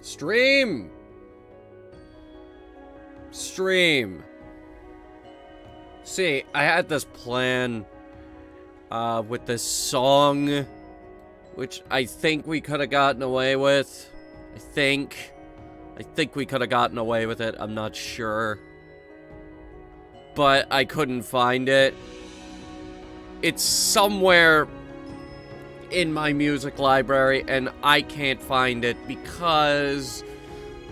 Stream! Stream. See, I had this plan with this song, which I think we could have gotten away with. I think we could have gotten away with it. I'm not sure. But I couldn't find it. It's somewhere in my music library, and I can't find it because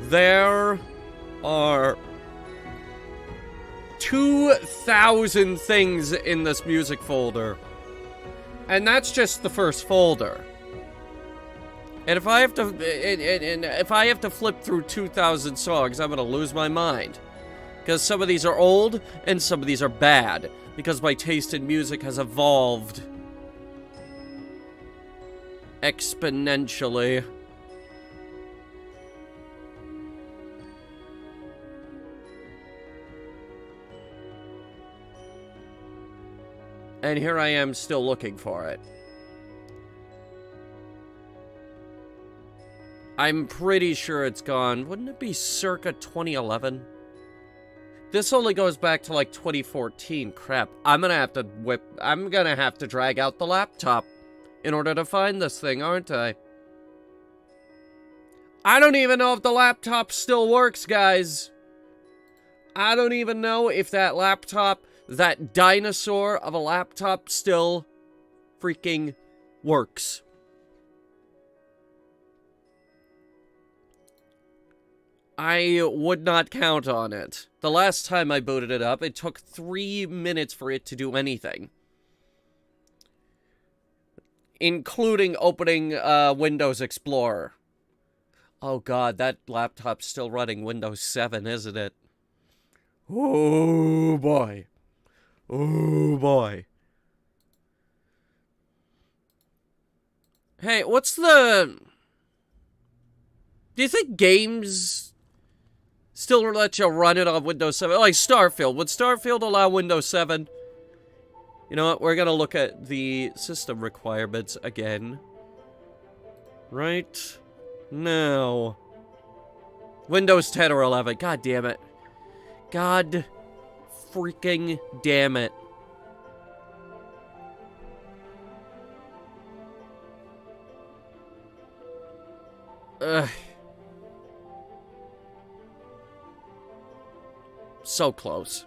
there are 2,000 things in this music folder. And that's just the first folder. And if I have to flip through 2,000 songs, I'm gonna lose my mind. Because some of these are old, and some of these are bad. Because my taste in music has evolved exponentially. And here I am still looking for it. I'm pretty sure it's gone. Wouldn't it be circa 2011? This only goes back to like 2014. Crap. I'm gonna have to drag out the laptop in order to find this thing, aren't I? I don't even know if the laptop still works, guys. I don't even know if that laptop, that dinosaur of a laptop, still freaking works. I would not count on it. The last time I booted it up, it took 3 minutes for it to do anything. Including opening Windows Explorer. Oh god, that laptop's still running Windows 7, isn't it? Oh boy. Oh boy. Hey, what's the... Do you think games still let you run it on Windows 7? Like Starfield. Would Starfield allow Windows 7? You know what? We're gonna look at the system requirements again. Right now. Windows 10 or 11. God damn it. God freaking damn it. Ugh. So close.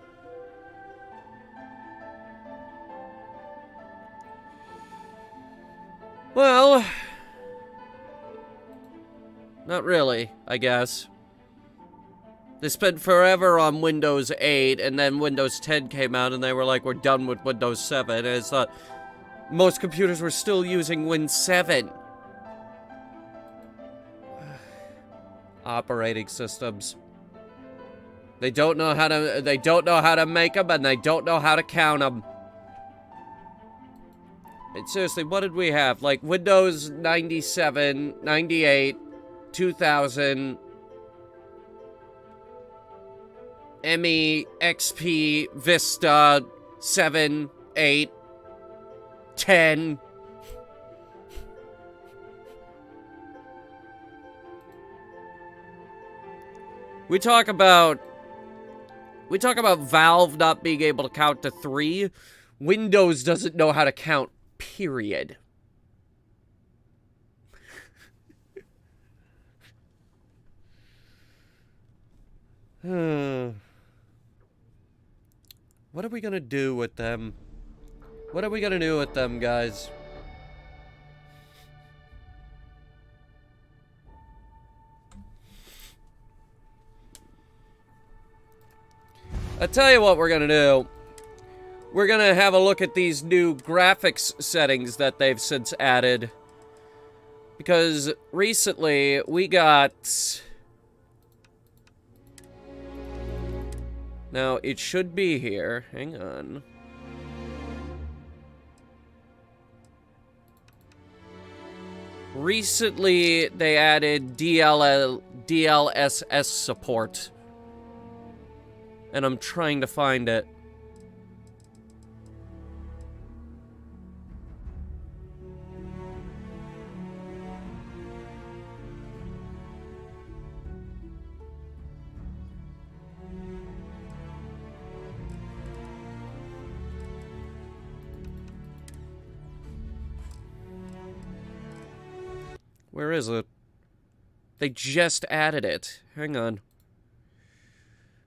Well, not really, I guess. They spent forever on Windows 8, and then Windows 10 came out, and they were like, we're done with Windows 7. And it's not... Most computers were still using Win 7. Operating systems. They don't know how to make them, and they don't know how to count them. And seriously, what did we have? Like Windows 97, 98, 2000, ME, XP, Vista, 7, 8, 10. We talk about Valve not being able to count to 3. Windows doesn't know how to count, period. What are we gonna do with them? What are we gonna do with them, guys? I'll tell you what we're gonna do. We're gonna have a look at these new graphics settings that they've since added. Because recently we got... Now, it should be here. Hang on. Recently, they added DLSS support. And I'm trying to find it. Where is it? They just added it. Hang on.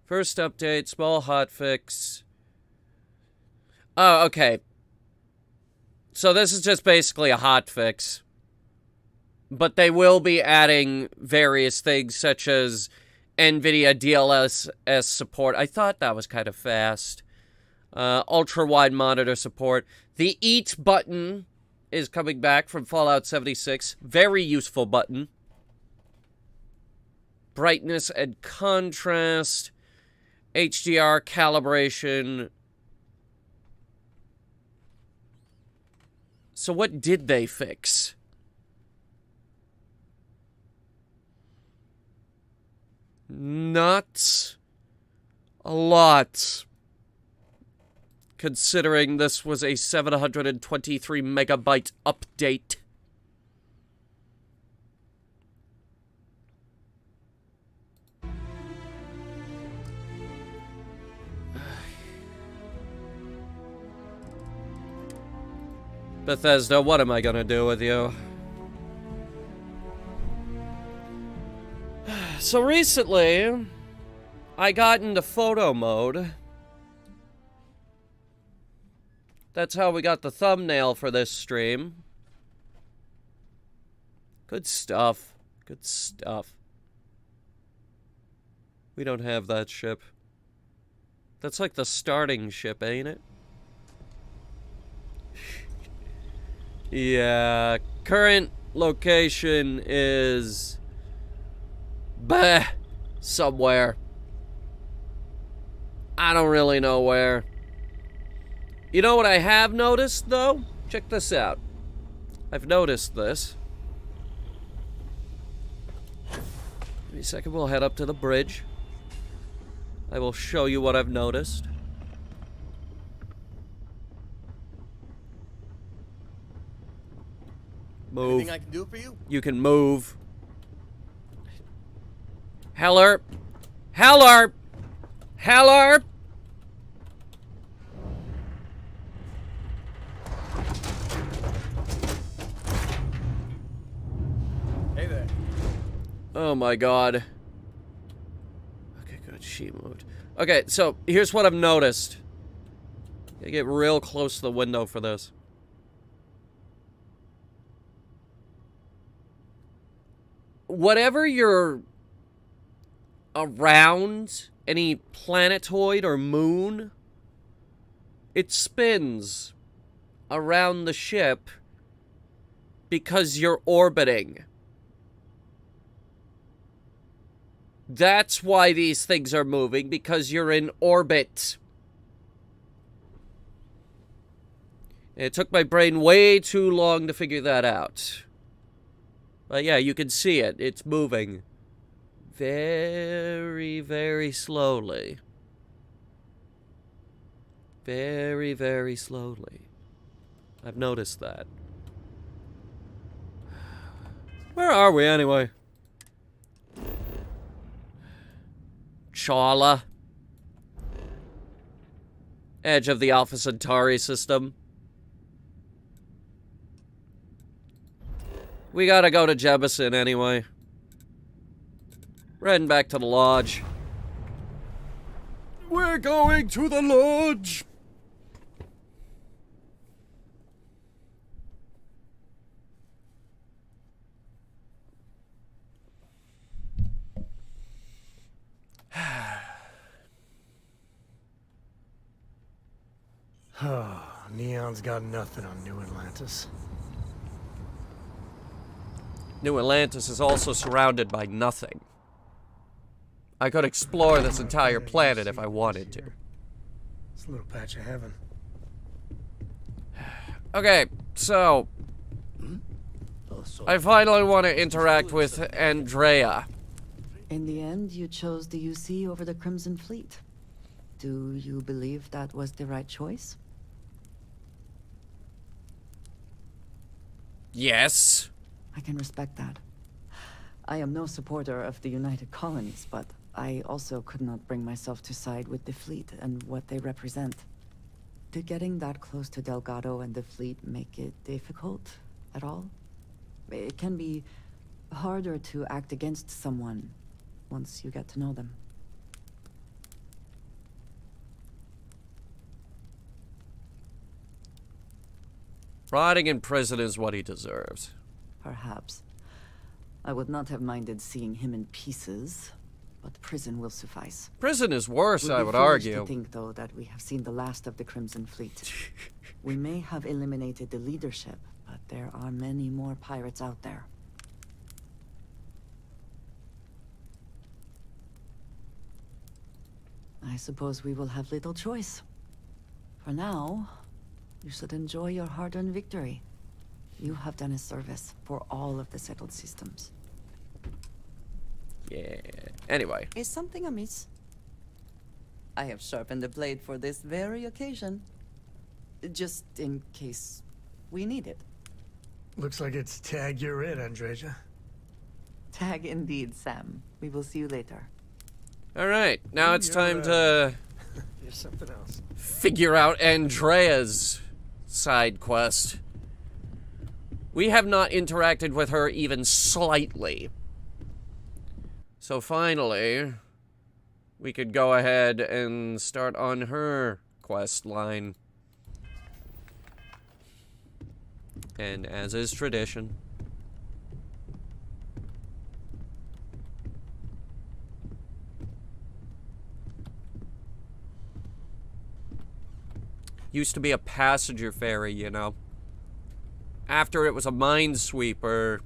First update, small hotfix. Oh, okay. So this is just basically a hotfix. But they will be adding various things such as NVIDIA DLSS support. I thought that was kind of fast. Ultra-wide monitor support. The Eat button is coming back from Fallout 76. Very useful button. Brightness and contrast. HDR calibration. So what did they fix? Not a lot. Considering this was a 723 megabyte update. Bethesda, what am I gonna do with you? So recently, I got into photo mode. That's how we got the thumbnail for this stream. Good stuff. Good stuff. We don't have that ship. That's like the starting ship, ain't it? Yeah, current location is... Bah, somewhere. I don't really know where. You know what I have noticed, though? Check this out. I've noticed this. Give me a second, we'll head up to the bridge. I will show you what I've noticed. Move. Anything I can do for you? You can move. Heller! Heller! Heller! Hey there. Oh my god. Okay, good. She moved. Okay, so here's what I've noticed. Gotta get real close to the window for this. Whatever you're around, any planetoid or moon, it spins around the ship because you're orbiting. That's why these things are moving, because you're in orbit. It took my brain way too long to figure that out. But yeah, you can see it. It's moving. Very, very slowly. Very, very slowly. I've noticed that. Where are we anyway? Chawla. Edge of the Alpha Centauri system. We gotta go to Jebison anyway. We're heading back to the lodge. We're going to the lodge! Neon's got nothing on New Atlantis. New Atlantis is also surrounded by nothing. I could explore this entire planet if I wanted to. It's a little patch of heaven. Okay, so... I finally want to interact with Andrea. In the end, you chose the UC over the Crimson Fleet. Do you believe that was the right choice? Yes. I can respect that. I am no supporter of the United Colonies, but I also could not bring myself to side with the fleet and what they represent. Did getting that close to Delgado and the fleet make it difficult at all? It can be harder to act against someone once you get to know them. Rotting in prison is what he deserves. Perhaps. I would not have minded seeing him in pieces, but prison will suffice. Prison is worse, We'd I be would foolish argue. to think, though, that we have seen the last of the Crimson Fleet. We may have eliminated the leadership, but there are many more pirates out there. I suppose we will have little choice. For now, you should enjoy your hard-earned victory. You have done a service for all of the settled systems. Yeah. Anyway. Is something amiss? I have sharpened the blade for this very occasion. Just in case we need it. Looks like it's tag you're it, Andreja. Tag indeed, Sam. We will see you later. Alright, now it's time to Here's something else. figure out Andrea's side quest. We have not interacted with her even slightly. So finally, we could go ahead and start on her quest line. And as is tradition, used to be a passenger ferry, you know. After it was a minesweeper,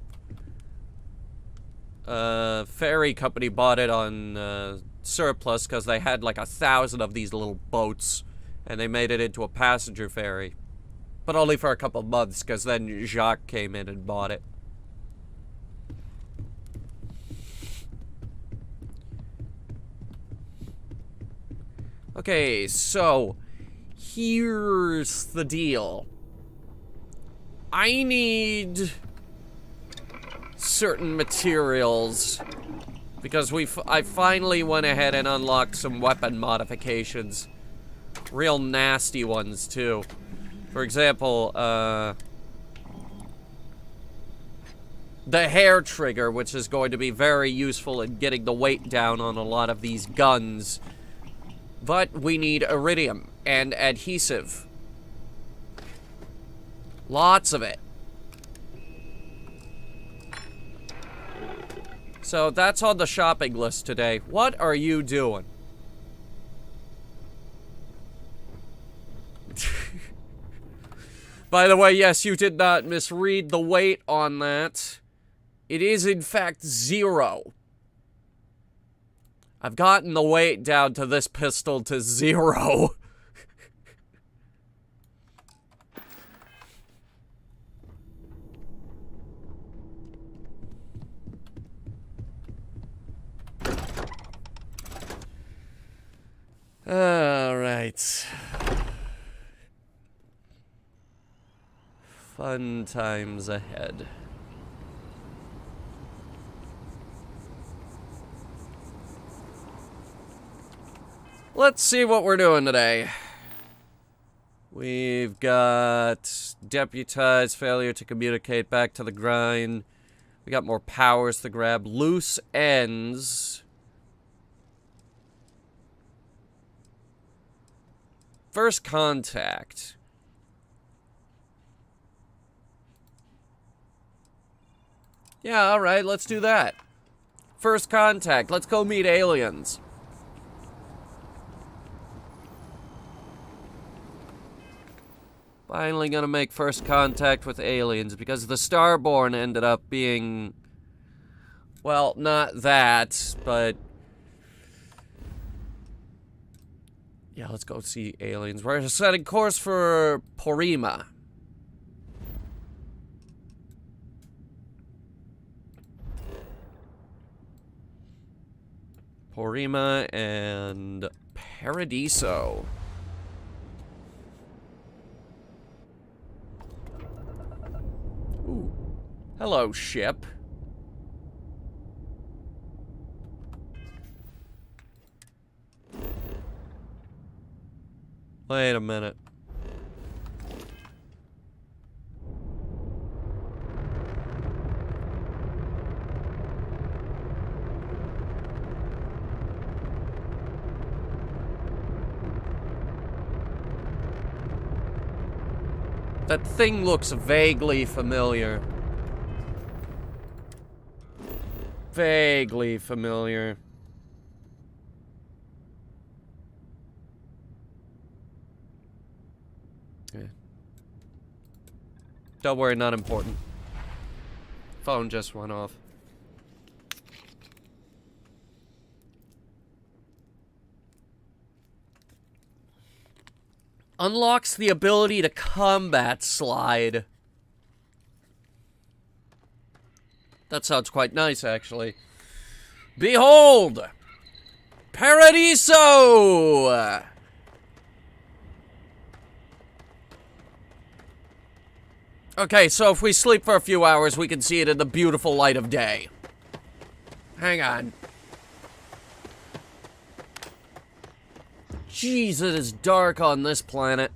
ferry company bought it on surplus because they had like 1,000 of these little boats, and they made it into a passenger ferry. But only for a couple months, because then Jacques came in and bought it. Okay, so here's the deal. I need certain materials because I finally went ahead and unlocked some weapon modifications. Real nasty ones, too. For example, the hair trigger, which is going to be very useful in getting the weight down on a lot of these guns. But we need iridium and adhesive. Lots of it. So that's on the shopping list today. What are you doing? By the way, yes, you did not misread the weight on that. It is, in fact, 0. I've gotten the weight down to this pistol to 0. All right. Fun times ahead. Let's see what we're doing today. We've got deputized, failure to communicate, back to the grind. We got more powers to grab. Loose ends. First contact. Yeah, alright, let's do that. First contact, let's go meet aliens. Finally gonna make first contact with aliens, because the Starborn ended up being... well, not that, but... yeah, let's go see aliens. We're setting course for Porima. Porima and Paradiso. Ooh. Hello, ship. Wait a minute. That thing looks vaguely familiar. Vaguely familiar. Okay. Don't worry, not important. Phone just went off. Unlocks the ability to combat slide. That sounds quite nice, actually. Behold! Paradiso! Okay, so if we sleep for a few hours, we can see it in the beautiful light of day. Hang on. Jeez, it is dark on this planet.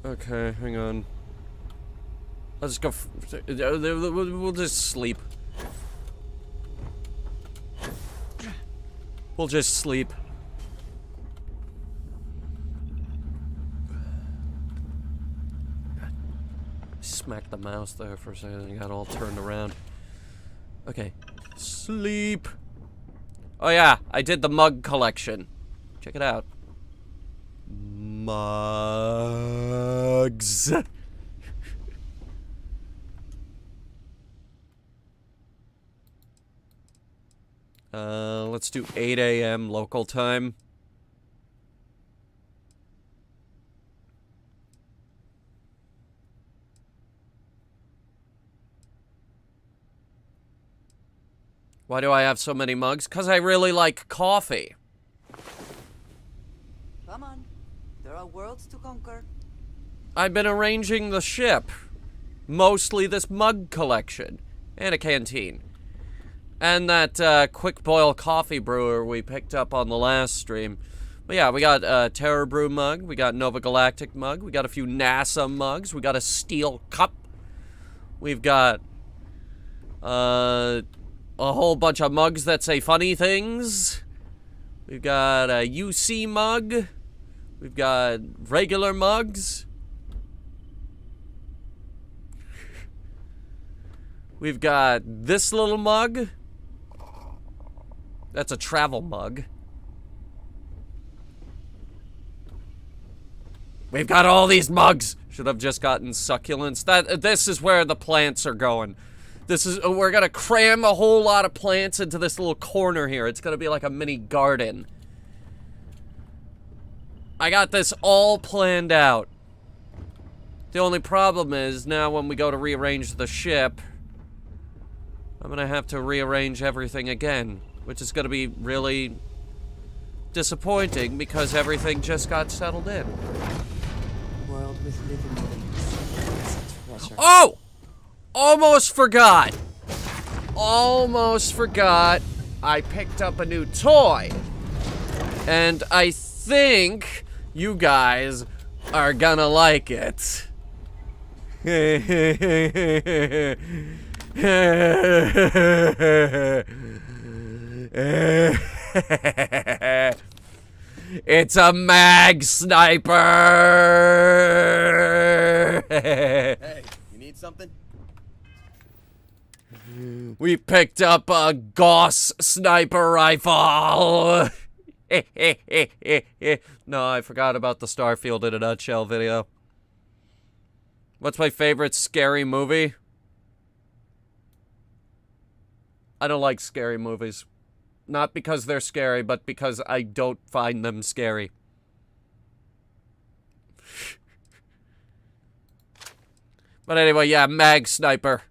Okay, hang on. Let's go. We'll just sleep. We'll just sleep. Smacked the mouse there for a second. I got all turned around. Okay. Sleep. Oh yeah, I did the mug collection. Check it out. Mugs. Let's do 8 a.m. local time. Why do I have so many mugs? 'Cause I really like coffee. Come on. There are worlds to conquer. I've been arranging the ship. Mostly this mug collection. And a canteen. And that quick boil coffee brewer we picked up on the last stream. But yeah, we got a Terror Brew mug. We got Nova Galactic mug. We got a few NASA mugs. We got a steel cup. We've got a whole bunch of mugs that say funny things. We've got a UC mug. We've got regular mugs. We've got this little mug. That's a travel mug. We've got all these mugs. Should have just gotten succulents. This is where the plants are going. We're gonna cram a whole lot of plants into this little corner here. It's gonna be like a mini garden. I got this all planned out. The only problem is now when we go to rearrange the ship, I'm gonna have to rearrange everything again, which is gonna be really disappointing because everything just got settled in. World with living things. It's a treasure. Oh! Almost forgot. Almost forgot. I picked up a new toy. And I think you guys are gonna like it. It's a mag sniper. Hey, you need something? We picked up a Gauss sniper rifle. No, I forgot about the Starfield in a nutshell video. What's my favorite scary movie? I don't like scary movies. Not because they're scary, but because I don't find them scary. But anyway, yeah, mag sniper.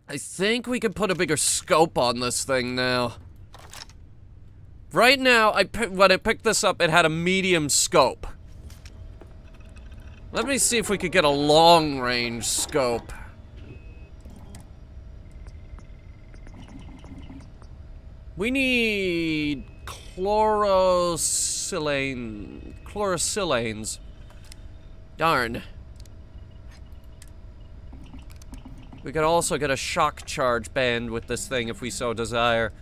I think we can put a bigger scope on this thing now. Right now, when I picked this up, it had a medium scope. Let me see if we could get a long-range scope. We need chlorosilanes. Darn. We could also get a shock charge band with this thing if we so desire.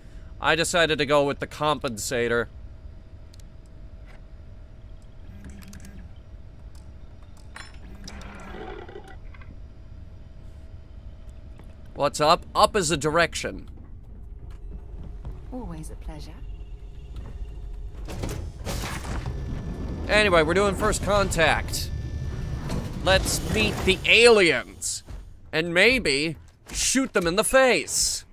I decided to go with the compensator. What's up? Up is a direction. Always a pleasure. Anyway, we're doing first contact. Let's meet the aliens. And maybe shoot them in the face.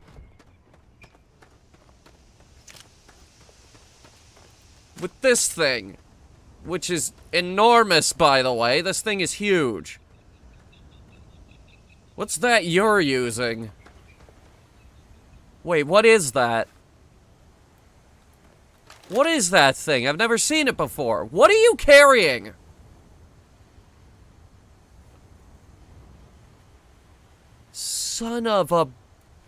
With this thing. Which is enormous, by the way. This thing is huge. What's that you're using? Wait, what is that? What is that thing? I've never seen it before. What are you carrying? Son of a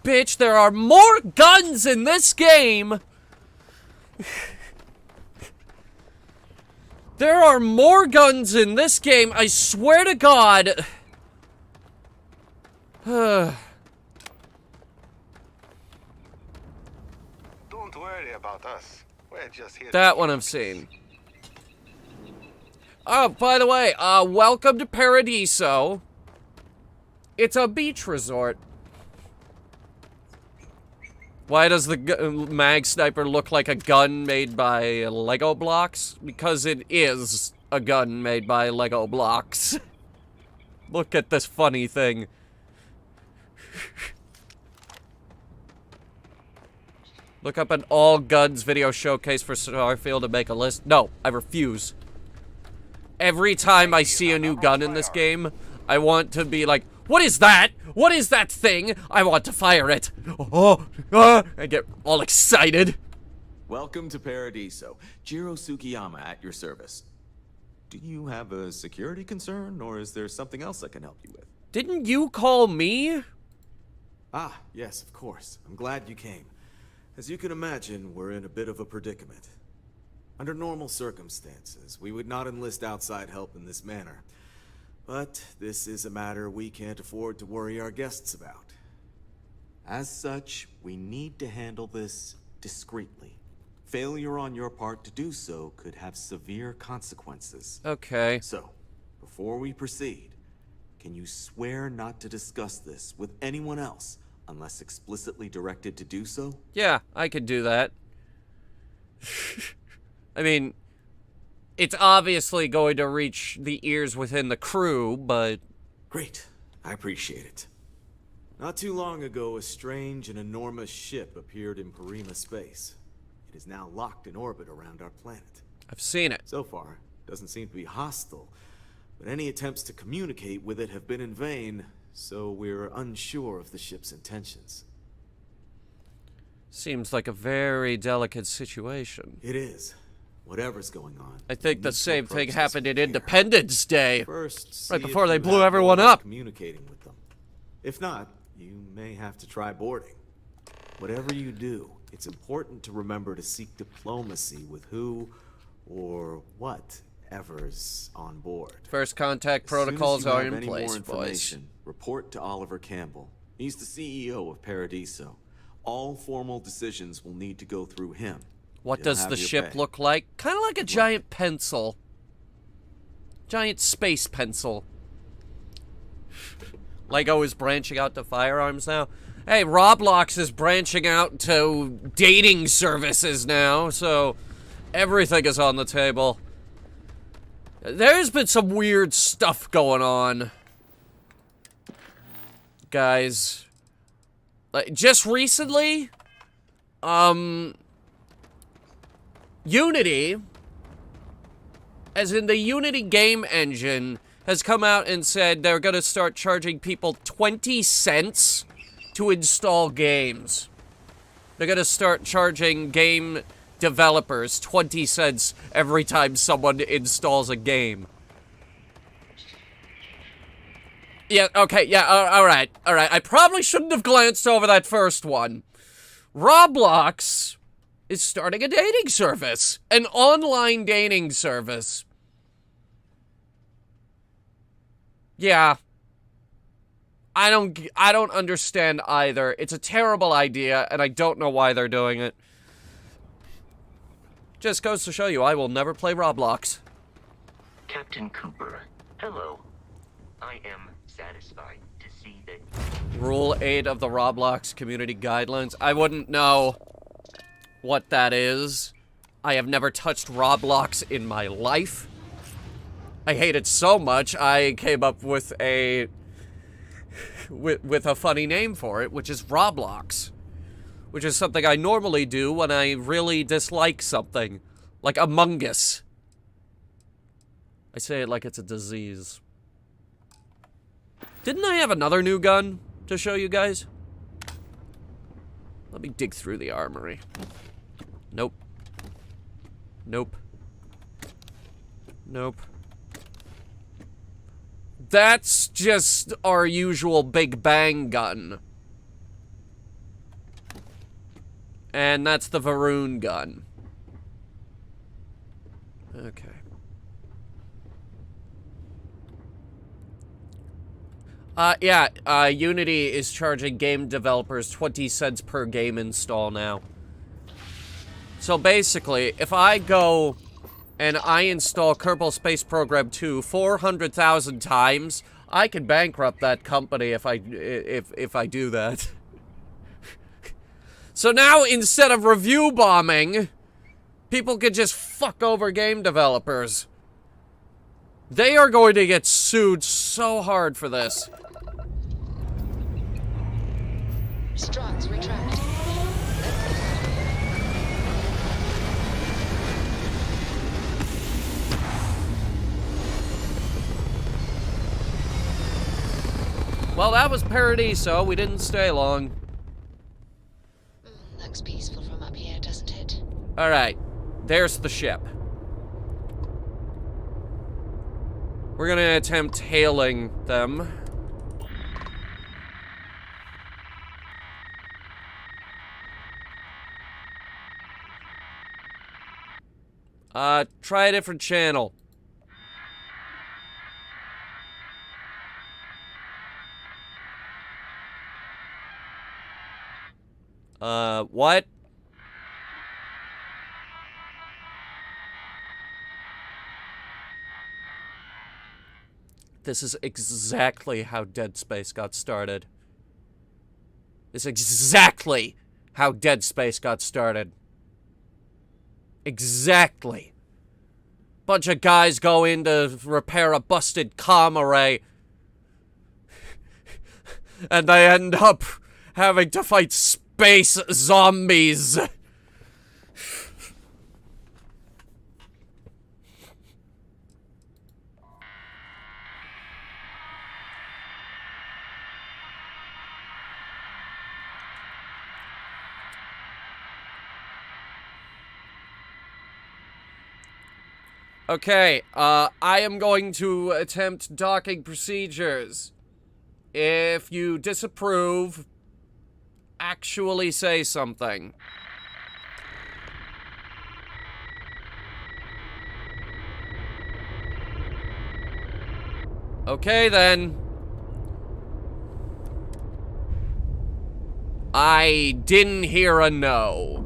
bitch, there are more guns in this game! There are more guns in this game, I swear to God. Don't worry about us. We're just here. That one I've seen. Oh, by the way, welcome to Paradiso. It's a beach resort. Why does the mag sniper look like a gun made by Lego blocks? Because it is a gun made by Lego blocks. Look at this funny thing. Look up an all guns video showcase for Starfield to make a list. No, I refuse. Every time I see a new gun in this game, I want to be like, what is that? What is that thing? I want to fire it. I get all excited. Welcome to Paradiso. Jiro Tsukiyama at your service. Do you have a security concern, or is there something else I can help you with? Didn't you call me? Ah, yes, of course. I'm glad you came. As you can imagine, we're in a bit of a predicament. Under normal circumstances, we would not enlist outside help in this manner. But this is a matter we can't afford to worry our guests about. As such, we need to handle this discreetly. Failure on your part to do so could have severe consequences. Okay. So, before we proceed, can you swear not to discuss this with anyone else unless explicitly directed to do so? Yeah, I could do that. I mean, it's obviously going to reach the ears within the crew, but... Great. I appreciate it. Not too long ago, a strange and enormous ship appeared in Parima space. It is now locked in orbit around our planet. I've seen it. So far, it doesn't seem to be hostile, but any attempts to communicate with it have been in vain, so we're unsure of the ship's intentions. Seems like a very delicate situation. It is. Whatever's going on. I think the we need to same approach thing this happened with in care. Independence Day. First, Right see before if they you blew have everyone trouble up. communicating with them. If not, you may have to try boarding. Whatever you do, it's important to remember to seek diplomacy with who or whatever's on board. First contact As soon as protocols you are have in any place, more boys. information, report to Oliver Campbell. He's the CEO of Paradiso. All formal decisions will need to go through him. What He'll does have the your ship pay. look like? Kind of like a giant pencil. Giant space pencil. Lego is branching out to firearms now. Hey, Roblox is branching out to dating services now, so everything is on the table. There's been some weird stuff going on, guys. Like, just recently, Unity, as in the Unity game engine, has come out and said they're gonna start charging people 20 cents to install games. They're gonna start charging game developers 20 cents every time someone installs a game. Yeah, okay, yeah, alright. I probably shouldn't have glanced over that first one. Roblox is starting a dating service. An online dating service. Yeah. I don't understand either. It's a terrible idea, and I don't know why they're doing it. Just goes to show you, I will never play Roblox. Captain Cooper, hello. I am satisfied to see that... Rule 8 of the Roblox Community Guidelines. I wouldn't know what that is. I have never touched Roblox in my life. I hate it so much, I came up with a... with a funny name for it, which is Roblox. Which is something I normally do when I really dislike something. Like Among Us. I say it like it's a disease. Didn't I have another new gun to show you guys? Let me dig through the armory. Nope. Nope. Nope. That's just our usual Big Bang gun. And that's the Varun gun. Okay. Unity is charging game developers 20 cents per game install now. So basically, if I go and I install Kerbal Space Program 2 400,000 times, I can bankrupt that company if I do that. So now, instead of review bombing, people can just fuck over game developers. They are going to get sued so hard for this. Struts retract. Well, that was Paradiso. We didn't stay long. Looks peaceful from up here, doesn't it? Alright. There's the ship. We're gonna attempt hailing them. Try a different channel. What? This is exactly how Dead Space got started. This is exactly how Dead Space got started. Exactly. Bunch of guys go in to repair a busted comm array. And they end up having to fight space zombies. Okay, I am going to attempt docking procedures. If you disapprove, actually say something. Okay, then. I didn't hear a no.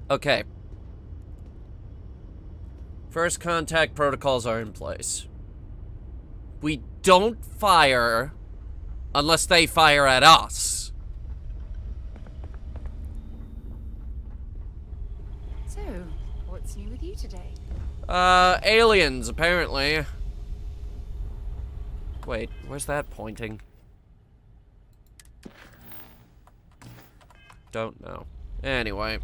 Okay. First contact protocols are in place. We don't fire unless they fire at us. So, what's new with you today? Aliens, apparently. Wait, where's that pointing? Don't know. Anyway.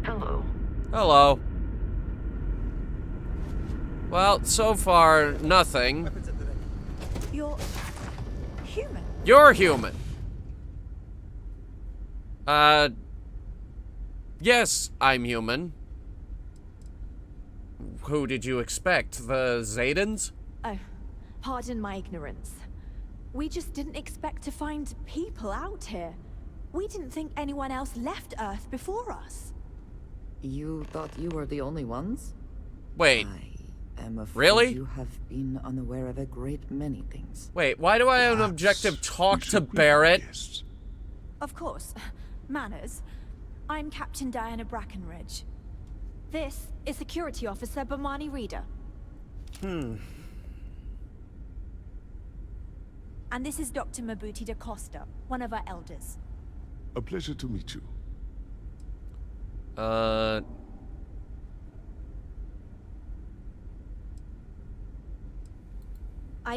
Hello. Hello. Well, so far, nothing. You're human. You're human. Yes, I'm human. Who did you expect? The Zaydens? Oh, pardon my ignorance. We just didn't expect to find people out here. We didn't think anyone else left Earth before us. You thought you were the only ones? Wait. I am afraid Really? you have been unaware of a great many things. Wait, why do I have an objective talk to Barrett? Of course. Manners. I'm Captain Diana Brackenridge. This is Security Officer Bomani Reader. And this is Dr. Mabuti da Costa, one of our elders. A pleasure to meet you. I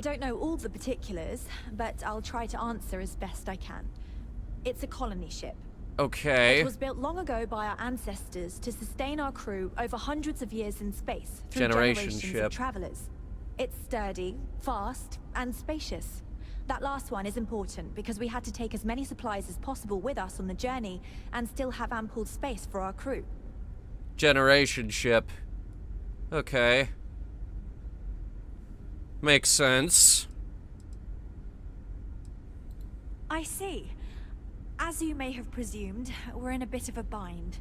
don't know all the particulars, but I'll try to answer as best I can. It's a colony ship. Okay. It was built long ago by our ancestors to sustain our crew over hundreds of years in space through generations of travelers. It's sturdy, fast, and spacious. That last one is important because we had to take as many supplies as possible with us on the journey and still have ample space for our crew. Generation ship. Okay. Makes sense. I see. As you may have presumed, we're in a bit of a bind.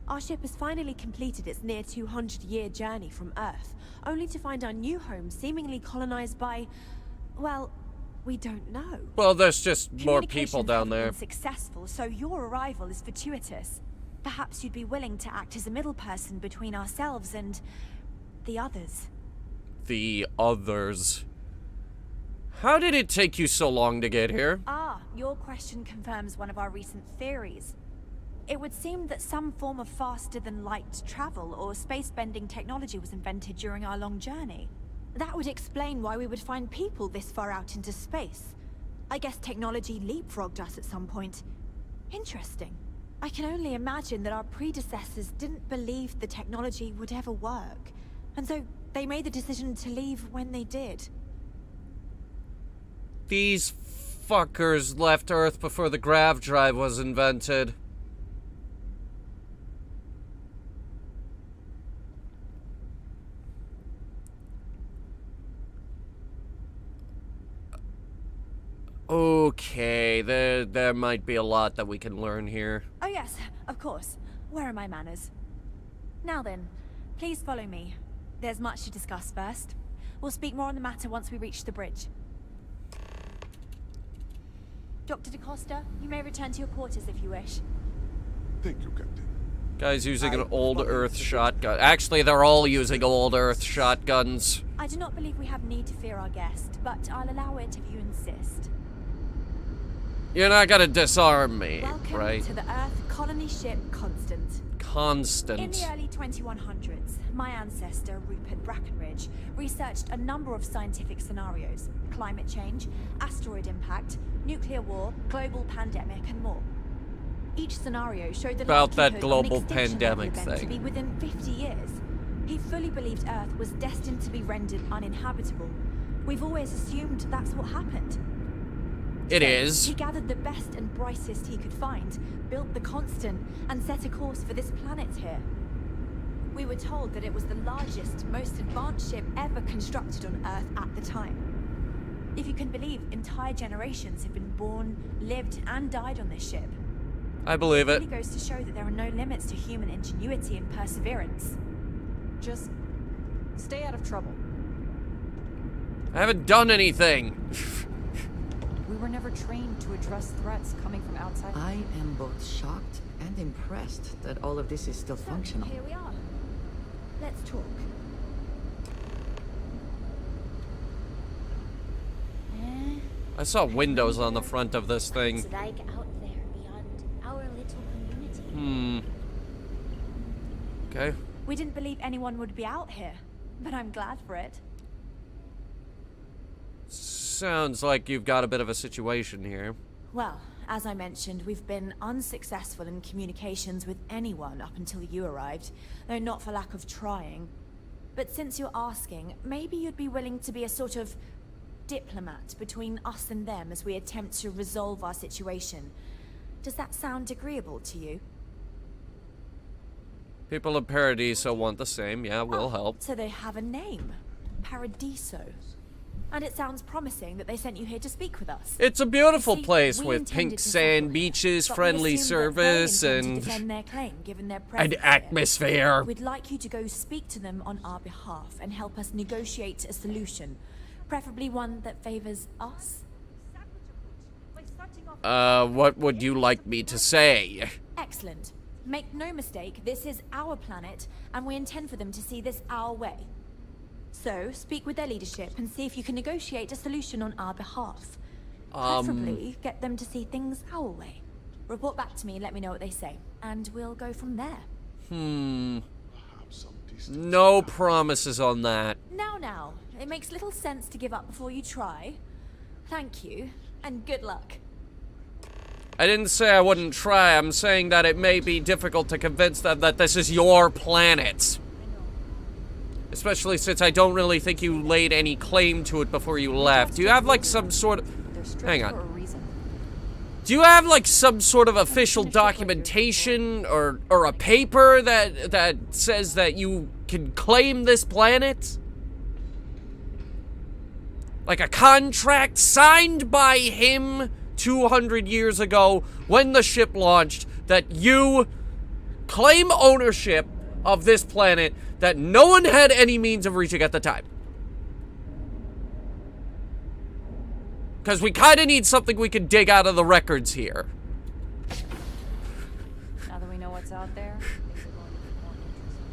Our ship has finally completed its near 200-year journey from Earth, only to find our new home seemingly colonized by, well, we don't know. Well, there's just more people down there. Been successful, so your arrival is fortuitous. Perhaps you'd be willing to act as a middle person between ourselves and the others. The others. How did it take you so long to get here? Ah, your question confirms one of our recent theories. It would seem that some form of faster-than-light travel or space-bending technology was invented during our long journey. That would explain why we would find people this far out into space. I guess technology leapfrogged us at some point. Interesting. I can only imagine that our predecessors didn't believe the technology would ever work, and so they made the decision to leave when they did. These fuckers left Earth before the grav drive was invented. Okay, there might be a lot that we can learn here. Oh yes, of course. Where are my manners? Now then, please follow me. There's much to discuss first. We'll speak more on the matter once we reach the bridge. Dr. DaCosta, you may return to your quarters if you wish. Thank you, Captain. Guy's using an old Earth shotgun. Actually, they're all using old Earth shotguns. I do not believe we have need to fear our guest, but I'll allow it if you insist. You're not gonna disarm me, Welcome right? to the Earth colony ship Constant. Constant. In the early 2100s, my ancestor, Rupert Brackenridge, researched a number of scientific scenarios: climate change, asteroid impact, nuclear war, global pandemic, and more. Each scenario showed the about that likelihood global of an extinction pandemic event to thing. be within 50 years. He fully believed Earth was destined to be rendered uninhabitable. We've always assumed that's what happened. It So, is. He gathered the best and brightest he could find, built the Constant, and set a course for this planet here. We were told that it was the largest, most advanced ship ever constructed on Earth at the time. If you can believe, entire generations have been born, lived, and died on this ship. I believe It it. really goes to show that there are no limits to human ingenuity and perseverance. Just stay out of trouble. I haven't done anything. We were never trained to address threats coming from outside. I am both shocked and impressed that all of this is still So, functional. here we are. Let's talk. I saw windows on the front of this thing. It's like out there beyond our little community. Okay. We didn't believe anyone would be out here, but I'm glad for it. Sounds like you've got a bit of a situation here. Well, as I mentioned, we've been unsuccessful in communications with anyone up until you arrived, though not for lack of trying. But since you're asking, maybe you'd be willing to be a sort of diplomat between us and them as we attempt to resolve our situation. Does that sound agreeable to you? People in Paradiso want the same. Yeah, we'll help. So they have a name. Paradiso. And it sounds promising that they sent you here to speak with us. It's a beautiful See, place we with intended pink to sand settle beaches, but we friendly assumed that they service, intend to and defend their claim, given their an presence here. atmosphere. We'd like you to go speak to them on our behalf and help us negotiate a solution, preferably one that favors us. What would you like me to say? Excellent. Make no mistake, this is our planet, and we intend for them to see this our way. So, speak with their leadership and see if you can negotiate a solution on our behalf. Preferably, get them to see things our way. Report back to me and let me know what they say, and we'll go from there. No promises on that. Now, it makes little sense to give up before you try. Thank you, and good luck. I didn't say I wouldn't try. I'm saying that it may be difficult to convince them that this is your planet. Especially since I don't really think you laid any claim to it before you left. Do you have like some sort of... Hang on. Do you have like some sort of official documentation or a paper that says that you can claim this planet? Like a contract signed by him 200 years ago when the ship launched that you claim ownership of this planet that no one had any means of reaching at the time. Because we kind of need something we can dig out of the records here. Now that we know what's out there, things are going to be more interesting.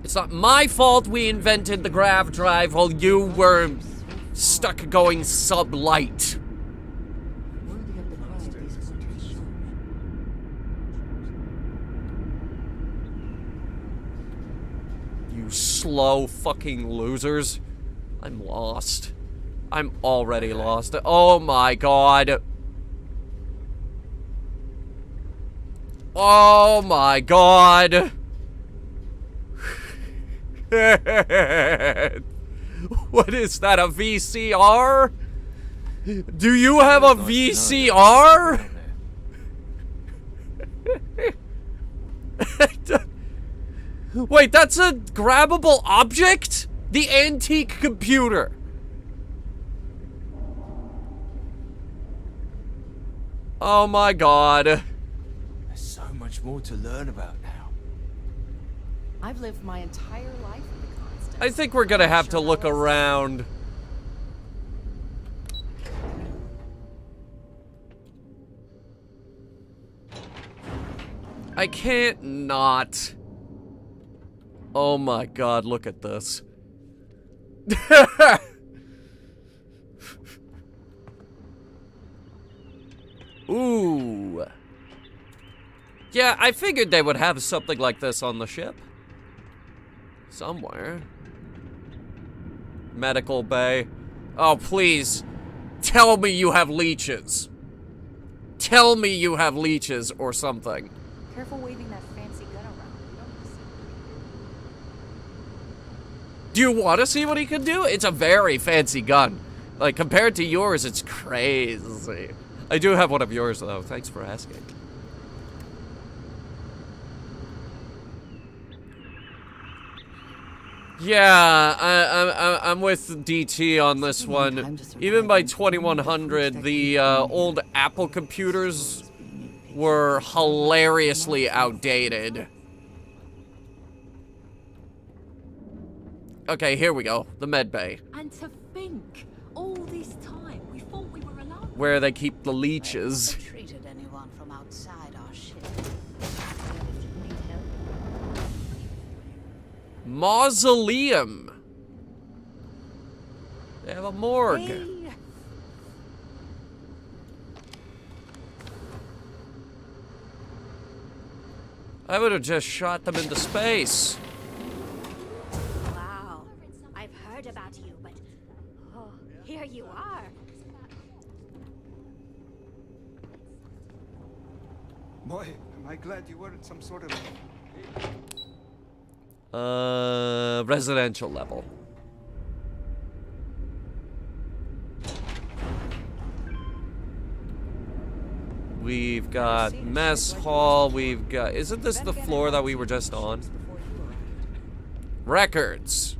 It's not my fault we invented the grav drive while you were stuck going sublight. You slow fucking losers. I'm lost. I'm already lost. Oh my god. Oh my god. What is that, a VCR? Do you have a VCR? Wait, that's a grabbable object? The antique computer. Oh my god. There's so much more to learn about now. I've lived my entire life in the constant. I think we're gonna have to look around. I can't not. Oh my god, look at this. Ooh. Yeah, I figured they would have something like this on the ship. Somewhere. Medical bay. Oh, please. Tell me you have leeches. Tell me you have leeches or something. Careful waving that fancy gun around. Do you want to see what he can do? It's a very fancy gun. Like, compared to yours, it's crazy. I do have one of yours, though. Thanks for asking. Yeah, I'm with DT on this one. Even by 2100, the old Apple computers were hilariously outdated. Okay, here we go. The med bay. And to think, all this time we thought we were alone. Where they keep the leeches. Treated anyone from outside our ship. Mausoleum. They have a morgue. Hey. I would have just shot them into space. Wow. I've heard about you, but oh, here you are. Boy, am I glad you weren't some sort of... Residential level. We've got mess hall. We've got... Isn't this the floor that we were just on? Records.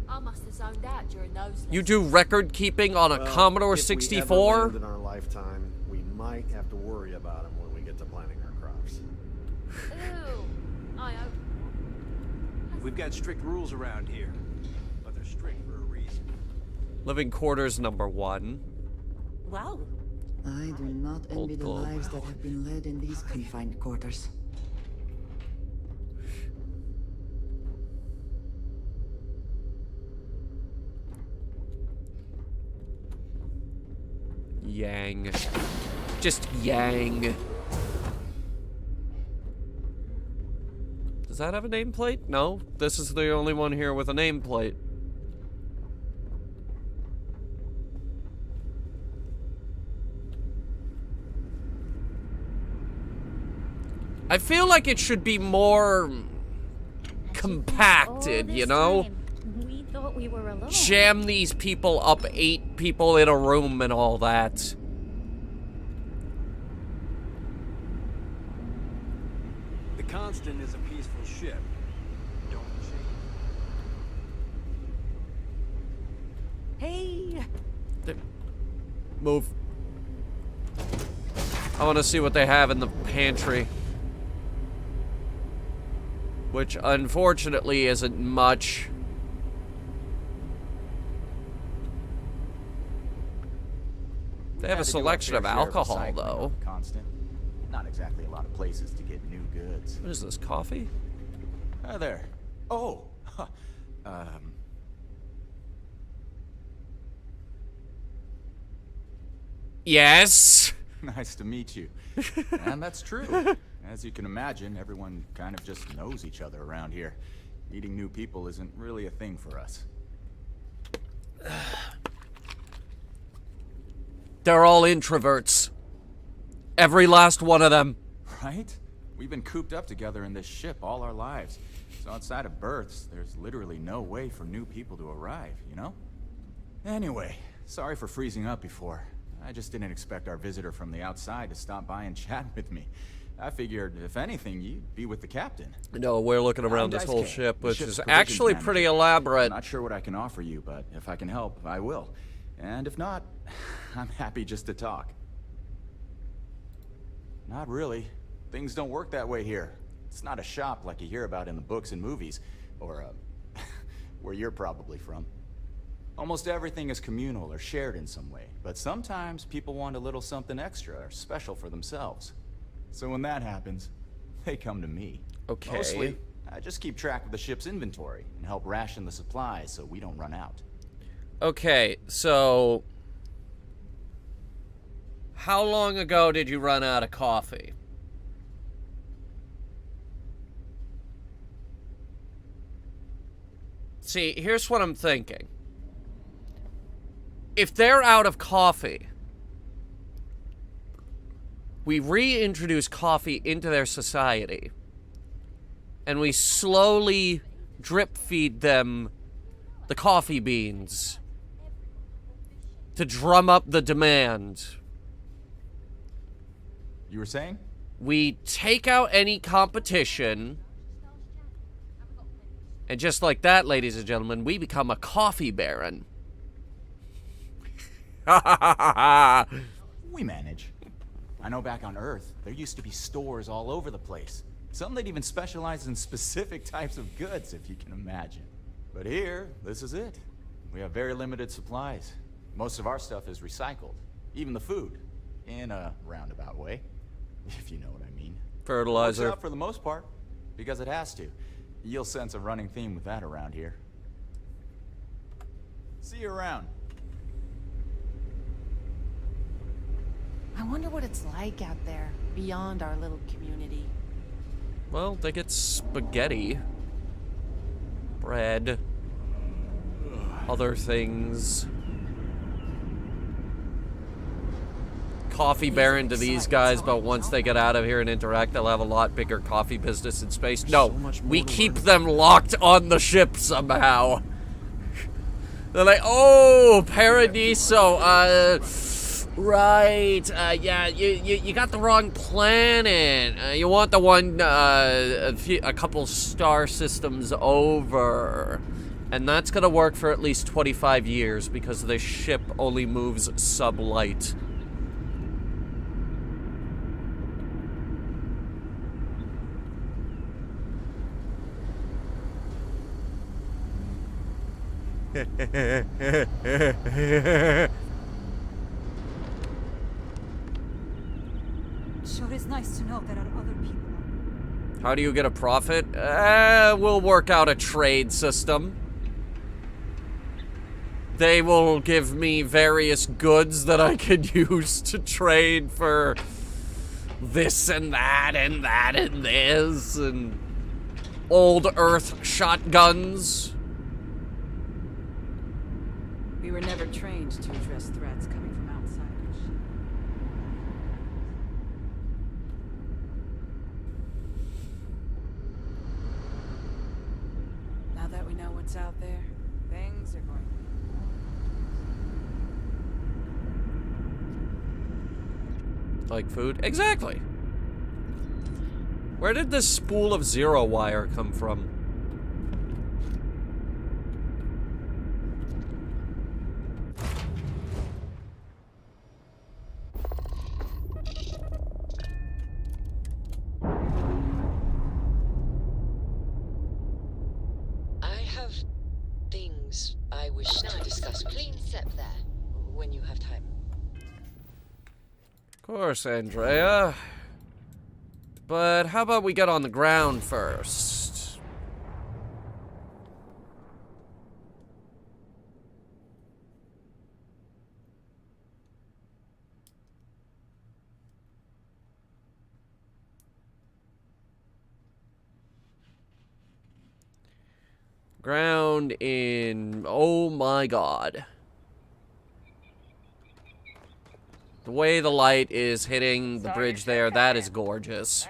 I must have zoned out during those. You do record keeping on a Commodore 64? If we ever land in our lifetime, we might have to worry about them when we get to planting our crops. Ew. I hope. We've got strict rules around here, but they're strict for a reason. Living quarters number 1. Wow. I do not envy the lives that have been led in these confined quarters. Yang. Just Yang. Does that have a nameplate? No. This is the only one here with a nameplate. I feel like it should be more compacted, you know? We thought we were alone. Jam these people up, 8 people in a room and all that. The Constant is a peaceful ship. Don't change. Hey! Move. I want to see what they have in the pantry. Which, unfortunately, isn't much. They have a selection of alcohol, though. Constant. Not exactly a lot of places to get new goods. What is this, coffee? Hi there. Oh! Yes? Nice to meet you. And that's true. As you can imagine, everyone kind of just knows each other around here. Meeting new people isn't really a thing for us. They're all introverts. Every last one of them. Right? We've been cooped up together in this ship all our lives. So outside of berths, there's literally no way for new people to arrive, you know? Anyway, sorry for freezing up before. I just didn't expect our visitor from the outside to stop by and chat with me. I figured, if anything, you'd be with the captain. No, we're looking around this whole ship, the which ship's is provisions actually manager. pretty elaborate. I'm not sure what I can offer you, but if I can help, I will. And if not, I'm happy just to talk. Not really. Things don't work that way here. It's not a shop like you hear about in the books and movies, or where you're probably from. Almost everything is communal or shared in some way, but sometimes people want a little something extra or special for themselves. So when that happens, they come to me. Okay. Mostly, I just keep track of the ship's inventory and help ration the supplies so we don't run out. Okay, so... how long ago did you run out of coffee? See, here's what I'm thinking. If they're out of coffee, we reintroduce coffee into their society, and we slowly drip feed them the coffee beans to drum up the demand. You were saying? We take out any competition, and just like that, ladies and gentlemen, we become a coffee baron. We manage. I know back on Earth, there used to be stores all over the place. Some that even specialized in specific types of goods, if you can imagine. But here, this is it. We have very limited supplies. Most of our stuff is recycled. Even the food. In a roundabout way. If you know what I mean. Fertilizer. Works out for the most part. Because it has to. You'll sense a running theme with that around here. See you around. I wonder what it's like out there, beyond our little community. Well, they get spaghetti, bread, other things. Coffee baron to these guys, but once they get out of here and interact, they'll have a lot bigger coffee business in space. No, we keep them locked on the ship somehow. They're like, oh, Paradiso, Right, yeah, you got the wrong planet. You want the one, a couple star systems over. And that's gonna work for at least 25 years because the ship only moves sublight. Sure is nice to know there are other people. How do you get a profit? We'll work out a trade system. They will give me various goods that I can use to trade for this and that and that and this and old Earth shotguns. We were never trained to address threats coming from outsiders. Now that we know what's out there, things are going to be... Like food? Exactly. Where did this spool of zero wire come from? I have things I wish to discuss. Please step there when you have time. Of course, Andrea. But how about we get on the ground first? Ground in... oh my god. The way the light is hitting the bridge there, that is gorgeous.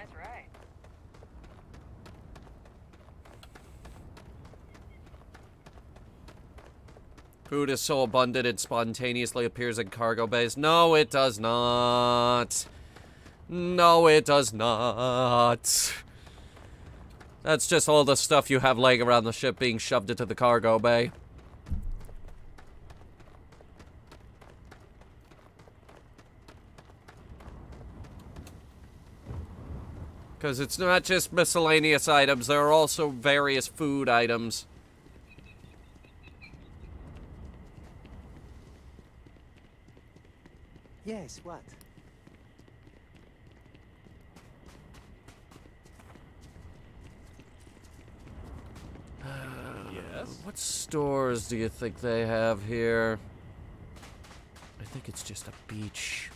Food is so abundant it spontaneously appears in cargo bays. No, it does not. No, it does not. That's just all the stuff you have laying around the ship being shoved into the cargo bay. Because it's not just miscellaneous items, there are also various food items. Yes, what? Yes? What stores do you think they have here? I think it's just a beach.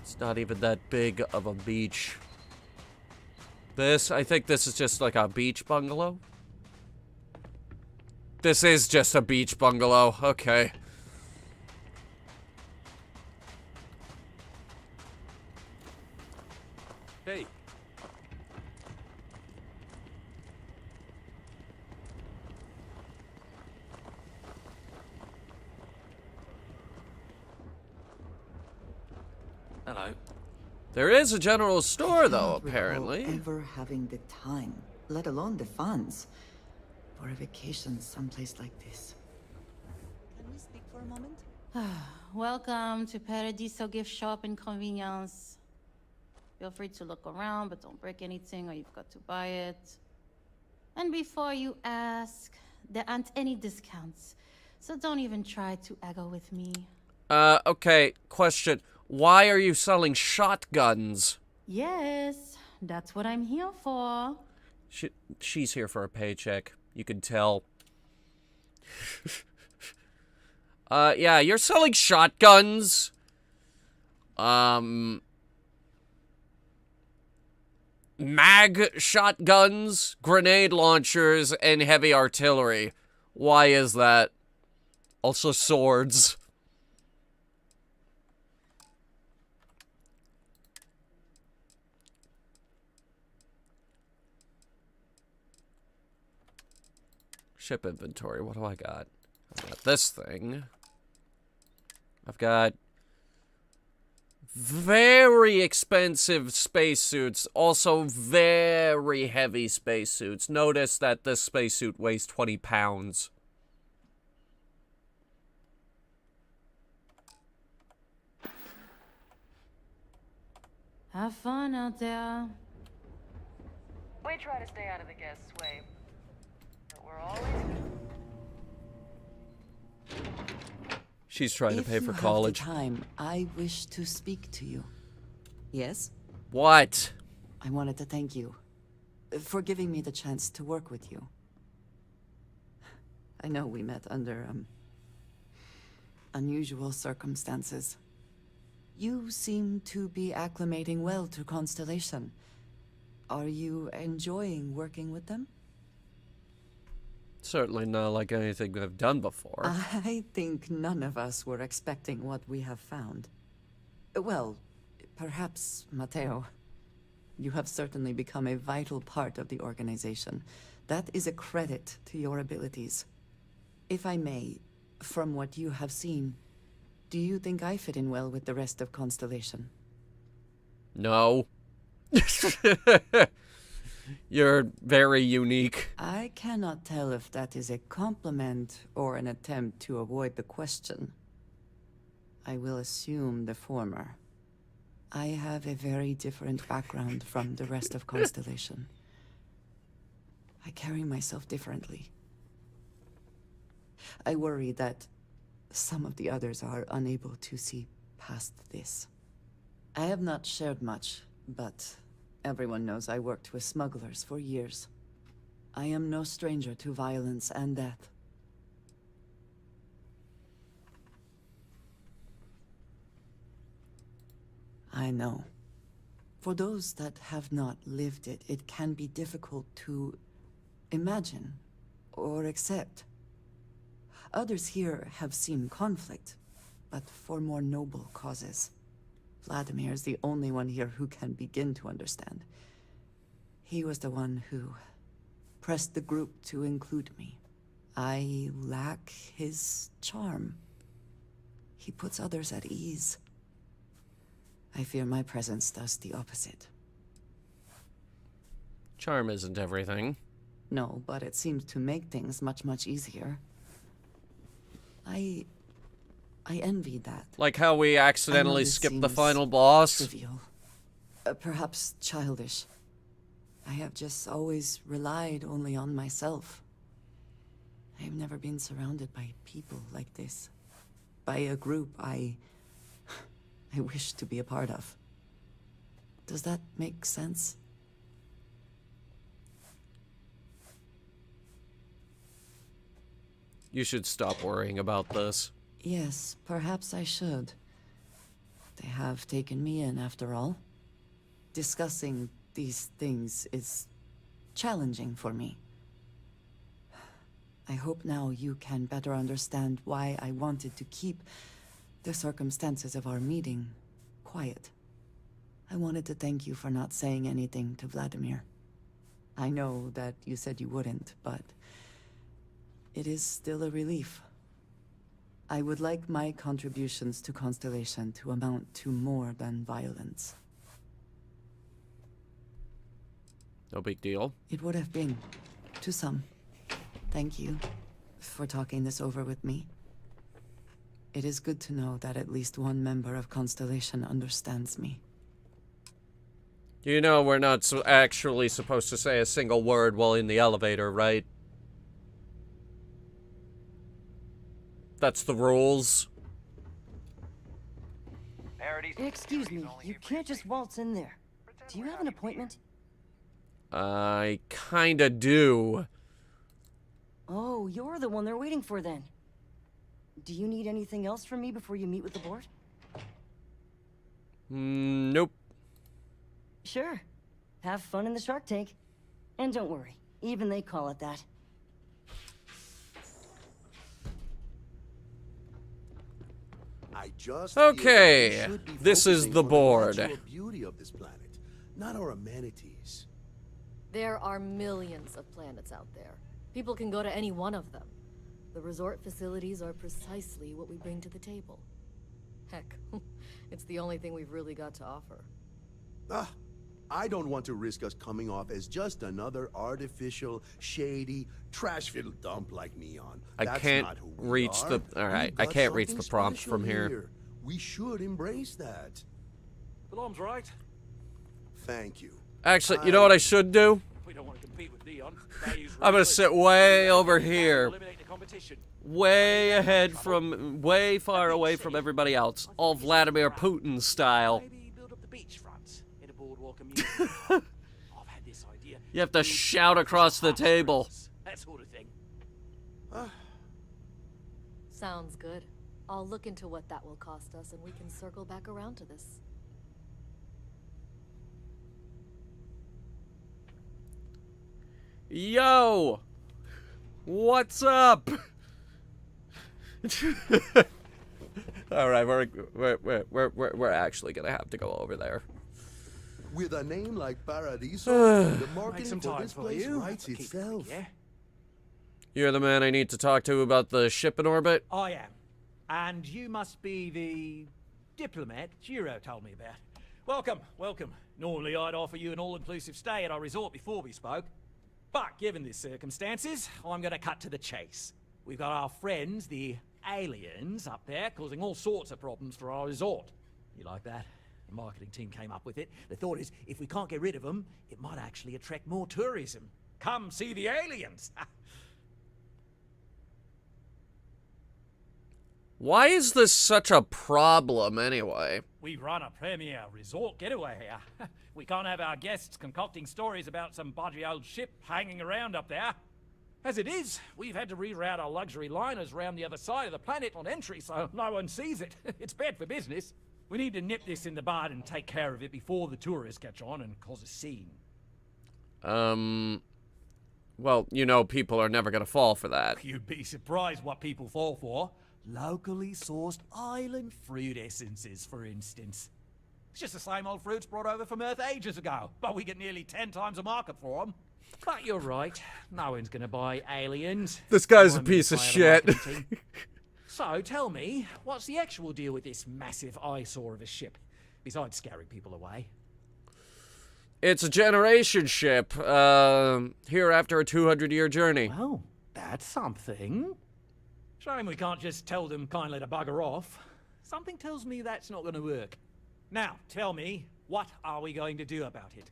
It's not even that big of a beach. I think this is just like a beach bungalow. This is just a beach bungalow. Okay. Hey. Hello. There is a general store, though, I cannot apparently. recall ever having the time, let alone the funds, for a vacation someplace like this. Can we speak for a moment? Welcome to Paradiso Gift Shop and Convenience. Feel free to look around, but don't break anything or you've got to buy it. And before you ask, there aren't any discounts, so don't even try to haggle with me. Okay, question. Why are you selling shotguns? Yes, that's what I'm here for. She's here for a paycheck. You can tell. Yeah, you're selling shotguns. Mag shotguns, grenade launchers, and heavy artillery. Why is that? Also swords. Ship inventory, what do I got? I got this thing. I've got very expensive spacesuits, also very heavy spacesuits. Notice that this spacesuit weighs 20 pounds. Have fun out there. We try to stay out of the guest's way, but we're always... She's trying to pay for If you college. have the time, I wish to speak to you. Yes? What? I wanted to thank you for giving me the chance to work with you. I know we met under, unusual circumstances. You seem to be acclimating well to Constellation. Are you enjoying working with them? Certainly not like anything I've done before. I think none of us were expecting what we have found. Well, perhaps Mateo. You have certainly become a vital part of the organization. That is a credit to your abilities. If I may, from what you have seen, do you think I fit in well with the rest of Constellation? No. You're very unique. I cannot tell if that is a compliment or an attempt to avoid the question. I will assume the former. I have a very different background from the rest of Constellation. I carry myself differently. I worry that some of the others are unable to see past this. I have not shared much, but everyone knows I worked with smugglers for years. I am no stranger to violence and death. I know. For those that have not lived it, it can be difficult to imagine or accept. Others here have seen conflict, but for more noble causes. Vladimir is the only one here who can begin to understand. He was the one who pressed the group to include me. I lack his charm. He puts others at ease. I fear my presence does the opposite. Charm isn't everything. No, but it seems to make things much, much easier. I envy that. Like how we accidentally skipped the final boss. Trivial. Perhaps childish. I have just always relied only on myself. I have never been surrounded by people like this. By a group I wish to be a part of. Does that make sense? You should stop worrying about this. Yes, perhaps I should. They have taken me in, after all. Discussing these things is challenging for me. I hope now you can better understand why I wanted to keep the circumstances of our meeting quiet. I wanted to thank you for not saying anything to Vladimir. I know that you said you wouldn't, but it is still a relief. I would like my contributions to Constellation to amount to more than violence. No big deal. It would have been, to some. Thank you for talking this over with me. It is good to know that at least one member of Constellation understands me. You know we're not actually supposed to say a single word while in the elevator, right? That's the rules. Excuse me, you can't just waltz in there. Do you have an appointment? I kinda do. Oh, you're the one they're waiting for then. Do you need anything else from me before you meet with the board? Nope. Sure. Have fun in the shark tank. And don't worry, even they call it that. Okay, this is the board. Beauty of this planet, not our amenities. There are millions of planets out there. People can go to any one of them. The resort facilities are precisely what we bring to the table. Heck, it's the only thing we've really got to offer. Ah, I don't want to risk us coming off as just another artificial, shady, trash-filled dump like Neon. I That's can't not who we reach are. the... Alright, I We've can't got reach the something prompt special from here. We should embrace that. Alarm's right. Thank you. Actually, you know what I should do? We don't want to compete with Neon. I'm gonna sit way over here. Eliminate the competition. Way ahead from... Way far away from everybody else. All Vladimir Putin style. Maybe build up the beachfront in a boardwalk community. I've had this idea. You have to shout across the table. That sort of thing. Sounds good. I'll look into what that will cost us, and we can circle back around to this. Yo! What's up? All right, we're actually gonna have to go over there. With a name like Paradiso, the marketing for time this for place you. writes Keep itself. going, yeah? You're the man I need to talk to about the ship in orbit? I am. And you must be the diplomat Jiro told me about. Welcome, welcome. Normally I'd offer you an all-inclusive stay at our resort before we spoke. But given the circumstances, I'm going to cut to the chase. We've got our friends, the aliens, up there, causing all sorts of problems for our resort. You like that? The marketing team came up with it. The thought is, if we can't get rid of them, it might actually attract more tourism. Come see the aliens! Why is this such a problem anyway? We run a premier resort getaway here. We can't have our guests concocting stories about some bodgy old ship hanging around up there. As it is, we've had to reroute our luxury liners round the other side of the planet on entry so no one sees it. It's bad for business. We need to nip this in the bud and take care of it before the tourists catch on and cause a scene. Well, you know people are never gonna fall for that. You'd be surprised what people fall for. Locally sourced island fruit essences, for instance. It's just the same old fruits brought over from Earth ages ago, but we get nearly 10 times a market for them. But you're right, no one's gonna buy aliens. This guy's a piece of shit. So tell me, what's the actual deal with this massive eyesore of a ship, besides scaring people away? It's a generation ship, here after a 200-year journey. Well, that's something. Shame we can't just tell them kindly to bugger off. Something tells me that's not going to work. Now, tell me, what are we going to do about it?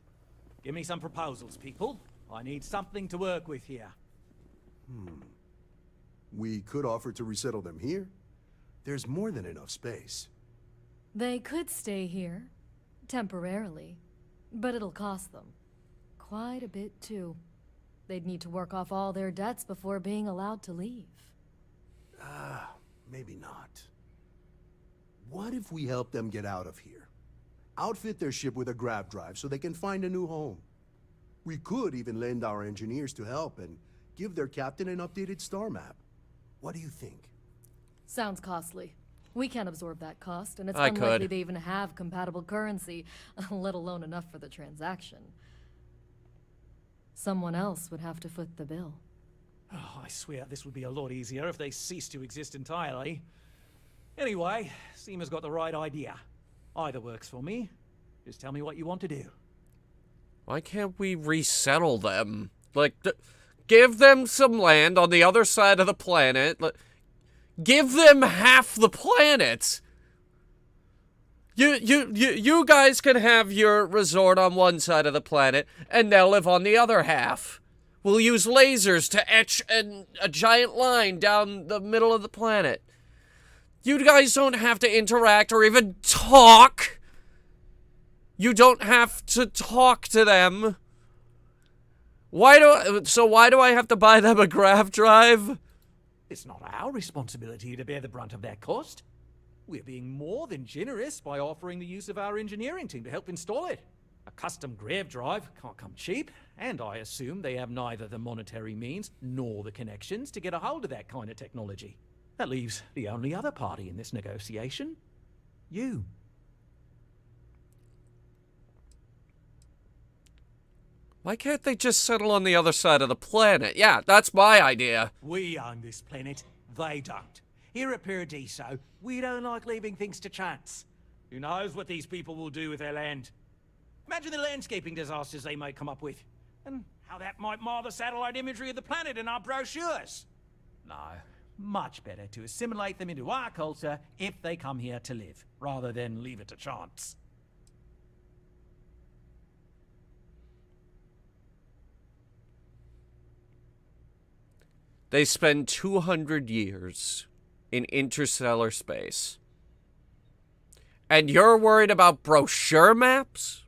Give me some proposals, people. I need something to work with here. We could offer to resettle them here. There's more than enough space. They could stay here, temporarily, but it'll cost them. Quite a bit, too. They'd need to work off all their debts before being allowed to leave. Maybe not. What if we help them get out of here? Outfit their ship with a grav drive so they can find a new home. We could even lend our engineers to help and give their captain an updated star map. What do you think? Sounds costly. We can't absorb that cost, and it's I unlikely could. they even have compatible currency, let alone enough for the transaction. Someone else would have to foot the bill. Oh, I swear this would be a lot easier if they ceased to exist entirely. Anyway, Seema's got the right idea. Either works for me. Just tell me what you want to do. Why can't we resettle them? Like, give them some land on the other side of the planet. Give them half the planet. You guys can have your resort on one side of the planet, and they'll live on the other half. We'll use lasers to etch a giant line down the middle of the planet. You guys don't have to interact or even talk. You don't have to talk to them. So why do I have to buy them a grav drive? It's not our responsibility to bear the brunt of that cost. We're being more than generous by offering the use of our engineering team to help install it. A custom grav drive can't come cheap, and I assume they have neither the monetary means nor the connections to get a hold of that kind of technology. That leaves the only other party in this negotiation. You. Why can't they just settle on the other side of the planet? Yeah, that's my idea. We own this planet, they don't. here at Paradiso, we don't like leaving things to chance. Who knows what these people will do with their land? Imagine the landscaping disasters they may come up with, and how that might mar the satellite imagery of the planet in our brochures. No, much better to assimilate them into our culture if they come here to live, rather than leave it to chance. They spend 200 years in interstellar space. And you're worried about brochure maps?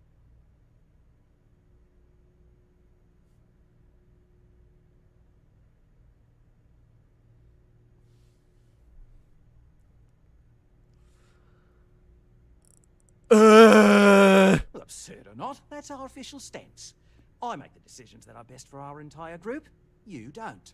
Absurd or not, that's our official stance. I make the decisions that are best for our entire group. You don't.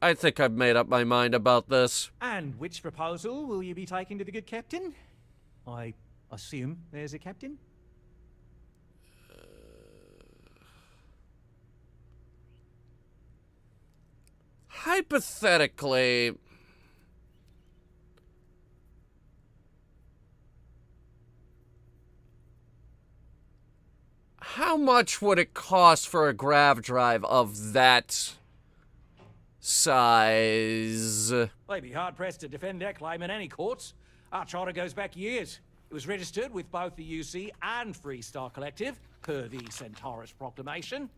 I think I've made up my mind about this. And which proposal will you be taking to the good captain? I assume there's a captain? Hypothetically, how much would it cost for a grav drive of that size? They'd be hard-pressed to defend their claim in any courts. Our charter goes back years. It was registered with both the UC and Freestar Collective, per the Centaurus Proclamation.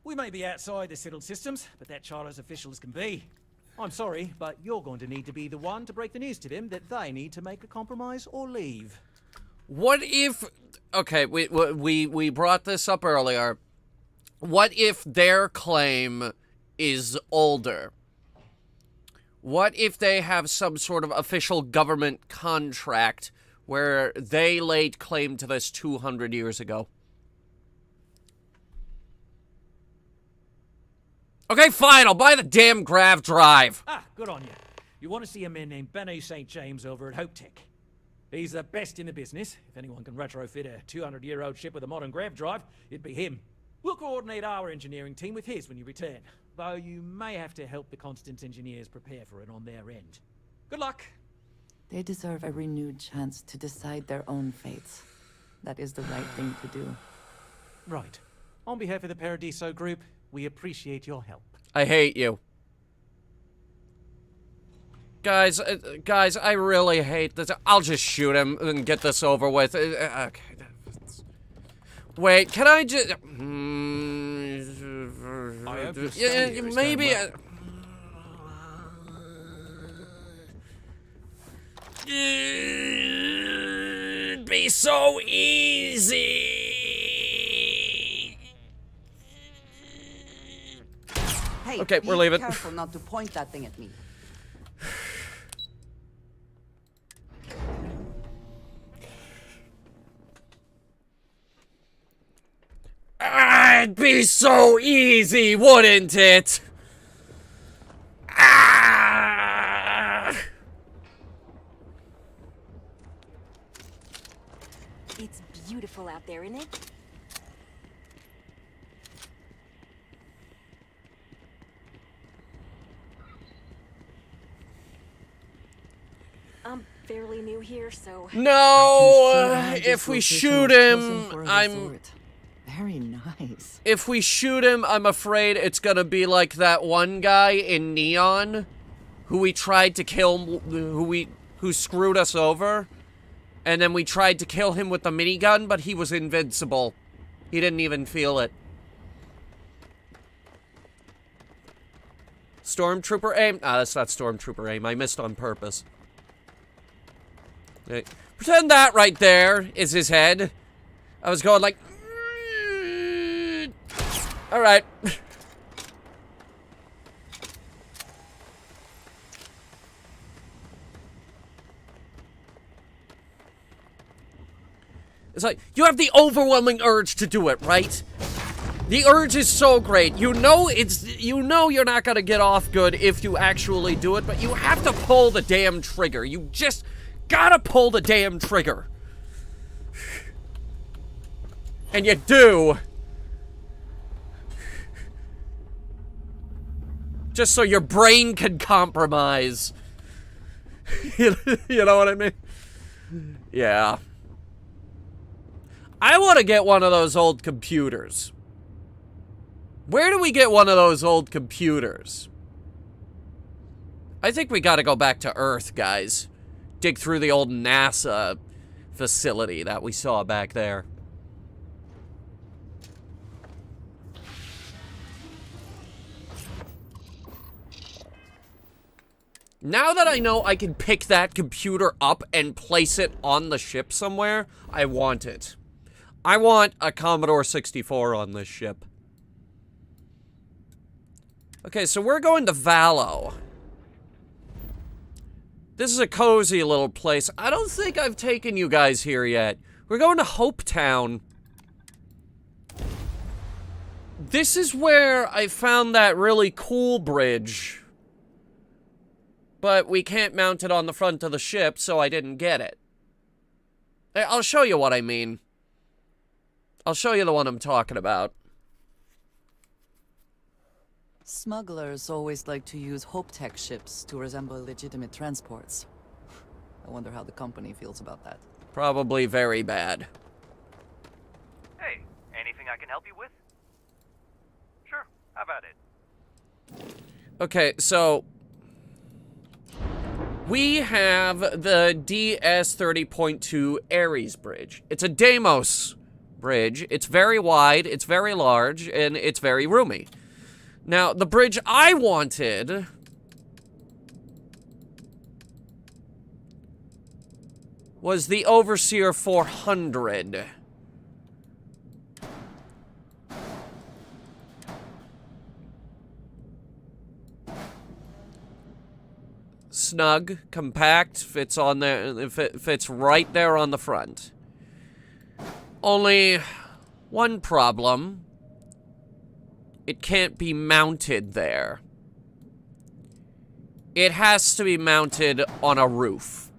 We may be outside the settled systems, but that charter is official as can be. I'm sorry, but you're going to need to be the one to break the news to them that they need to make a compromise or leave. What if... Okay, we brought this up earlier. What if their claim is older? What if they have some sort of official government contract where they laid claim to this 200 years ago? Okay, fine, I'll buy the damn grav drive. Ah, good on you. You want to see a man named Benny St. James over at Hope Tech. He's the best in the business. If anyone can retrofit a 200-year-old ship with a modern grav drive, it'd be him. We'll coordinate our engineering team with his when you return, though you may have to help the Constance engineers prepare for it on their end. Good luck. They deserve a renewed chance to decide their own fates. That is the right thing to do. Right. On behalf of the Paradiso group, we appreciate your help. I hate you. Guys, I really hate this. I'll just shoot him and get this over with. Okay. Wait, can I just... yeah, maybe... It'd be so easy. Hey, okay, we're leaving. Be careful not to point that thing at me. It'd be so easy, wouldn't it? It's beautiful out there, isn't it? I'm fairly new here, so... No! If we shoot him, I'm... Very nice. If we shoot him, I'm afraid it's gonna be like that one guy in Neon who we tried to kill, who screwed us over. And then we tried to kill him with the minigun, but he was invincible. He didn't even feel it. Stormtrooper aim? Ah, that's not Stormtrooper aim. I missed on purpose. Okay. Pretend that right there is his head. I was going like... Alright. It's like, you have the overwhelming urge to do it, right? The urge is so great. You know you're not gonna get off good if you actually do it, but you have to pull the damn trigger. You just gotta pull the damn trigger. And you do. Just so your brain can compromise. You know what I mean? Yeah. I want to get one of those old computers. Where do we get one of those old computers? I think we got to go back to Earth, guys. Dig through the old NASA facility that we saw back there. Now that I know I can pick that computer up and place it on the ship somewhere, I want it. I want a Commodore 64 on this ship. Okay, so we're going to Vallow. This is a cozy little place. I don't think I've taken you guys here yet. We're going to Hopetown. This is where I found that really cool bridge. But we can't mount it on the front of the ship, so I didn't get it. I'll show you what I mean. I'll show you the one I'm talking about. Smugglers always like to use Hope-Tech ships to resemble legitimate transports. I wonder how the company feels about that. Probably very bad. Hey, anything I can help you with? Sure, how about it? Okay, so we have the DS-30.2 Ares Bridge. It's a Deimos bridge. It's very wide, it's very large, and it's very roomy. Now, the bridge I wanted was the Overseer 400. Snug, compact, fits on there, fits right there on the front. Only one problem. It can't be mounted there. It has to be mounted on a roof.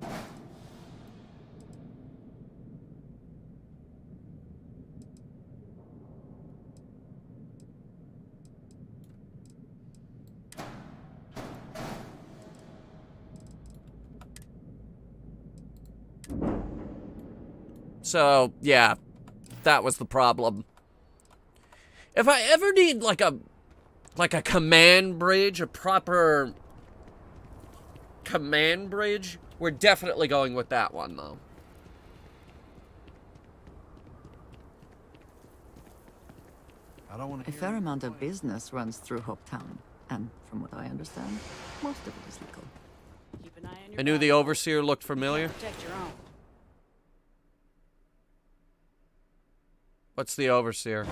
So, yeah, that was the problem. If I ever need like a command bridge, a proper command bridge, we're definitely going with that one though. A fair amount of business runs through Hopetown, and from what I understand, most of it is legal. Keep an eye on your I knew the Overseer looked familiar. Protect your own. What's the Overseer?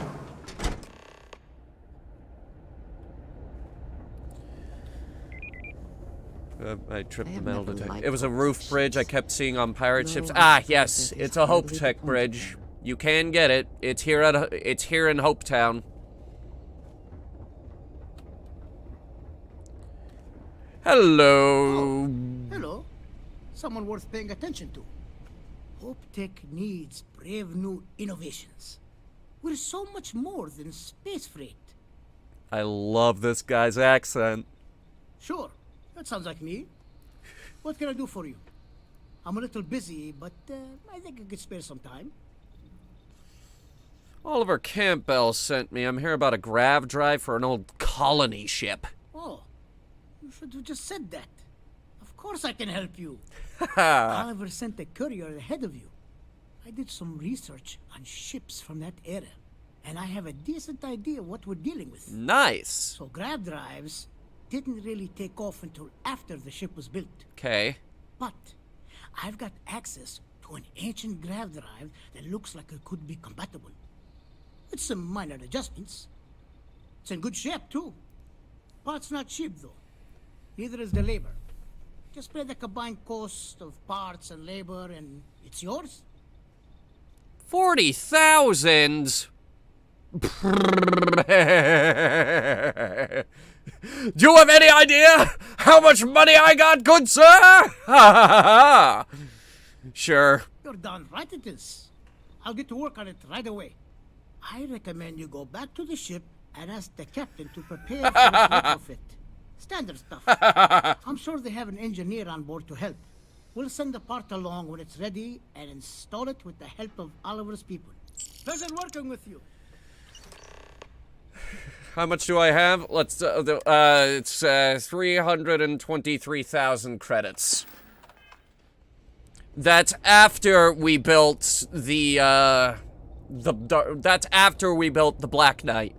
I tripped the metal detector. It was a roof bridge I kept seeing on pirate ships. Ah, yes, it's a Hope-Tech bridge. You can get it. It's here in Hopetown. Hello. Hello. Someone worth paying attention to. Hope-Tech needs brave new innovations. We're so much more than space freight. I love this guy's accent. Sure. That sounds like me. What can I do for you? I'm a little busy, but I think I could spare some time. Oliver Campbell sent me. I'm here about a grav drive for an old colony ship. Oh, you should have just said that. Of course I can help you. Oliver sent a courier ahead of you. I did some research on ships from that era, and I have a decent idea what we're dealing with. Nice. So grav drives didn't really take off until after the ship was built. Okay. But I've got access to an ancient grav drive that looks like it could be compatible. With some minor adjustments. It's in good shape, too. Parts not cheap, though. Neither is the labor. Just pay the combined cost of parts and labor, and it's yours. 40,000? Do you have any idea how much money I got, good sir? Ha Sure. You're darn right it is. I'll get to work on it right away. I recommend you go back to the ship and ask the captain to prepare for the retrofit. Standard stuff. I'm sure they have an engineer on board to help. We'll send the part along when it's ready and install it with the help of Oliver's people. Pleasure working with you. How much do I have? It's 323,000 credits. That's after we built that's after we built the Black Knight.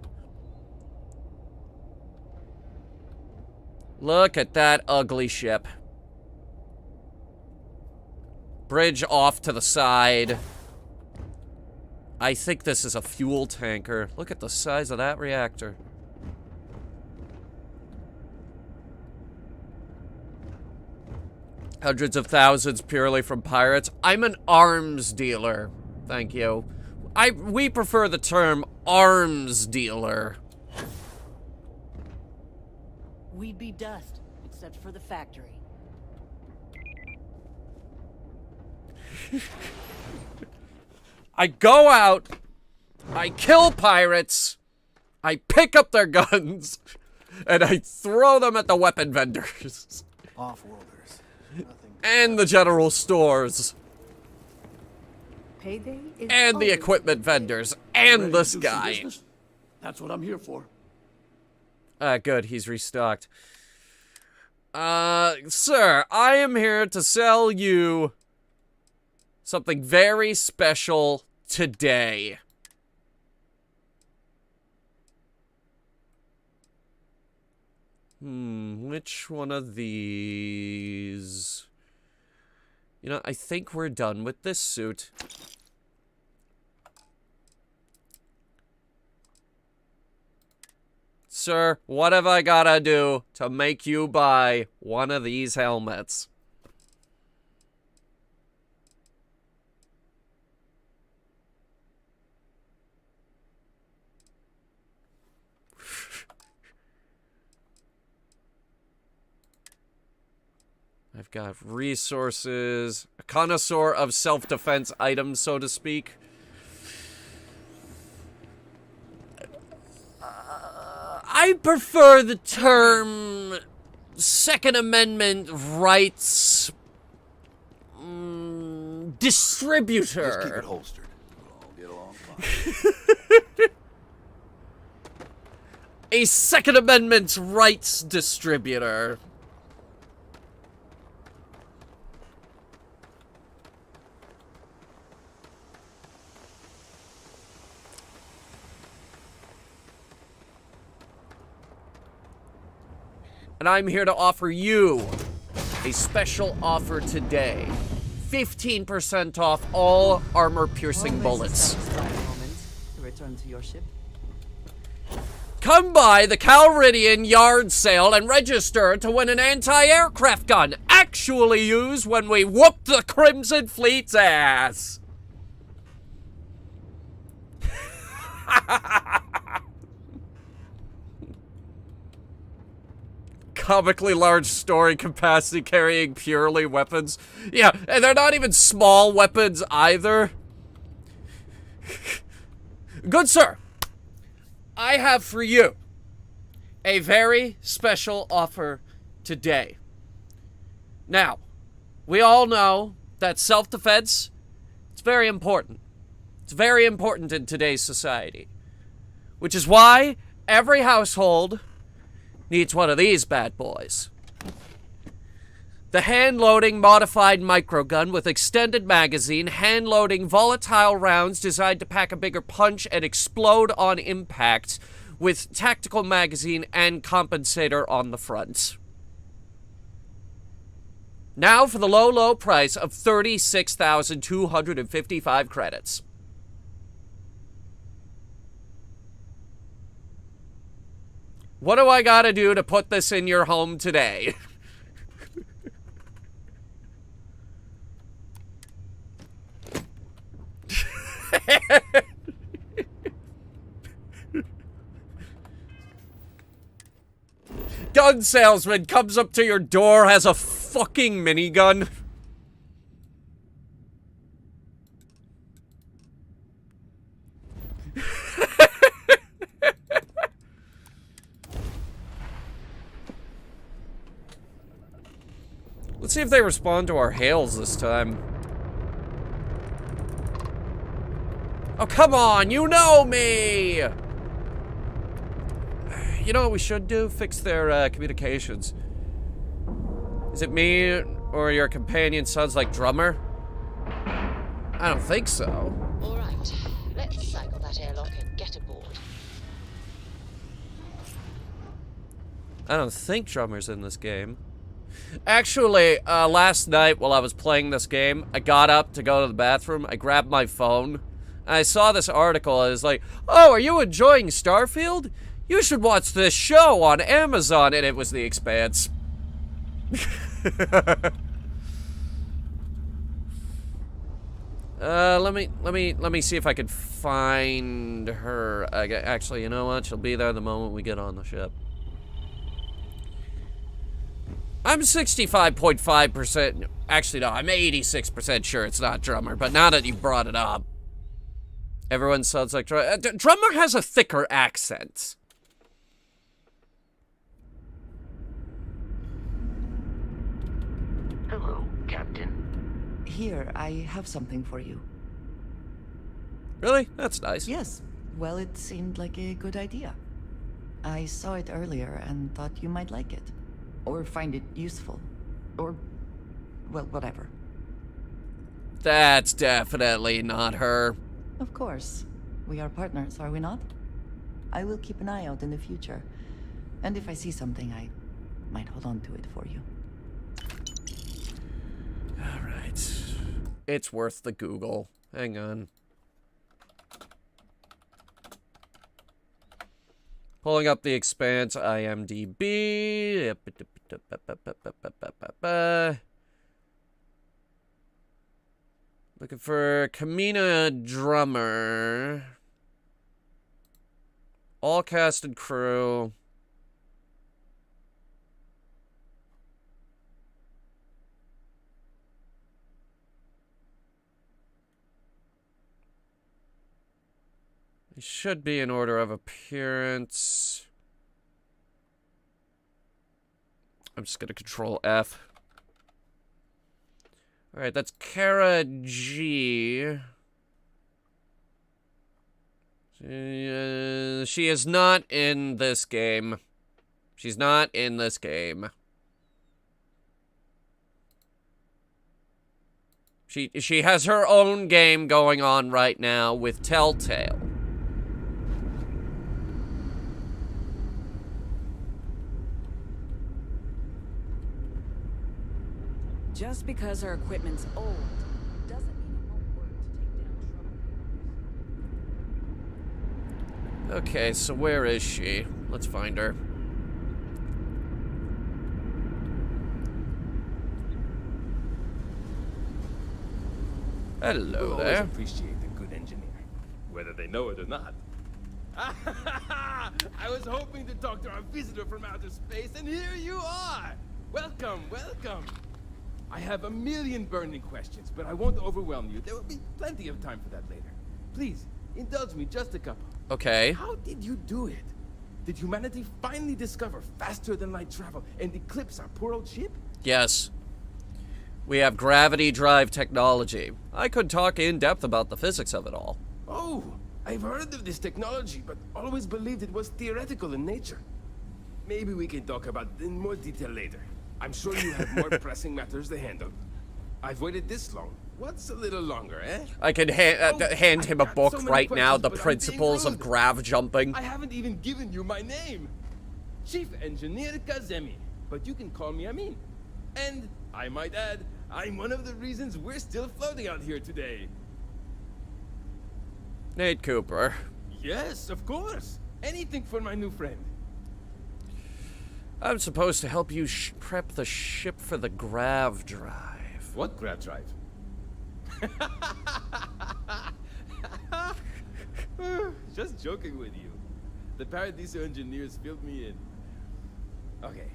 Look at that ugly ship. Bridge off to the side. I think this is a fuel tanker. Look at the size of that reactor. Hundreds of thousands purely from pirates. I'm an arms dealer. Thank you. We prefer the term arms dealer. We'd be dust, except for the factory. I go out, I kill pirates, I pick up their guns, and I throw them at the weapon vendors. Off-worlders. And the general stores. Payday is And the equipment vendors. And Ready this to do some guy. business? That's what I'm here for. Good, he's restocked. Sir, I am here to sell you something very special today. Which one of these? You know, I think we're done with this suit. Sir, what have I gotta do to make you buy one of these helmets? I've got resources, a connoisseur of self-defense items, so to speak. I prefer the term Second Amendment rights distributor. Just keep it holstered. We'll all get along fine. A Second Amendment rights distributor. And I'm here to offer you a special offer today. 15% off all armor-piercing bullets. Return to your ship. Come by the Calridian yard sale and register to win an anti-aircraft gun actually used when we whoop the Crimson Fleet's ass. Comically large story capacity carrying purely weapons. Yeah, and they're not even small weapons either. Good sir, I have for you a very special offer today. Now, we all know that self-defense, it's very important. It's very important in today's society. Which is why every household needs one of these bad boys. The hand-loading modified microgun with extended magazine, hand-loading volatile rounds designed to pack a bigger punch and explode on impact, with tactical magazine and compensator on the front. Now for the low, low price of 36,255 credits. What do I gotta do to put this in your home today? Gun salesman comes up to your door, has a fucking minigun. Let's see if they respond to our hails this time. Oh, come on, you know me! You know what we should do? Fix their communications. Is it me or your companion sounds like drummer? I don't think so. All right, let's cycle that airlock and get aboard. I don't think drummer's in this game. Actually, last night while I was playing this game, I got up to go to the bathroom. I grabbed my phone. And I saw this article. And it was like, oh, are you enjoying Starfield? You should watch this show on Amazon. And it was The Expanse. Let me see if I can find her. Actually, you know what? She'll be there the moment we get on the ship. I'm 65.5%. Actually, no, I'm 86% sure it's not drummer. But now that you brought it up, everyone sounds like drummer has a thicker accent. Hello, Captain. Here, I have something for you. Really? That's nice. Yes. Well, it seemed like a good idea. I saw it earlier and thought you might like it. Or find it useful. Or, well, whatever. That's definitely not her. Of course. We are partners, are we not? I will keep an eye out in the future. And if I see something, I might hold on to it for you. Alright. It's worth the Google. Hang on. Pulling up The Expanse, IMDb. Looking for Kamina drummer. All cast and crew. They should be in order of appearance. I'm just gonna Control F. Alright, that's Kara G. She is not in this game. She's not in this game. She has her own game going on right now with Telltale. Just because her equipment's old doesn't mean it won't work to take down trouble. Okay, so where is she? Let's find her. Hello We'll there. always appreciate a good engineer, whether they know it or not. I was hoping to talk to our visitor from outer space, and here you are! Welcome, welcome! I have a million burning questions, but I won't overwhelm you. There will be plenty of time for that later. Please, indulge me just a couple. Okay. How did you do it? Did humanity finally discover faster-than-light travel and eclipse our poor old ship? Yes. We have gravity drive technology. I could talk in depth about the physics of it all. Oh, I've heard of this technology, but always believed it was theoretical in nature. Maybe we can talk about it in more detail later. I'm sure you have more pressing matters to handle. I've waited this long. What's a little longer, eh? I could hand him a book right now, The Principles of Grav Jumping. I haven't even given you my name. Chief Engineer Kazemi, but you can call me Amin. And, I might add, I'm one of the reasons we're still floating out here today. Nate Cooper. Yes, of course. Anything for my new friend. I'm supposed to help you prep the ship for the grav drive. What grav drive? Just joking with you. The Paradiso engineers filled me in. Okay,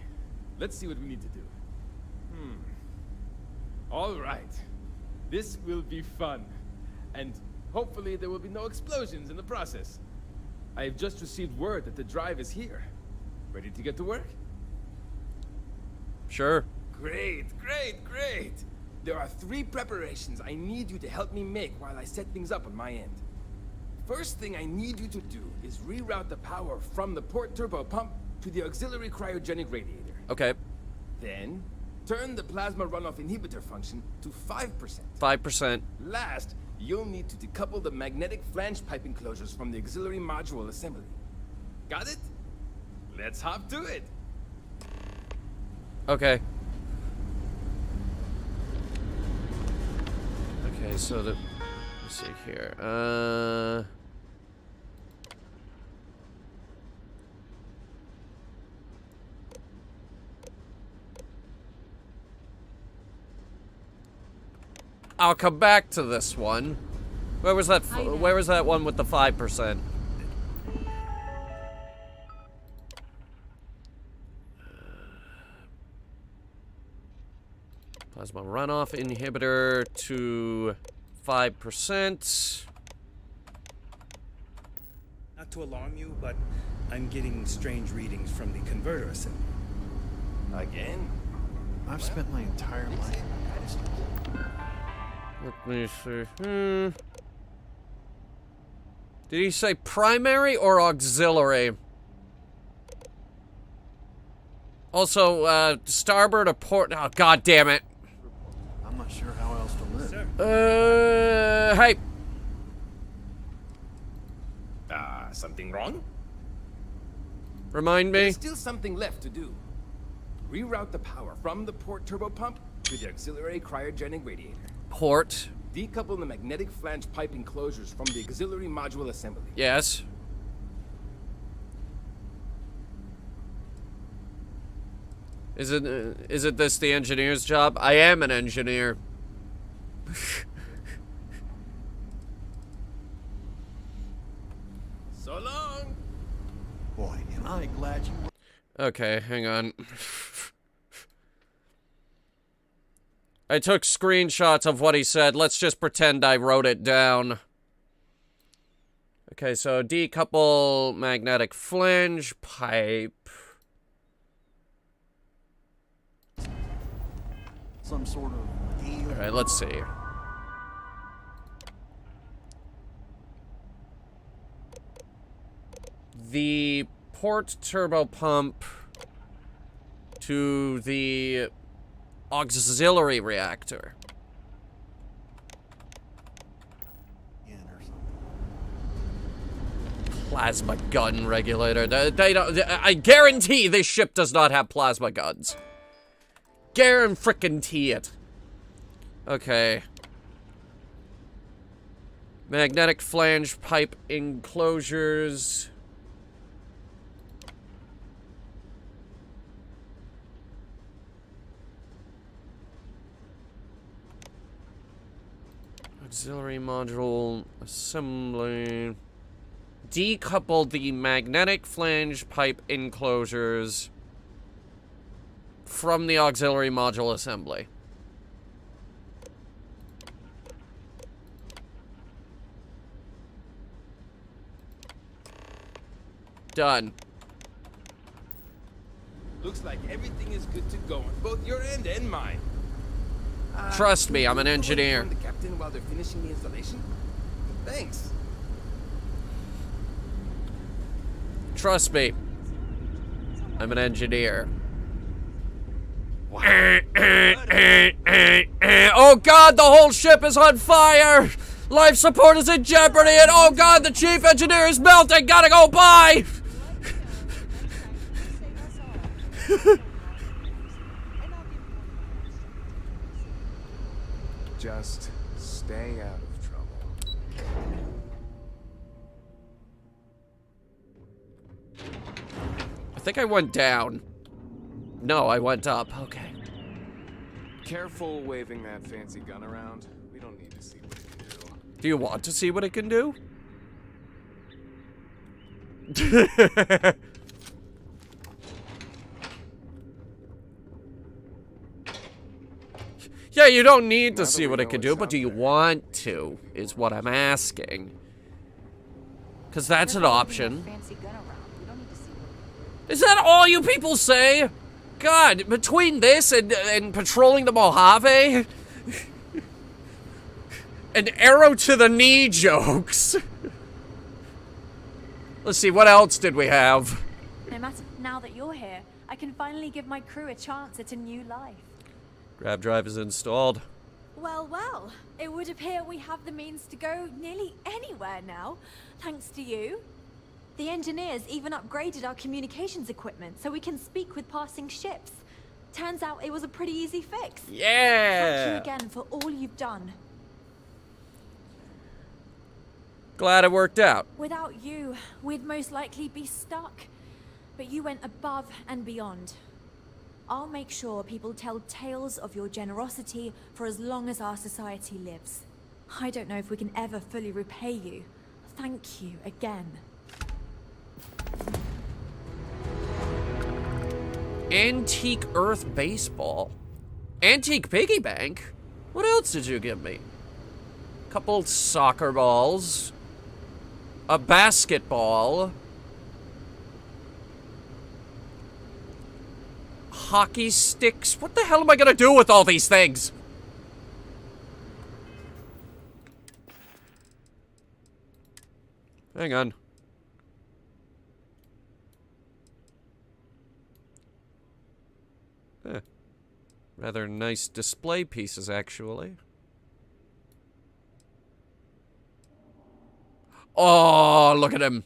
let's see what we need to do. All right. This will be fun. And hopefully there will be no explosions in the process. I have just received word that the drive is here. Ready to get to work? Sure. Great, great, great. There are 3 preparations I need you to help me make while I set things up on my end. First thing I need you to do is reroute the power from the port turbo pump to the auxiliary cryogenic radiator. Okay. Then, turn the plasma runoff inhibitor function to 5%. 5%. Last, you'll need to decouple the magnetic flange pipe enclosures from the auxiliary module assembly. Got it? Let's hop to it. Okay. Okay, so let's see here. I'll come back to this one. Where was that? Where was that one with the 5%? Plasma runoff inhibitor to 5%. Not to alarm you, but I'm getting strange readings from the converter assembly. Again? I've spent my entire life. Let me see. Did he say primary or auxiliary? Also, starboard or port. Oh, god damn it. I'm not sure how else to live. Hey. Something wrong? Remind me. There's still something left to do. Reroute the power from the port turbo pump to the auxiliary cryogenic radiator. Port. Decouple the magnetic flange pipe enclosures from the auxiliary module assembly. Yes. Is it this the engineer's job? I am an engineer. So long. Boy, am I glad you. Okay, hang on. I took screenshots of what he said. Let's just pretend I wrote it down. Okay, so decouple magnetic flange pipe. Some sort of deal. Alright, let's see. The port turbo pump to the auxiliary reactor. Plasma gun regulator. They don't. I guarantee this ship does not have plasma guns. Guarantee it. Okay. Magnetic flange pipe enclosures. Auxiliary module assembly. Decouple the magnetic flange pipe enclosures from the auxiliary module assembly. Done. Looks like everything is good to go on both your end and mine. Trust me, I'm an engineer. The captain while they're finishing the installation? Thanks. Trust me. I'm an engineer. Oh god, the whole ship is on fire! Life support is in jeopardy, and oh god, the chief engineer is melting! Gotta go by! Just stay out of trouble. I think I went down. No, I went up. Okay. Careful waving that fancy gun around. We don't need to see what it can do. Do you want to see what it can do? Yeah, you don't need to see what it can do, but do you want to, is what I'm asking. Because that's an option. Is that all you people say? God, between this and patrolling the Mojave, and arrow to the knee jokes. Let's see, what else did we have? No matter now that you're here, I can finally give my crew a chance at a new life. Grab drive is installed. Well, well, it would appear we have the means to go nearly anywhere now, thanks to you. The engineers even upgraded our communications equipment so we can speak with passing ships. Turns out it was a pretty easy fix. Yeah! Thank you again for all you've done. Glad it worked out. Without you, we'd most likely be stuck. But you went above and beyond. I'll make sure people tell tales of your generosity for as long as our society lives. I don't know if we can ever fully repay you. Thank you again. Antique Earth Baseball. Antique Piggy Bank? What else did you give me? Couple soccer balls. A basketball. Hockey sticks. What the hell am I gonna do with all these things? Hang on. Rather nice display pieces, actually. Oh, look at him.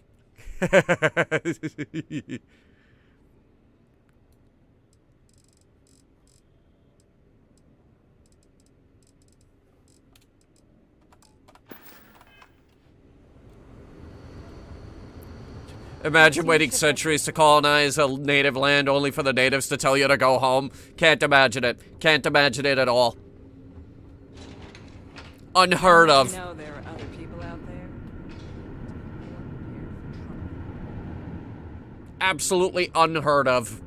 Imagine waiting centuries to colonize a native land only for the natives to tell you to go home. Can't imagine it. Can't imagine it at all. Unheard of. You know there are other people out there. Absolutely unheard of.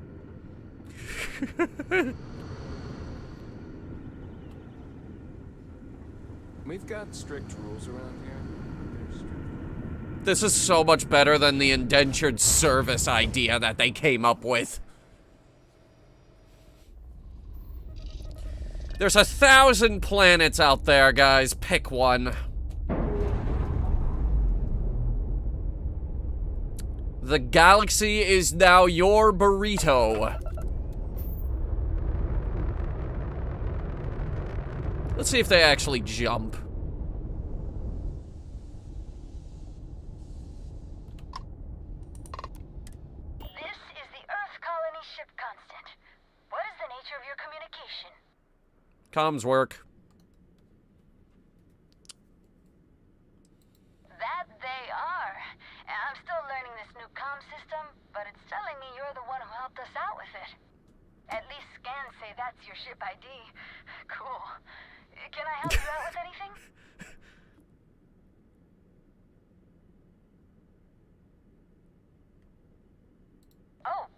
We've got strict rules around here. This is so much better than the indentured service idea that they came up with. There's 1,000 planets out there, guys. Pick one. The galaxy is now your burrito. Let's see if they actually jump. Comms work. That they are. I'm still learning this new comm system, but it's telling me you're the one who helped us out with it. At least scans say that's your ship ID. Cool. Can I help you out with anything? Oh,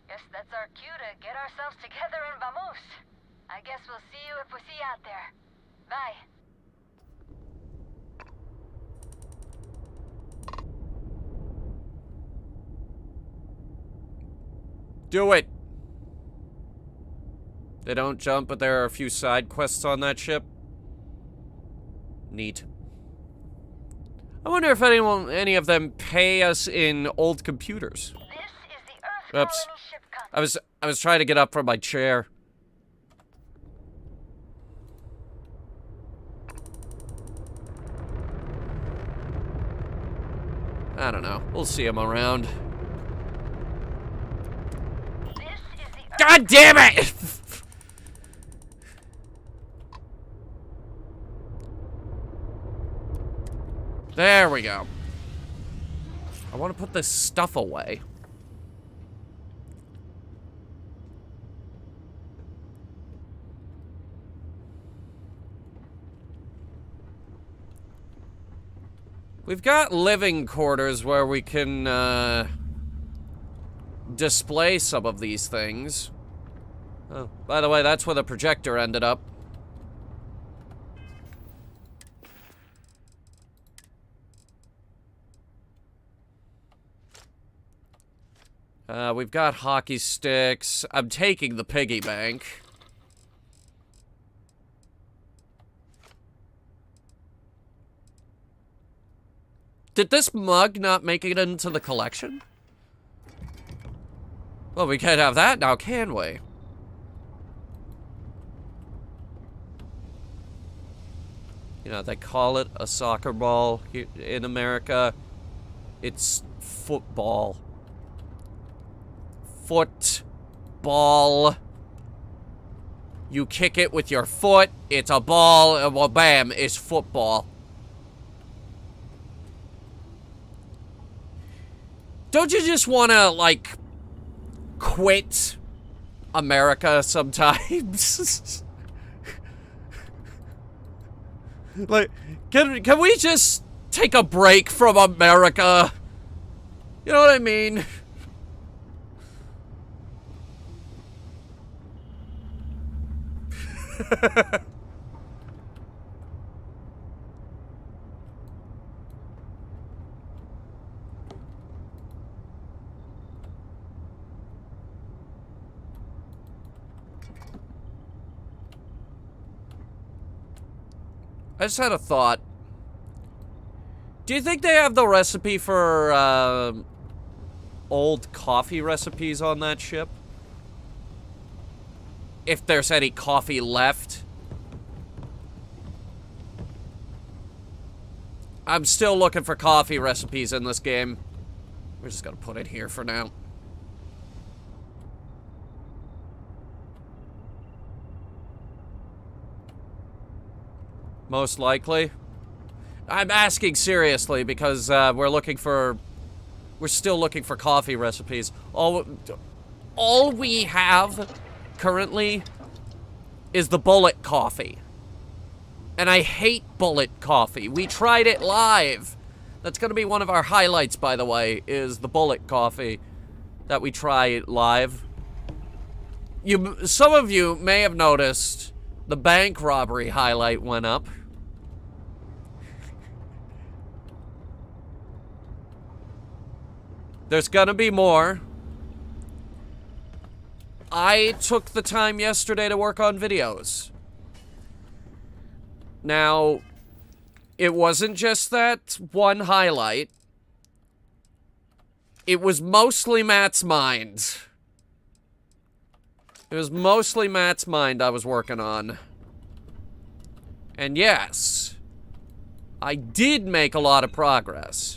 guess that's our cue to get ourselves together and vamos. I guess we'll see you if we see you out there. Bye. Do it. They don't jump, but there are a few side quests on that ship. Neat. I wonder if any of them pay us in old computers. This is the Earth Oops. Colony ship I was trying to get up from my chair. I don't know. We'll see him around. God damn it! There we go. I want to put this stuff away. We've got living quarters where we can, display some of these things. Oh, by the way, that's where the projector ended up. We've got hockey sticks. I'm taking the piggy bank. Did this mug not make it into the collection? Well, we can't have that now, can we? You know, they call it a soccer ball here in America. It's football. Football. You kick it with your foot, it's a ball, and well, bam, it's football. Don't you just want to, like, quit America sometimes? Like, can we just take a break from America? You know what I mean? I just had a thought. Do you think they have the recipe for old coffee recipes on that ship? If there's any coffee left. I'm still looking for coffee recipes in this game. We're just gonna put it here for now. Most likely. I'm asking seriously because we're still looking for coffee recipes. All we have currently is the bullet coffee. And I hate bullet coffee. We tried it live. That's gonna be one of our highlights, by the way, is the bullet coffee that we try live. Some of you may have noticed the bank robbery highlight went up. There's gonna be more. I took the time yesterday to work on videos. Now, it wasn't just that one highlight. It was mostly Matt's mind. It was mostly Matt's mind I was working on. And yes, I did make a lot of progress.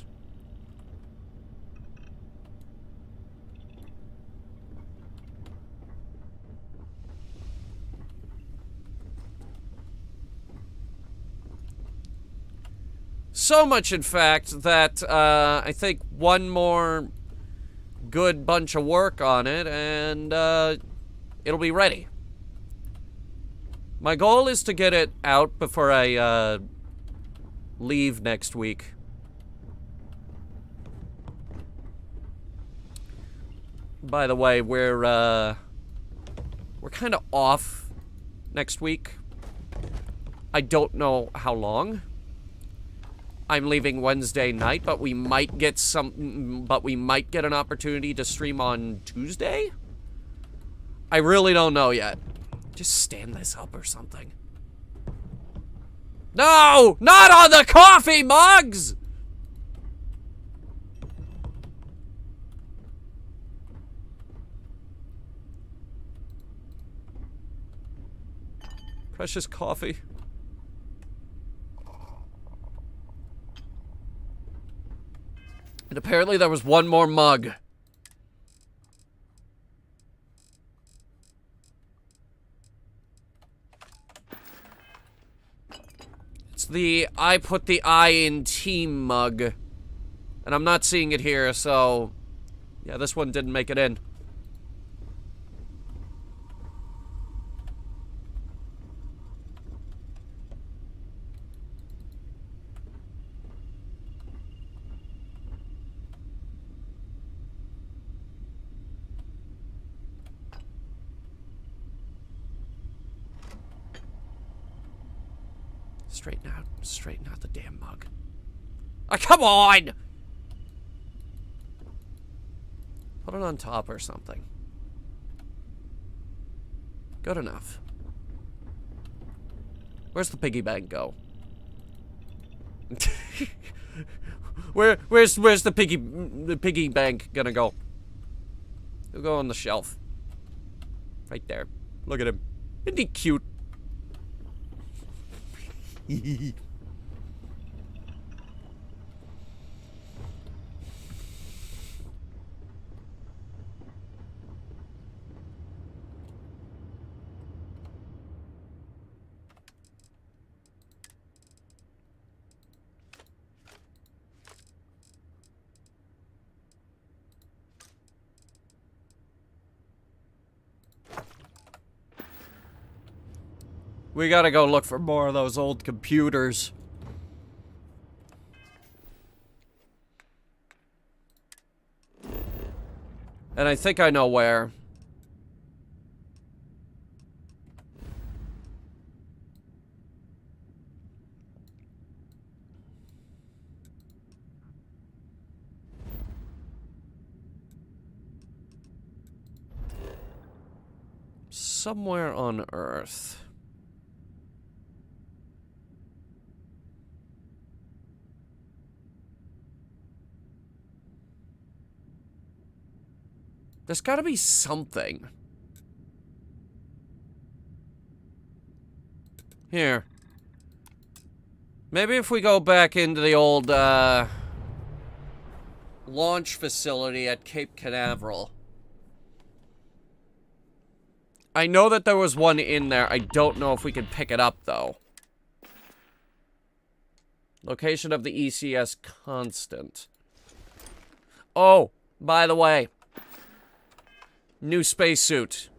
So much, in fact, that I think one more good bunch of work on it, and it'll be ready. My goal is to get it out before I leave next week. By the way, we're kind of off next week. I don't know how long. I'm leaving Wednesday night, but we might get an opportunity to stream on Tuesday? I really don't know yet. Just stand this up or something. No! Not on the coffee mugs! Precious coffee. And apparently there was one more mug. It's the I put the I in team mug. And I'm not seeing it here, so yeah, this one didn't make it in. Straighten out the damn mug. Oh, come on! Put it on top or something. Good enough. Where's the piggy bank go? Where's the piggy bank gonna go? It'll go on the shelf. Right there. Look at him. Isn't he cute? We gotta go look for more of those old computers. And I think I know where. Somewhere on Earth. There's gotta be something. Here. Maybe if we go back into the old, launch facility at Cape Canaveral. I know that there was one in there. I don't know if we can pick it up, though. Location of the ECS constant. Oh, by the way. New spacesuit.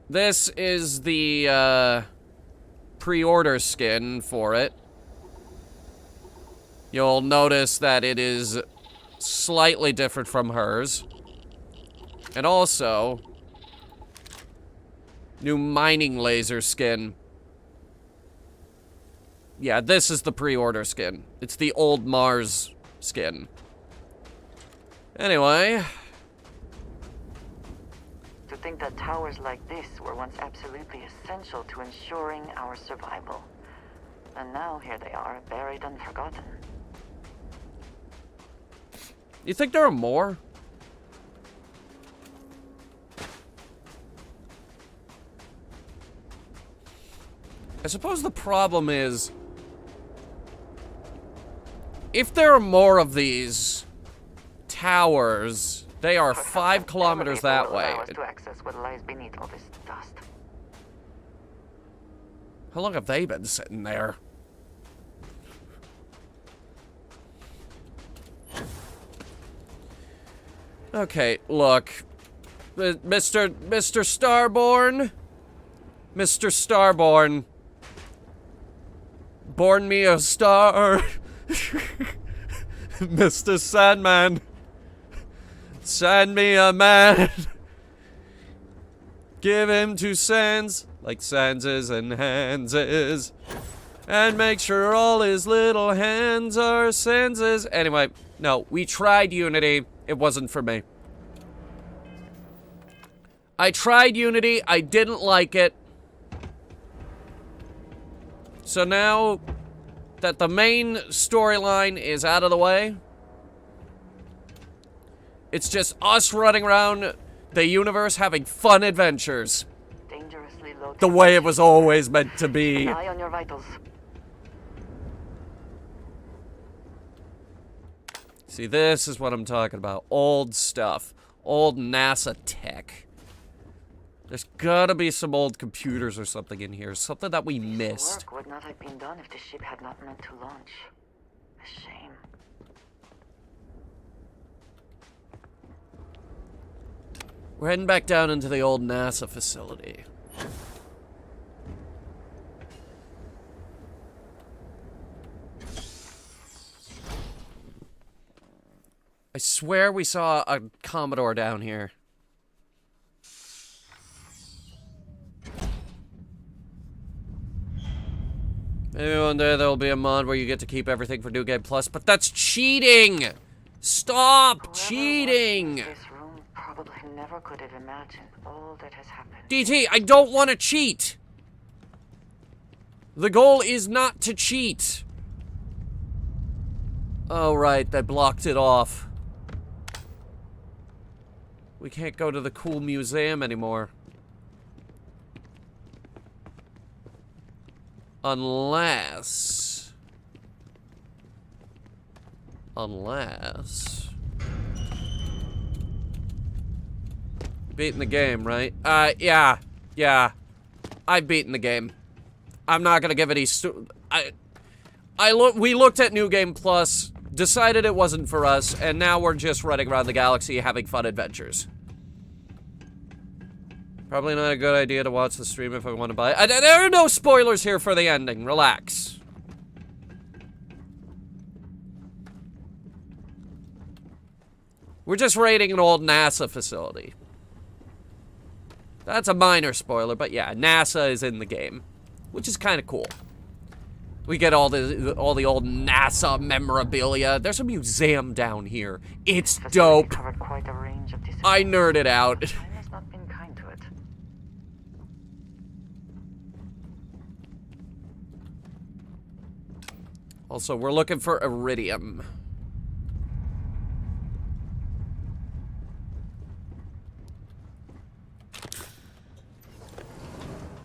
This is the, pre-order skin for it. You'll notice that it is slightly different from hers. And also, new mining laser skin. Yeah, this is the pre-order skin. It's the old Mars skin. Anyway. To think that towers like this were once absolutely essential to ensuring our survival. And now here they are, buried and forgotten. You think there are more? I suppose the problem is, if there are more of these towers, they are 5 kilometers that way. To access what lies beneath all this dust. How long have they been sitting there? Okay, look. Mr. Starborn? Mr. Starborn. Born me a star. Mr. Sandman. Send me a man. Give him 2 sands, like Sanses and Hanses. And make sure all his little hands are Sanses. Anyway, no, we tried Unity. It wasn't for me. I tried Unity. I didn't like it. So now that the main storyline is out of the way, it's just us running around the universe having fun adventures. Dangerously low. The way it was always meant to be. Eye on your vitals. See, this is what I'm talking about. Old stuff. Old NASA tech. There's gotta be some old computers or something in here. Something that we missed. Work would not have been done if the ship had not meant to launch. A shame. We're heading back down into the old NASA facility. I swear we saw a Commodore down here. Maybe one day there'll be a mod where you get to keep everything for New Game Plus, but that's cheating! Stop cheating! This room probably never could have imagined all that has happened. DT, I don't want to cheat! The goal is not to cheat. Oh, right, that blocked it off. We can't go to the cool museum anymore. Unless... Beating the game, right? Yeah. I've beaten the game. I'm not gonna give any we looked at New Game Plus, decided it wasn't for us, and now we're just running around the galaxy having fun adventures. Probably not a good idea to watch the stream if I want to buy it. There are no spoilers here for the ending. Relax. We're just raiding an old NASA facility. That's a minor spoiler, but yeah, NASA is in the game, which is kind of cool. We get all the old NASA memorabilia. There's a museum down here. It's dope. I nerded out. Time has not been kind to it. Also, we're looking for iridium.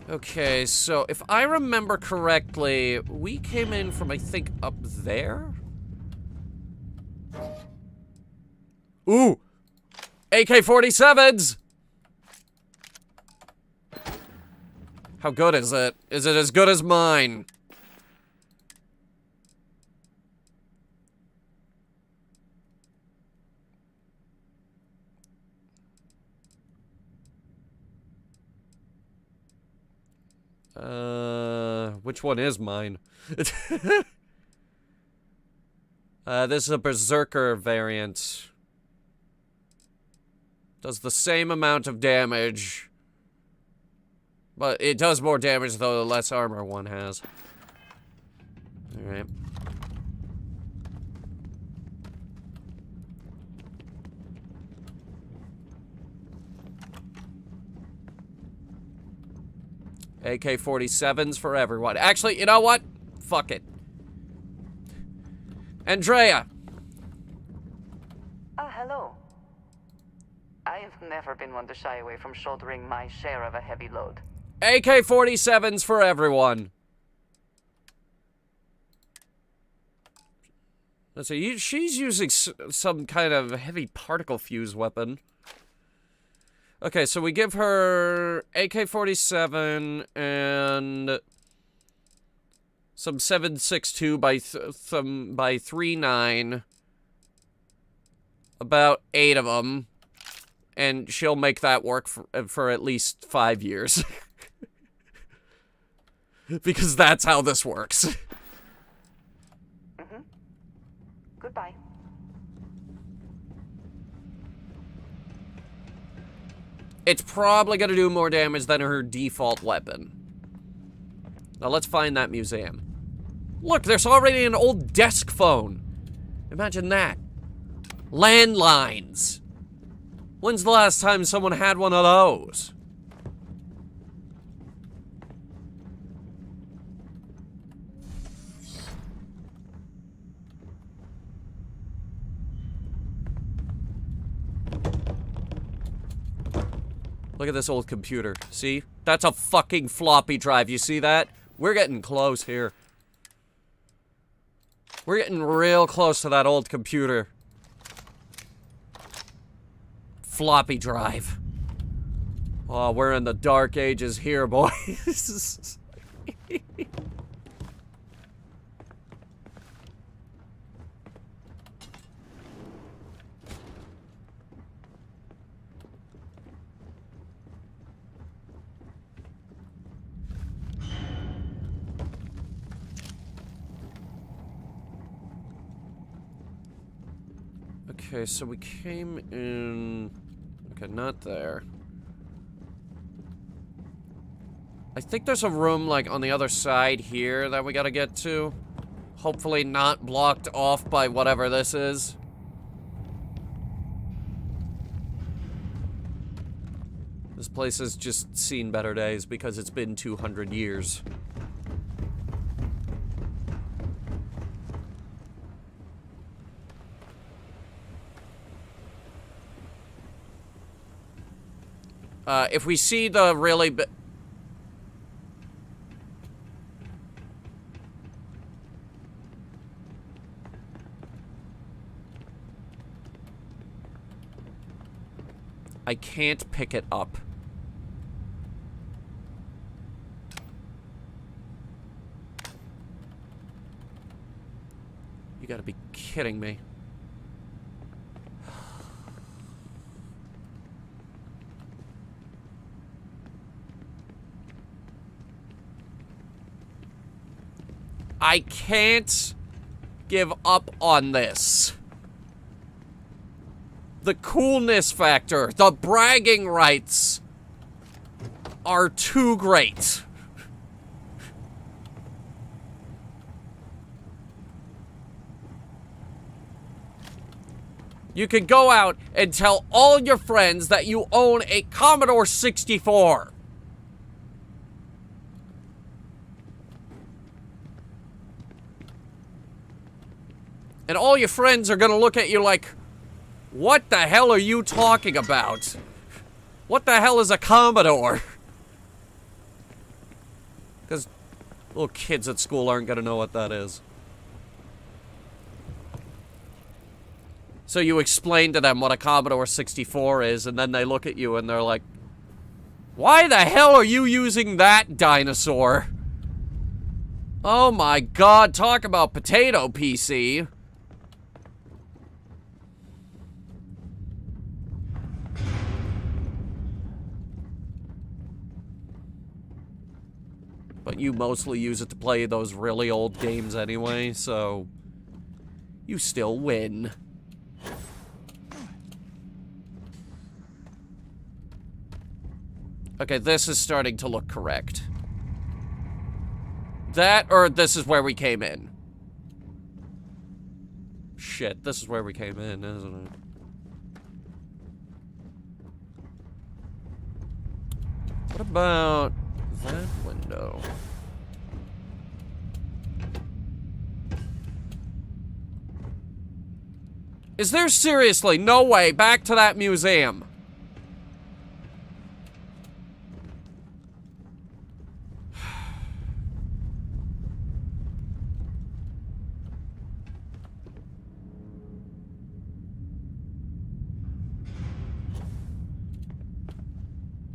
Okay, so if I remember correctly, we came in from, I think, up there? Ooh! AK-47s! How good is it? Is it as good as mine? Which one is mine? This is a Berserker variant. Does the same amount of damage. But it does more damage, though the less armor one has. Alright. AK-47s for everyone. Actually, you know what? Fuck it. Andrea. Oh, hello. I have never been one to shy away from shouldering my share of a heavy load. AK-47s for everyone. Let's see, she's using some kind of heavy particle fuse weapon. Okay, so we give her AK-47 and some 7.62 by 3.9. About 8 of them. And she'll make that work for at least 5 years. Because that's how this works. Mm-hmm. Goodbye. It's probably gonna do more damage than her default weapon. Now let's find that museum. Look, there's already an old desk phone. Imagine that. Landlines. When's the last time someone had one of those? Look at this old computer. See? That's a fucking floppy drive. You see that? We're getting close here. We're getting real close to that old computer. Floppy drive. Oh, we're in the dark ages here, boys. Okay, so we came in... Okay, not there. I think there's a room, like, on the other side here that we gotta get to. Hopefully not blocked off by whatever this is. place has just seen better days because it's been 200 years. If we see the really I can't pick it up. You gotta be kidding me. I can't give up on this. The coolness factor, the bragging rights are too great. You can go out and tell all your friends that you own a Commodore 64. And all your friends are gonna look at you like, what the hell are you talking about? What the hell is a Commodore? Because little kids at school aren't gonna know what that is. So you explain to them what a Commodore 64 is, and then they look at you and they're like, why the hell are you using that dinosaur? Oh my god, talk about potato PC. But you mostly use it to play those really old games anyway, so you still win. Okay, this is starting to look correct. That, or this is where we came in. Shit, this is where we came in, isn't it? What about that window? Is there seriously no way back to that museum?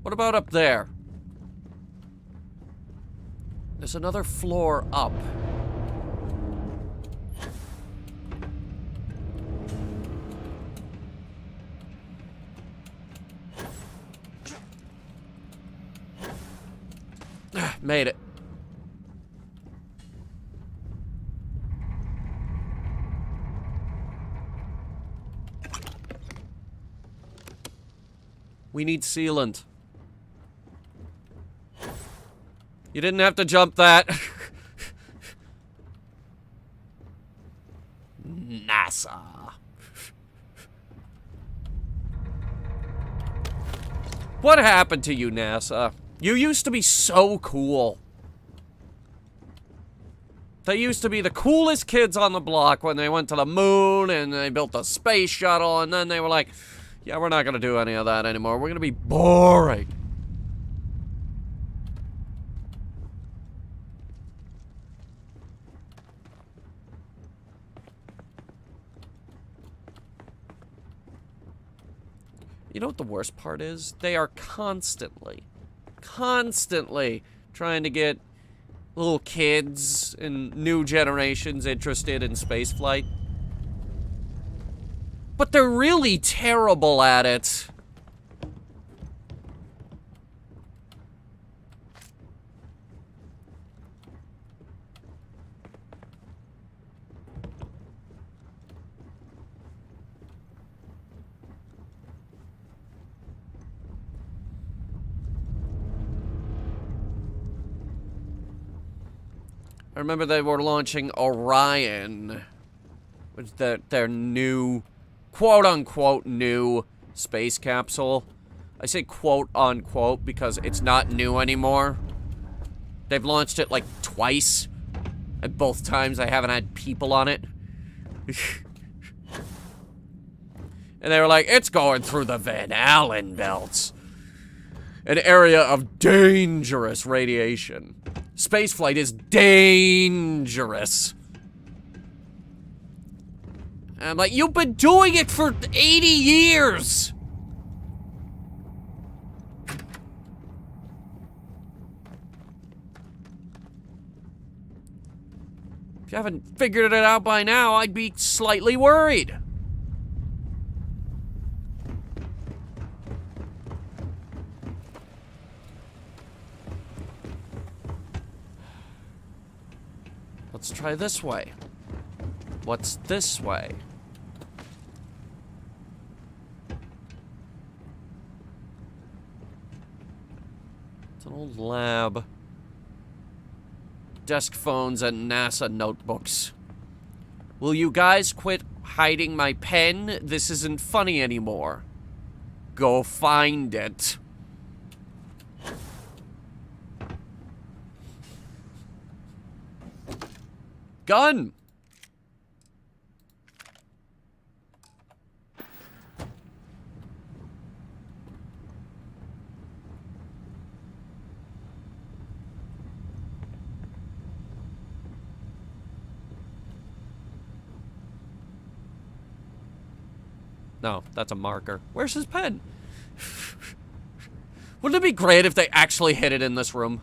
What about up there? There's another floor up. Made it. We need sealant. You didn't have to jump that. NASA. What happened to you, NASA? You used to be so cool. They used to be the coolest kids on the block when they went to the moon and they built a space shuttle, and then they were like, yeah, we're not gonna do any of that anymore. We're gonna be boring. You know what the worst part is? They are constantly trying to get little kids and new generations interested in spaceflight. But they're really terrible at it. I remember they were launching Orion, which is their new, quote-unquote, new space capsule. I say quote unquote because it's not new anymore. They've launched it like twice. And both times I haven't had people on it. And they were like, it's going through the Van Allen belts. An area of dangerous radiation. Spaceflight is dangerous. And I'm like, you've been doing it for 80 years! If you haven't figured it out by now, I'd be slightly worried. Let's try this way. What's this way? It's an old lab. Desk phones and NASA notebooks. Will you guys quit hiding my pen? This isn't funny anymore. Go find it. Gun! No, that's a marker. Where's his pen? Wouldn't it be great if they actually hid it in this room?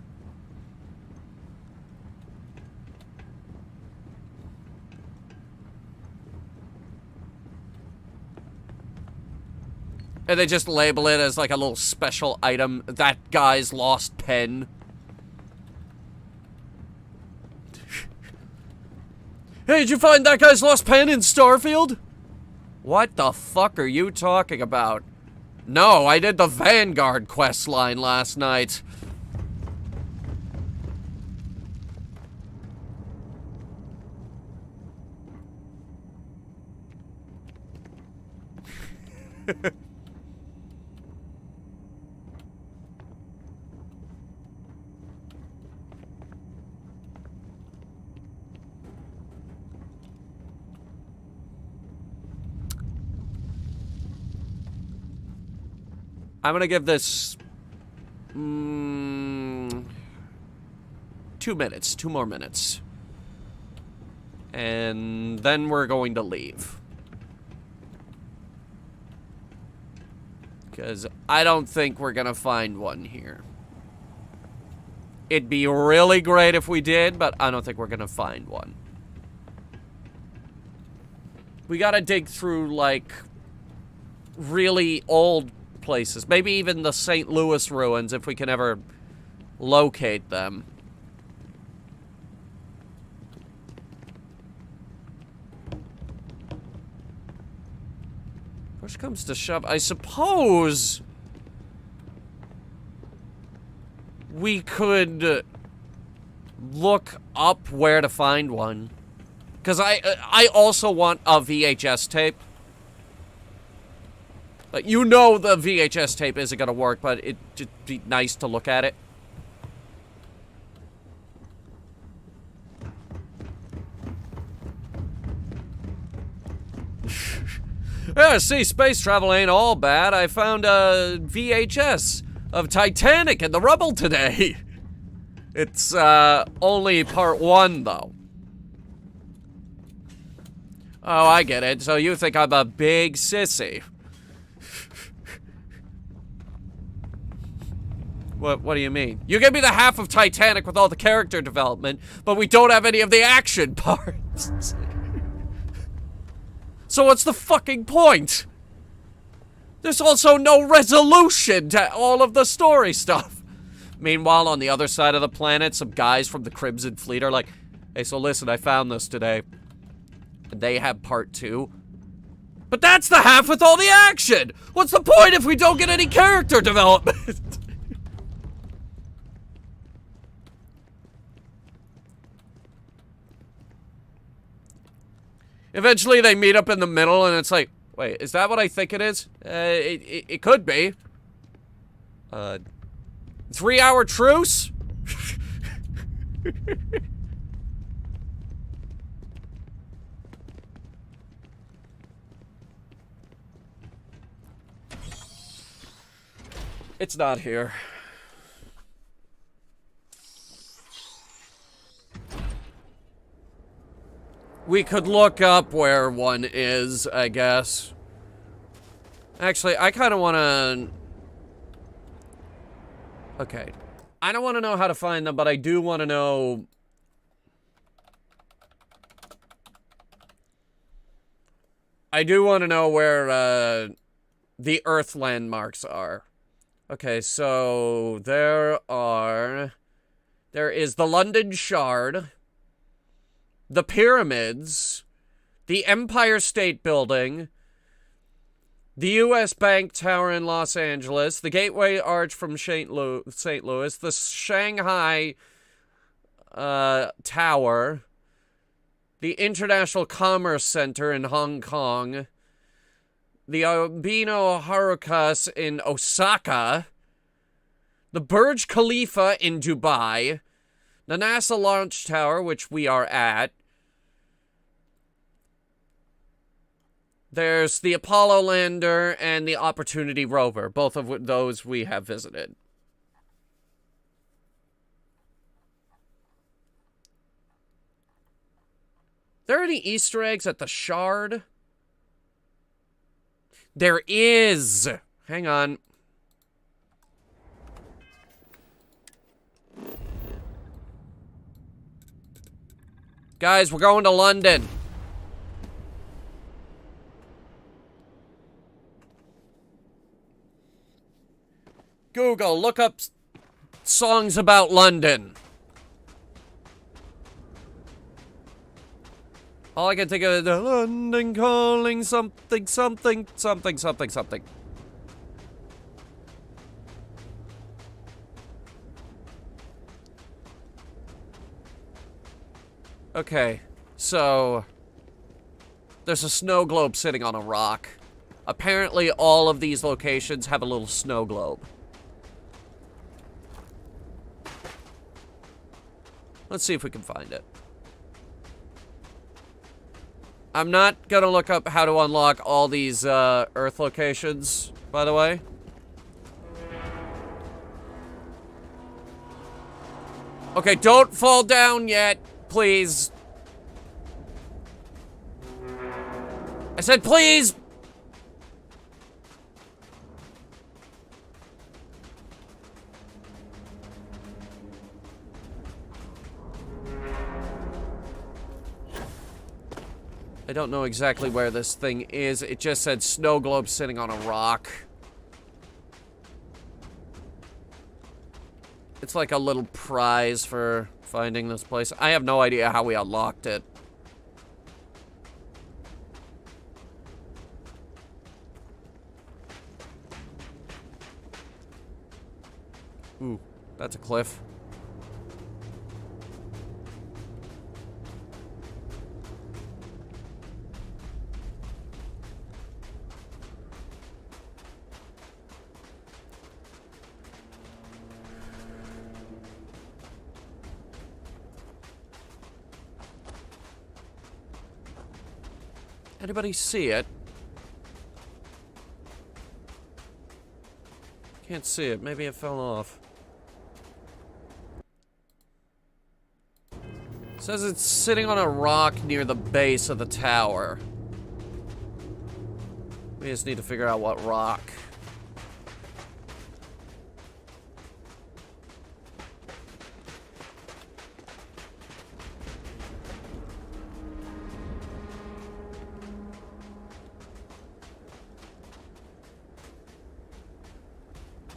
And they just label it as like a little special item. That guy's lost pen. Hey, did you find that guy's lost pen in Starfield? What the fuck are you talking about? No, I did the Vanguard quest line last night. I'm gonna give this 2 minutes, 2 more minutes. And then we're going to leave. Because I don't think we're gonna find one here. It'd be really great if we did, but I don't think we're gonna find one. We gotta dig through, like, really old places. Maybe even the St. Louis ruins, if we can ever locate them. Push comes to shove, I suppose we could look up where to find one. Because I also want a VHS tape. You know the VHS tape isn't gonna work, but it'd just be nice to look at it. Yeah, see, space travel ain't all bad. I found a VHS of Titanic in the rubble today. It's only part 1, though. Oh, I get it. So you think I'm a big sissy. What do you mean? You give me the half of Titanic with all the character development, but we don't have any of the action parts. So what's the fucking point? There's also no resolution to all of the story stuff. Meanwhile, on the other side of the planet, some guys from the Crimson Fleet are like, hey, so listen, I found this today. And they have part 2. But that's the half with all the action! What's the point if we don't get any character development? Eventually they meet up in the middle and it's like, wait, is that what I think it is? It could be. 3-hour truce? It's not here. We could look up where one is, I guess. Actually, I kind of want to... Okay. I don't want to know how to find them, but I do want to know... I do want to know where the Earth landmarks are. Okay, so there is the London Shard, the Pyramids, the Empire State Building, the U.S. Bank Tower in Los Angeles, the Gateway Arch from St. Louis, the Shanghai Tower, the International Commerce Center in Hong Kong, the Albino Harukas in Osaka, the Burj Khalifa in Dubai, the NASA Launch Tower, which we are at. There's the Apollo Lander and the Opportunity Rover. Both of those we have visited. There any Easter eggs at the Shard? There is. Hang on. Guys, we're going to London. Google, look up songs about London. All I can think of is London calling something, something, something, something, something. Okay, so there's a snow globe sitting on a rock. Apparently all of these locations have a little snow globe. Let's see if we can find it. I'm not gonna look up how to unlock all these Earth locations, by the way. Okay, don't fall down yet, please. I said please! I don't know exactly where this thing is. It just said snow globe sitting on a rock. It's like a little prize for finding this place. I have no idea how we unlocked it. Ooh, that's a cliff. Anybody see it? Can't see it. Maybe it fell off. It says it's sitting on a rock near the base of the tower. We just need to figure out what rock.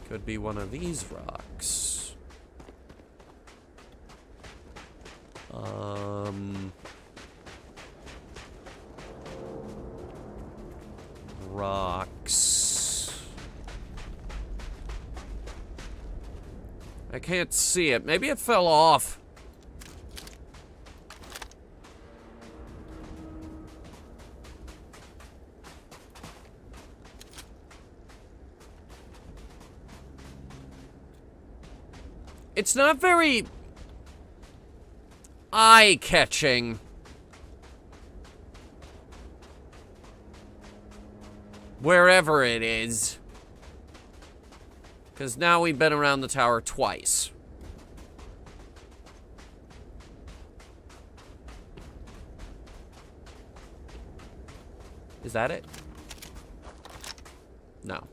Could be one of these rocks. Rocks. I can't see it. Maybe it fell off. It's not very eye-catching. Wherever it is. Because now we've been around the tower twice. Is that it? No.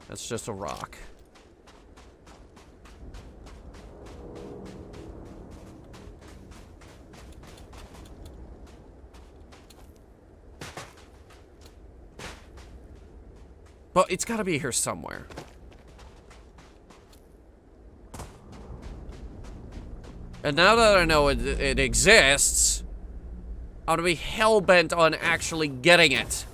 That's just a rock. But it's gotta be here somewhere. And now that I know it exists, I'm gonna be hell-bent on actually getting it.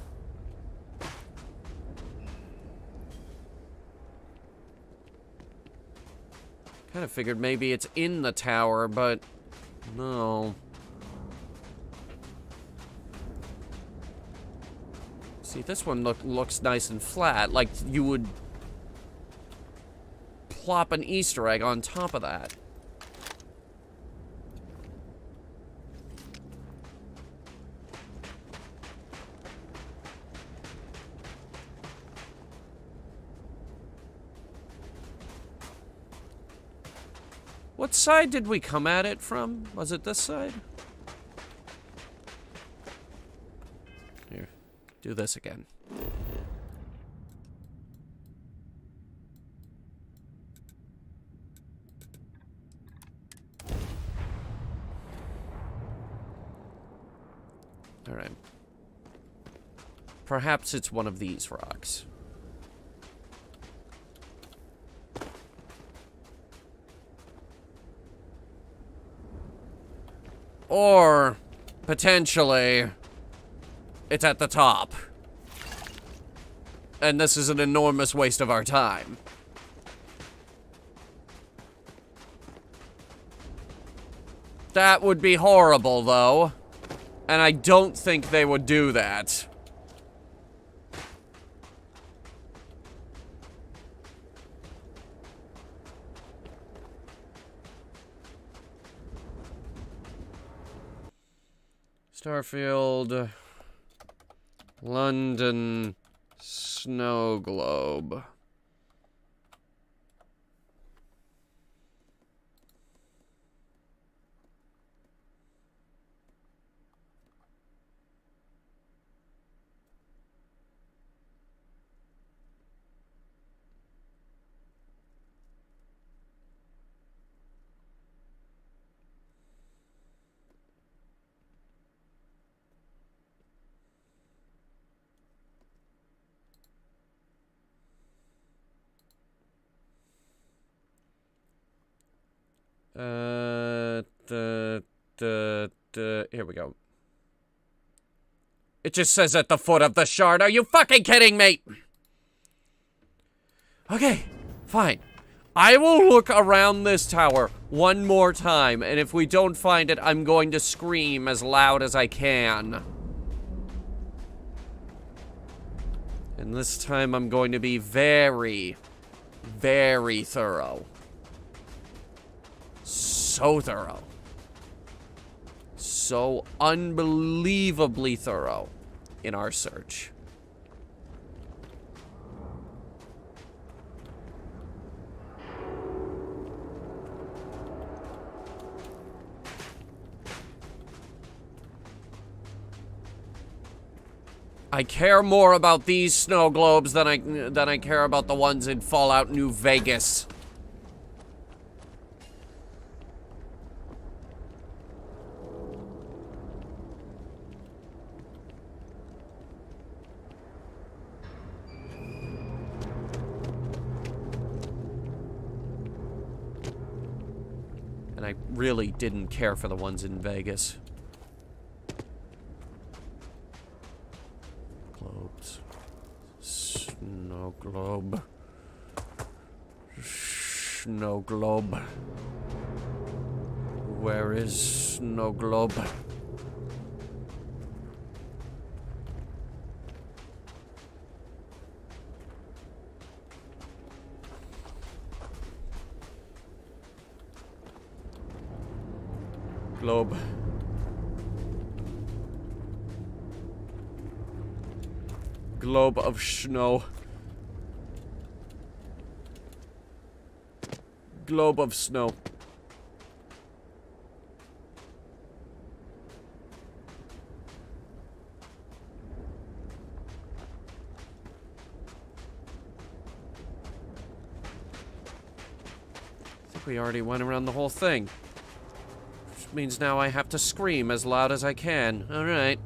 Kind of figured maybe it's in the tower, but no. See, this one looks nice and flat, like you would plop an Easter egg on top of that. What side did we come at it from? Was it this side? Here, do this again. All right. Perhaps it's one of these rocks. Or, potentially, it's at the top. And this is an enormous waste of our time. That would be horrible, though. And I don't think they would do that. Starfield, London, snow globe. Here we go. It just says at the foot of the shard. Are you fucking kidding me? Okay, fine. I will look around this tower one more time, and if we don't find it, I'm going to scream as loud as I can. And this time I'm going to be very, very thorough. So thorough. So unbelievably thorough in our search. I care more about these snow globes than I care about the ones in Fallout New Vegas. And I really didn't care for the ones in Vegas. Globes. Snow globe. Snow globe. Where is snow globe? Globe. Globe of snow. Globe of snow. I think we already went around the whole thing. Which means now I have to scream as loud as I can. Alright.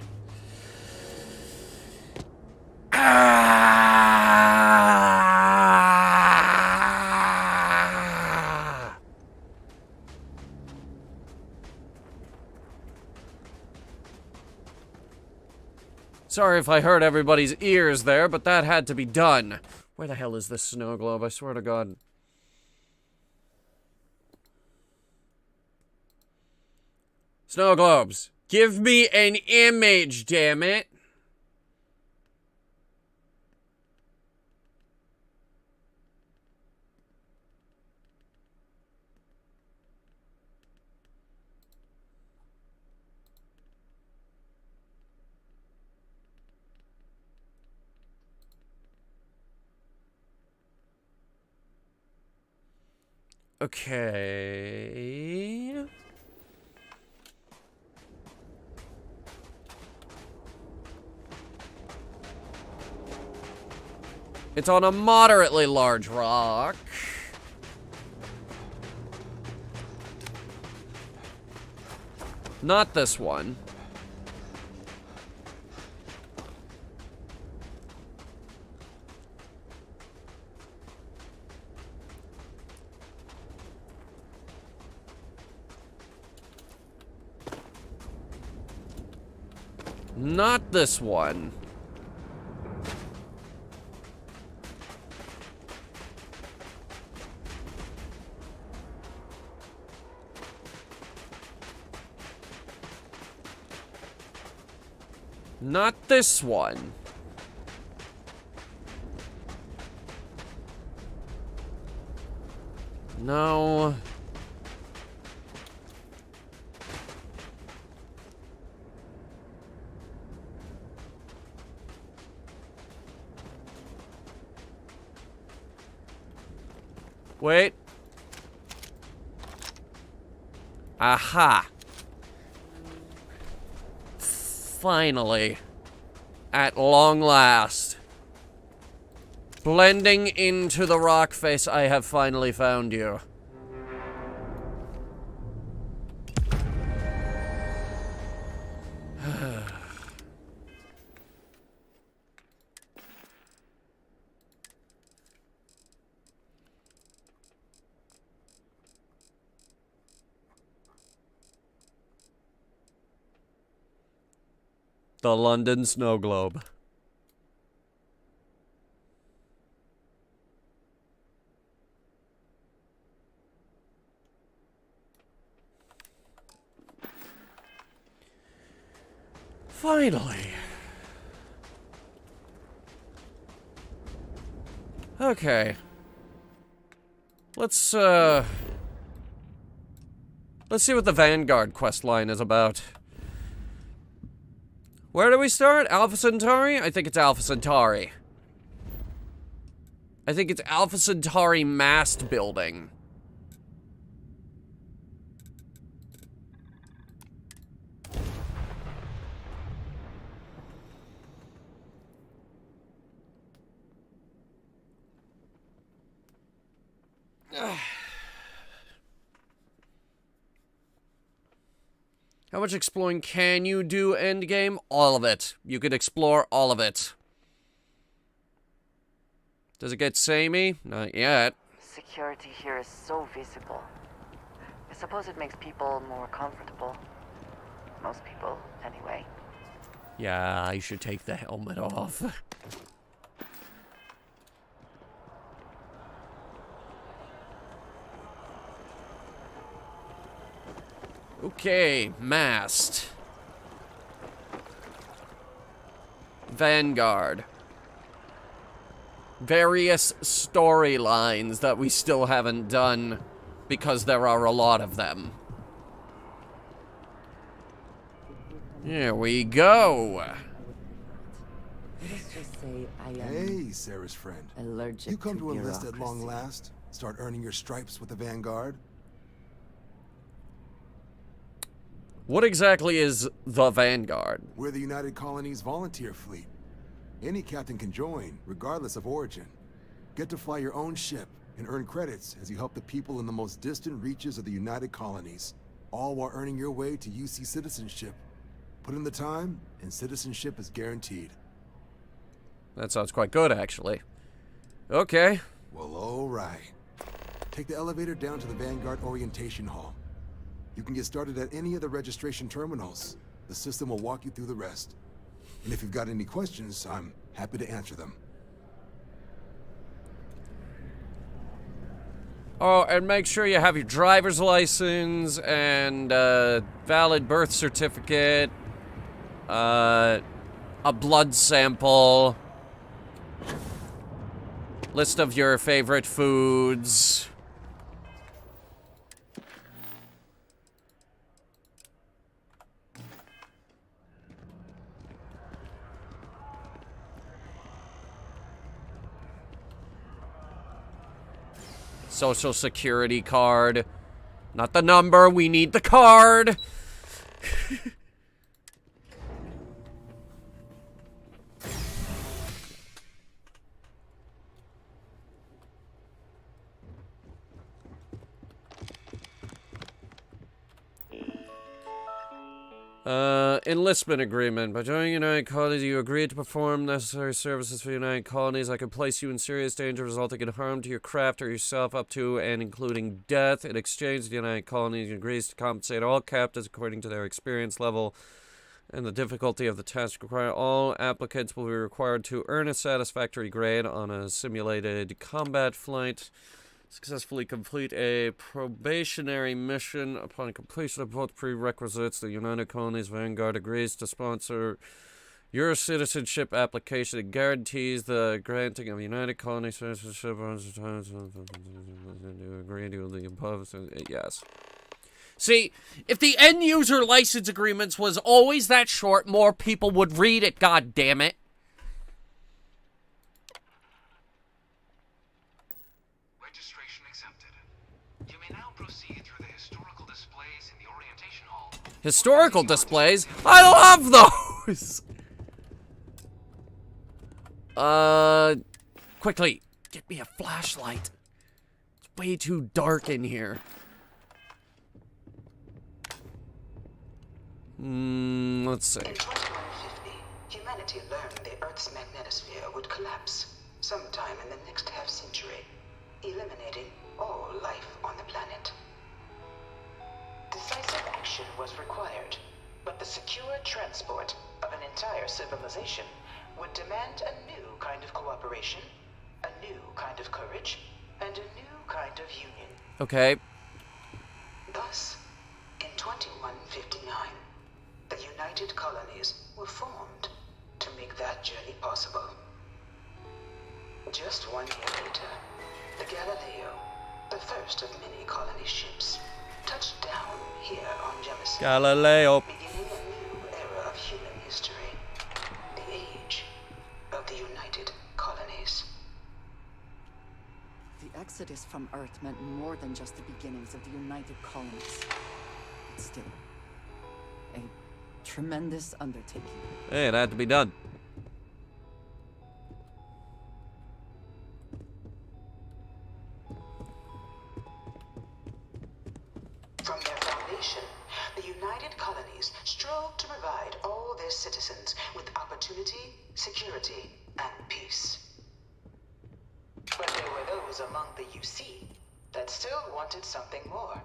Sorry if I hurt everybody's ears there, but that had to be done. Where the hell is this snow globe? I swear to God. Snow globes. Give me an image, damn it. Okay. It's on a moderately large rock. Not this one. Not this one. Not this one. No. Wait. Aha. Finally. At long last. Blending into the rock face, I have finally found you. The London Snow Globe. Finally. Okay. Let's see what the Vanguard questline is about. Where do we start? Alpha Centauri? I think it's Alpha Centauri. I think it's Alpha Centauri mast building. How much exploring can you do, endgame? All of it. You could explore all of it. Does it get samey? Not yet. Security here is so visible. I suppose it makes people more comfortable. Most people, anyway. Yeah, I should take the helmet off. Okay, mast. Vanguard. Various storylines that we still haven't done because there are a lot of them. Here we go. Let's just say I am Hey, Sarah's friend. allergic You come to enlist at bureaucracy. long last? Start earning your stripes with the Vanguard? What exactly is the Vanguard? We're the United Colonies volunteer fleet. Any captain can join, regardless of origin. Get to fly your own ship and earn credits as you help the people in the most distant reaches of the United Colonies, all while earning your way to UC citizenship. Put in the time, and citizenship is guaranteed. That sounds quite good, actually. Okay. Well, all right. Take the elevator down to the Vanguard Orientation Hall. You can get started at any of the registration terminals. The system will walk you through the rest. And if you've got any questions, I'm happy to answer them. Oh, and make sure you have your driver's license and valid birth certificate, a blood sample, list of your favorite foods. Social security card. Not the number, we need the card. Enlistment agreement. By joining United Colonies, you agree to perform necessary services for United Colonies. I can place you in serious danger resulting in harm to your craft or yourself up to and including death. In exchange, the United Colonies agrees to compensate all captives according to their experience level and the difficulty of the task required. All applicants will be required to earn a satisfactory grade on a simulated combat flight. Successfully complete a probationary mission. Upon completion of both prerequisites, the United Colonies Vanguard agrees to sponsor your citizenship application. It guarantees the granting of United Colonies citizenship. Agree to the above. Yes. See, if the end user license agreements was always that short, more people would read it. God damn it. Historical displays? I love those! Quickly, get me a flashlight. It's way too dark in here. Let's see. In 2150, humanity learned the Earth's magnetosphere would collapse sometime in the next half-century, eliminating all life on the planet. Decisive action was required, but the secure transport of an entire civilization would demand a new kind of cooperation, a new kind of courage, and a new kind of union. Okay. Thus, in 2159, the United Colonies were formed to make that journey possible. Just 1 year later, the Galileo, the first of many colony ships, touched down here on Jemison, Galileo. beginning a new era of human history, the age of the United Colonies. The exodus from Earth meant more than just the beginnings of the United Colonies. But still, a tremendous undertaking. Hey, it had to be done. From their foundation, the United Colonies strove to provide all their citizens with opportunity, security, and peace. But there were those among the UC that still wanted something more.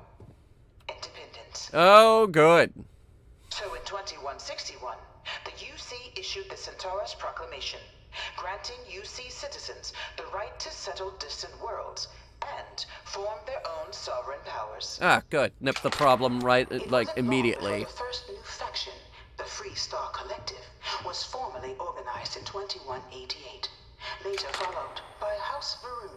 Independence. Oh, good. So in 2161, the UC issued the Centaurus Proclamation, granting UC citizens the right to settle distant worlds and form their own sovereign powers. Ah, good. Nip the problem right, like, immediately. The first new faction, the Free Star Collective, was formally organized in 2188, later followed by House Varun,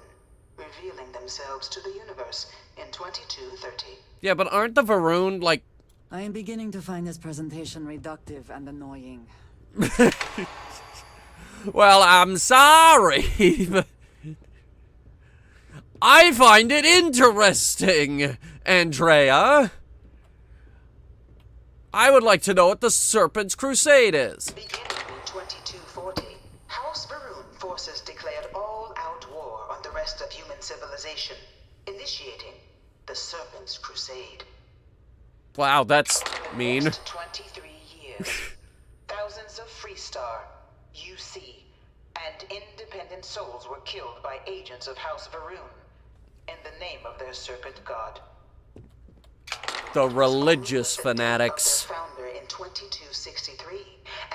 revealing themselves to the universe in 2230. Yeah, but aren't the Varun, like, I am beginning to find this presentation reductive and annoying. Well, I'm sorry, but I find it interesting, Andrea. I would like to know what the Serpent's Crusade is. Beginning in 2240, House Varun forces declared all-out war on the rest of human civilization, initiating the Serpent's Crusade. Wow, that's mean. Next 23 years, thousands of Freestar, UC, and independent souls were killed by agents of House Varun in the name of their serpent god. The religious fanatics. Of their founder in 2263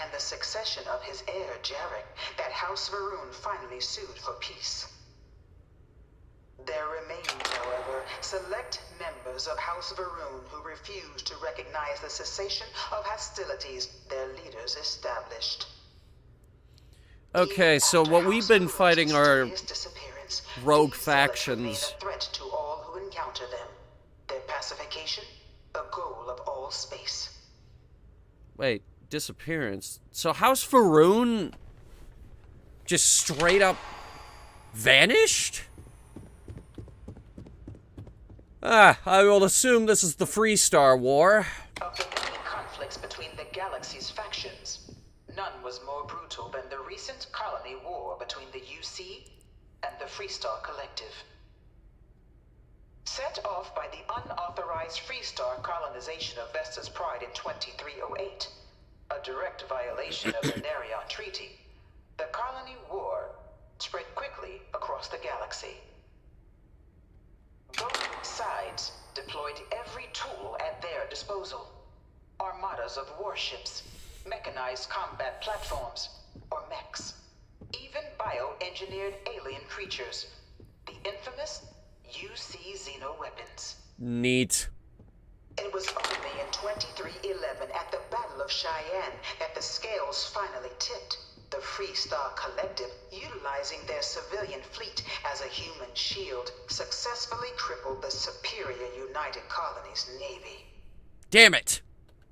and the succession of his heir Jarek that House Varun finally sued for peace. There remained, however, select members of House Varun who refused to recognize the cessation of hostilities their leaders established. Okay, so what we've been fighting are rogue factions. A threat to all who encounter them. Their pacification, a goal of all space. Wait, disappearance. So House Varun just straight up vanished? I will assume this is the Freestar War. Of the many conflicts between the galaxy's factions, none was more brutal than the recent colony war between the UC and the Freestar Collective. Set off by the unauthorized Freestar colonization of Vesta's Pride in 2308, a direct violation of the Nerion Treaty, the colony war spread quickly across the galaxy. Both sides deployed every tool at their disposal. Armadas of warships, mechanized combat platforms, or mechs. Even bioengineered alien creatures. The infamous UC xeno-weapons. Neat. It was only in 2311 at the Battle of Cheyenne that the scales finally tipped. The Freestar Collective, utilizing their civilian fleet as a human shield, successfully crippled the superior United Colonies Navy. Damn it!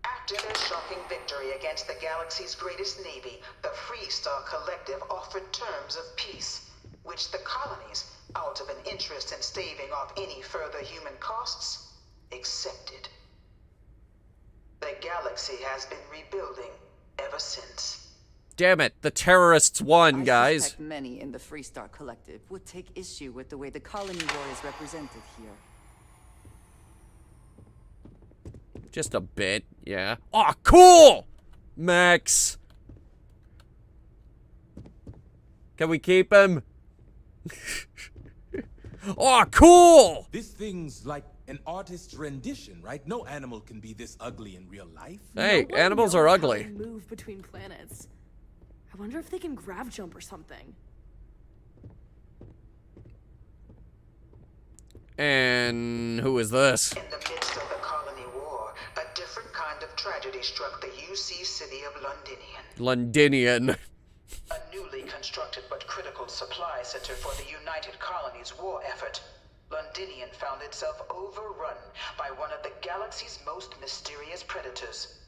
After their shocking victory against the galaxy's greatest navy, the Freestar Collective offered terms of peace, which the colonies, out of an interest in staving off any further human costs, accepted. The galaxy has been rebuilding ever since. Damn it, the terrorists won, guys. I suspect many in the Freestar Collective would take issue with the way the colony war is represented here. Just a bit, yeah. Oh, cool! Max. Can we keep him? Oh, cool! This thing's like an artist's rendition, right? No animal can be this ugly in real life. Hey, animals are ugly. Move between planets. I wonder if they can grav jump or something. And who is this? In the midst of the colony war, a different kind of tragedy struck the UC city of Londinian. Londinian. A newly constructed but critical supply center for the United Colonies' war effort. Londinian found itself overrun by one of the galaxy's most mysterious predators,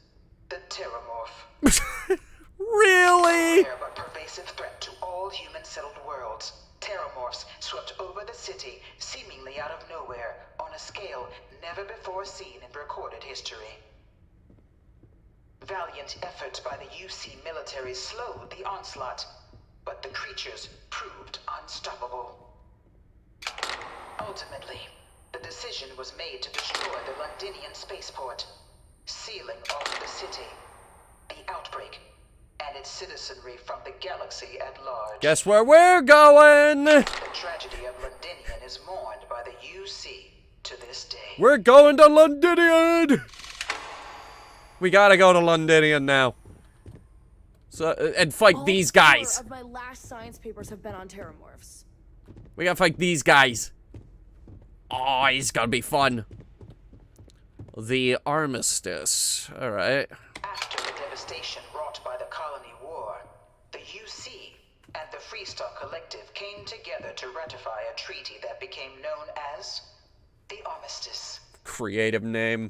the Terramorph. Really? A rare but pervasive threat to all human-settled worlds. Terramorphs swept over the city, seemingly out of nowhere, on a scale never before seen in recorded history. Valiant efforts by the UC military slowed the onslaught, but the creatures proved unstoppable. Ultimately, the decision was made to destroy the Londinian spaceport, sealing off the city, the outbreak, and its citizenry from the galaxy at large. Guess where we're going? The tragedy of Londinian is mourned by the UC to this day. We're going to Londinian! We gotta go to Londinian now. So, and fight these guys. 4 of my last science papers have been on Terramorphs. We gotta fight these guys. Oh, it's gonna be fun. The armistice. Alright. After the devastation wrought by the colony war, the UC and the Freestar Collective came together to ratify a treaty that became known as the Armistice. Creative name.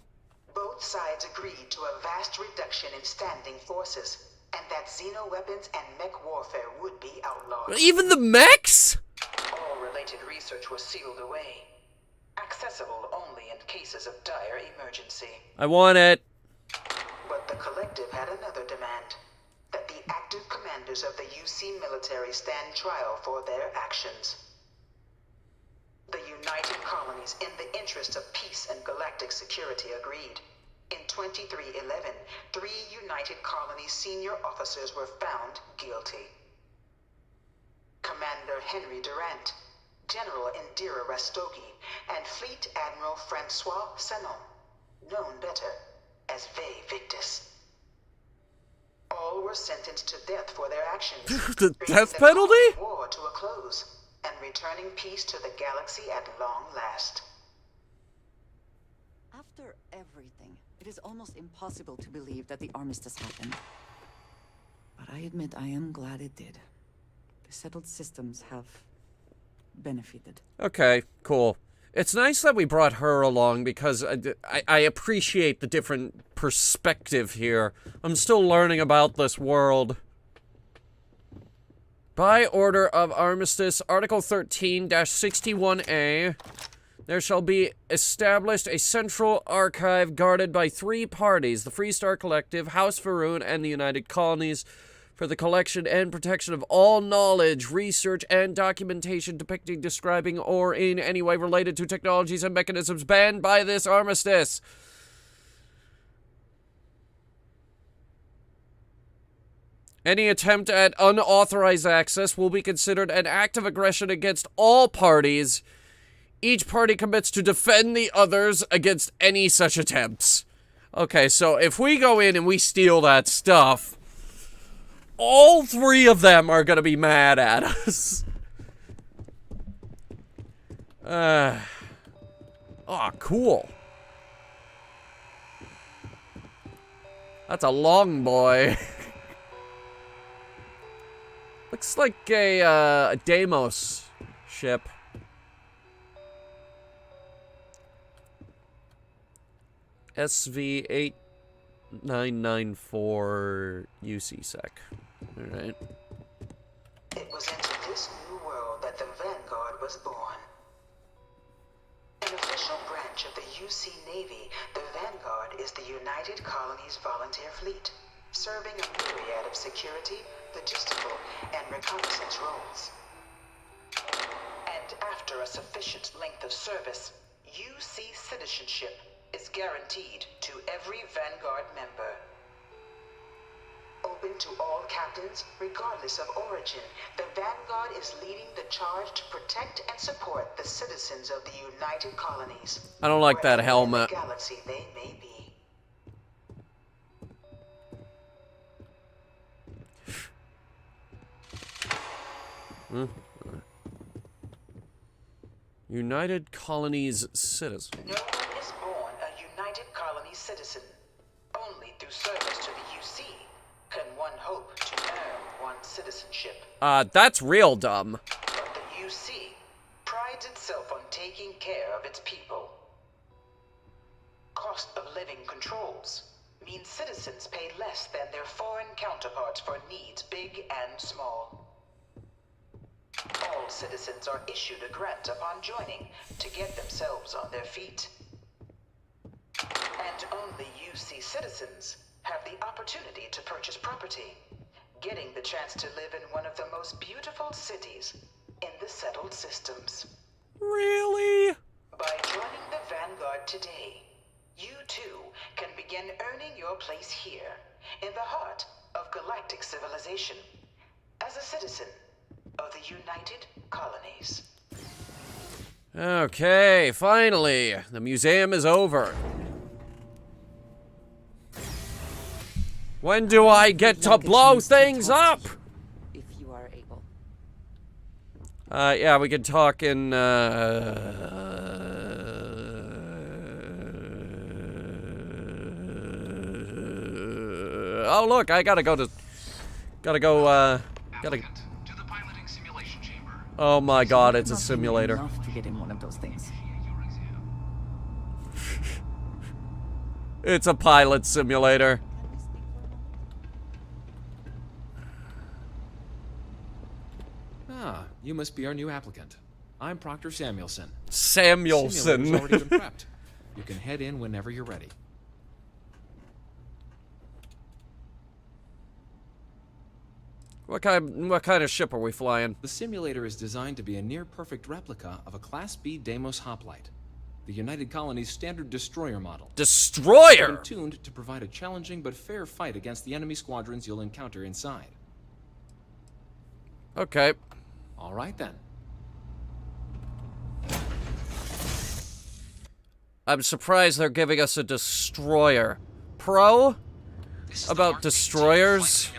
Both sides agreed rejection in standing forces, and that xeno weapons and mech warfare would be outlawed. Even the mechs? All related research was sealed away. Accessible only in cases of dire emergency. I want it. But the Collective had another demand. That the active commanders of the UC military stand trial for their actions. The United Colonies, in the interest of peace and galactic security, agreed. In 2311, 3 United Colonies senior officers were found guilty. Commander Henry Durant, General Indira Rastogi, and Fleet Admiral Francois Sanon, known better as Ve Victus. All were sentenced to death for their actions. The death penalty? War to a close, and returning peace to the galaxy at long last. After everything, it is almost impossible to believe that the armistice happened. But I admit I am glad it did. The settled systems have benefited. Okay, cool. It's nice that we brought her along because I appreciate the different perspective here. I'm still learning about this world. By order of Armistice, Article 13-61A, there shall be established a central archive guarded by 3 parties, the Freestar Collective, House Faroon, and the United Colonies, for the collection and protection of all knowledge, research, and documentation depicting, describing, or in any way related to technologies and mechanisms banned by this armistice. Any attempt at unauthorized access will be considered an act of aggression against all parties. Each party commits to defend the others against any such attempts. Okay, so if we go in and we steal that stuff, all 3 of them are gonna be mad at us. Oh, cool. That's a long boy. Looks like a Deimos ship. SV8994 UC-Sec. Alright. It was into this new world that the Vanguard was born. An official branch of the UC Navy, the Vanguard is the United Colonies Volunteer Fleet, serving a myriad of security, logistical, and reconnaissance roles. And after a sufficient length of service, UC citizenship is guaranteed to every Vanguard member. Open to all captains, regardless of origin, the Vanguard is leading the charge to protect and support the citizens of the United Colonies. I don't like that helmet. In the galaxy they may be. United Colonies citizen. No one is born a United Colonies citizen. Only through service to the UC can one hope to earn one's citizenship. That's real dumb. But the UC prides itself on taking care of its people. Cost of living controls means citizens pay less than their foreign counterparts for needs big and small. All citizens are issued a grant upon joining to get themselves on their feet. And only UC citizens have the opportunity to purchase property, getting the chance to live in one of the most beautiful cities in the settled systems. Really? By joining the Vanguard today, you too can begin earning your place here, in the heart of galactic civilization, as a citizen of the United Colonies. Okay, finally, the museum is over. When do I get to blow things up? If you are able. Yeah, we could talk in, oh, look, I gotta go. Oh my god, it's a simulator. Enough to get in one of those things. It's a pilot simulator. You must be our new applicant. I'm Proctor Samuelson. Samuelson. Simulator's already been prepped. You can head in whenever you're ready. What kind of ship are we flying? The simulator is designed to be a near-perfect replica of a Class B Deimos hoplite, the United Colony's standard destroyer model. Destroyer! It's been tuned to provide a challenging but fair fight against the enemy squadrons you'll encounter inside. Okay. All right then. I'm surprised they're giving us a destroyer. Pro? About destroyers?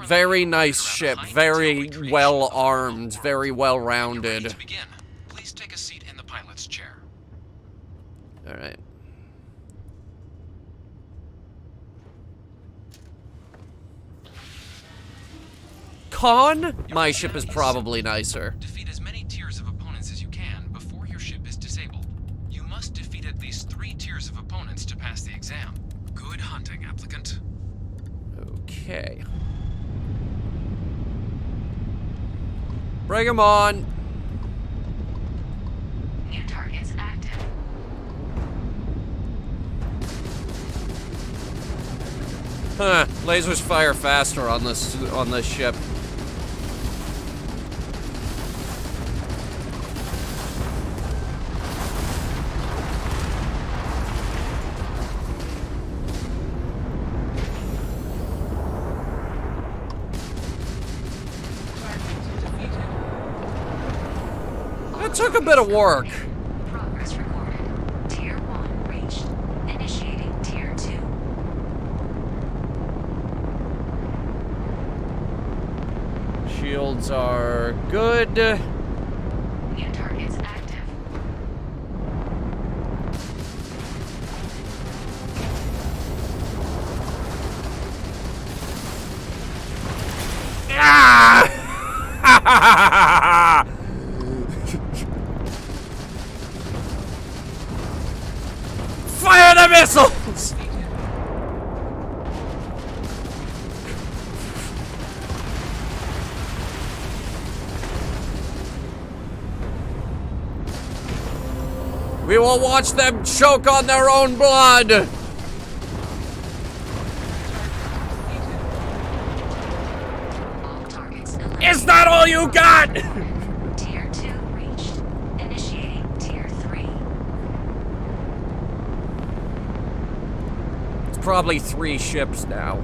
Very nice ship, very well armed, very well rounded. Please take a seat in the pilot's chair. All right. Con? My ship is probably nicer. Defeat as many tiers of opponents as you can before your ship is disabled. You must defeat at least 3 tiers of opponents to pass the exam. Good hunting, applicant. Okay. Bring him on. New targets active. Huh. Lasers fire faster on this ship. That took a bit of work. Progress recorded. Tier 1 reached. Initiating Tier 2. Shields are good. New targets active. Ah! Fire the missiles! We will watch them choke on their own blood! Is that all you got? Tier 2 reached. Initiating Tier 3. It's probably 3 ships now.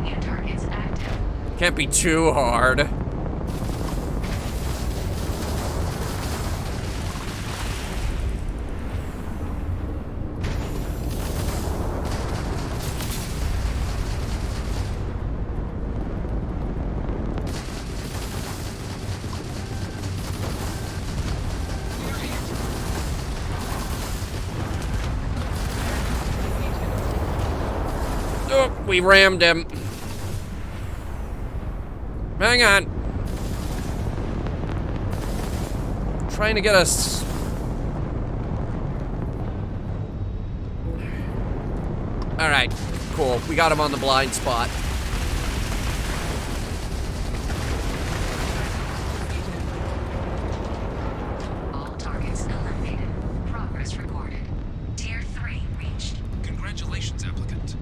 New targets active. Can't be too hard. We rammed him. Hang on. Trying to get us. All right, cool. We got him on the blind spot. All targets eliminated. Progress recorded. Tier 3 reached. Congratulations, applicant.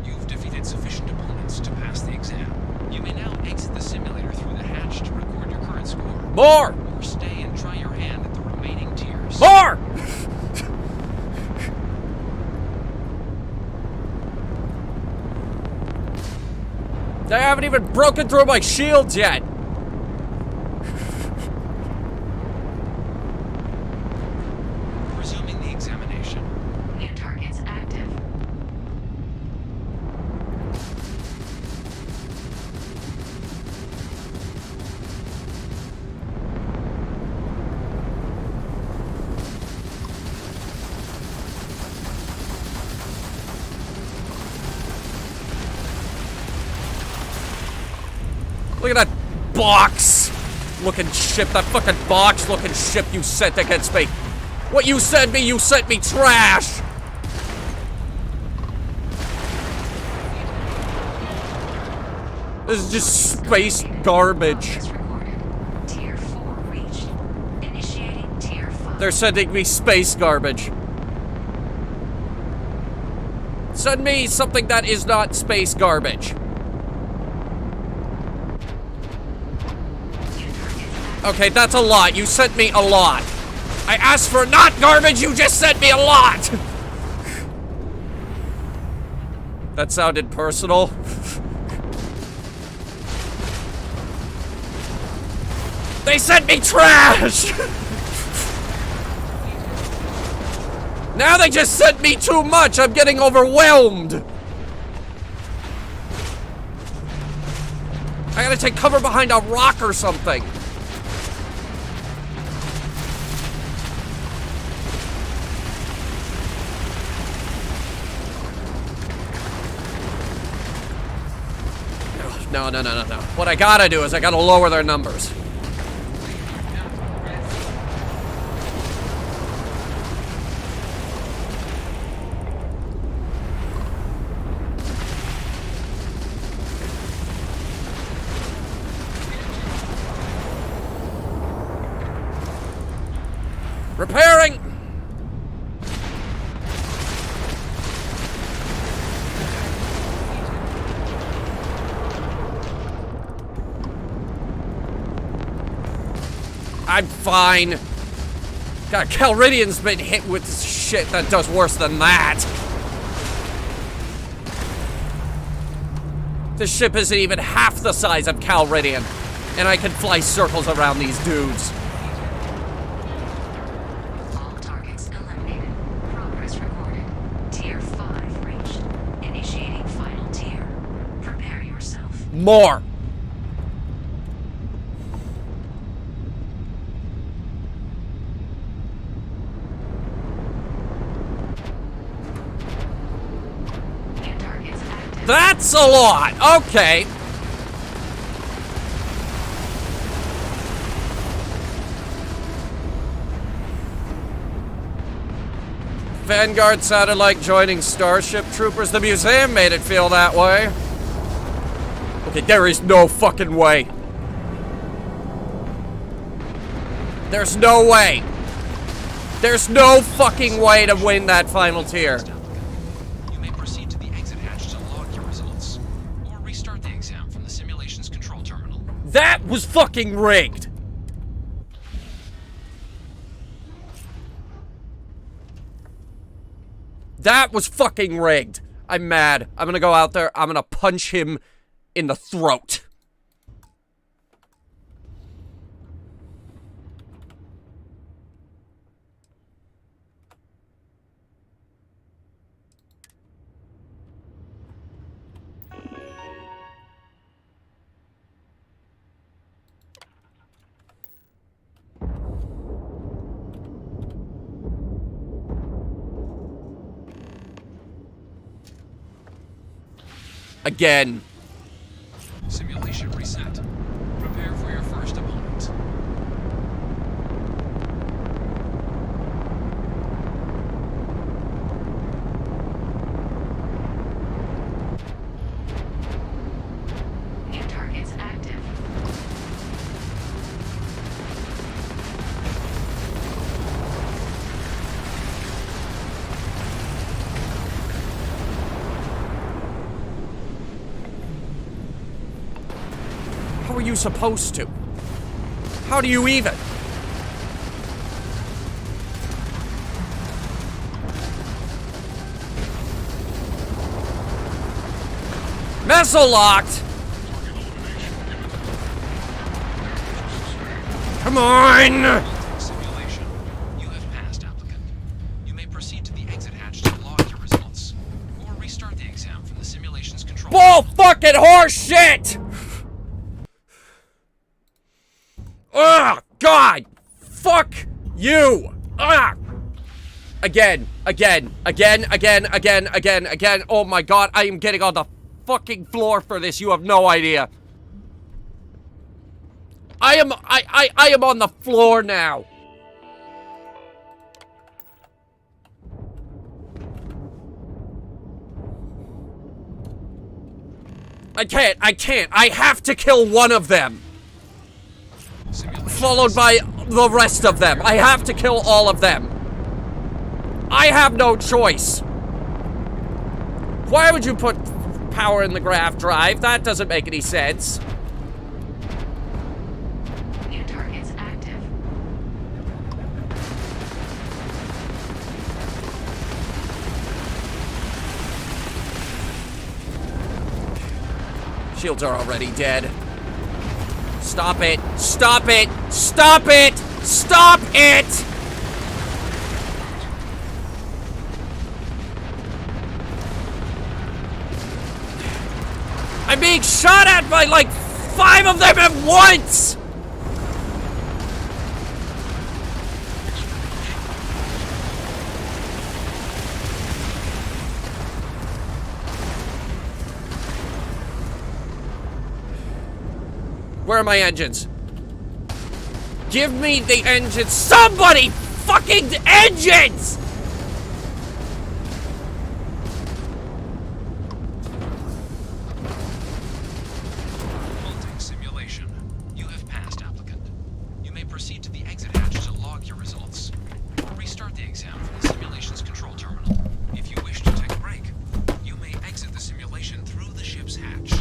You've defeated sufficient opponents to pass the exam. You may now exit the simulator through the hatch to record your current score. More! Or stay and try your hand at the remaining tiers. More! They haven't even broken through my shields yet. Resuming the examination. New targets active. Look at that box-looking ship, that fucking box-looking ship you sent against me. What you sent me trash! This is just space garbage. Tier 4 reached. Initiating Tier 5. They're sending me space garbage. Send me something that is not space garbage. Okay, that's a lot. You sent me a lot. I asked for not garbage, you just sent me a lot! That sounded personal. They sent me trash! Now they just sent me too much. I'm getting overwhelmed. I gotta take cover behind a rock or something. No. What I gotta do is I gotta lower their numbers. Repairing! I'm fine. God, Calridian's been hit with shit that does worse than that. This ship isn't even half the size of Calridian, and I can fly circles around these dudes. All targets eliminated. Progress recorded. Tier 5 reached. Initiating final tier. Prepare yourself. More. That's a lot. Okay. Vanguard sounded like joining Starship Troopers. The museum made it feel that way. Okay, there is no fucking way. There's no way. There's no fucking way to win that final tier. You may proceed to the exit hatch to log your results, or restart the exam from the simulation's control terminal. That was fucking rigged. That was fucking rigged. I'm mad. I'm gonna go out there. I'm gonna punch him in the throat. Again. Simulation reset. Prepare for your first opponent. New targets active. How are you supposed to? How do you even? Missile locked! Come on! Simulation. You have passed, applicant. You may proceed to the exit hatch to log your results, or restart the exam from the simulation's control. Bull fucking horse shit! Ugh! God! Fuck you! Ugh! Again. Oh my god, I am getting on the fucking floor for this. You have no idea. I am on the floor now. I can't. I have to kill one of them. Followed by the rest of them. I have to kill all of them. I have no choice. Why would you put power in the grav drive? That doesn't make any sense. New targets active. Shields are already dead. Stop it! Stop it! Stop it! Stop it! I'm being shot at by like 5 of them at once! Where are my engines? Give me the engines! Somebody! Fucking engines! Halting simulation. You have passed, applicant. You may proceed to the exit hatch to log your results. Or restart the exam from the simulation's control terminal. If you wish to take a break, you may exit the simulation through the ship's hatch.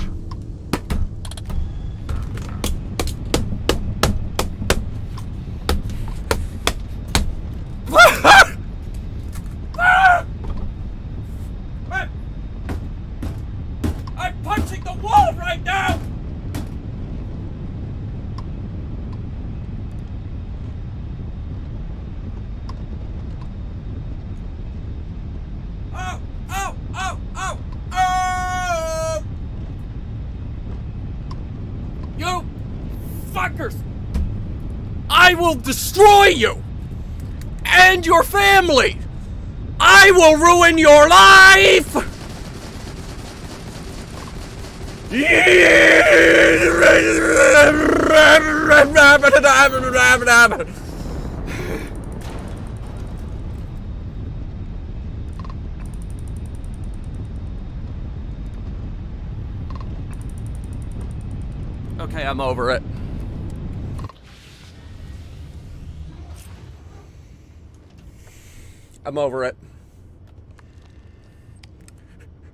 I'm punching the wall right now! Oh! Oh! Oh! Oh! Oh! You fuckers! I will destroy you! And your family! I will ruin your life! Okay, I'm over it. I'm over it.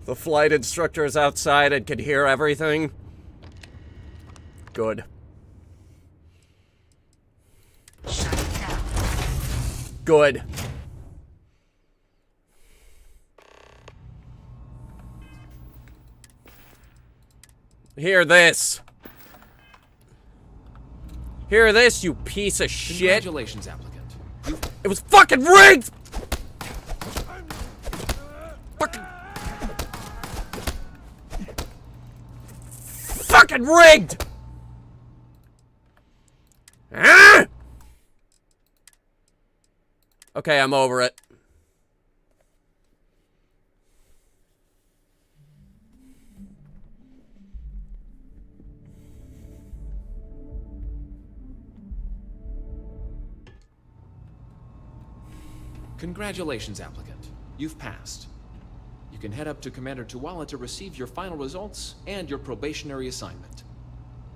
The flight instructor is outside and can hear everything. Good. Good. Hear this. Hear this, you piece of shit. Congratulations, applicant. It was fucking rigged! Fucking rigged! Ah! Okay, I'm over it. Congratulations, applicant. You've passed. You can head up to Commander Tuwala to receive your final results and your probationary assignment.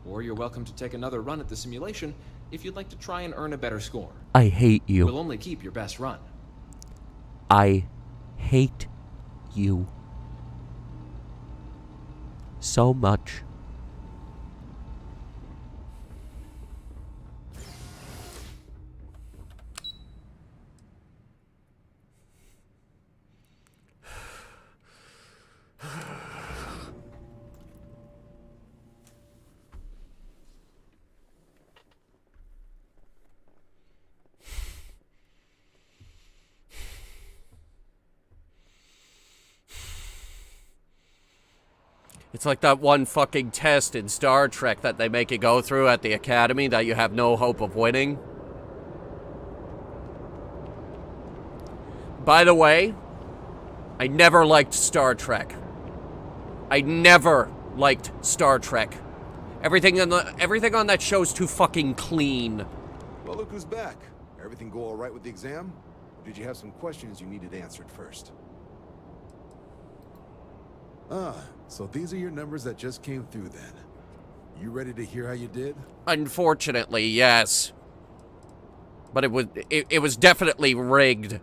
Or you're welcome to take another run at the simulation if you'd like to try and earn a better score. I hate you. We'll only keep your best run. I hate you so much. It's like that one fucking test in Star Trek that they make you go through at the Academy that you have no hope of winning. By the way, I never liked Star Trek. I never liked Star Trek. Everything on that show's too fucking clean. Well, look who's back. Everything go all right with the exam? Or did you have some questions you needed answered first? So these are your numbers that just came through then. You ready to hear how you did? Unfortunately, yes. But it was definitely rigged.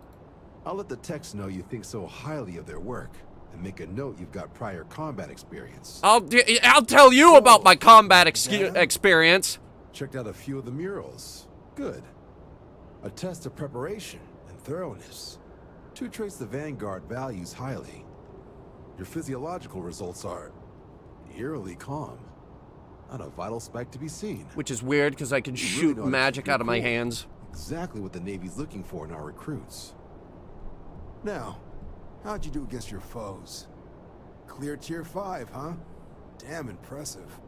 I'll let the techs know you think so highly of their work, and make a note you've got prior combat experience. I'll tell you about my combat experience. Checked out a few of the murals. Good. A test of preparation and thoroughness. Two traits the Vanguard values highly. Your physiological results are eerily calm. Not a vital spike to be seen. Which is weird, because I can shoot magic out of my hands. Exactly what the Navy's looking for in our recruits. Now, how'd you do against your foes? Clear tier 5, huh? Damn impressive.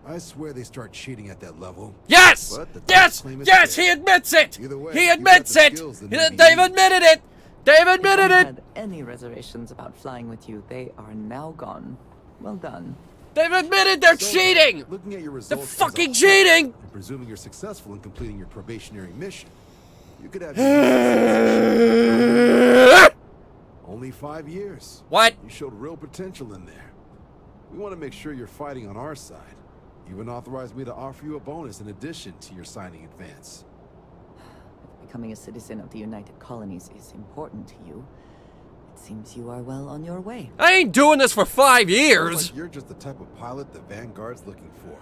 I swear they start cheating at that level. Yes! Yes! Yes, he admits it! He admits it! They've admitted it! They've admitted it! Had any reservations about flying with you, they are now gone. Well done. They've admitted they're cheating! Looking at your They're results fucking cheating! and presuming you're successful in completing your probationary mission, you could have only 5 years. What? You showed real potential in there. We want to make sure you're fighting on our side. Even authorized me to offer you a bonus in addition to your signing advance. If becoming a citizen of the United Colonies is important to you, it seems you are well on your way. I ain't doing this for 5 years. Like you're just the type of pilot the Vanguard's looking for.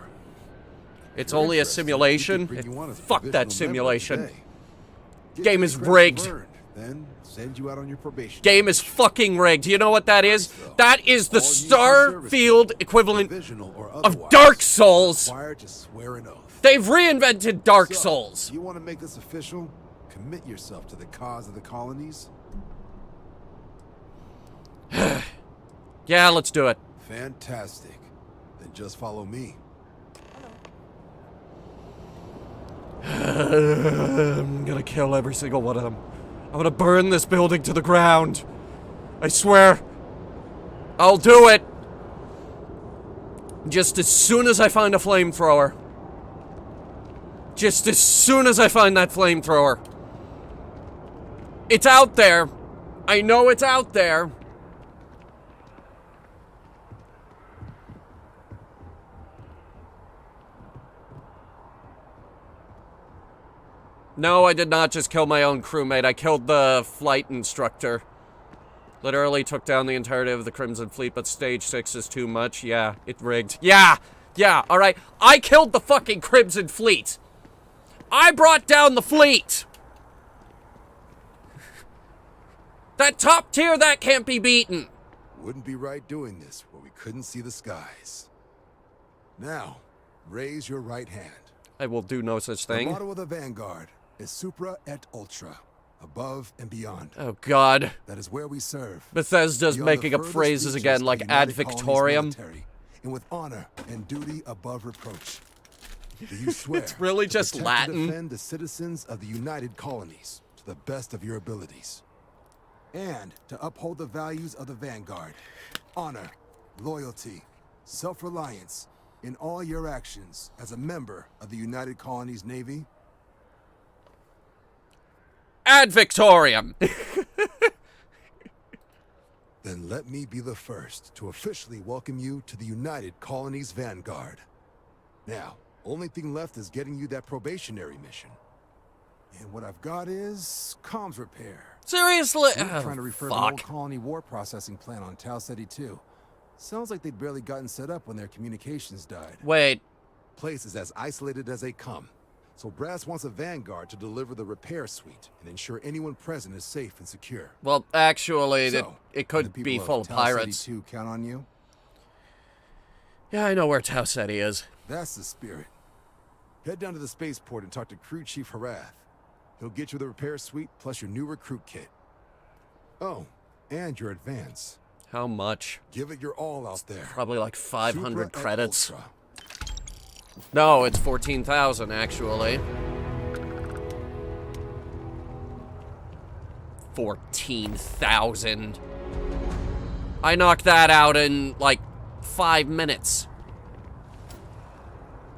It's only a simulation. Fuck that simulation. Game is rigged. Then send you out on your probation. Game is fucking rigged. You know what that is? That is the Starfield equivalent of Dark Souls. They've reinvented Dark Souls. You want to make this official? Commit yourself to the cause of the colonies? Yeah, let's do it. Fantastic. Then just follow me. I'm gonna kill every single one of them. I'm gonna burn this building to the ground. I swear. I'll do it. Just as soon as I find a flamethrower. Just as soon as I find that flamethrower. It's out there. I know it's out there. No, I did not just kill my own crewmate. I killed the flight instructor. Literally took down the entirety of the Crimson Fleet, but stage 6 is too much. Yeah, it rigged. Yeah, alright. I killed the fucking Crimson Fleet. I brought down the fleet. That top tier, that can't be beaten. Wouldn't be right doing this where we couldn't see the skies. Now, raise your right hand. I will do no such thing. The motto of the Vanguard is Supra et Ultra, above and beyond. Oh God. That is where we serve. Bethesda's making up phrases again like ad victoriam. And with honor and duty above reproach. Do you swear it's really just Latin? To defend the citizens of the United Colonies to the best of your abilities. And to uphold the values of the Vanguard. Honor, loyalty, self-reliance in all your actions as a member of the United Colonies Navy? Ad victoriam. Then let me be the first to officially welcome you to the United Colonies Vanguard. Now, only thing left is getting you that probationary mission. And what I've got is comms repair. Seriously? I'm trying to refer to an old colony war processing plant on Tau Ceti 2. Sounds like they'd barely gotten set up when their communications died. Wait. Place is as isolated as they come. So Brass wants a Vanguard to deliver the repair suite and ensure anyone present is safe and secure. Well, actually, it could be full of pirates. Tau Ceti 2 count on you? Yeah, I know where Tau Ceti is. That's the spirit. Head down to the spaceport and talk to Crew Chief Harath. He'll get you the repair suite plus your new recruit kit. Oh, and your advance. How much? Give it your all out there. Probably like 500 Supra credits. No, it's 14,000 actually. 14,000. I knocked that out in like 5 minutes.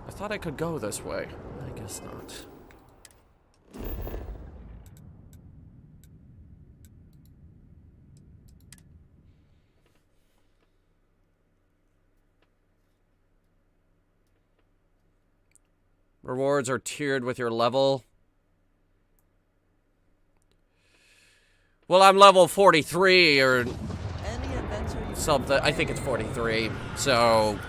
I thought I could go this way. I guess not. Rewards are tiered with your level. Well, I'm level 43 or something. I think it's 43. So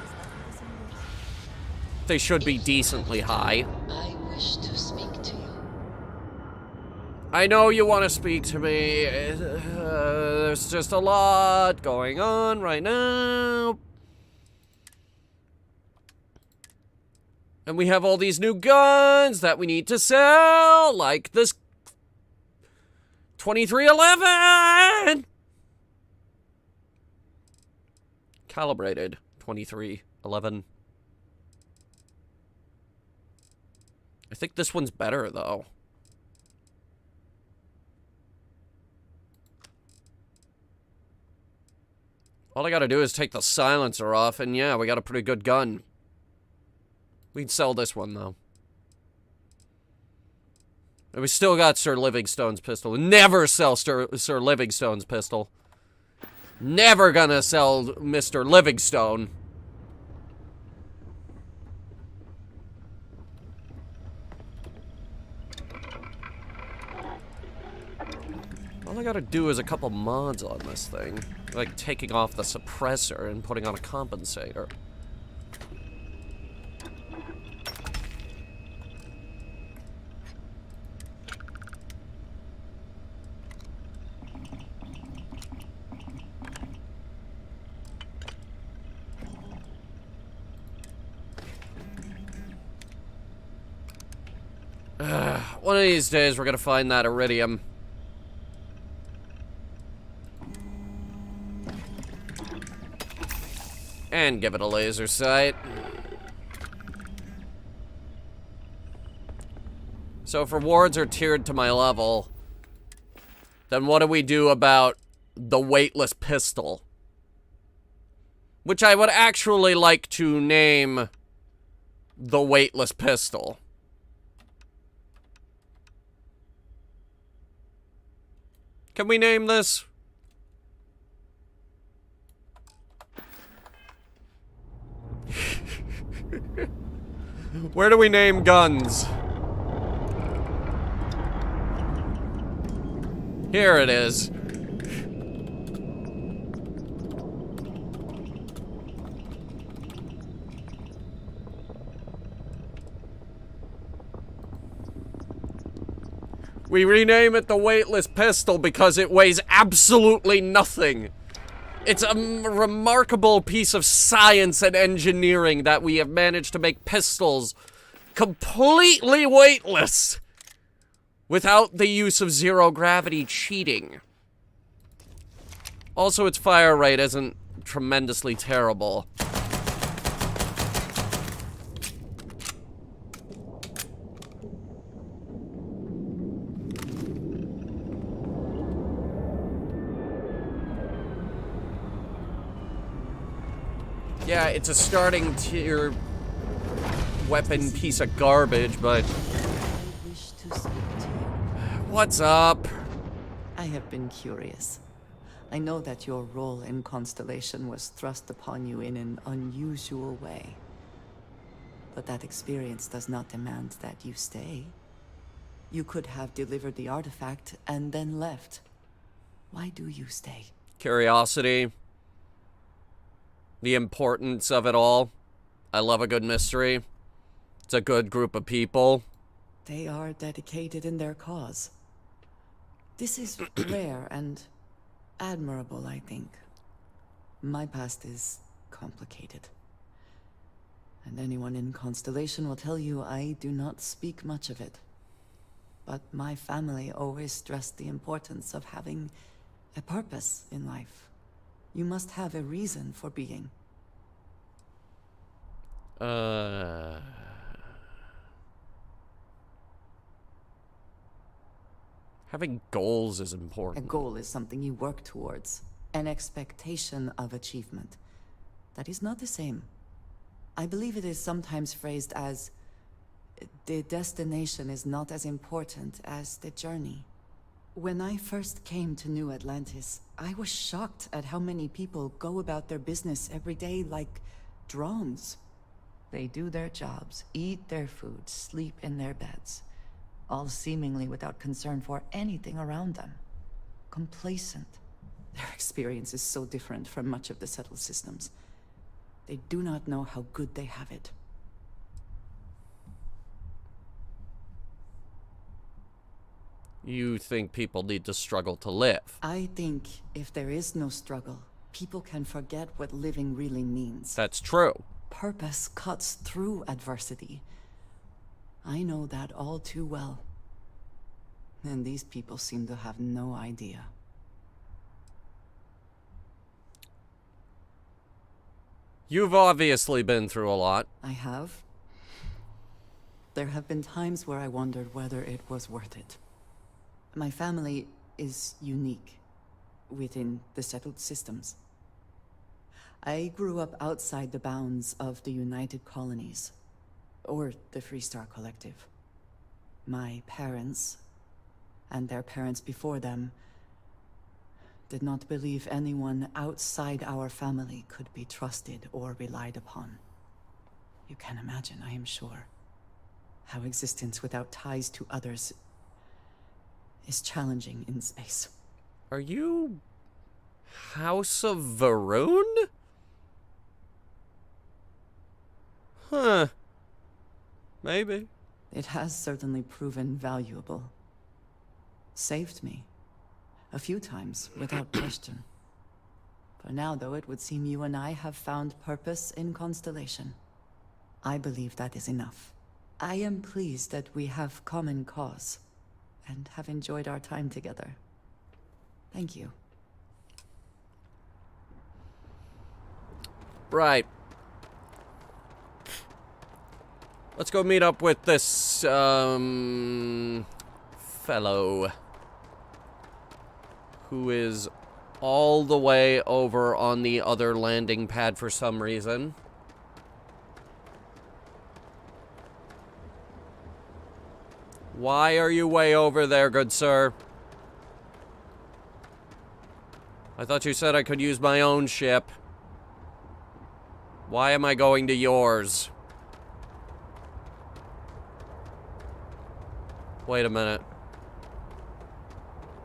they should be decently high. I wish to speak to you. I know you want to speak to me. There's just a lot going on right now. And we have all these new guns that we need to sell, like this 2311! Calibrated 2311. I think this one's better, though. All I gotta do is take the silencer off, and yeah, we got a pretty good gun. We'd sell this one, though. And we still got Sir Livingstone's pistol. Never sell Sir Livingstone's pistol. Never gonna sell Mr. Livingstone. All I gotta do is a couple mods on this thing. Like taking off the suppressor and putting on a compensator. One of these days we're gonna find that iridium. And give it a laser sight. So if rewards are tiered to my level, then what do we do about the weightless pistol? Which I would actually like to name the weightless pistol. Can we name this? Where do we name guns? Here it is. We rename it the weightless pistol because it weighs absolutely nothing. It's a remarkable piece of science and engineering that we have managed to make pistols completely weightless without the use of zero gravity cheating. Also, its fire rate isn't tremendously terrible. Yeah, it's a starting tier weapon piece of garbage, but... What's up? I have been curious. I know that your role in Constellation was thrust upon you in an unusual way. But that experience does not demand that you stay. You could have delivered the artifact and then left. Why do you stay? Curiosity. The importance of it all. I love a good mystery. It's a good group of people. They are dedicated in their cause. This is rare and admirable, I think. My past is complicated. And anyone in Constellation will tell you I do not speak much of it. But my family always stressed the importance of having a purpose in life. You must have a reason for being. Having goals is important. A goal is something you work towards. An expectation of achievement. That is not the same. I believe it is sometimes phrased as, the destination is not as important as the journey. When I first came to New Atlantis, I was shocked at how many people go about their business every day like drones. They do their jobs, eat their food, sleep in their beds, all seemingly without concern for anything around them. Complacent. Their experience is so different from much of the settled systems. They do not know how good they have it. You think people need to struggle to live? I think if there is no struggle, people can forget what living really means. That's true. Purpose cuts through adversity. I know that all too well. And these people seem to have no idea. You've obviously been through a lot. I have. There have been times where I wondered whether it was worth it. My family is unique within the settled systems. I grew up outside the bounds of the United Colonies, or the Freestar Collective. My parents, and their parents before them, did not believe anyone outside our family could be trusted or relied upon. You can imagine, I am sure, how existence without ties to others is challenging in space. Are you House of Varun? Huh. Maybe. It has certainly proven valuable. Saved me. A few times, without question. For now, though, it would seem you and I have found purpose in Constellation. I believe that is enough. I am pleased that we have common cause, and have enjoyed our time together. Thank you. Right. Let's go meet up with this, fellow. Who is all the way over on the other landing pad for some reason. Why are you way over there, good sir? I thought you said I could use my own ship. Why am I going to yours? Wait a minute.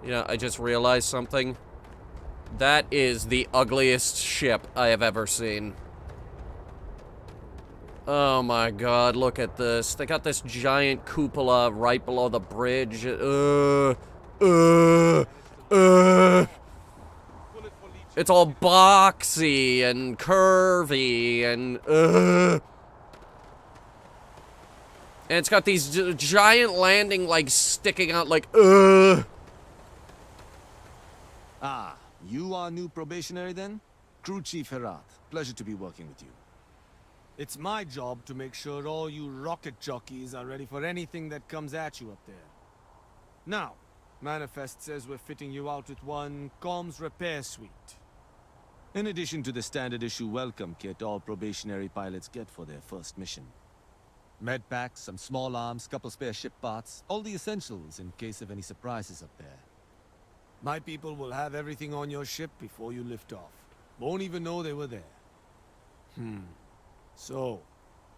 You know, I just realized something. That is the ugliest ship I have ever seen. Oh my god, look at this. They got this giant cupola right below the bridge. It's all boxy and curvy and and it's got these giant landing legs sticking out like Ah, you are new probationary then? Crew Chief Herat. Pleasure to be working with you. It's my job to make sure all you rocket jockeys are ready for anything that comes at you up there. Now, Manifest says we're fitting you out with one comms repair suite. In addition to the standard issue welcome kit all probationary pilots get for their first mission. Med packs, some small arms, couple spare ship parts, all the essentials in case of any surprises up there. My people will have everything on your ship before you lift off. Won't even know they were there. So,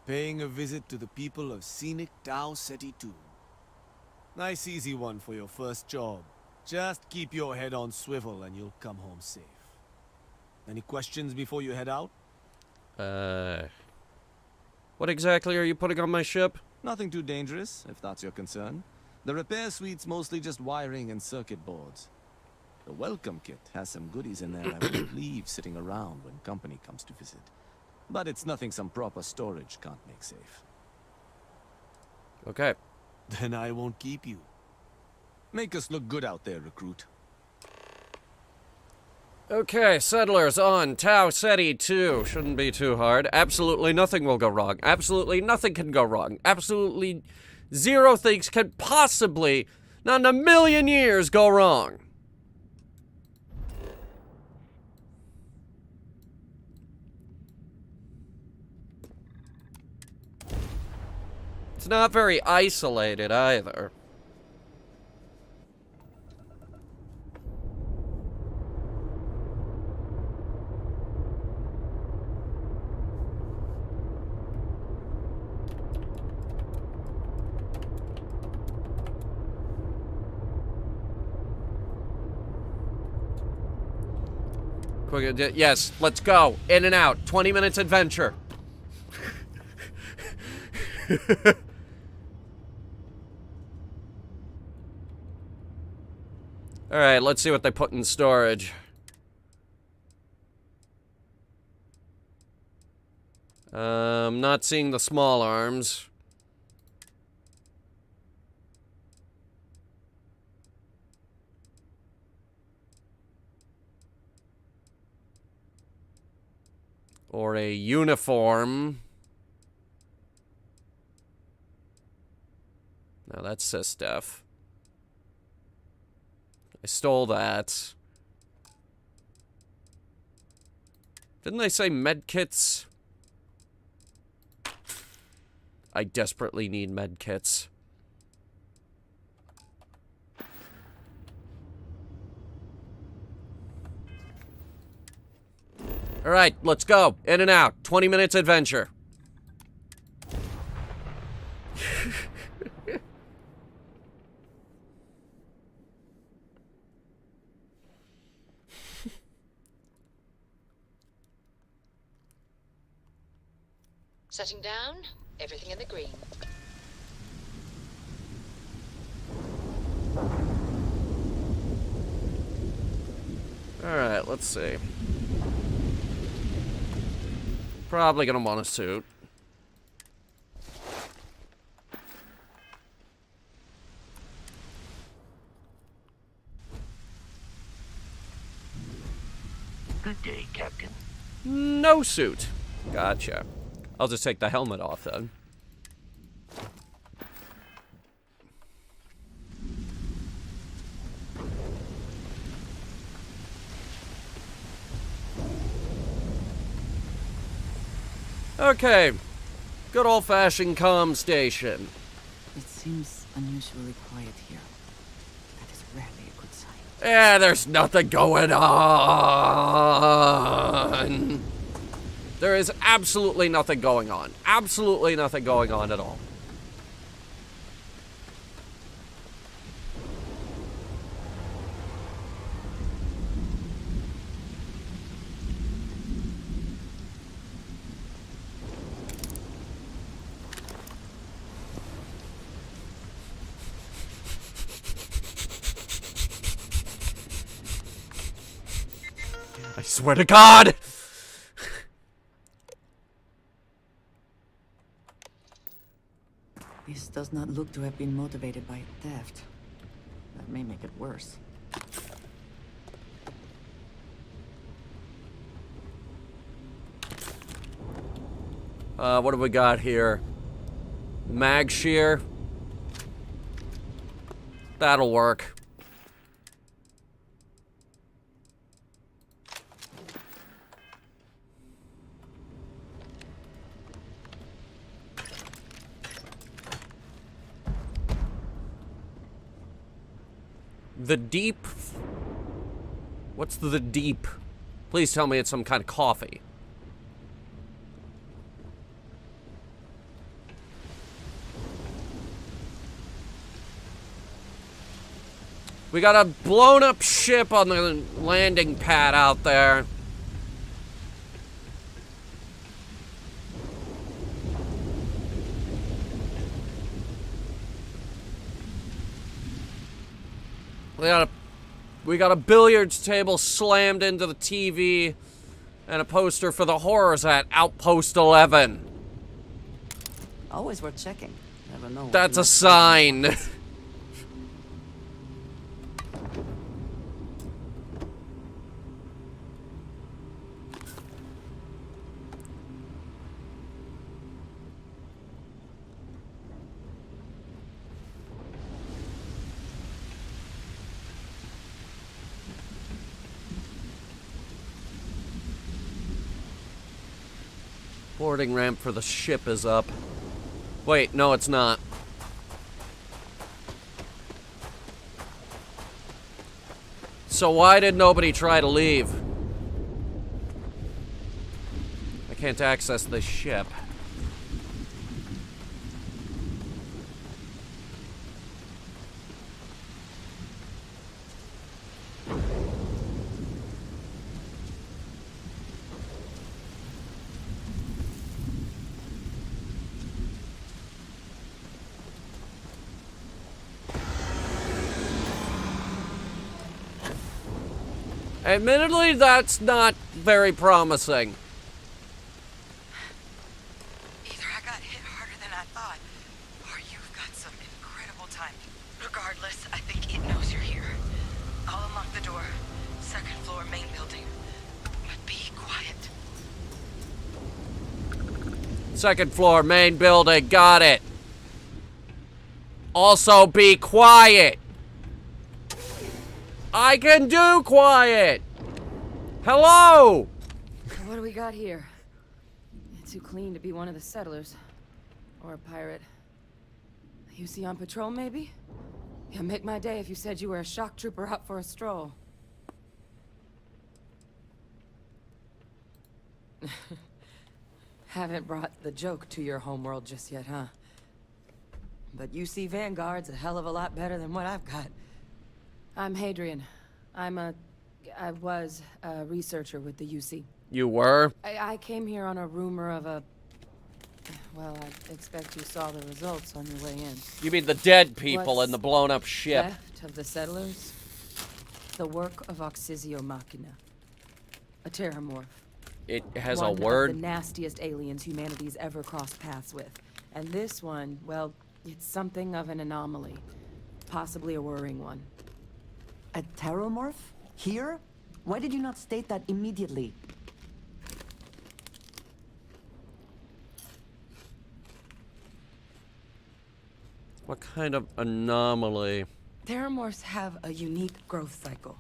paying a visit to the people of scenic Tau Ceti 2. Nice easy one for your first job. Just keep your head on swivel and you'll come home safe. Any questions before you head out? What exactly are you putting on my ship? Nothing too dangerous, if that's your concern. The repair suite's mostly just wiring and circuit boards. The welcome kit has some goodies in there I wouldn't leave sitting around when company comes to visit. But it's nothing some proper storage can't make safe. Okay. Then I won't keep you. Make us look good out there, recruit. Okay, settlers on Tau Ceti 2. Shouldn't be too hard. Absolutely nothing will go wrong. Absolutely nothing can go wrong. Absolutely zero things can possibly, not in a million years, go wrong. It's not very isolated either. Yes, let's go. In and out. 20 minutes adventure. Alright, let's see what they put in storage. Not seeing the small arms. Or a uniform. No, that's Sysdef. I stole that. Didn't they say medkits? I desperately need medkits. Alright, let's go. In and out. 20 minutes adventure. Setting down, everything in the green. Alright, let's see. Probably gonna want a suit. Good day, Captain. No suit. Gotcha. I'll just take the helmet off then. Okay. Good old-fashioned comm station. It seems unusually quiet here. That is rarely a good sign. Yeah, there's nothing going on. There is absolutely nothing going on. Absolutely nothing going on at all. I swear to God! This does not look to have been motivated by theft. That may make it worse. What have we got here? Mag shear. That'll work. The deep... What's the deep? Please tell me it's some kind of coffee. We got a blown up ship on the landing pad out there. We got a billiards table slammed into the TV and a poster for the horrors at Outpost 11. Always worth checking. Never know. That's a sign. Boarding ramp for the ship is up. Wait, no, it's not. So why did nobody try to leave? I can't access this ship. Admittedly, that's not very promising. Either I got hit harder than I thought, or you've got some incredible timing. Regardless, I think it knows you're here. I'll unlock the door. Second floor, main building. But be quiet. Second floor, main building, got it. Also, be quiet. I can do quiet. Hello. What do we got here? Too clean to be one of the settlers. Or a pirate. You see on patrol, maybe? Yeah, make my day if you said you were a shock trooper out for a stroll. Haven't brought the joke to your homeworld just yet, huh? But UC Vanguard's a hell of a lot better than what I've got. I'm Hadrian. I was a researcher with the UC. You were? I came here on a rumor of a... Well, I expect you saw the results on your way in. You mean the dead people in the blown-up ship? Left of the settlers? The work of Oxysio Machina. A terramorph. It has one a word? Of the nastiest aliens humanity's ever crossed paths with. And this one, well, it's something of an anomaly. Possibly a worrying one. A terramorph? Here? Why did you not state that immediately? What kind of anomaly? Terramorphs have a unique growth cycle.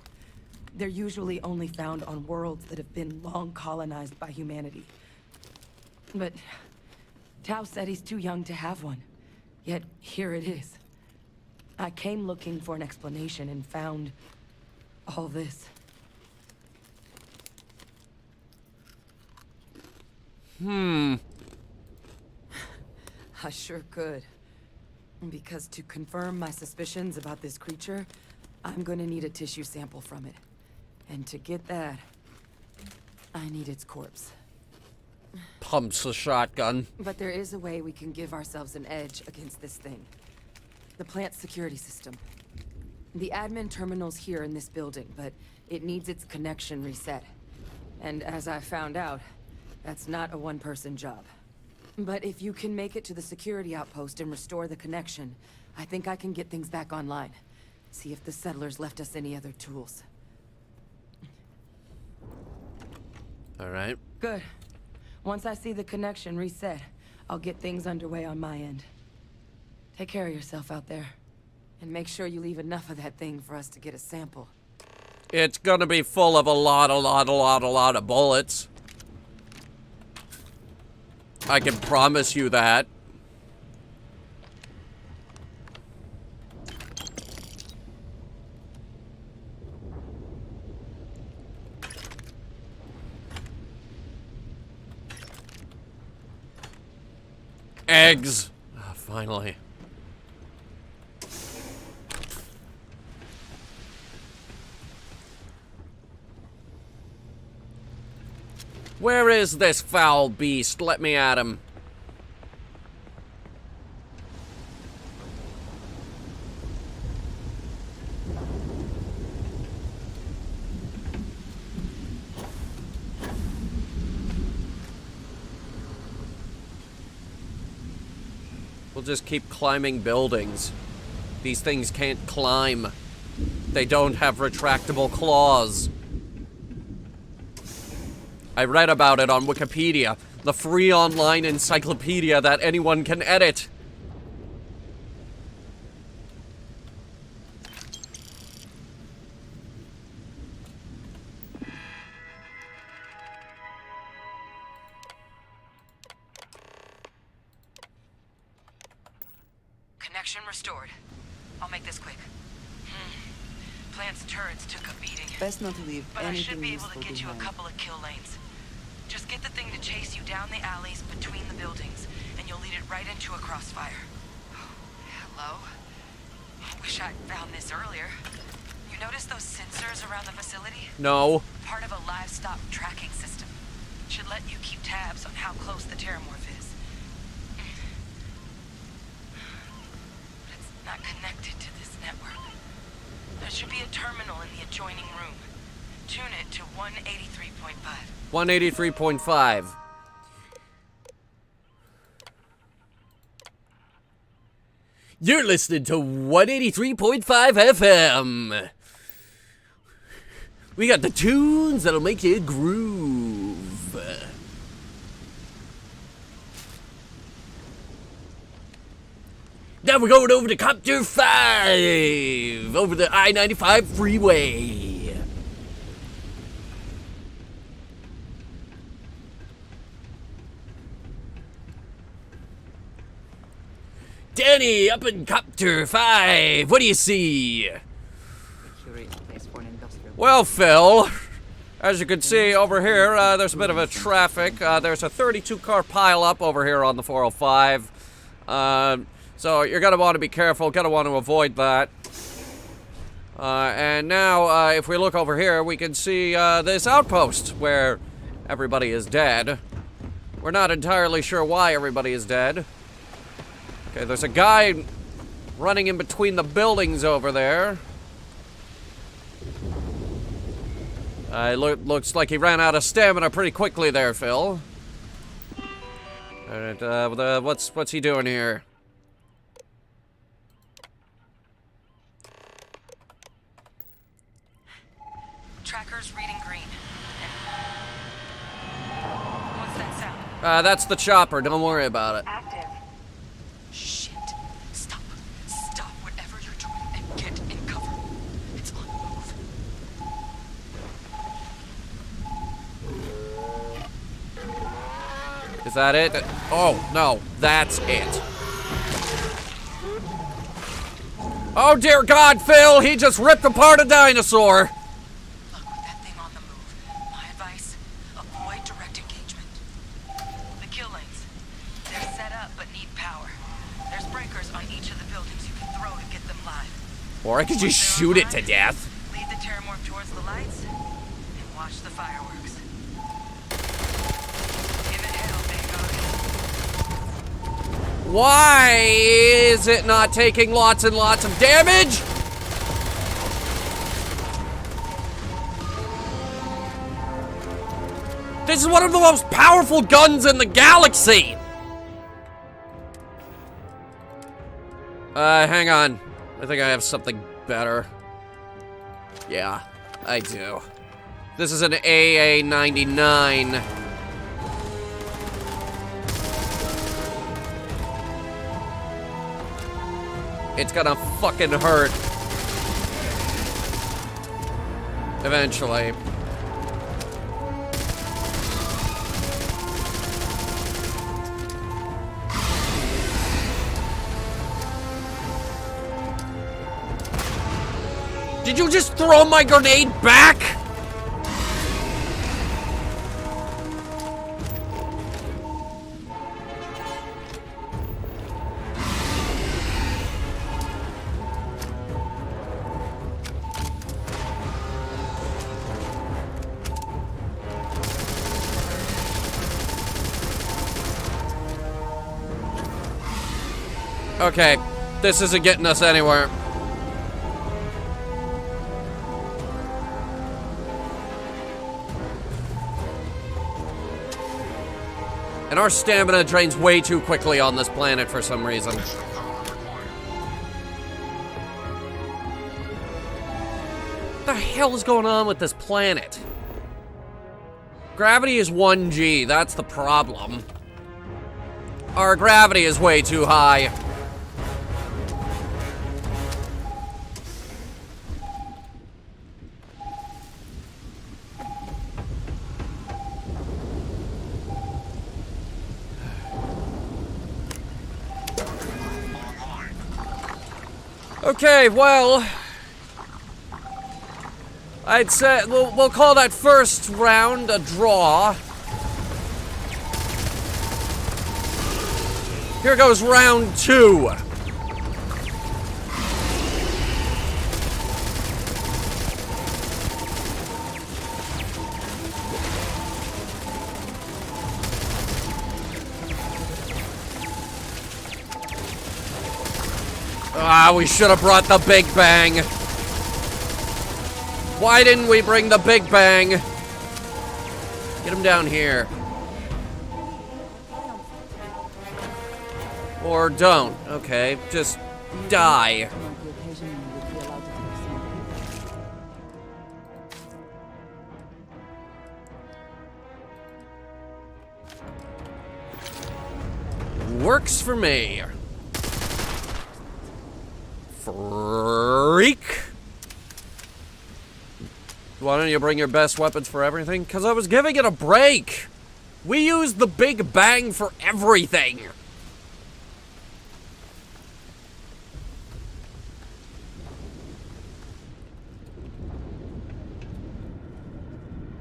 They're usually only found on worlds that have been long colonized by humanity. But Tao said he's too young to have one. Yet here it is. I came looking for an explanation and found all this. I sure could. Because to confirm my suspicions about this creature, I'm gonna need a tissue sample from it. And to get that, I need its corpse. Pumps a shotgun. But there is a way we can give ourselves an edge against this thing. The plant's security system. The admin terminal's here in this building, but it needs its connection reset. And as I found out, that's not a one-person job. But if you can make it to the security outpost and restore the connection, I think I can get things back online. See if the settlers left us any other tools. All right. Good. Once I see the connection reset, I'll get things underway on my end. Take care of yourself out there. And make sure you leave enough of that thing for us to get a sample. It's gonna be full of a lot of bullets. I can promise you that. Eggs. Oh, finally. Where is this foul beast? Let me at him. We'll just keep climbing buildings. These things can't climb. They don't have retractable claws. I read about it on Wikipedia, the free online encyclopedia that anyone can edit. Connection restored. I'll make this quick. Plant's turrets took a beating. Best not to leave But I should anything be able to useful get you a behind. couple of kill lanes. Just get the thing to chase you down the alleys between the buildings, and you'll lead it right into a crossfire. Hello? Wish I'd found this earlier. You notice those sensors around the facility? No. Part of a livestock tracking system. Should let you keep tabs on how close the terramorph is. But it's not connected to this network. There should be a terminal in the adjoining room. Tune it to 183.5. 183.5. You're listening to 183.5 FM. We got the tunes that'll make you groove. Now we're going over to Copter 5, over the I-95 freeway. Danny, up in Copter 5, what do you see? Well, Phil, as you can see over here, there's a bit of a traffic. There's a 32-car pileup over here on the 405. So you're going to want to be careful, going to want to avoid that. And now, if we look over here, we can see this outpost where everybody is dead. We're not entirely sure why everybody is dead. Okay, there's a guy running in between the buildings over there. Looks like he ran out of stamina pretty quickly there, Phil. Alright, what's he doing here? Tracker's reading green. What's that sound? That's the chopper, don't worry about it. Active. Shit. Stop. Stop whatever you're doing and get in cover. It's on the move. Is that it? Oh, no, that's it. Oh, dear God, Phil, he just ripped apart a dinosaur. Look, with that thing on the move, my advice, avoid direct engagement. The kill lanes, they're set up but need power. There's breakers on each of the buildings you can throw to get them live. Or I could just shoot it to death. Lead the terramorph towards the lights and watch the fireworks. Give it hell, Vanguard. Why is it not taking lots and lots of damage? This is one of the most powerful guns in the galaxy! Hang on. I think I have something better. Yeah, I do. This is an AA-99. It's gonna fucking hurt. Eventually. Did you just throw my grenade back? Okay, this isn't getting us anywhere. And our stamina drains way too quickly on this planet for some reason. What the hell is going on with this planet? Gravity is 1G, that's the problem. Our gravity is way too high. Okay, well, I'd say we'll call that first round a draw. Here goes round 2. Ah, we should have brought the Big Bang. Why didn't we bring the Big Bang? Get him down here. Or don't. Okay, just die. Works for me. Freak. Why don't you bring your best weapons for everything? Because I was giving it a break. We use the Big Bang for everything.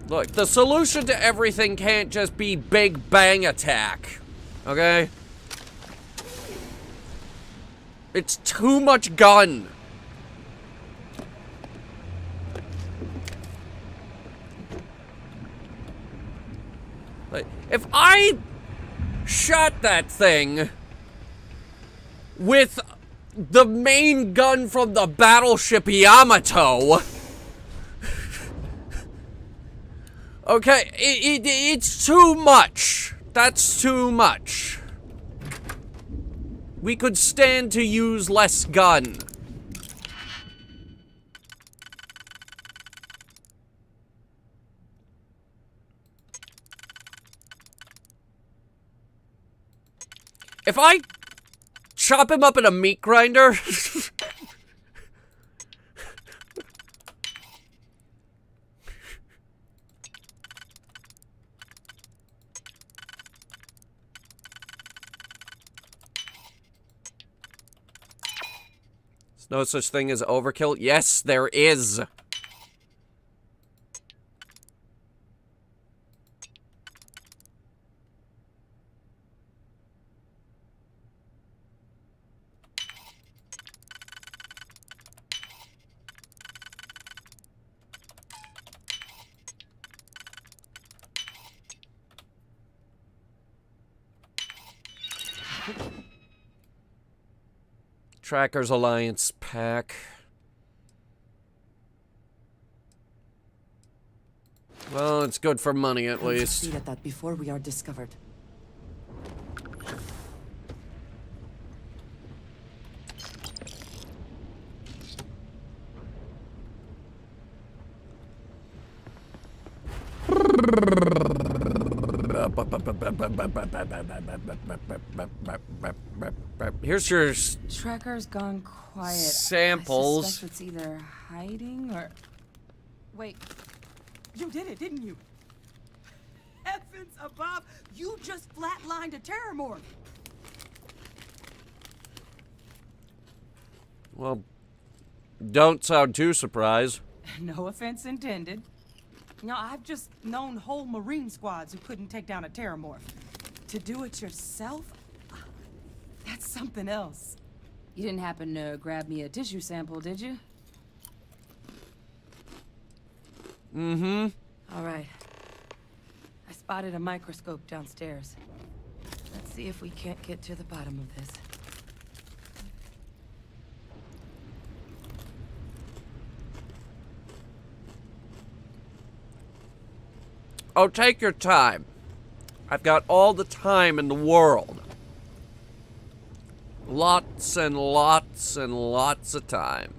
Look, the solution to everything can't just be Big Bang attack. Okay? It's too much gun. Like, if I shot that thing with the main gun from the battleship Yamato, okay, it's too much. That's too much. We could stand to use less gun. If I chop him up in a meat grinder... No such thing as overkill? Yes, there is. Trackers Alliance pack. Well, it's good for money at least. Succeed at that before we are discovered. Here's your Tracker's gone quiet. samples. I suspect it's either hiding or... Wait. You did it, didn't you? Heavens above, you just flatlined a terrormorph. Well, don't sound too surprised. No offense intended. No, I've just known whole Marine squads who couldn't take down a terrormorph. To do it yourself? That's something else. You didn't happen to grab me a tissue sample, did you? Mm-hmm. All right. I spotted a microscope downstairs. Let's see if we can't get to the bottom of this. Oh, take your time. I've got all the time in the world. Lots and lots and lots of time.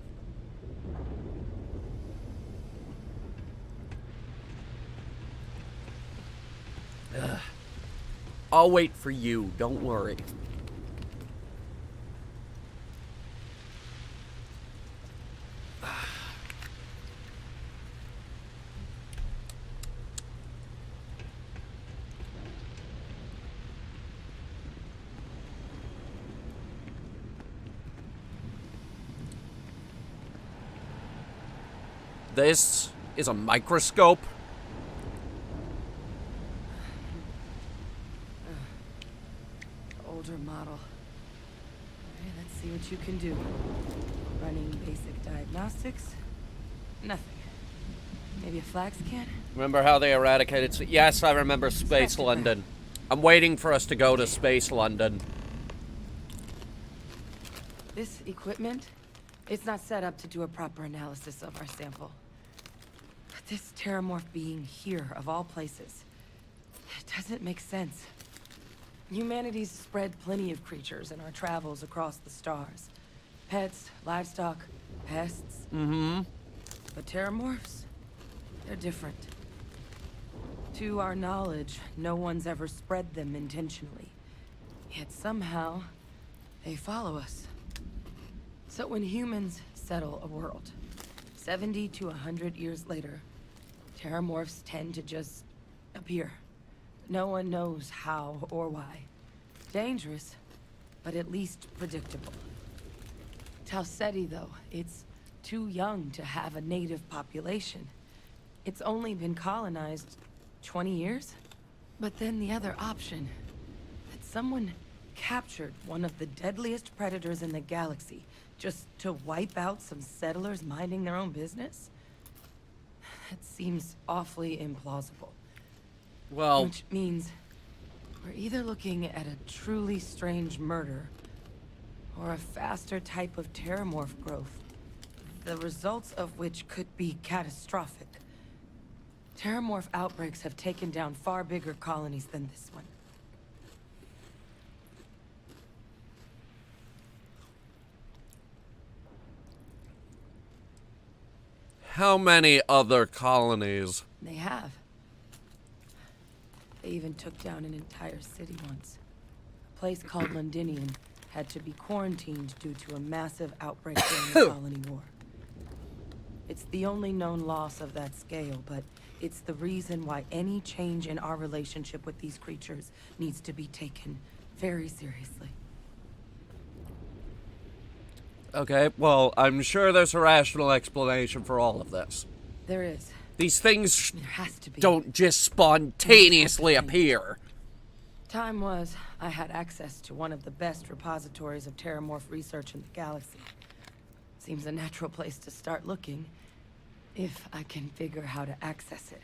Ugh. I'll wait for you, don't worry. This is a microscope. Older model. Okay, let's see what you can do. Running basic diagnostics. Nothing. Maybe a flax can? Remember how they eradicated... Yes, I remember Space London. I'm waiting for us to go to Space London. This equipment, it's not set up to do a proper analysis of our sample. This Terramorph being here, of all places. It doesn't make sense. Humanity's spread plenty of creatures in our travels across the stars. Pets, livestock, pests. Mm-hmm. But Terramorphs? They're different. To our knowledge, no one's ever spread them intentionally. Yet somehow, they follow us. So when humans settle a world, 70 to 100 years later, Terramorphs tend to just appear. No one knows how or why. Dangerous, but at least predictable. Tau Ceti, though, it's too young to have a native population. It's only been colonized 20 years? But then the other option, that someone captured one of the deadliest predators in the galaxy just to wipe out some settlers minding their own business? That seems awfully implausible. Well... Which means we're either looking at a truly strange murder or a faster type of Terramorph growth, the results of which could be catastrophic. Terramorph outbreaks have taken down far bigger colonies than this one. How many other colonies? They have. They even took down an entire city once. A place called Londinium had to be quarantined due to a massive outbreak during the Colony War. It's the only known loss of that scale, but it's the reason why any change in our relationship with these creatures needs to be taken very seriously. Okay, well, I'm sure there's a rational explanation for all of this. There is. These things There has to be. don't just spontaneously appear. Time was, I had access to one of the best repositories of Terramorph research in the galaxy. Seems a natural place to start looking, if I can figure how to access it.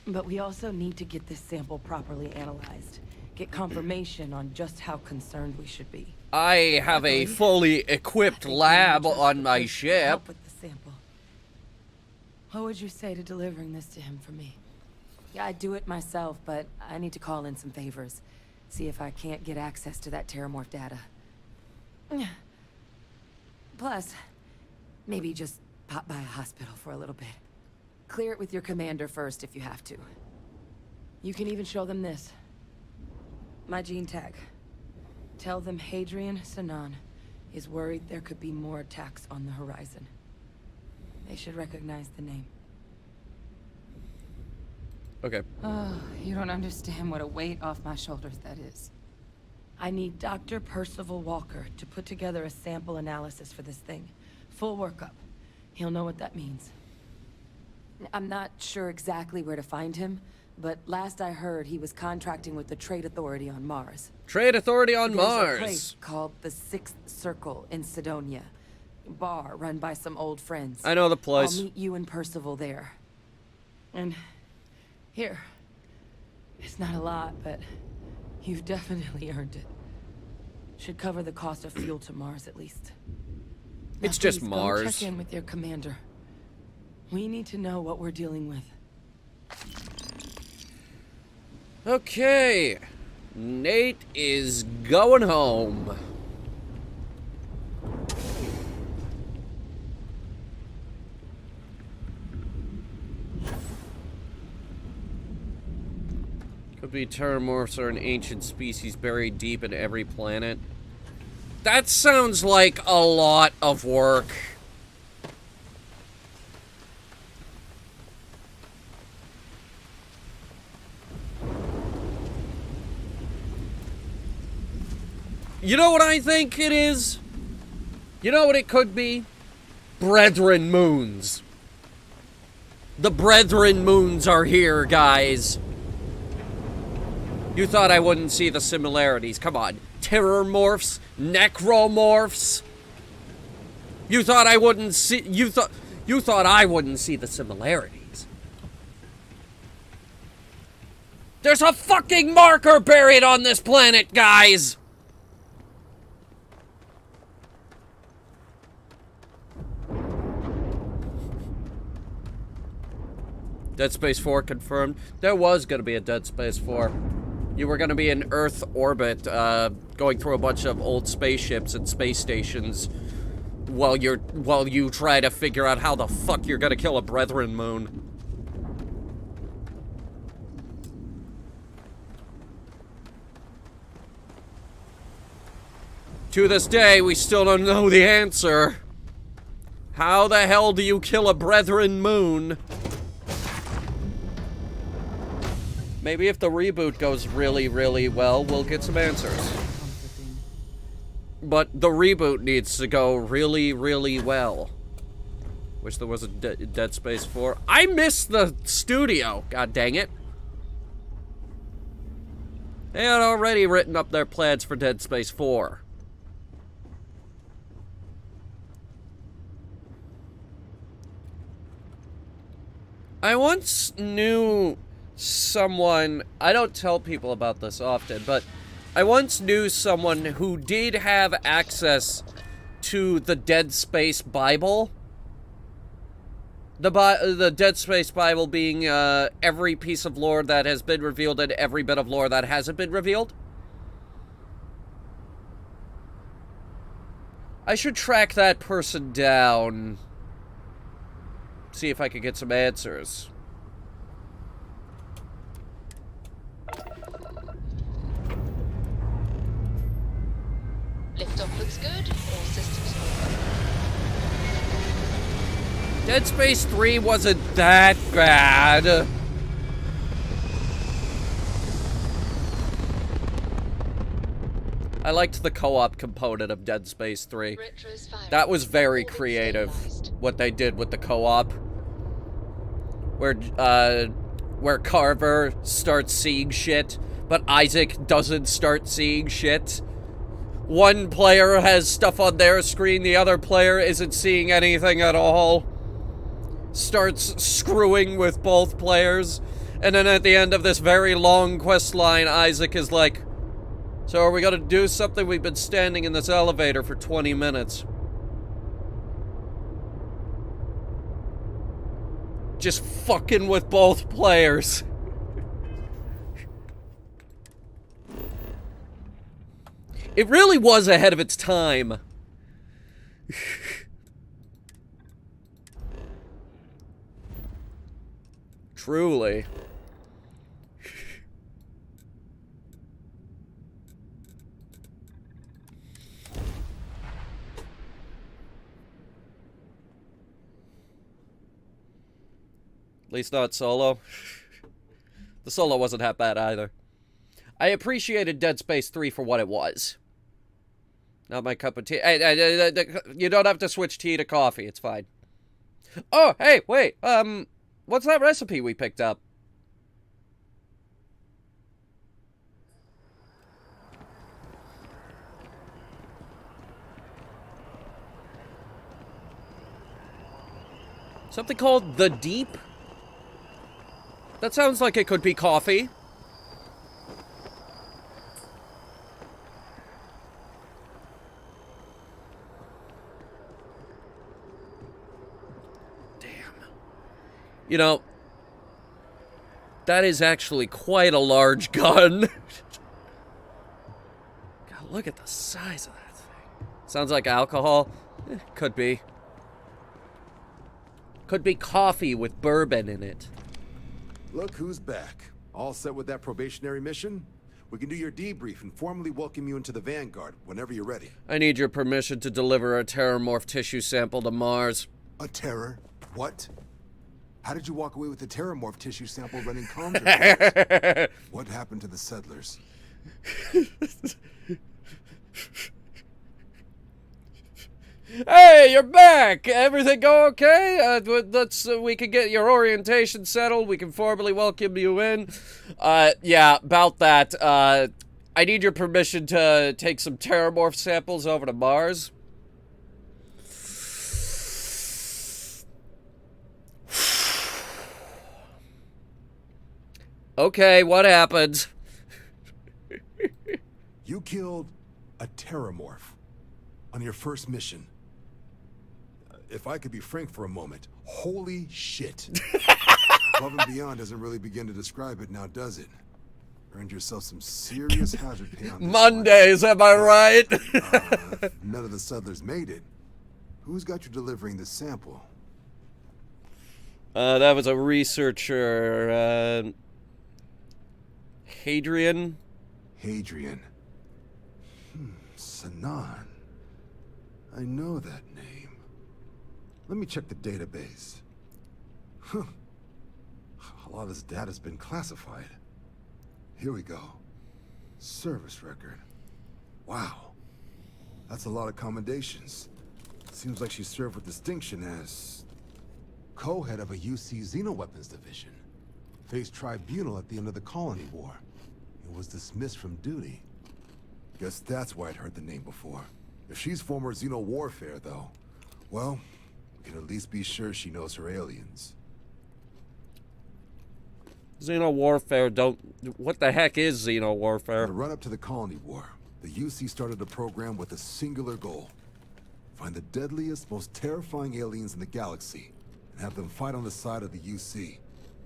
But we also need to get this sample properly analyzed. Get confirmation on just how concerned we should be. I have a fully equipped lab on my ship. Help with the sample. What would you say to delivering this to him for me? Yeah, I'd do it myself, but I need to call in some favors. See if I can't get access to that Terramorph data. Plus, maybe just pop by a hospital for a little bit. Clear it with your commander first if you have to. You can even show them this. My gene tag. Tell them Hadrian Sanan is worried there could be more attacks on the horizon. They should recognize the name. Okay. Oh, you don't understand what a weight off my shoulders that is. I need Dr. Percival Walker to put together a sample analysis for this thing. Full workup. He'll know what that means. I'm not sure exactly where to find him, but last I heard he was contracting with the Trade Authority on Mars. Trade Authority on Mars. There's a place called the Sixth Circle in Sidonia. Bar run by some old friends. I know the place. I'll meet you and Percival there. And here. It's not a lot, but you've definitely earned it. Should cover the cost of fuel to Mars at least. Now, it's just please, Mars. Go check in with your commander. We need to know what we're dealing with. Okay. Nate is going home. Could be Terramorphs are an ancient species buried deep in every planet. That sounds like a lot of work. You know what I think it is? You know what it could be? Brethren moons. The Brethren moons are here, guys. You thought I wouldn't see the similarities. Come on. Terrormorphs, necromorphs. You thought I wouldn't see you thought I wouldn't see the similarities. There's a fucking marker buried on this planet, guys. Dead Space 4 confirmed. There was going to be a Dead Space 4. You were going to be in Earth orbit, going through a bunch of old spaceships and space stations while you try to figure out how the fuck you're going to kill a Brethren moon. To this day, we still don't know the answer. How the hell do you kill a Brethren moon? Maybe if the reboot goes really, really well, we'll get some answers. But the reboot needs to go really, really well. Wish there was a Dead Space 4. I miss the studio, god dang it. They had already written up their plans for Dead Space 4. I once knew someone, I don't tell people about this often, but I once knew someone who did have access to the Dead Space Bible. The Dead Space Bible being every piece of lore that has been revealed and every bit of lore that hasn't been revealed. I should track that person down. See if I could get some answers. Liftoff looks good. All systems go. Dead Space 3 wasn't that bad. I liked the co-op component of Dead Space 3. That was very creative, what they did with the co-op. Where Carver starts seeing shit, but Isaac doesn't start seeing shit. One player has stuff on their screen, the other player isn't seeing anything at all. Starts screwing with both players, and then at the end of this very long quest line, Isaac is like, so are we gonna do something? We've been standing in this elevator for 20 minutes. Just fucking with both players. It really was ahead of its time. Truly. At least not Solo. The Solo wasn't half bad either. I appreciated Dead Space 3 for what it was. Not my cup of tea. Hey, you don't have to switch tea to coffee. It's fine. Oh, hey, wait. What's that recipe we picked up? Something called The Deep? That sounds like it could be coffee. Damn. You know, that is actually quite a large gun. God, look at the size of that thing. Sounds like alcohol. Could be. Could be coffee with bourbon in it. Look who's back. All set with that probationary mission? We can do your debrief and formally welcome you into the Vanguard whenever you're ready. I need your permission to deliver a terramorph tissue sample to Mars. A terror? What? How did you walk away with the terramorph tissue sample running comms? What happened to the settlers? Hey, you're back! Everything go okay? We can get your orientation settled. We can formally welcome you in. Yeah, about that. I need your permission to take some terramorph samples over to Mars. Okay, what happened? You killed a terramorph on your first mission. If I could be frank for a moment, holy shit. Above and beyond doesn't really begin to describe it now, does it? Earned yourself some serious hazard pay on this Mondays, am I right? if none of the settlers made it. Who's got you delivering this sample? That was a researcher, Hadrian. Hadrian. Sinan. I know that name. Let me check the database. Huh. A lot of this data's been classified. Here we go. Service record. Wow. That's a lot of commendations. Seems like she served with distinction as co-head of a UC Xenoweapons division. Faced tribunal at the end of the Colony War. And was dismissed from duty. Guess that's why I'd heard the name before. If she's former Xeno warfare, though, well, we can at least be sure she knows her aliens. Xeno warfare what the heck is Xeno warfare? In the run-up to the Colony War, the UC started a program with a singular goal. Find the deadliest, most terrifying aliens in the galaxy, and have them fight on the side of the UC.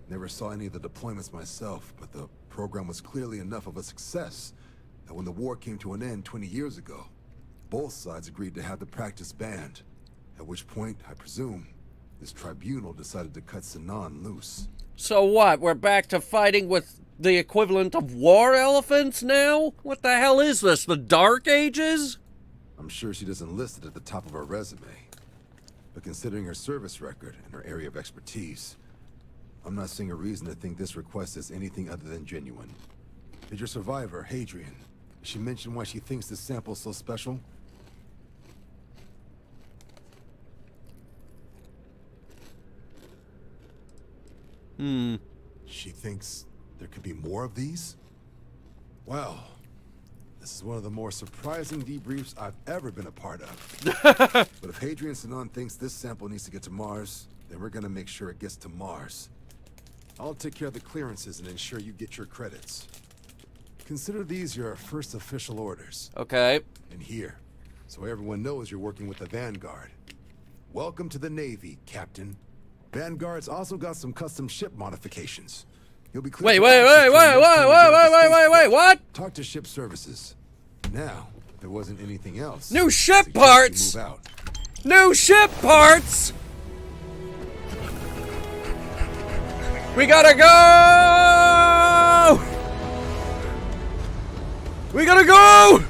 Never saw any of the deployments myself, but the program was clearly enough of a success that when the war came to an end 20 years ago, both sides agreed to have the practice banned. At which point, I presume, this tribunal decided to cut Sinan loose. So what, we're back to fighting with the equivalent of war elephants now? What the hell is this, the Dark Ages? I'm sure she doesn't list it at the top of her resume. But considering her service record and her area of expertise, I'm not seeing a reason to think this request is anything other than genuine. Did your survivor, Hadrian, did she mention why she thinks this sample's so special? She thinks there could be more of these? Well, this is one of the more surprising debriefs I've ever been a part of. But if Hadrian Sinan thinks this sample needs to get to Mars, then we're gonna make sure it gets to Mars. I'll take care of the clearances and ensure you get your credits. Consider these your first official orders. Okay. And here, so everyone knows you're working with the Vanguard. Welcome to the Navy, Captain. Vanguard's also got some custom ship modifications. You'll be Wait, cleared. What? Talk to ship services. Now, if there wasn't anything else. New ship parts! Move out. New ship parts! We gotta go! We gotta go!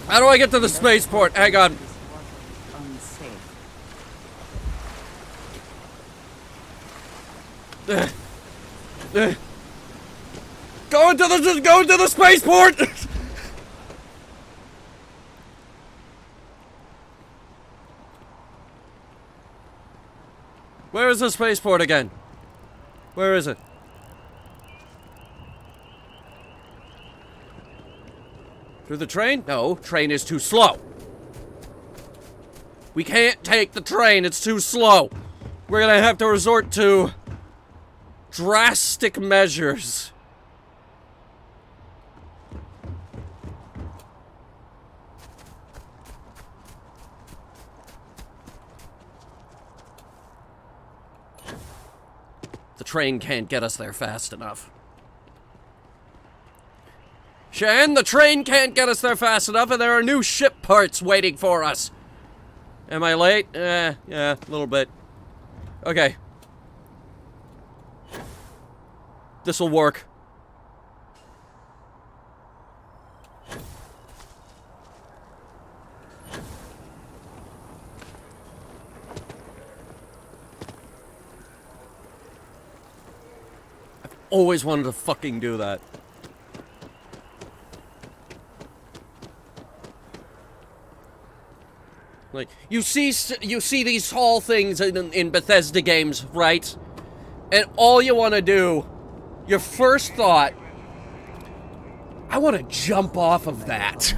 How do I get to the spaceport? Hang on. Go into the spaceport! Where is the spaceport again? Where is it? Through the train? No, train is too slow. We can't take the train, it's too slow. We're gonna have to resort to drastic measures. The train can't get us there fast enough. Shan, the train can't get us there fast enough, and there are new ship parts waiting for us. Am I late? Yeah, a little bit. Okay. This'll work. I've always wanted to fucking do that. Like, you see these tall things in Bethesda games, right? And all you want to do, your first thought, I want to jump off of that.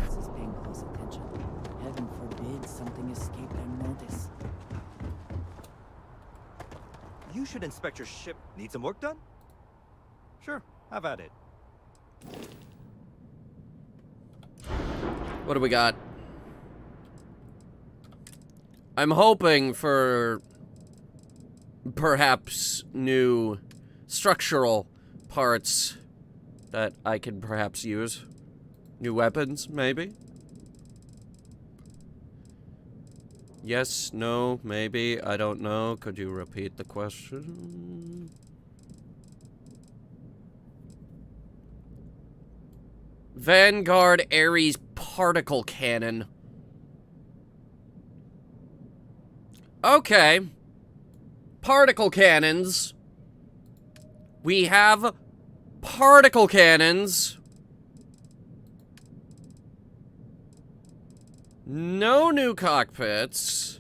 Heaven forbid something escape their notice. You should inspect your ship. Need some work done? Sure, have at it. What do we got? I'm hoping for perhaps new structural parts that I can perhaps use. New weapons, maybe? Yes, no, maybe, I don't know. Could you repeat the question? Vanguard Ares particle cannon. Okay. Particle cannons. We have particle cannons. No new cockpits.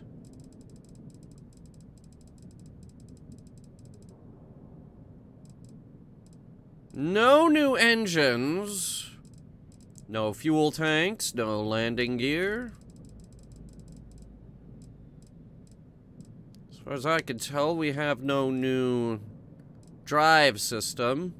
No new engines. No fuel tanks. No landing gear. As far as I can tell, we have no new drive system.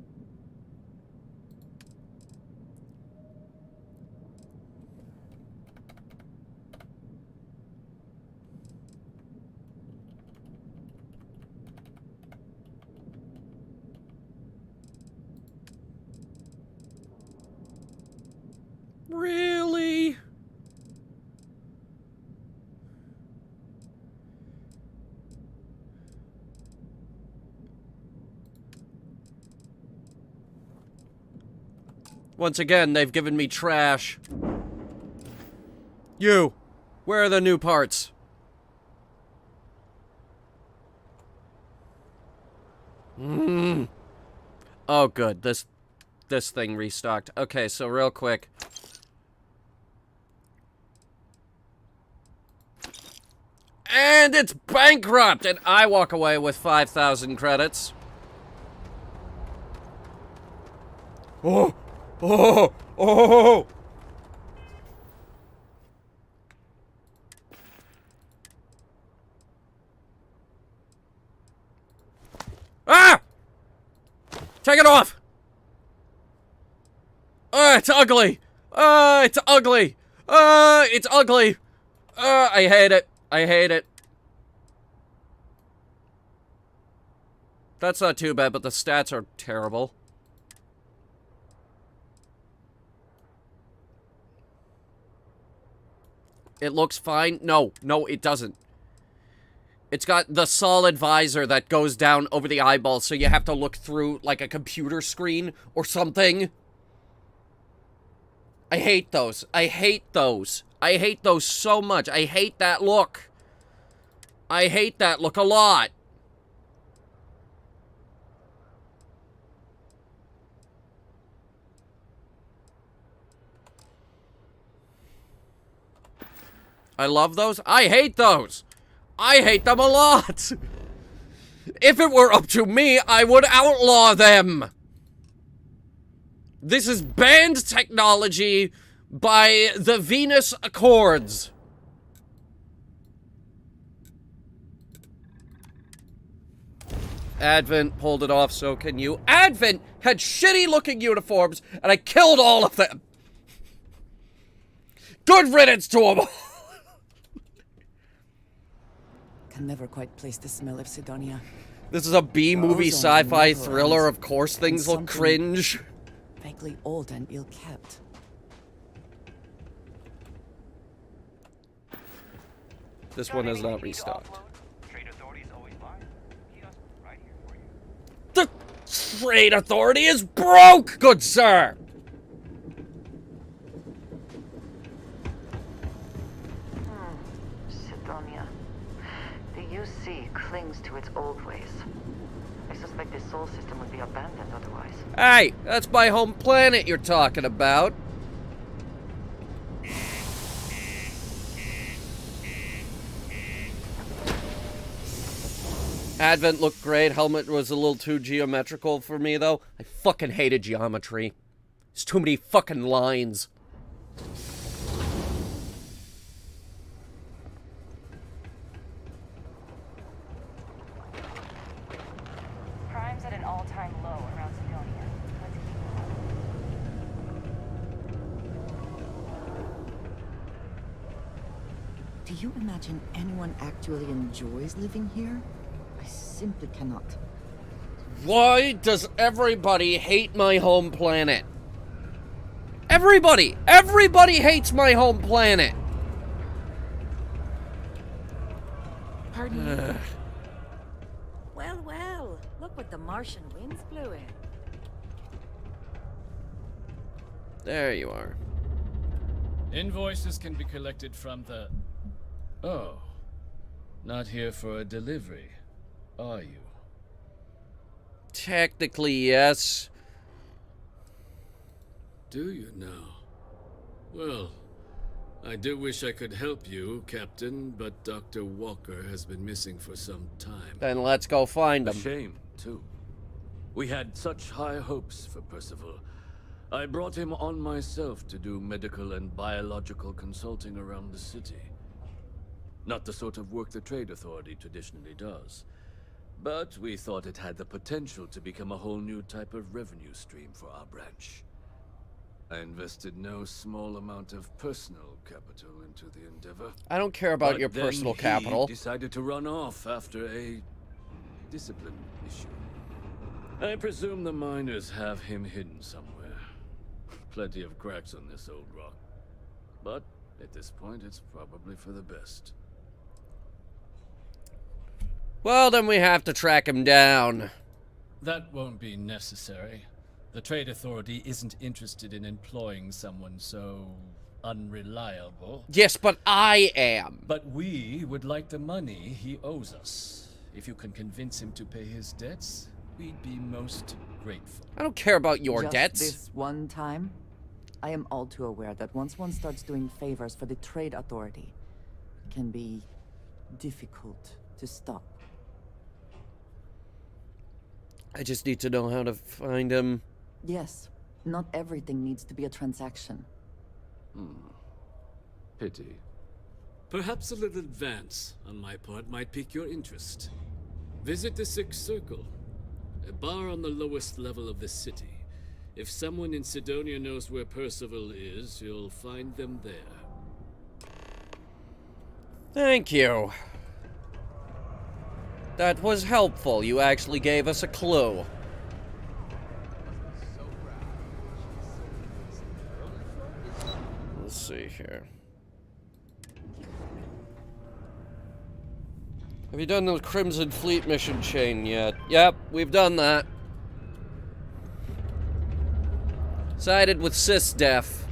Really? Once again, they've given me trash. You! Where are the new parts? Oh, good. This thing restocked. Okay, so real quick. And it's bankrupt! And I walk away with 5,000 credits. Oh! Oh! Oh! Ah! Take it off! It's ugly! It's ugly! It's ugly! I hate it. I hate it. That's not too bad, but the stats are terrible. It looks fine. No, it doesn't. It's got the solid visor that goes down over the eyeballs, so you have to look through, like, a computer screen or something. I hate those. I hate those. I hate those so much. I hate that look. I hate that look a lot. I love those. I hate those. I hate them a lot. If it were up to me, I would outlaw them. This is banned technology by the Venus Accords. Advent pulled it off, so can you. Advent had shitty-looking uniforms, and I killed all of them. Good riddance to them. Can never quite place the smell of Sidonia. This is a B-movie sci-fi thriller. Of course things look cringe. Vaguely old and ill-kept. This one is not restocked. The trade authority is broke, good sir! Sidonia. The UC clings to its old ways. I suspect this soul system would be abandoned otherwise. Hey, that's my home planet you're talking about. Advent looked great. Helmet was a little too geometrical for me, though. I fucking hated geometry. There's too many fucking lines. Crime's at an all-time low around Sidonia. Let's keep Do you imagine anyone actually enjoys living here? I simply cannot. Why does everybody hate my home planet? Everybody! Everybody hates my home planet! Pardon me? Well, well, look what the Martian winds blew in. There you are. Invoices can be collected from the... Oh. Not here for a delivery, are you? Technically, yes. Do you now? Well, I do wish I could help you, Captain, but Dr. Walker has been missing for some time. Then let's go find him. A shame, too. We had such high hopes for Percival. I brought him on myself to do medical and biological consulting around the city. Not the sort of work the Trade Authority traditionally does. But we thought it had the potential to become a whole new type of revenue stream for our branch. I invested no small amount of personal capital into the endeavor. I don't care about But your then personal he capital. decided to run off after a discipline issue. I presume the miners have him hidden somewhere. Plenty of cracks on this old rock. But at this point, it's probably for the best. Well, then we have to track him down. That won't be necessary. The Trade Authority isn't interested in employing someone so unreliable. Yes, but I am. But we would like the money he owes us. If you can convince him to pay his debts, we'd be most grateful. I don't care about your Just debts. This one time? I am all too aware that once one starts doing favors for the Trade Authority, it can be difficult to stop. I just need to know how to find him. Yes, not everything needs to be a transaction. Pity. Perhaps a little advance on my part might pique your interest. Visit the Sixth Circle, a bar on the lowest level of the city. If someone in Sidonia knows where Percival is, you'll find them there. Thank you. That was helpful. You actually gave us a clue. Let's see here. Have you done the Crimson Fleet mission chain yet? Yep, we've done that. Sided with SysDef.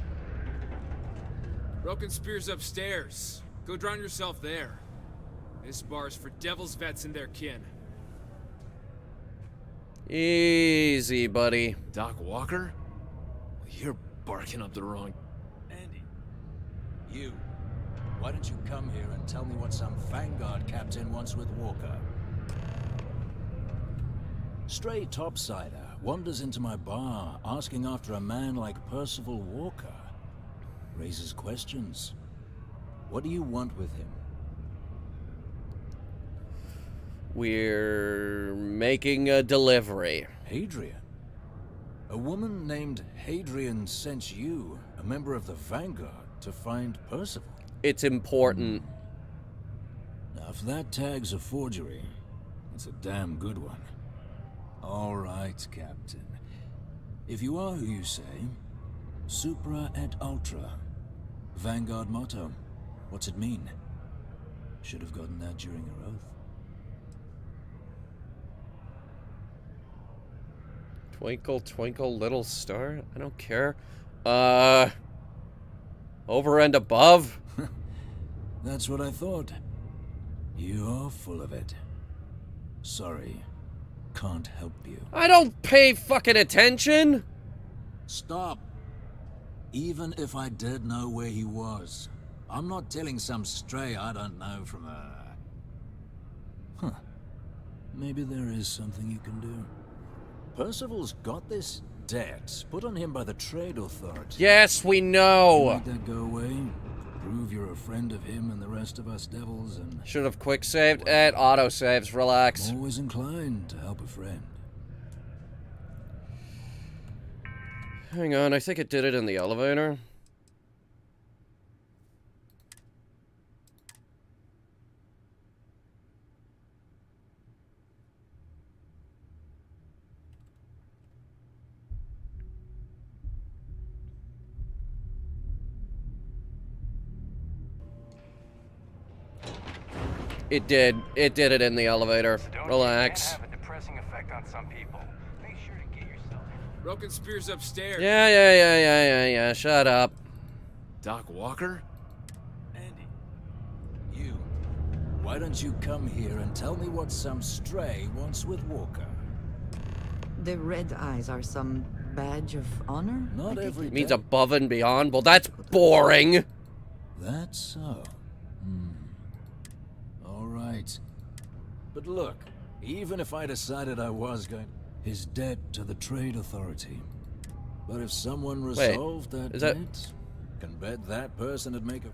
Broken Spear's upstairs. Go drown yourself there. This bar's for Devil's vets and their kin. Easy, buddy. Doc Walker? You're barking up the wrong... Andy. You. Why don't you come here and tell me what some Vanguard captain wants with Walker? Stray topsider wanders into my bar asking after a man like Percival Walker. Raises questions. What do you want with him? We're making a delivery. Hadrian? A woman named Hadrian sent you, a member of the Vanguard, to find Percival. It's important. Now, if that tag's a forgery, it's a damn good one. All right, Captain. If you are who you say, Supra et Ultra. Vanguard motto. What's it mean? Should have gotten that during your oath. Twinkle, twinkle, little star? I don't care. Over and above? That's what I thought. You're full of it. Sorry. Can't help you. I don't pay fucking attention! Stop. Even if I did know where he was, I'm not telling some stray I don't know from a... Huh. Maybe there is something you can do. Percival's got this debt put on him by the Trade Authority. Yes, we know. Make that go away. Prove you're a friend of him and the rest of us devils, and... Should have quick saved it. Auto saves. Relax. I'm always inclined to help a friend. Hang on, I think it did it in the elevator. It did. It did it in the elevator. Relax. Can have a depressing effect on some people. Make sure to get yourself. Broken spear's upstairs. Yeah. Shut up. Doc Walker? Andy, you. Why don't you come here and tell me what some stray wants with Walker? The red eyes are some badge of honor? Not every Means above and beyond? Well, that's boring. That's so. All right. But look, even if I decided I was going... His debt to the Trade Authority. But if someone resolved that debt, can bet that person would make a...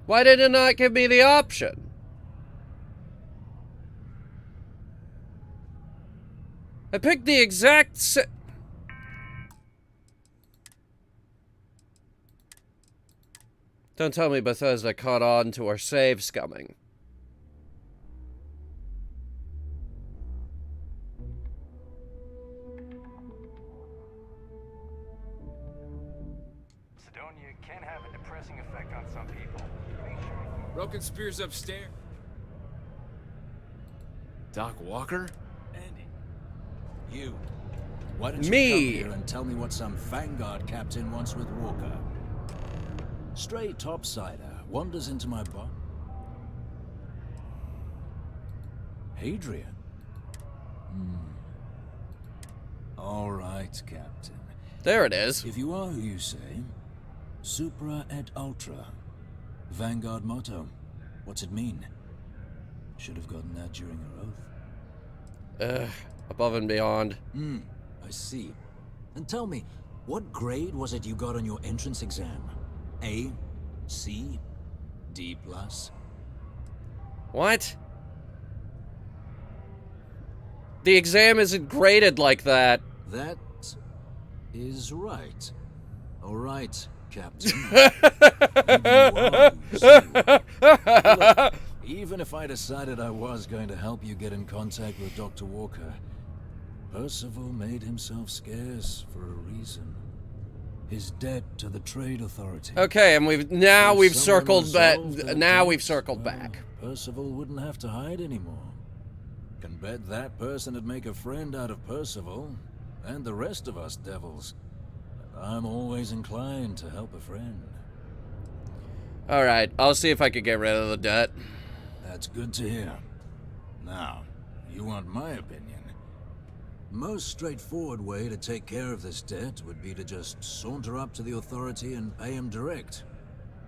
Why did it not give me the option? I picked the exact Don't tell me Bethesda caught on to our save scumming. Sidonia can have a depressing effect on some people. Make sure. Broken spear's upstairs. Doc Walker? Andy. You. Why don't you come here and tell me what some Vanguard captain wants with Walker? Stray topsider wanders into my bar. Hadrian? All right, Captain. There it is. If you are who you say, Supra et Ultra. Vanguard motto. What's it mean? Should have gotten that during your oath. Above and beyond. I see. And tell me, what grade was it you got on your entrance exam? A? C? D+? What? The exam isn't graded like that. That is right. All right, Captain. Look, even if I decided I was going to help you get in contact with Dr. Walker, Percival made himself scarce for a reason. His debt to the Trade Authority. Okay, and we've circled back. Now we've circled back. Percival wouldn't have to hide anymore. Can bet that person would make a friend out of Percival and the rest of us devils. I'm always inclined to help a friend. All right, I'll see if I can get rid of the debt. That's good to hear. Now, you want my opinion? Most straightforward way to take care of this debt would be to just saunter up to the authority and pay him direct.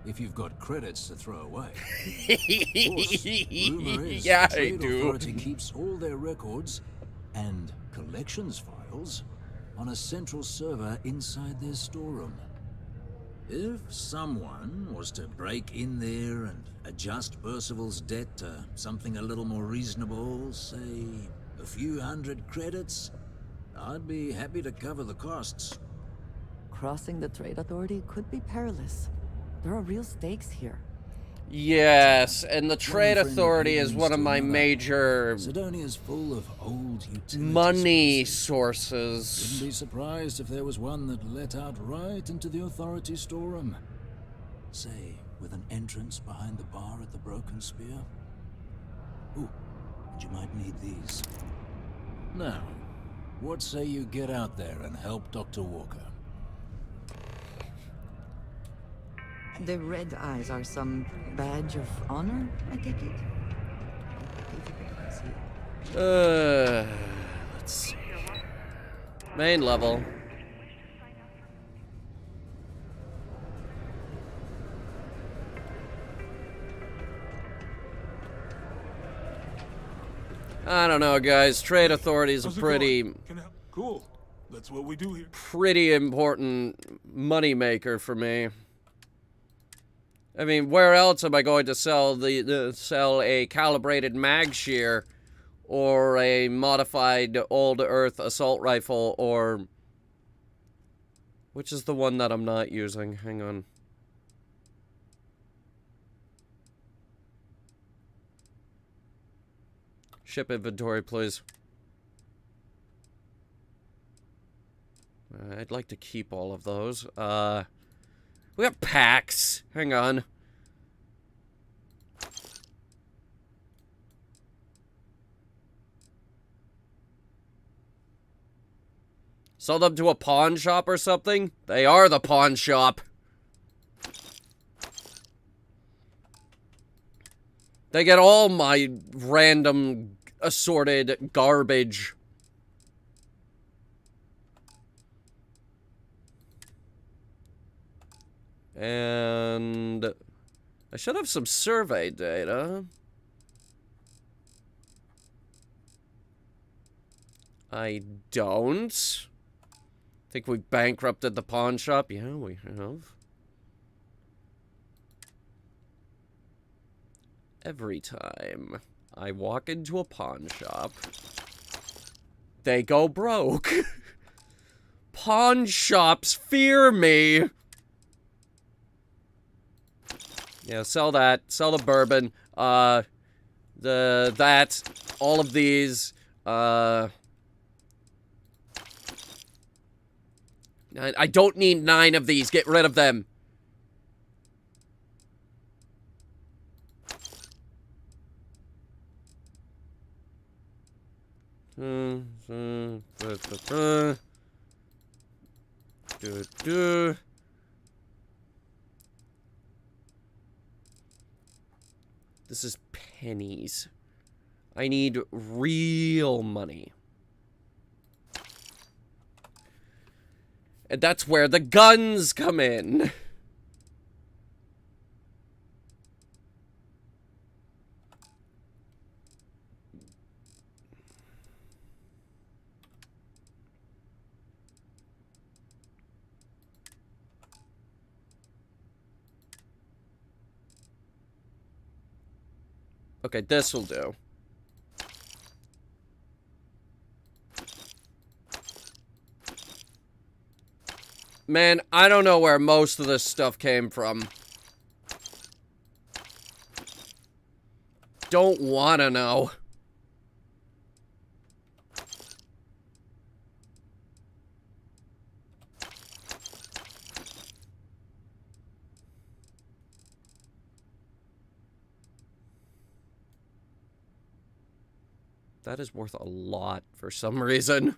If you've got credits to throw away. Of course, rumor is yeah, the Trade I do. Authority keeps all their records and collections files on a central server inside their storeroom. If someone was to break in there and adjust Percival's debt to something a little more reasonable, say a few hundred credits, I'd be happy to cover the costs. Crossing the Trade Authority could be perilous. There are real stakes here. Yes, and the Trade Authority is one of my major Sidonia's full of old money sources. Wouldn't be surprised if there was one that let out right into the authority storeroom. Say, with an entrance behind the bar at the Broken Spear. Ooh, and you might need these. Now, what say you get out there and help Dr. Walker? The red eyes are some badge of honor, I take it? Let's see. Main level. I don't know, guys. Trade Authority is a pretty... Cool. That's what we do here. Pretty important money maker for me. I mean, where else am I going to sell sell a calibrated mag shear or a modified old Earth assault rifle, or which is the one that I'm not using? Hang on. Ship inventory, please. I'd like to keep all of those. We got packs. Hang on. Sell them to a pawn shop or something? They are the pawn shop. They get all my random assorted garbage. And I should have some survey data. I don't. Think we bankrupted the pawn shop? Yeah, we have. Every time I walk into a pawn shop, they go broke. Pawn shops fear me. Yeah, sell that. Sell the bourbon. All of these. I don't need 9 of these. Get rid of them. This is pennies. I need real money. And that's where the guns come in. Okay, this will do. Man, I don't know where most of this stuff came from. Don't wanna know. That is worth a lot for some reason.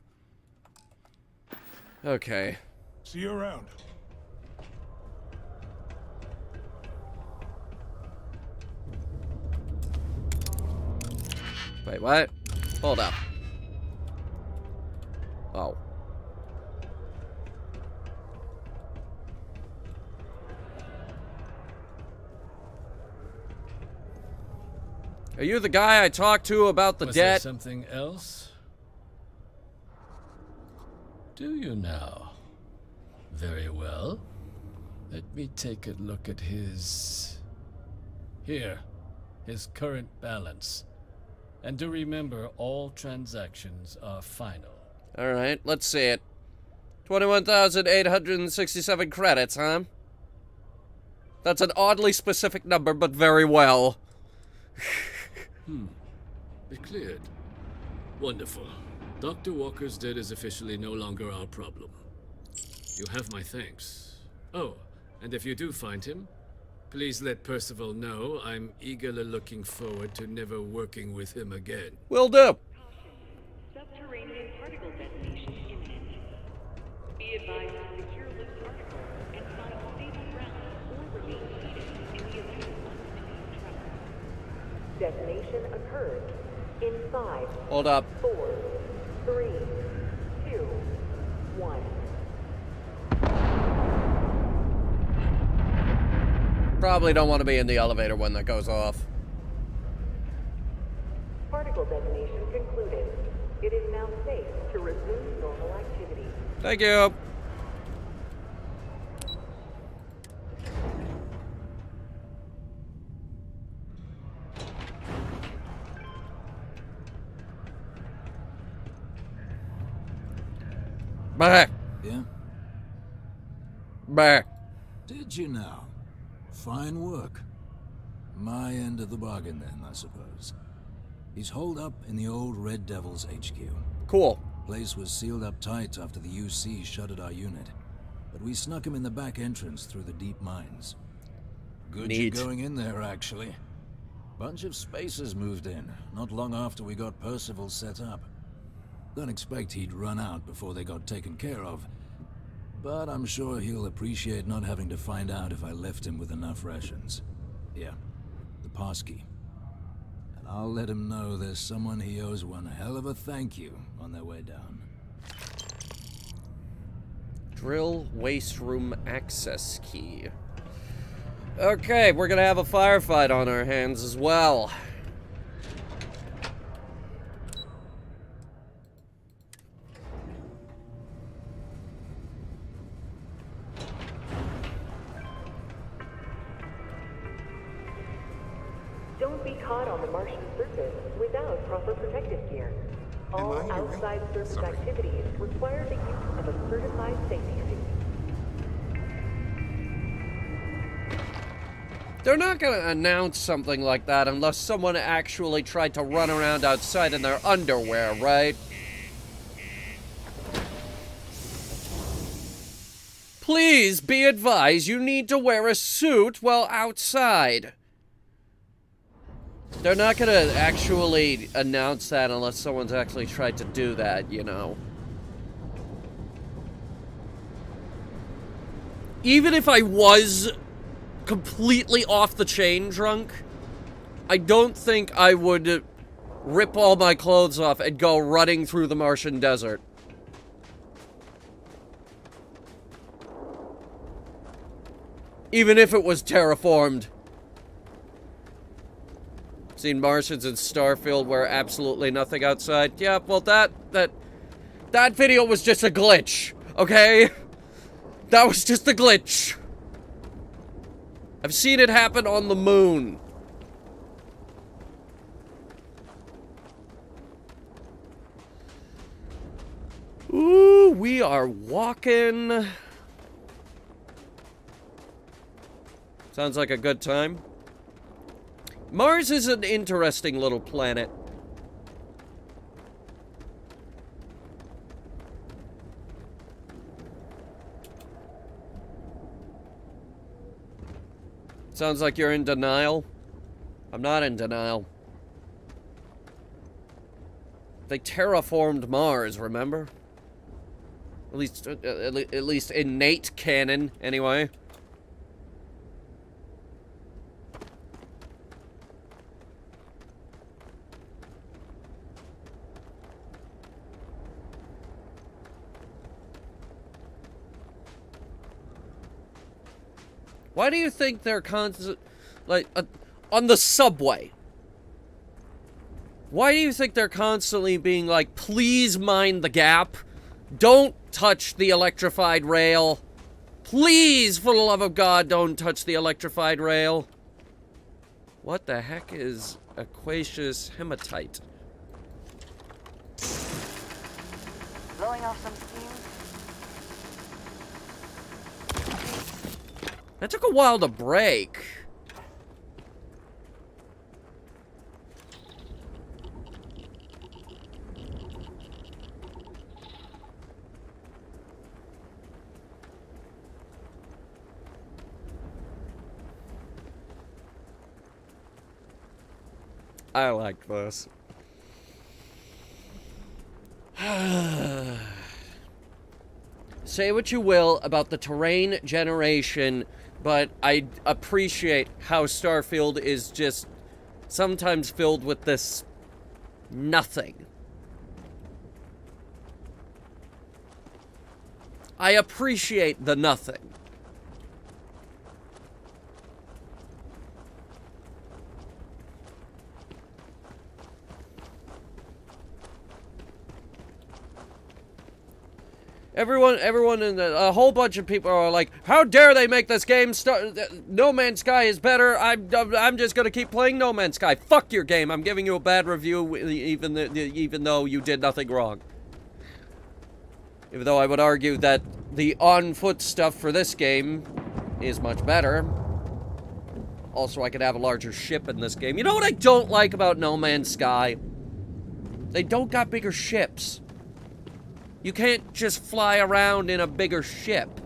Okay. See you around. Wait, what? Hold up. Oh. Are you the guy I talked to about the Was debt? there something else? Do you now? Very well. Let me take a look at his... Here. His current balance. And do remember, all transactions are final. Alright, let's see it. 21,867 credits, huh? That's an oddly specific number, but very well. It cleared. Wonderful. Dr. Walker's debt is officially no longer our problem. You have my thanks. Oh, and if you do find him, please let Percival know I'm eagerly looking forward to never working with him again. Will do. Subterranean particle detonation imminent. Be advised to secure this particle and find stable ground or remain seated in the event of unforeseen trouble. Detonation occurs in 5. Hold up. 4, 3, 2, 1. Probably don't want to be in the elevator when that goes off. Particle detonation concluded. It is now safe to resume normal activity. Thank you. Back. Yeah? Back. Did you now? Fine work. My end of the bargain then, I suppose. He's holed up in the old Red Devil's HQ. Cool. Place was sealed up tight after the UC shuttered our unit. But we snuck him in the back entrance through the deep mines. Good you going in there, actually. Bunch of spacers moved in, not long after we got Percival set up. Don't expect he'd run out before they got taken care of. But I'm sure he'll appreciate not having to find out if I left him with enough rations. Yeah, the pass key. And I'll let him know there's someone he owes one hell of a thank you on their way down. Drill waste room access key. Okay, we're gonna have a firefight on our hands as well. Don't be caught on the Martian surface without proper protective gear. All outside surface activities require the use of a certified safety suit. They're not gonna announce something like that unless someone actually tried to run around outside in their underwear, right? Please be advised you need to wear a suit while outside. They're not gonna actually announce that unless someone's actually tried to do that, you know. Even if I was completely off the chain drunk, I don't think I would rip all my clothes off and go running through the Martian desert. Even if it was terraformed. Seen Martians in Starfield where absolutely nothing outside. Yeah, well that video was just a glitch, okay? That was just a glitch. I've seen it happen on the moon. Ooh, we are walking. Sounds like a good time. Mars is an interesting little planet. Sounds like you're in denial. I'm not in denial. They terraformed Mars, remember? At least in Nate canon, anyway. Why do you think they're on the subway? Why do you think they're constantly being like, please mind the gap? Don't touch the electrified rail. Please, for the love of God, don't touch the electrified rail. What the heck is aqueous hematite? Blowing off some steam? That took a while to break. I like this. Say what you will about the terrain generation, but I appreciate how Starfield is just sometimes filled with this nothing. I appreciate the nothing. Everyone in a whole bunch of people are like, how dare they make this game No Man's Sky is better. I'm just gonna keep playing No Man's Sky. Fuck your game. I'm giving you a bad review even though you did nothing wrong. Even though I would argue that the on-foot stuff for this game is much better. Also, I could have a larger ship in this game. You know what I don't like about No Man's Sky? They don't got bigger ships. You can't just fly around in a bigger ship.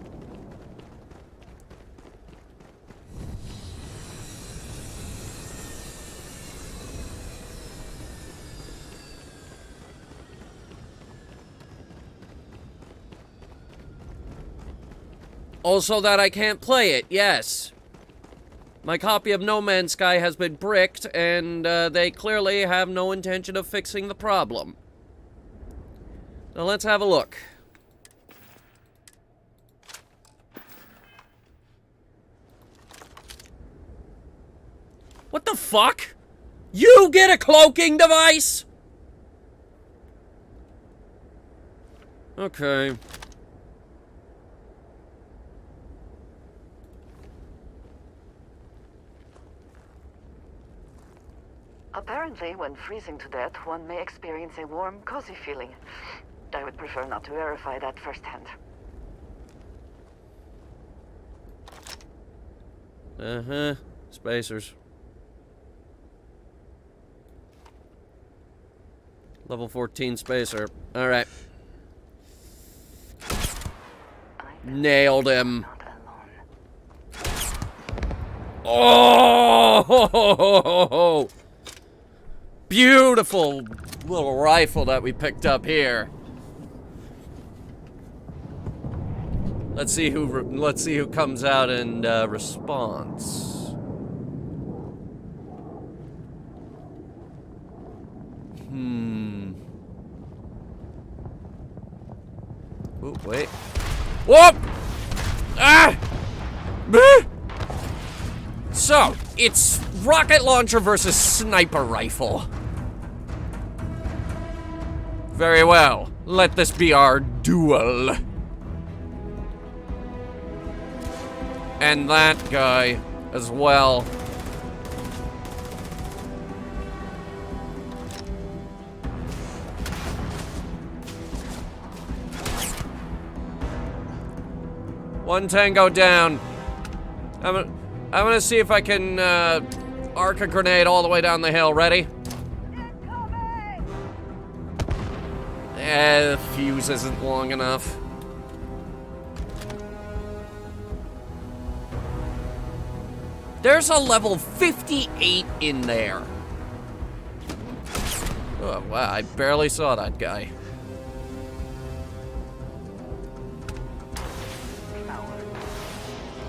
Also that I can't play it, yes. My copy of No Man's Sky has been bricked, and they clearly have no intention of fixing the problem. Now let's have a look. What the fuck? You get a cloaking device? Okay. Apparently, when freezing to death, one may experience a warm, cozy feeling. I would prefer not to verify that firsthand. Uh-huh. Spacers. Level 14 spacer. Alright. Nailed him. Oh! Beautiful little rifle that we picked up here. Let's see who comes out in response. Oh, wait. Whoop! Ah! So, it's rocket launcher versus sniper rifle. Very well. Let this be our duel. And that guy as well. One tango down. I'm gonna see if I can arc a grenade all the way down the hill. Ready? The fuse isn't long enough. There's a level 58 in there. Oh, wow, I barely saw that guy.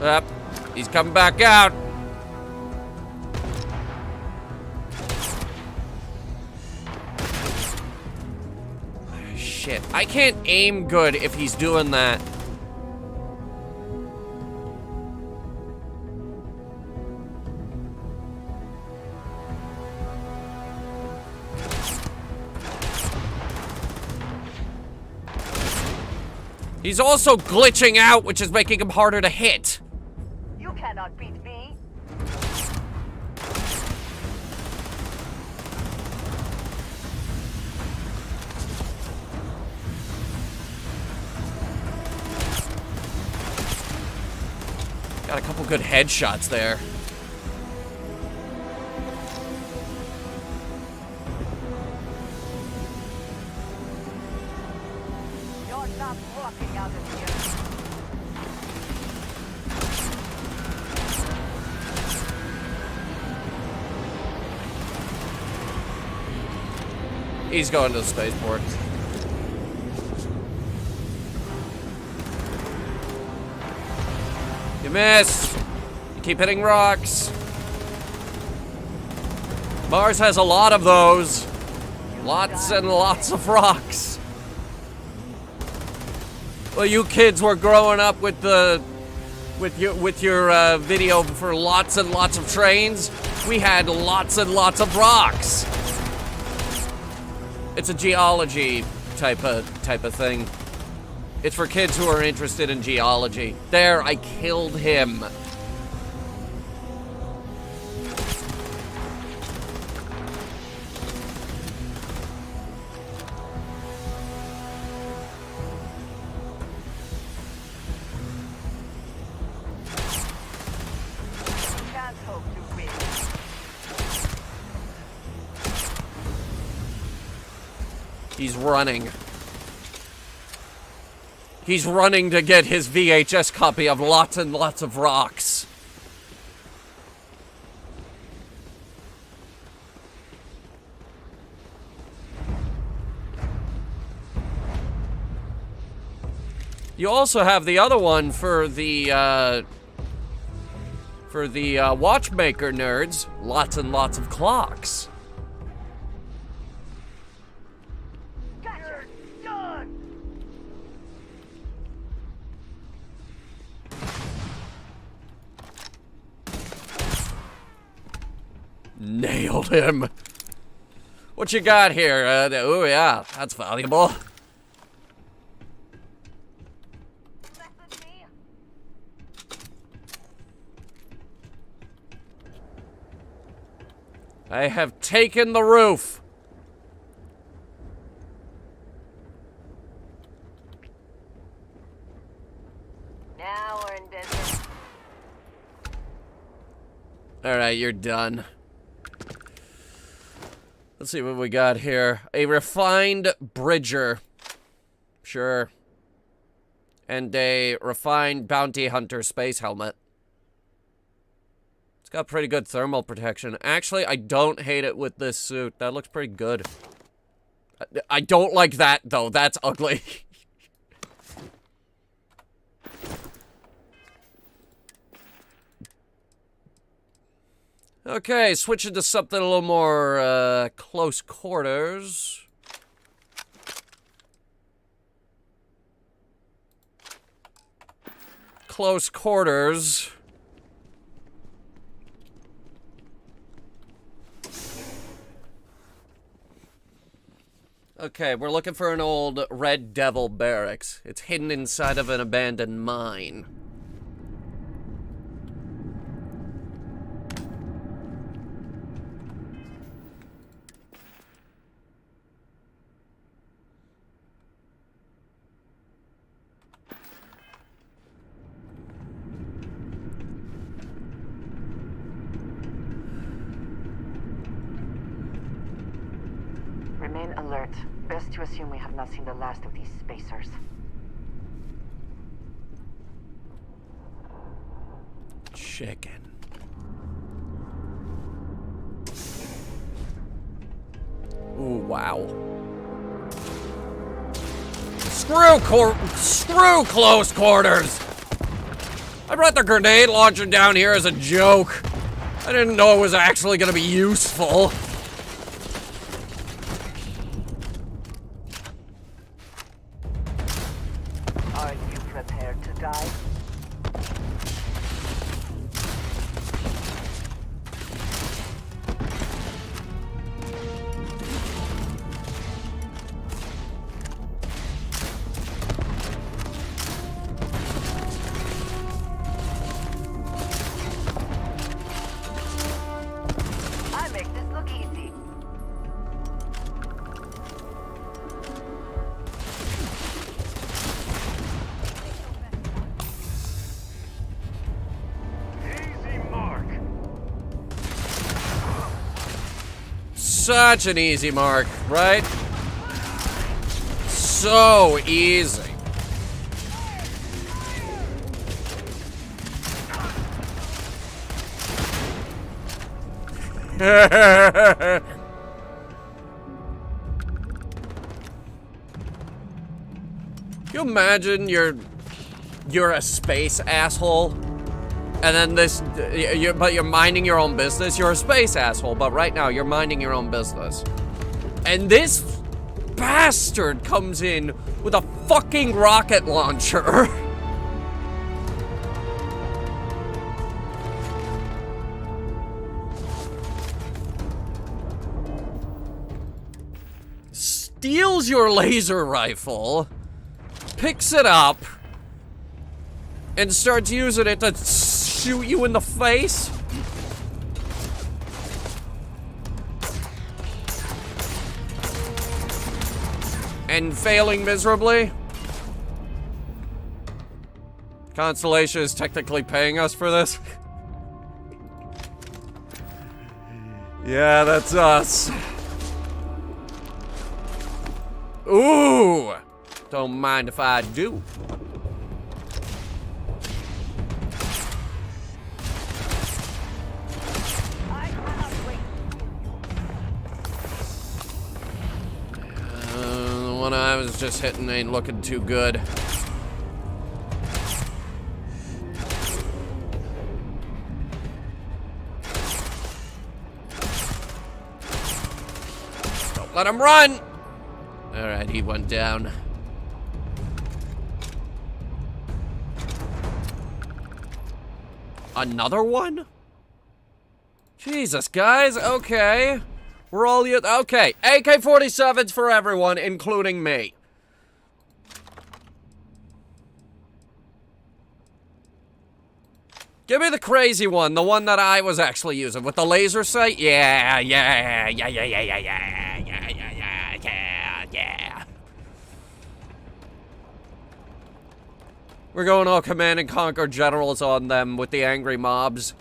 Yep, he's coming back out. Shit, I can't aim good if he's doing that. He's also glitching out, which is making him harder to hit. You cannot beat me. Got a couple good headshots there. You're not walking out of here. He's going to the spaceport. You missed. You keep hitting rocks. Mars has a lot of those. Lots and lots of rocks. Well, you kids were growing up with your video for lots and lots of trains. We had lots and lots of rocks. It's a geology type of thing. It's for kids who are interested in geology. There, I killed him. Can't hope to win. He's running. He's running to get his VHS copy of lots and lots of rocks. You also have the other one for the watchmaker nerds. Lots and lots of clocks. Nailed him. What you got here? Oh yeah, that's valuable. I have taken the roof. Now we're in business. All right, you're done. Let's see what we got here. A refined bridger. Sure. And a refined bounty hunter space helmet. It's got pretty good thermal protection. Actually, I don't hate it with this suit. That looks pretty good. I don't like that, though. That's ugly. Okay, switching to something a little more, close quarters. Close quarters. Okay, we're looking for an old Red Devil barracks. It's hidden inside of an abandoned mine. Remain alert. Best to assume we have not seen the last of these spacers. Chicken. Ooh, wow. Screw close quarters! I brought the grenade launcher down here as a joke. I didn't know it was actually gonna be useful. Are you prepared to die? I make this look easy. Easy mark. Such an easy mark, right? So easy. Can you imagine you're a space asshole, and then but you're minding your own business. You're a space asshole, but right now you're minding your own business, and this bastard comes in with a fucking rocket launcher. Steals your laser rifle, picks it up, and starts using it to shoot you in the face? And failing miserably? Constellation is technically paying us for this? Yeah, that's us. Ooh! Don't mind if I do. The one I was just hitting ain't looking too good. Let him run! Alright, he went down. Another one? Jesus, guys, okay. We're all... Okay, AK-47s for everyone, including me. Give me the crazy one, the one that I was actually using, with the laser sight? Yeah. We're going all Command and Conquer generals on them with the angry mobs.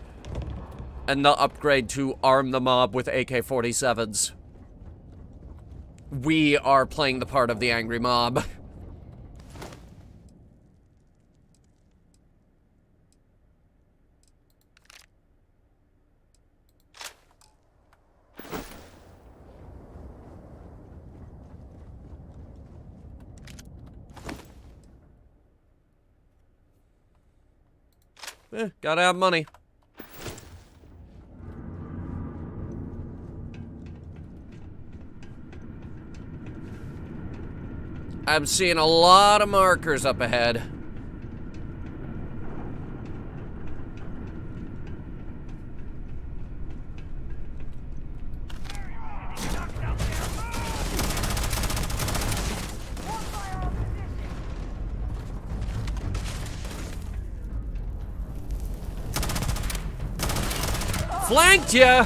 And the upgrade to arm the mob with AK-47s. We are playing the part of the angry mob. Gotta have money. I'm seeing a lot of markers up ahead. Flanked ya!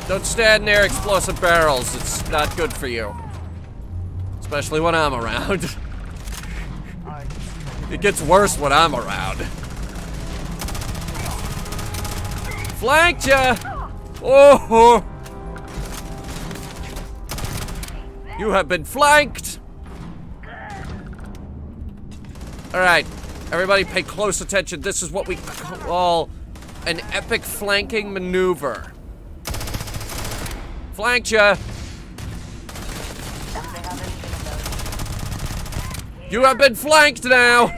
Don't stand near explosive barrels. It's not good for you. Especially when I'm around. It gets worse when I'm around. Flanked ya! Oh! You have been flanked! Alright, everybody pay close attention. This is what we call an epic flanking maneuver. Flanked ya! You have been flanked now!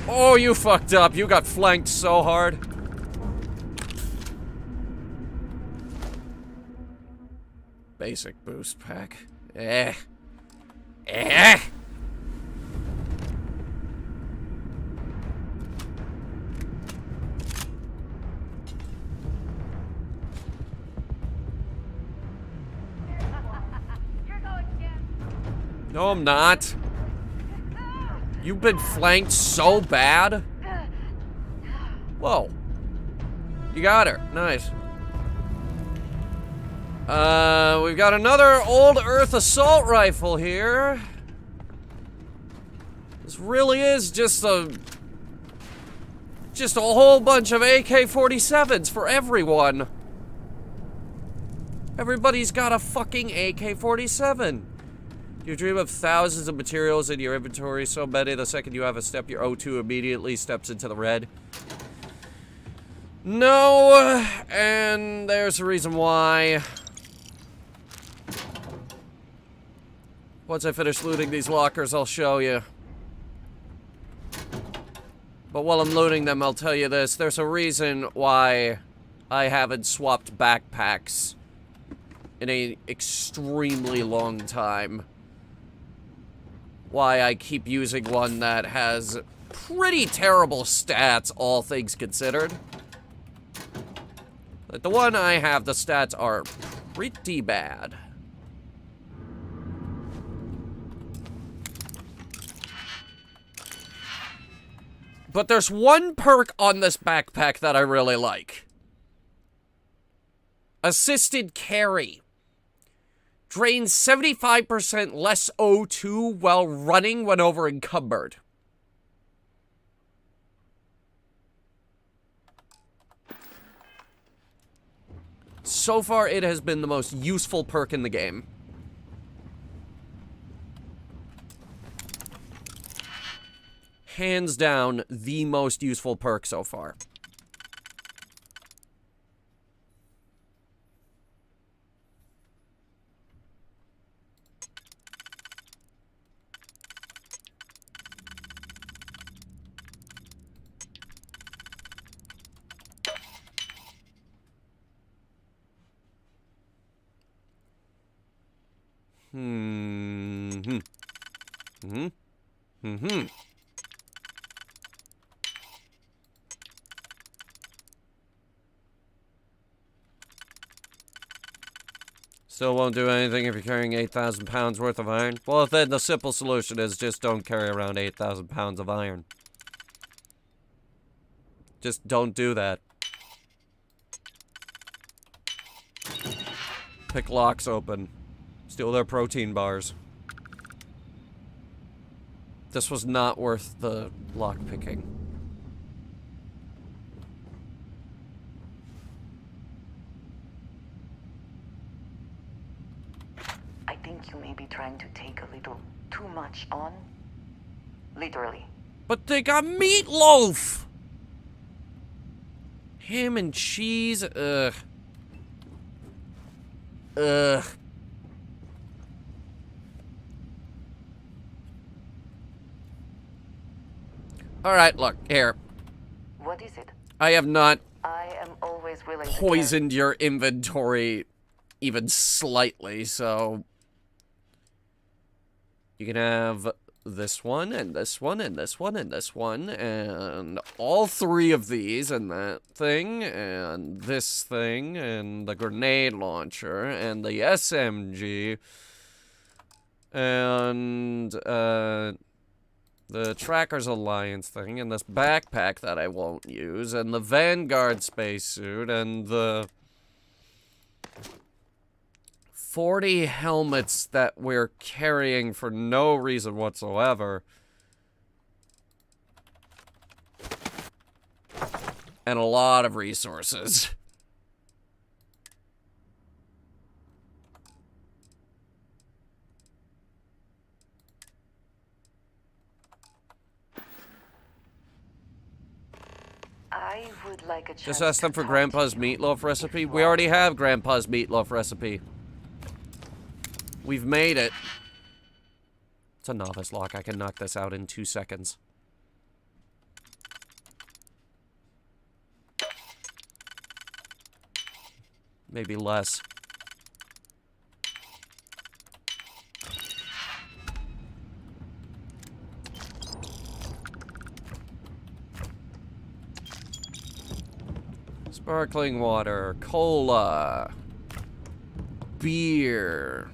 Oh, you fucked up. You got flanked so hard. Basic boost pack. Eh. No, I'm not. You've been flanked so bad. Whoa. You got her. Nice. We've got another old Earth assault rifle here. This really is just a whole bunch of AK-47s for everyone. Everybody's got a fucking AK-47. You dream of thousands of materials in your inventory, so many the second you have a step, your O2 immediately steps into the red. No, and there's a reason why. Once I finish looting these lockers, I'll show you. But while I'm looting them, I'll tell you this. There's a reason why I haven't swapped backpacks in an extremely long time. Why I keep using one that has pretty terrible stats, all things considered. Like the one I have, the stats are pretty bad. But there's one perk on this backpack that I really like. Assisted carry. Drains 75% less O2 while running when over encumbered. So far, it has been the most useful perk in the game. Hands down, the most useful perk so far. Still won't do anything if you're carrying 8,000 pounds worth of iron. Well, then the simple solution is just don't carry around 8,000 pounds of iron. Just don't do that. Pick locks open. Steal their protein bars. This was not worth the lock picking. I think you may be trying to take a little too much on. Literally. But they got meatloaf! Ham and cheese, ugh. Ugh. Alright, look, here. What is it? I have not I am always willing to poisoned your inventory even slightly, so... You can have this one, and this one, and this one, and this one, and all three of these, and that thing, and this thing, and the grenade launcher, and the SMG, and, the Trackers Alliance thing, and this backpack that I won't use, and the Vanguard spacesuit, and the 40 helmets that we're carrying for no reason whatsoever. And a lot of resources. I would like a chance. Just ask them for Grandpa's meatloaf recipe. We already have Grandpa's meatloaf recipe. We've made it. It's a novice lock. I can knock this out in 2 seconds. Maybe less. Sparkling water, cola, beer.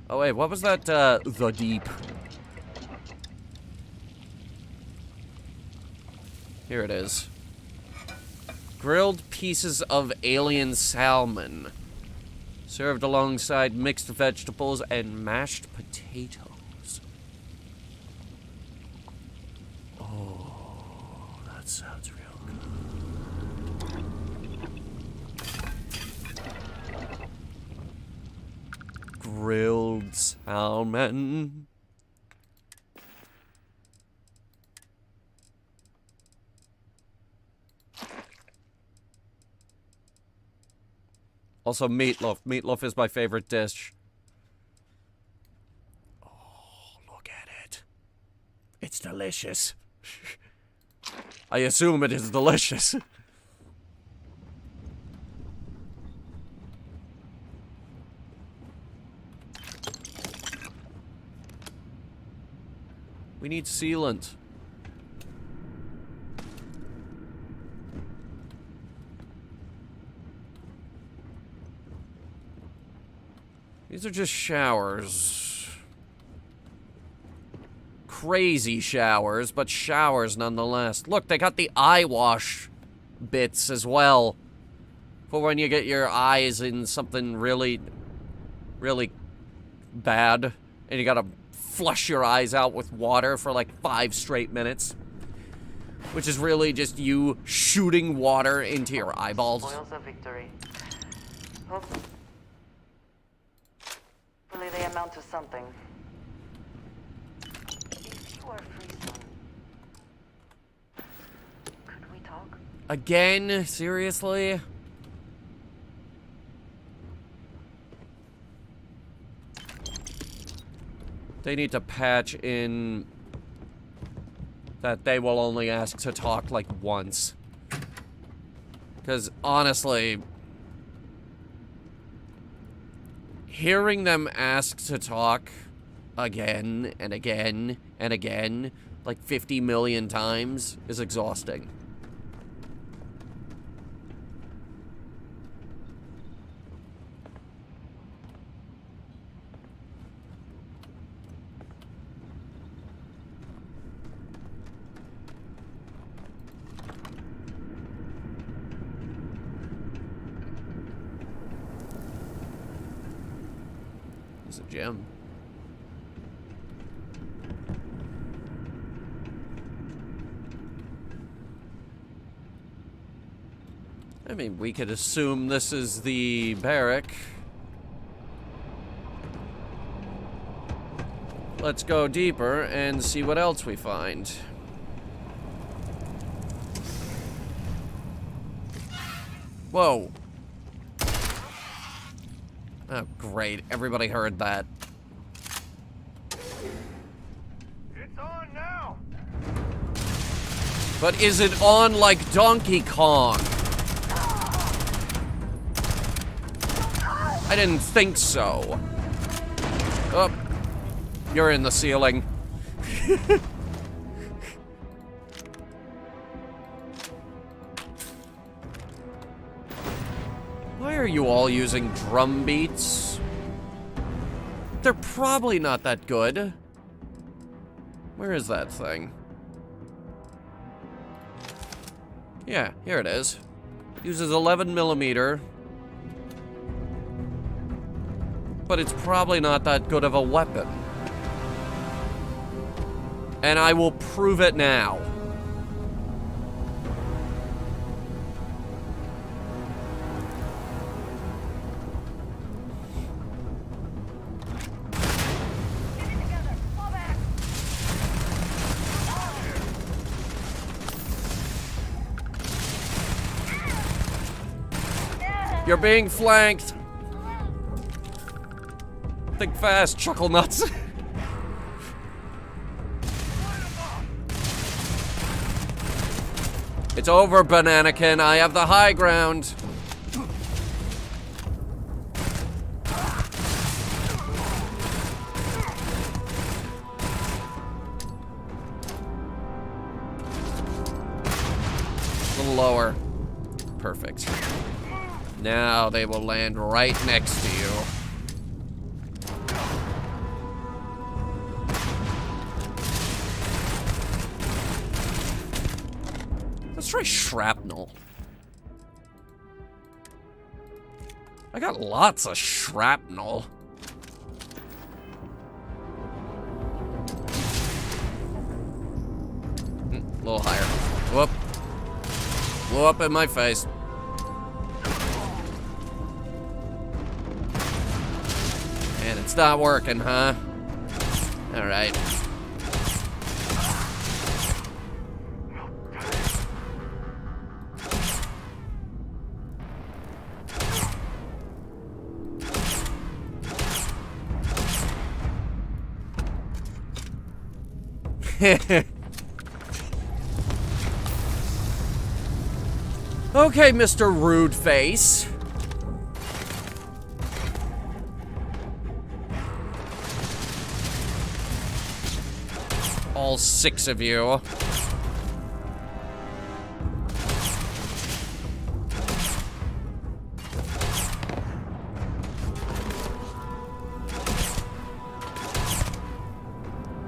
Oh wait, what was that, the deep? Here it is. Grilled pieces of alien salmon. Served alongside mixed vegetables and mashed potatoes. Oh, that sounds real good. Grilled salmon. Also meatloaf. Meatloaf is my favorite dish. Oh, look at it. It's delicious. I assume it is delicious. We need sealant. These are just showers. Crazy showers, but showers nonetheless. Look, they got the eye wash bits as well. For when you get your eyes in something really, really bad. And you gotta flush your eyes out with water for like 5 straight minutes. Which is really just you shooting water into your eyeballs. Spoils of victory. Hopefully they amount to something. If you are free, son, could we talk? Again? Seriously? They need to patch in that they will only ask to talk like once. Because honestly, hearing them ask to talk again and again and again, like 50 million times, is exhausting. There's a gym. I mean, we could assume this is the barrack. Let's go deeper and see what else we find. Whoa. Oh, great. Everybody heard that. It's on now. But is it on like Donkey Kong? I didn't think so. Oh, you're in the ceiling. Why are you all using drum beats? They're probably not that good. Where is that thing? Yeah, here it is. Uses 11mm. But it's probably not that good of a weapon. And I will prove it now. You're being flanked. Think fast, chuckle nuts. It's over, Bananakin. I have the high ground. A little lower. Perfect. Now they will land right next to you. Let's try shrapnel. I got lots of shrapnel. A little higher. Whoop. Blew up in my face. And it's not working, huh? All right. Okay, Mr. Rude Face. All 6 of you.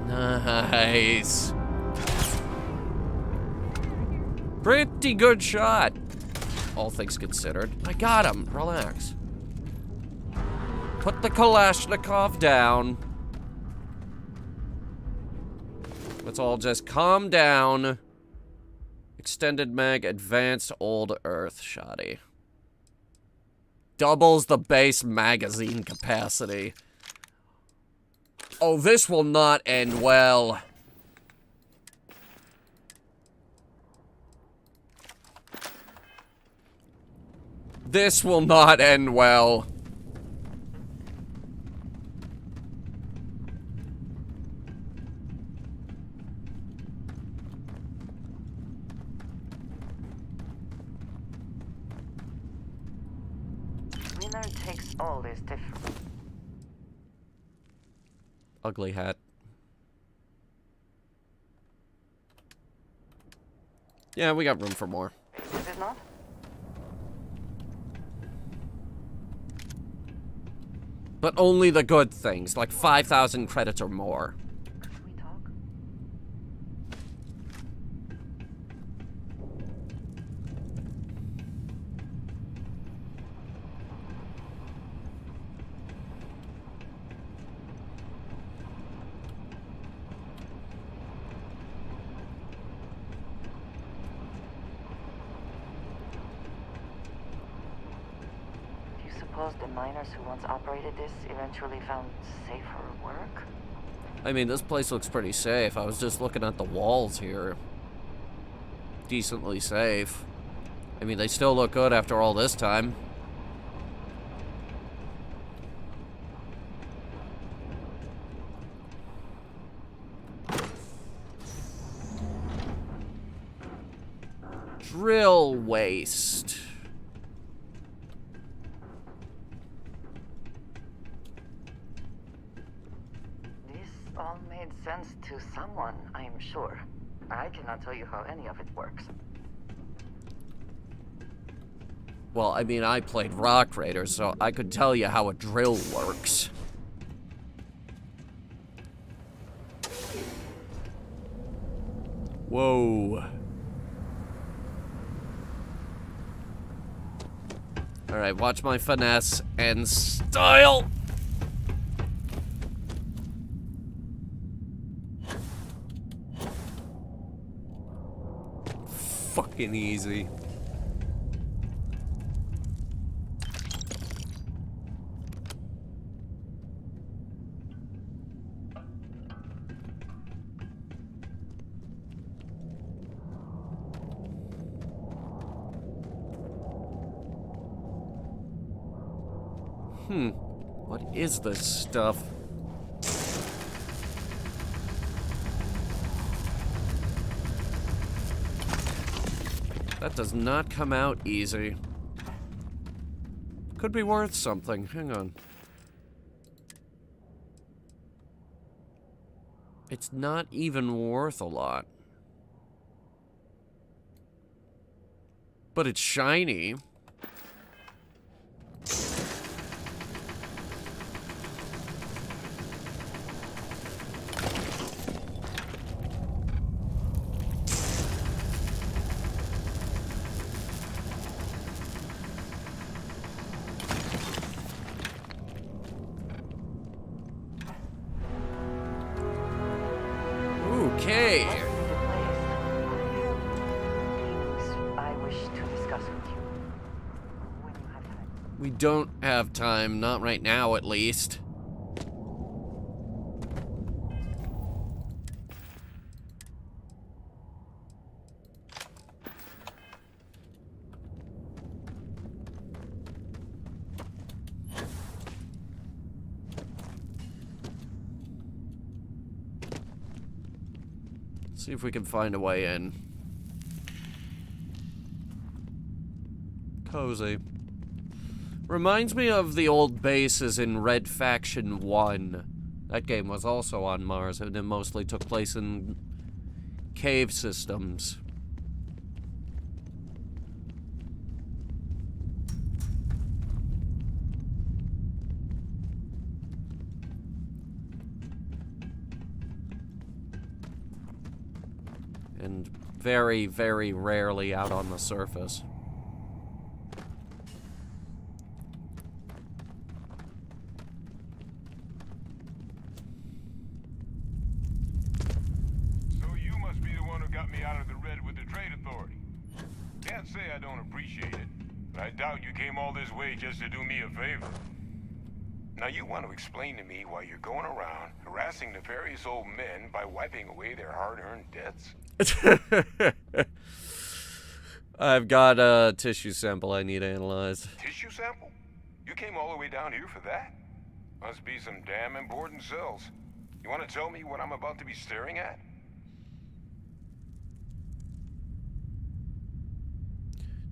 Nice. Pretty good shot, all things considered. I got him. Relax. Put the Kalashnikov down. Let's all just calm down. Extended mag, advanced old earth shoddy. Doubles the base magazine capacity. Oh, this will not end well. This will not end well. Winner takes all is different. ugly hat. Yeah, we got room for more. Is it not? But only the good things, like 5,000 credits or more. Could we talk? Do you suppose the miners who once operated this eventually found safer work? I mean, this place looks pretty safe. I was just looking at the walls here. Decently safe. I mean, they still look good after all this time. Drill waste. This all made sense to someone, I am sure. I cannot tell you how any of it works. Well, I mean, I played Rock Raider, so I could tell you how a drill works. Whoa. Alright, watch my finesse and style! Fucking easy. What is this stuff? That does not come out easy. Could be worth something. Hang on. It's not even worth a lot. But it's shiny. Okay. I wish to discuss with you when you have time. We don't have time, not right now at least. See if we can find a way in. Cozy. Reminds me of the old bases in Red Faction 1. That game was also on Mars, and it mostly took place in cave systems. And very, very rarely out on the surface. So you must be the one who got me out of the red with the trade authority. Can't say I don't appreciate it, but I doubt you came all this way just to do me a favor. Now you want to explain to me why you're going around harassing nefarious old men by wiping away their hard-earned debts? I've got a tissue sample I need analyzed. Tissue sample? You came all the way down here for that? Must be some damn important cells. You want to tell me what I'm about to be staring at?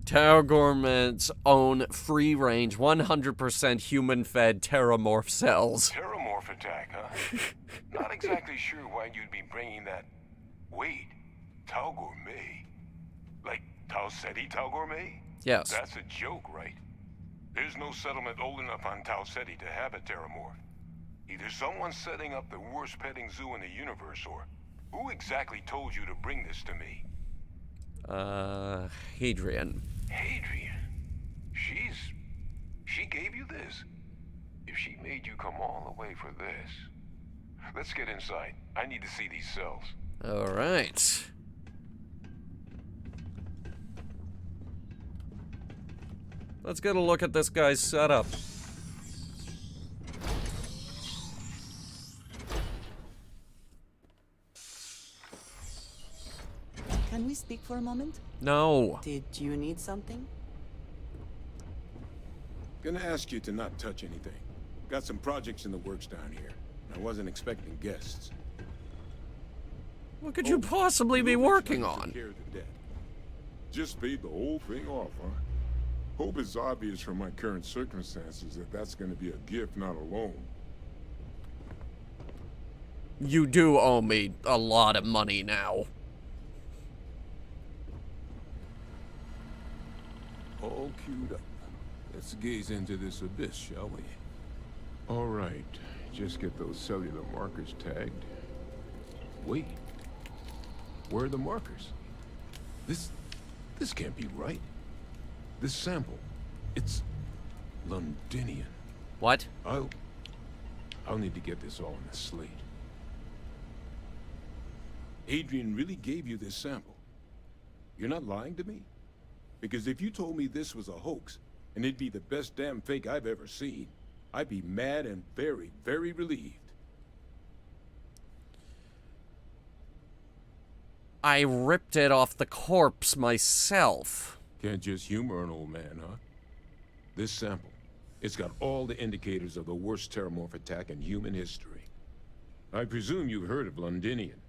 Tower Gourmet's own free-range, 100% human-fed terramorph cells. Terramorph attack, huh? Not exactly sure why you'd be bringing that... Wait, Tau Gourmet? Like Tau Ceti Tau Gourmet? Yes. That's a joke, right? There's no settlement old enough on Tau Ceti to have a terramorph. Either someone's setting up the worst petting zoo in the universe, or... Who exactly told you to bring this to me? Hadrian. Hadrian? She gave you this? If she made you come all the way for this... Let's get inside. I need to see these cells. All right. Let's get a look at this guy's setup. Can we speak for a moment? No. Did you need something? Gonna ask you to not touch anything. Got some projects in the works down here. I wasn't expecting guests. What could you possibly be working Took on? care of the debt. Just paid the whole thing off, huh? Hope it's obvious from my current circumstances that that's gonna be a gift, not a loan. You do owe me a lot of money now. All queued up. Let's gaze into this abyss, shall we? All right. Just get those cellular markers tagged. Wait. Where are the markers? This can't be right. This sample, it's Londinian. What? I'll need to get this all in a slate. Adrian really gave you this sample. You're not lying to me? Because if you told me this was a hoax, and it'd be the best damn fake I've ever seen, I'd be mad and very, very relieved. I ripped it off the corpse myself. Can't just humor an old man, huh? This sample, it's got all the indicators of the worst terramorph attack in human history. I presume you've heard of Londinian.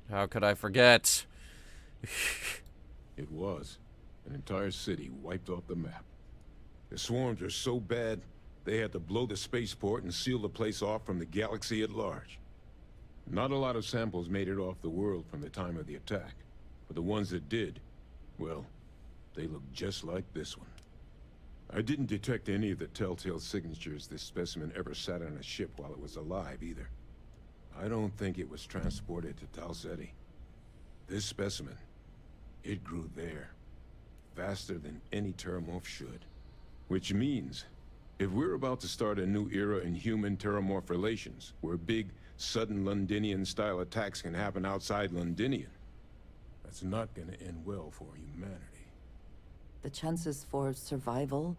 How could I forget? It was. An entire city wiped off the map. The swarms are so bad, they had to blow the spaceport and seal the place off from the galaxy at large. Not a lot of samples made it off the world from the time of the attack, but the ones that did, well, they look just like this one. I didn't detect any of the telltale signatures this specimen ever sat on a ship while it was alive, either. I don't think it was transported to Tau Ceti. This specimen, it grew there, faster than any terramorph should. Which means, if we're about to start a new era in human-terramorph relations, where big, sudden Londinian-style attacks can happen outside Londinian, that's not gonna end well for humanity. The chances for survival,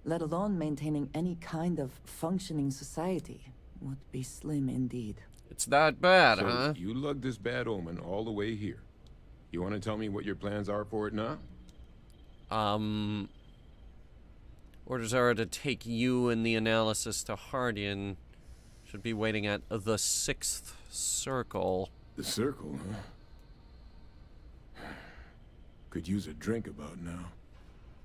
let alone maintaining any kind of functioning society, would be slim indeed. It's that bad, So huh? you lugged this bad omen all the way here. You want to tell me what your plans are for it now? Orders are to take you and the analysis to Hardian. Should be waiting at the 6th circle. The circle, huh? Could use a drink about now.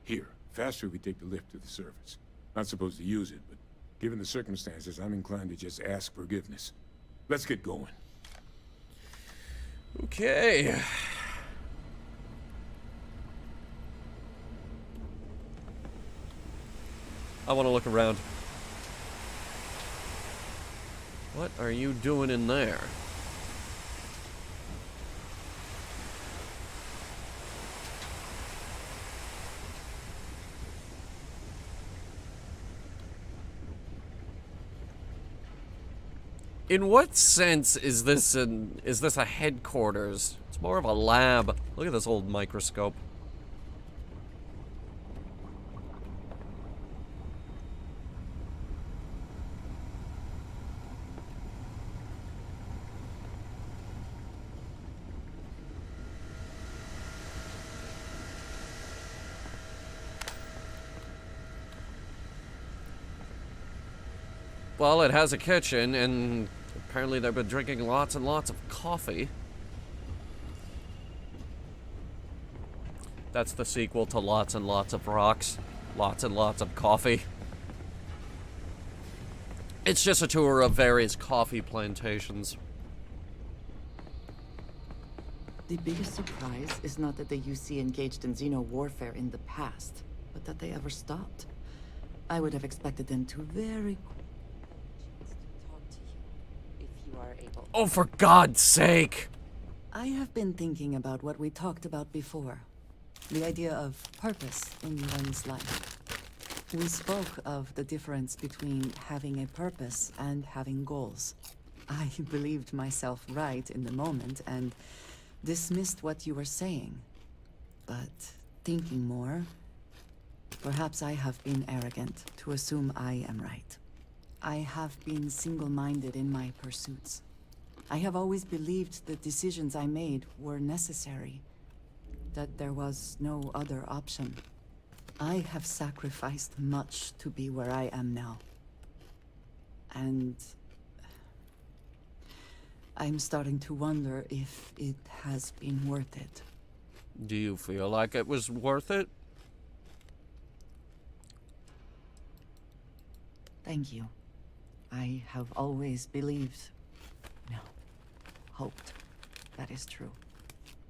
Here, faster we take the lift to the surface. Not supposed to use it, but given the circumstances, I'm inclined to just ask forgiveness. Let's get going. Okay. I want to look around. What are you doing in there? In what sense is this a headquarters? It's more of a lab. Look at this old microscope. Well, it has a kitchen, and apparently they've been drinking lots and lots of coffee. That's the sequel to Lots and Lots of Rocks. Lots and Lots of Coffee. It's just a tour of various coffee plantations. The biggest surprise is not that the UC engaged in xeno-warfare in the past, but that they ever stopped. I would have expected them to very talk to you if you are able. Oh, for God's sake! I have been thinking about what we talked about before. The idea of purpose in one's life. We spoke of the difference between having a purpose and having goals. I believed myself right in the moment and dismissed what you were saying. But thinking more, perhaps I have been arrogant to assume I am right. I have been single-minded in my pursuits. I have always believed the decisions I made were necessary, that there was no other option. I have sacrificed much to be where I am now. And I'm starting to wonder if it has been worth it. Do you feel like it was worth it? Thank you. I have always believed, no, hoped that is true.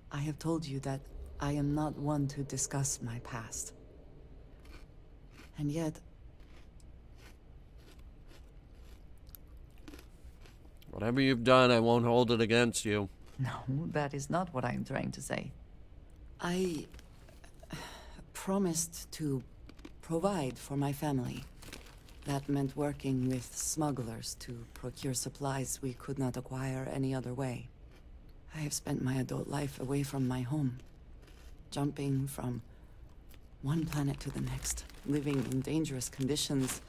I have told you that I am not one to discuss my past. And yet, whatever you've done, I won't hold it against you. no, that is not what I am trying to say. I promised to provide for my family. That meant working with smugglers to procure supplies we could not acquire any other way. I have spent my adult life away from my home, jumping from one planet to the next, living in dangerous conditions,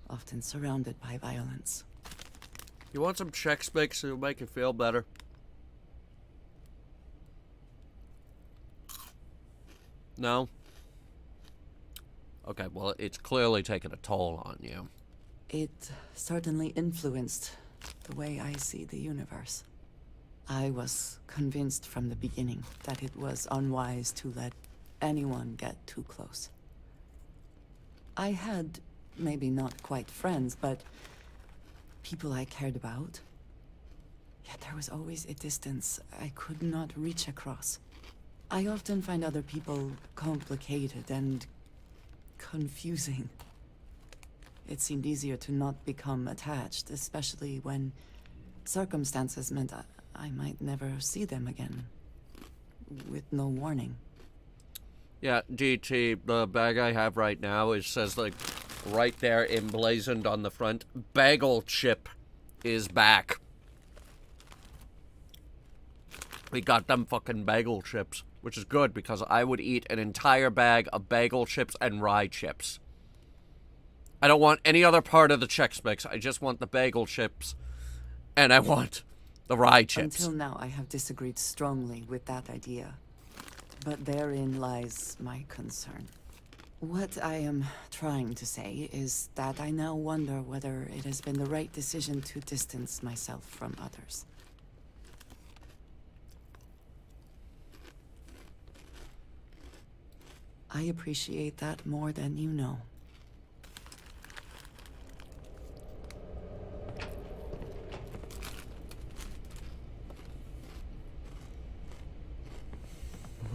often surrounded by violence. You want some Chex Mix? It'll make you feel better. No? Okay, well, it's clearly taken a toll on you. It certainly influenced the way I see the universe. I was convinced from the beginning that it was unwise to let anyone get too close. I had, maybe not quite friends, but people I cared about. Yet there was always a distance I could not reach across. I often find other people complicated and confusing. It seemed easier to not become attached, especially when circumstances meant I might never see them again, with no warning. Yeah, DT, the bag I have right now, it says, like, right there emblazoned on the front, Bagel Chip is back. We got them fucking bagel chips, which is good because I would eat an entire bag of bagel chips and rye chips. I don't want any other part of the Chex Mix. I just want the bagel chips, and I want the rye chips. Until now, I have disagreed strongly with that idea. But therein lies my concern. What I am trying to say is that I now wonder whether it has been the right decision to distance myself from others. I appreciate that more than you know.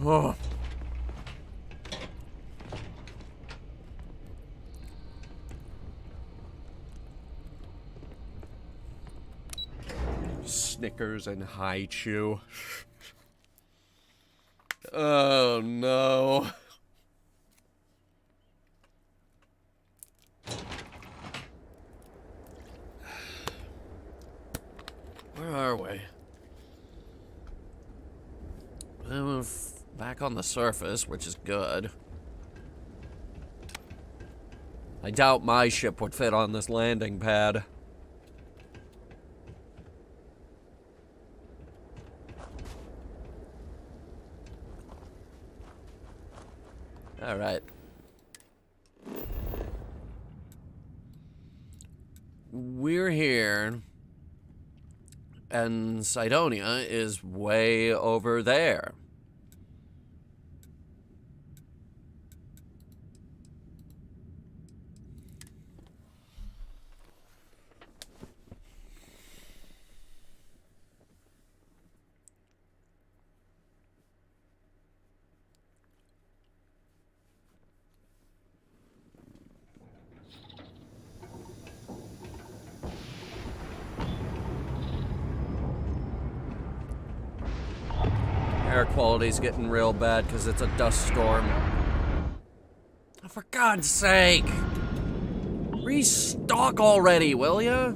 Oh. Snickers and High Chew. Oh no. Where are we? We're back on the surface, which is good. I doubt my ship would fit on this landing pad. All right. We're here, and Cydonia is way over there. Air quality's getting real bad because it's a dust storm. Oh, for God's sake! Restock already, will ya?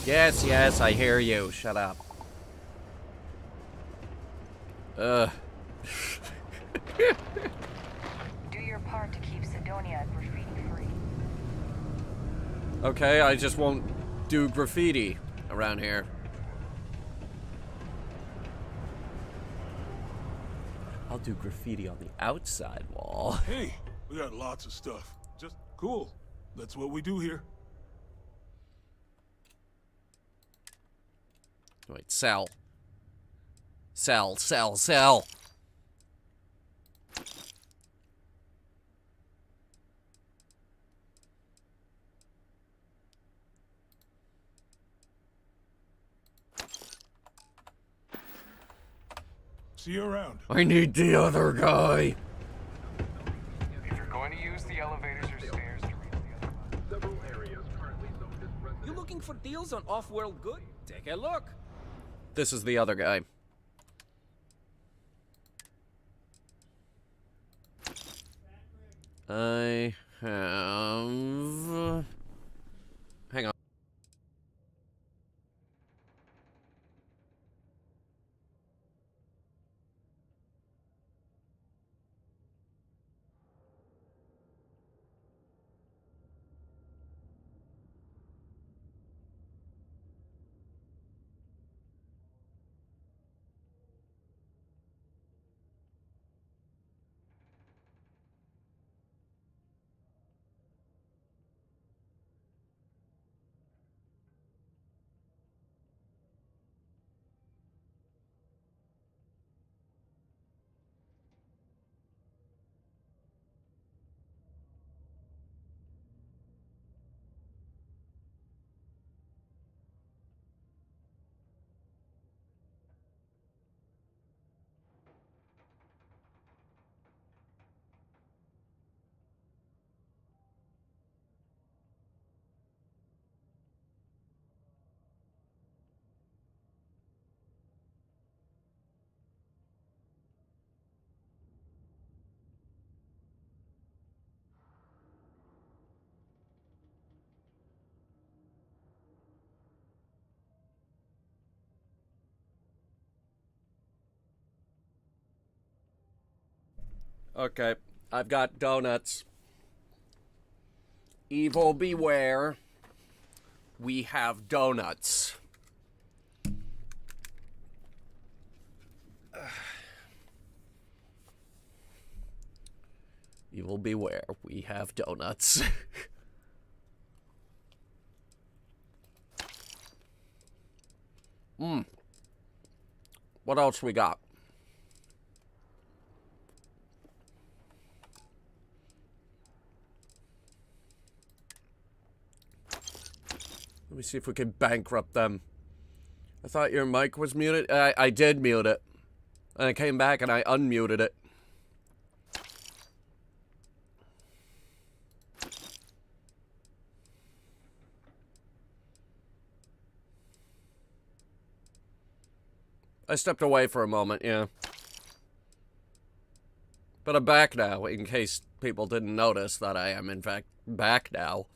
Yes, yes, I hear you. Shut up. Do your part to keep Sidonia graffiti-free. Okay, I just won't do graffiti around here. I'll do graffiti on the outside wall. Hey, we got lots of stuff. Just cool. That's what we do here. Wait, sell. Sell, sell, sell. See you around. I need the other guy. If you're going to use the elevators or stairs to reach the other level. Several areas currently zoned as residential. You looking for deals on off-world good? Take a look. This is the other guy. I have... Hang on. Okay, I've got donuts. Evil beware. We have donuts. Evil beware. We have donuts. What else we got? Let me see if we can bankrupt them. I thought your mic was muted. I did mute it. And I came back and I unmuted it. I stepped away for a moment, yeah. But I'm back now, in case people didn't notice that I am, in fact, back now.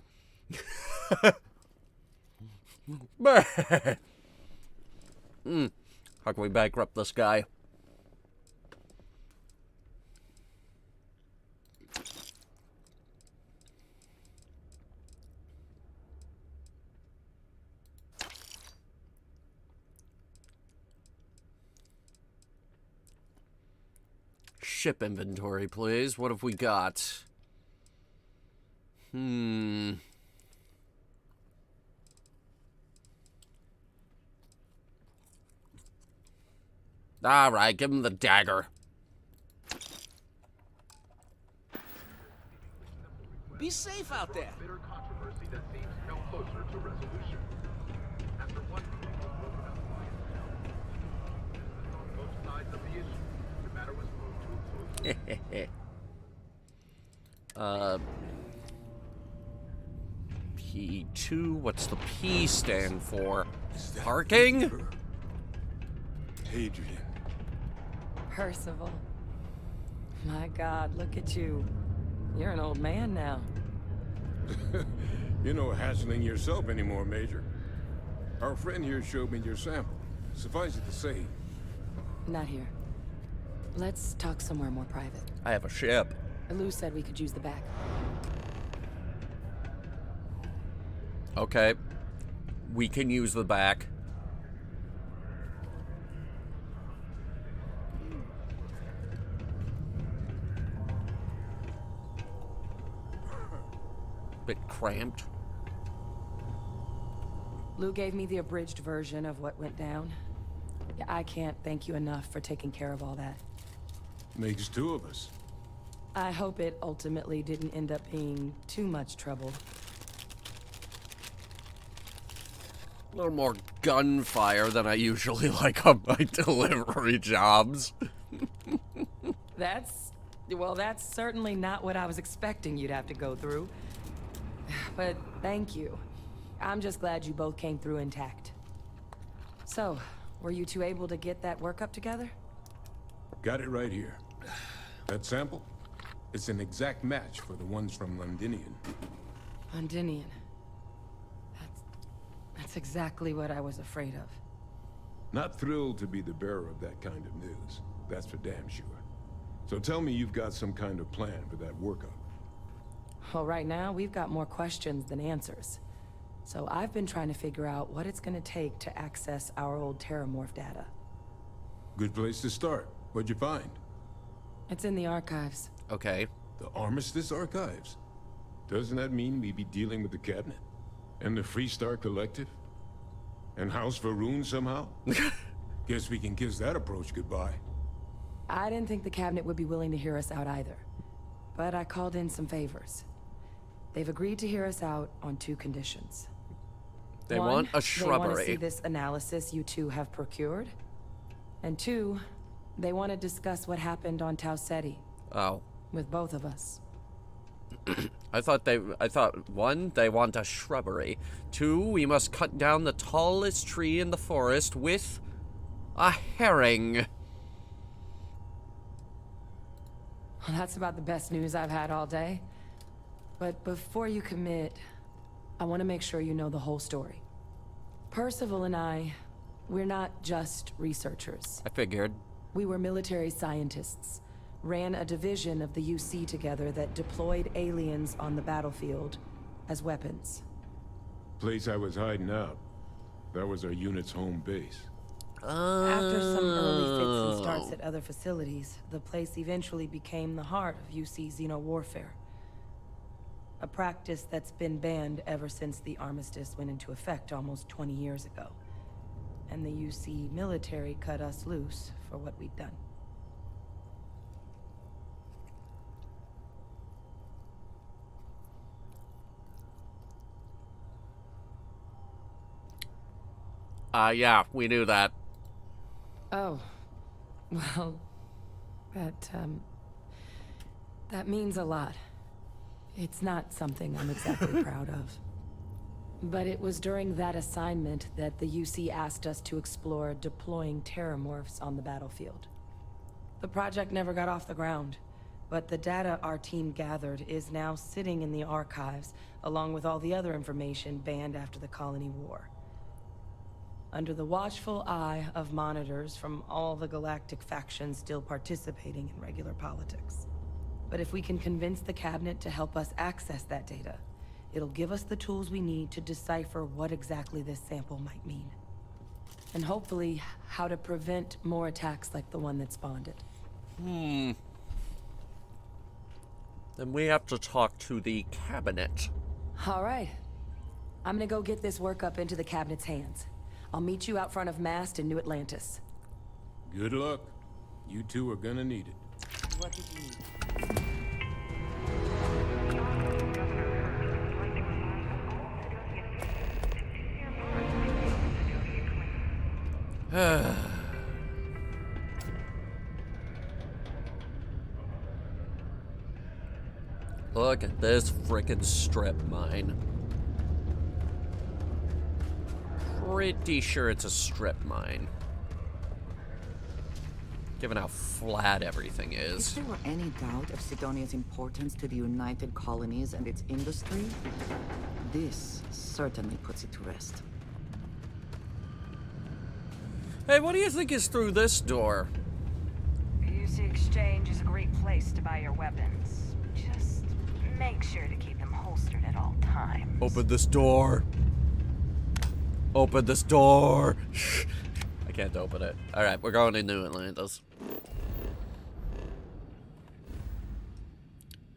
How can we bankrupt this guy? Ship inventory, please. What have we got? Alright, give him the dagger. Be safe out there. Bitter controversy that seems no closer to resolution. After one meeting was broken up by itself. On both sides of the issue, the matter was moved to a close. P2, what's the P stand for? Parking? Adrian. Percival. My God, look at you. You're an old man now. You're no hassling yourself anymore, Major. Our friend here showed me your sample. Suffice it to say... Not here. Let's talk somewhere more private. I have a ship. Lou said we could use the back. Okay. We can use the back. Bit cramped. Lou gave me the abridged version of what went down. Yeah, I can't thank you enough for taking care of all that. Makes two of us. I hope it ultimately didn't end up being too much trouble. A little more gunfire than I usually like on my delivery jobs. That's certainly not what I was expecting you'd have to go through. But thank you. I'm just glad you both came through intact. So, were you two able to get that workup together? Got it right here. That sample? It's an exact match for the ones from Londinian. Londinian. That's exactly what I was afraid of. Not thrilled to be the bearer of that kind of news. That's for damn sure. So tell me you've got some kind of plan for that workup. Well, right now, we've got more questions than answers. So I've been trying to figure out what it's gonna take to access our old Terramorph data. Good place to start. What'd you find? It's in the archives. Okay. The Armistice Archives? Doesn't that mean we'd be dealing with the Cabinet? And the Freestar Collective? And House Varun somehow? Guess we can kiss that approach goodbye. I didn't think the Cabinet would be willing to hear us out either. But I called in some favors. They've agreed to hear us out on 2 conditions. They One, want a shrubbery. They want to see this analysis you two have procured. And 2, they want to discuss what happened on Tau Ceti. Oh. With both of us. I thought 1, they want a shrubbery. 2, we must cut down the tallest tree in the forest with a herring. Well, that's about the best news I've had all day. But before you commit, I want to make sure you know the whole story. Percival and I, we're not just researchers. I figured. We were military scientists. Ran a division of the UC together that deployed aliens on the battlefield as weapons. Place I was hiding out. That was our unit's home base. After some early fits and starts at other facilities, the place eventually became the heart of UC xeno-warfare. A practice that's been banned ever since the armistice went into effect almost 20 years ago. And the UC military cut us loose for what we'd done. Yeah, we knew that. Oh. Well, that means a lot. It's not something I'm exactly proud of. But it was during that assignment that the UC asked us to explore deploying terramorphs on the battlefield. The project never got off the ground, but the data our team gathered is now sitting in the archives, along with all the other information banned after the Colony War. Under the watchful eye of monitors from all the galactic factions still participating in regular politics. But if we can convince the Cabinet to help us access that data, it'll give us the tools we need to decipher what exactly this sample might mean. And hopefully, how to prevent more attacks like the one that spawned it. Then we have to talk to the Cabinet. All right. I'm gonna go get this work up into the Cabinet's hands. I'll meet you out front of Mast in New Atlantis. Good luck. You two are gonna need it. What did you need? Look at this frickin' strip mine. Pretty sure it's a strip mine. Given how flat everything is. If there were any doubt of Sidonia's importance to the United Colonies and its industry, this certainly puts it to rest. Hey, what do you think is through this door? The UC Exchange is a great place to buy your weapons. Just make sure to keep them holstered at all times. Open this door. Open this door. I can't open it. Alright, we're going to New Atlantis.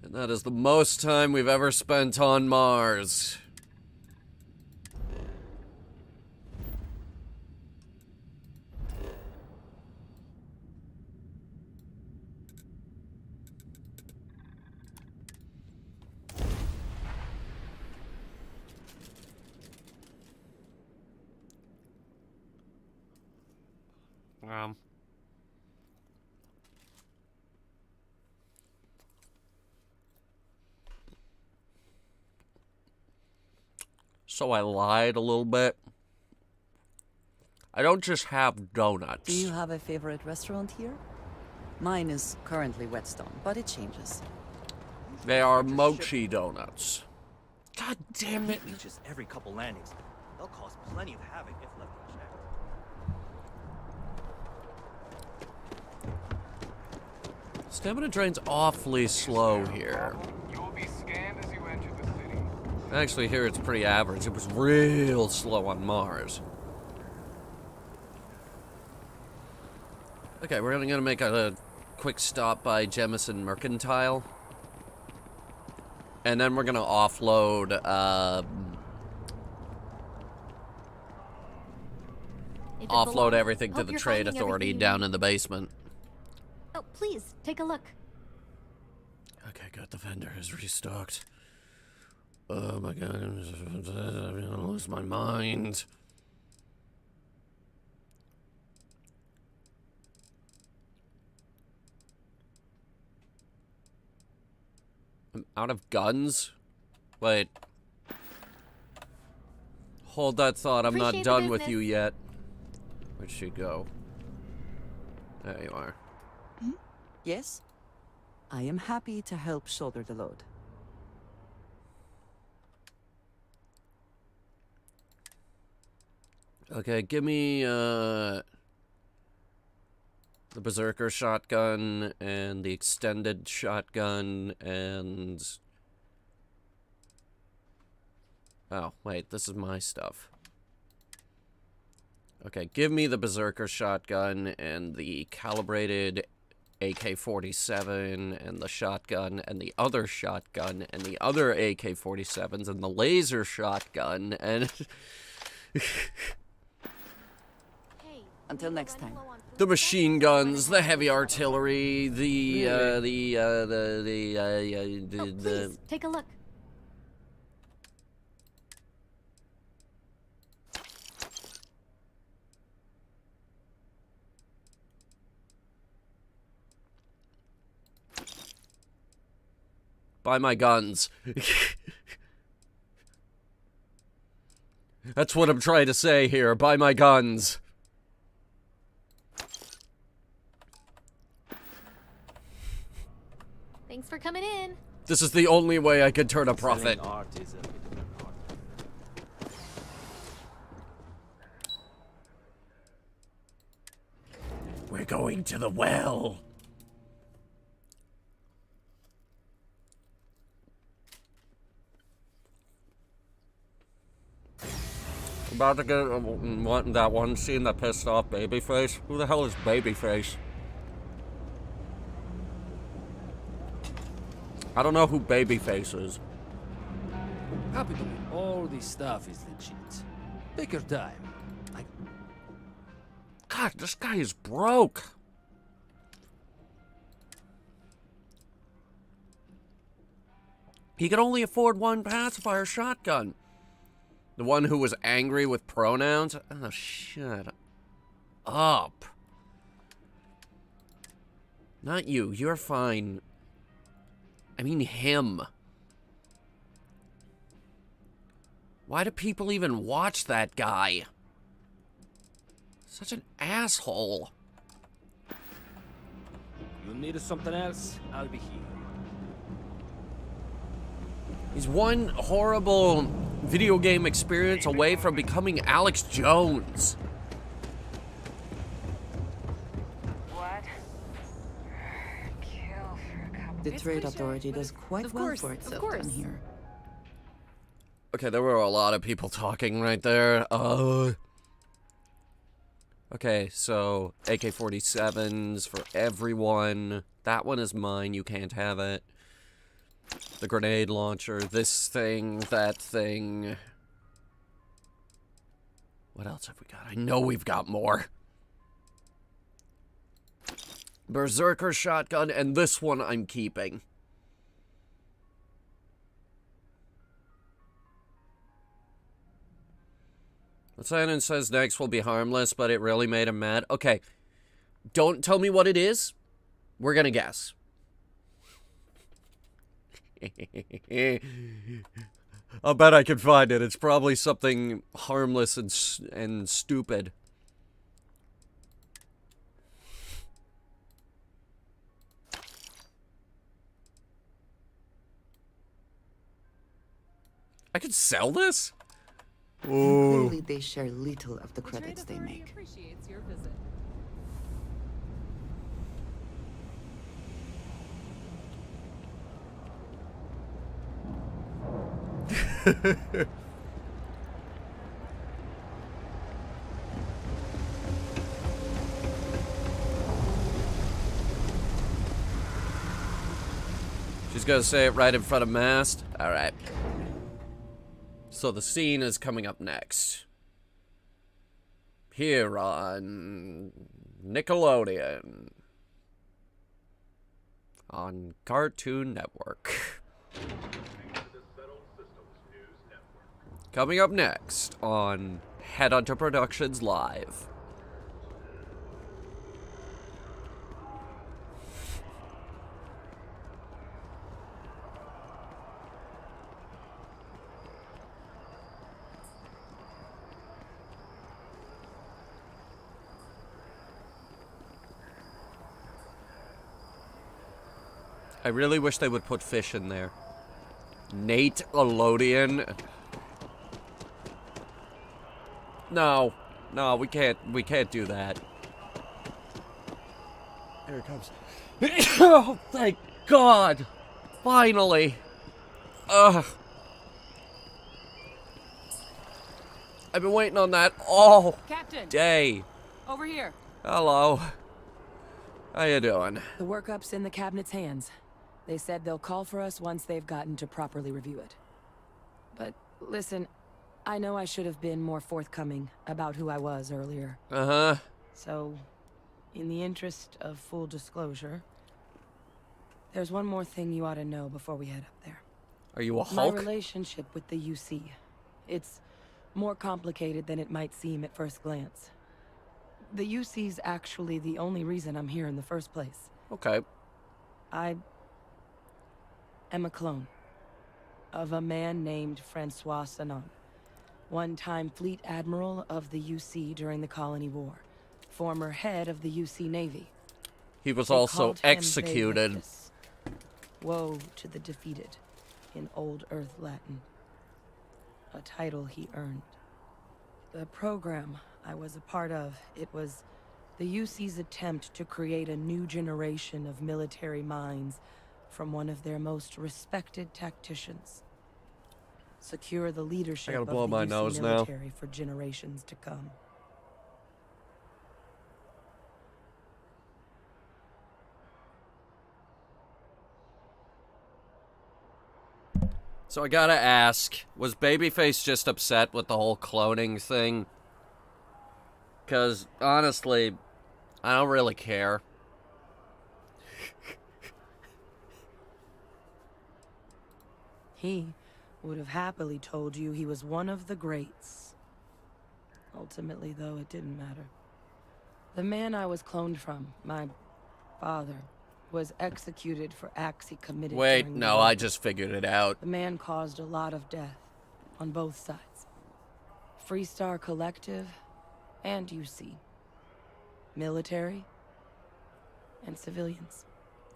And that is the most time we've ever spent on Mars. So I lied a little bit. I don't just have donuts. Do you have a favorite restaurant here? Mine is currently Whetstone, but it changes. They are mochi donuts. God damn it. Just every couple landings. They'll cause plenty of havoc if left unchecked. Stamina drain's awfully slow here. You'll be scanned as you enter the city. Actually, here it's pretty average. It was real slow on Mars. Okay, we're gonna make a quick stop by Jemison Mercantile. And then we're gonna offload, offload everything to the Trade Authority down in the basement. Oh, please, take a look. Okay, good. The vendor is restocked. Oh my god, I'm gonna lose my mind. I'm out of guns? Wait. Hold that thought, I'm not done with you yet. Where'd she go? There you are. Yes? I am happy to help shoulder the load. Okay, give me, the Berserker shotgun, and the extended shotgun, and... Oh, wait, this is my stuff. Okay, give me the Berserker shotgun, and the calibrated AK-47, and the shotgun, and the other shotgun, and the other AK-47s, and the laser shotgun, and... Until next time. The machine guns, the heavy artillery, Please, take a look. Buy my guns. That's what I'm trying to say here. Buy my guns. Thanks for coming in. This is the only way I could turn a profit. We're going to the well. About to get that one scene that pissed off Babyface. Who the hell is Babyface? I don't know who Babyface is. Happy to meet all this stuff is legit. Take your time. God, this guy is broke. He could only afford one pacifier shotgun. The one who was angry with pronouns? Oh, shut up. up. Not you. You're fine. I mean him. Why do people even watch that guy? Such an asshole. You need something else? I'll be here. He's one horrible video game experience away from becoming Alex Jones. What? Kill for a couple. The trade authority does quite well for itself down here. Okay, there were a lot of people talking right there. Okay, so AK-47s for everyone. That one is mine. You can't have it. The grenade launcher, this thing, that thing. What else have we got? I know we've got more. Berserker shotgun, and this one I'm keeping. What Simon says next will be harmless, but it really made him mad. Okay, don't tell me what it is. We're gonna guess. I'll bet I can find it. It's probably something harmless and stupid. I could sell this? Clearly they share little of the credits they make. Appreciates your visit. She's gonna say it right in front of Mast. All right. So the scene is coming up next. Here on Nickelodeon. On Cartoon Network. Coming up next on Headhunter Productions Live. I really wish they would put fish in there. Nate Elodian. No, we can't do that. Here it comes. Oh, thank God! Finally. Ugh. I've been waiting on that all day. Over here. Hello. How you doing? The workup's in the cabinet's hands. They said they'll call for us once they've gotten to properly review it. But listen, I know I should have been more forthcoming about who I was earlier. Uh-huh. So, in the interest of full disclosure, there's one more thing you ought to know before we head up there. Are you a Hulk? My relationship with the UC. It's more complicated than it might seem at first glance. The UC's actually the only reason I'm here in the first place. Okay. I am a clone of a man named Francois Sanon, one-time fleet admiral of the UC during the Colony War, former head of the UC Navy. He was They also called him executed. Vectus. Woe to the defeated, in Old Earth Latin. A title he earned. The program I was a part of, it was the UC's attempt to create a new generation of military minds from one of their most respected tacticians. Secure the leadership I gotta blow of the my UC nose now. military for generations to come. So I gotta ask, was Babyface just upset with the whole cloning thing? Because, honestly, I don't really care. He would have happily told you he was one of the greats. Ultimately, though, it didn't matter. The man I was cloned from, my father, was executed for acts he committed Wait, during the no, war. I just figured it out. The man caused a lot of death on both sides. Freestar Collective and UC. Military and civilians.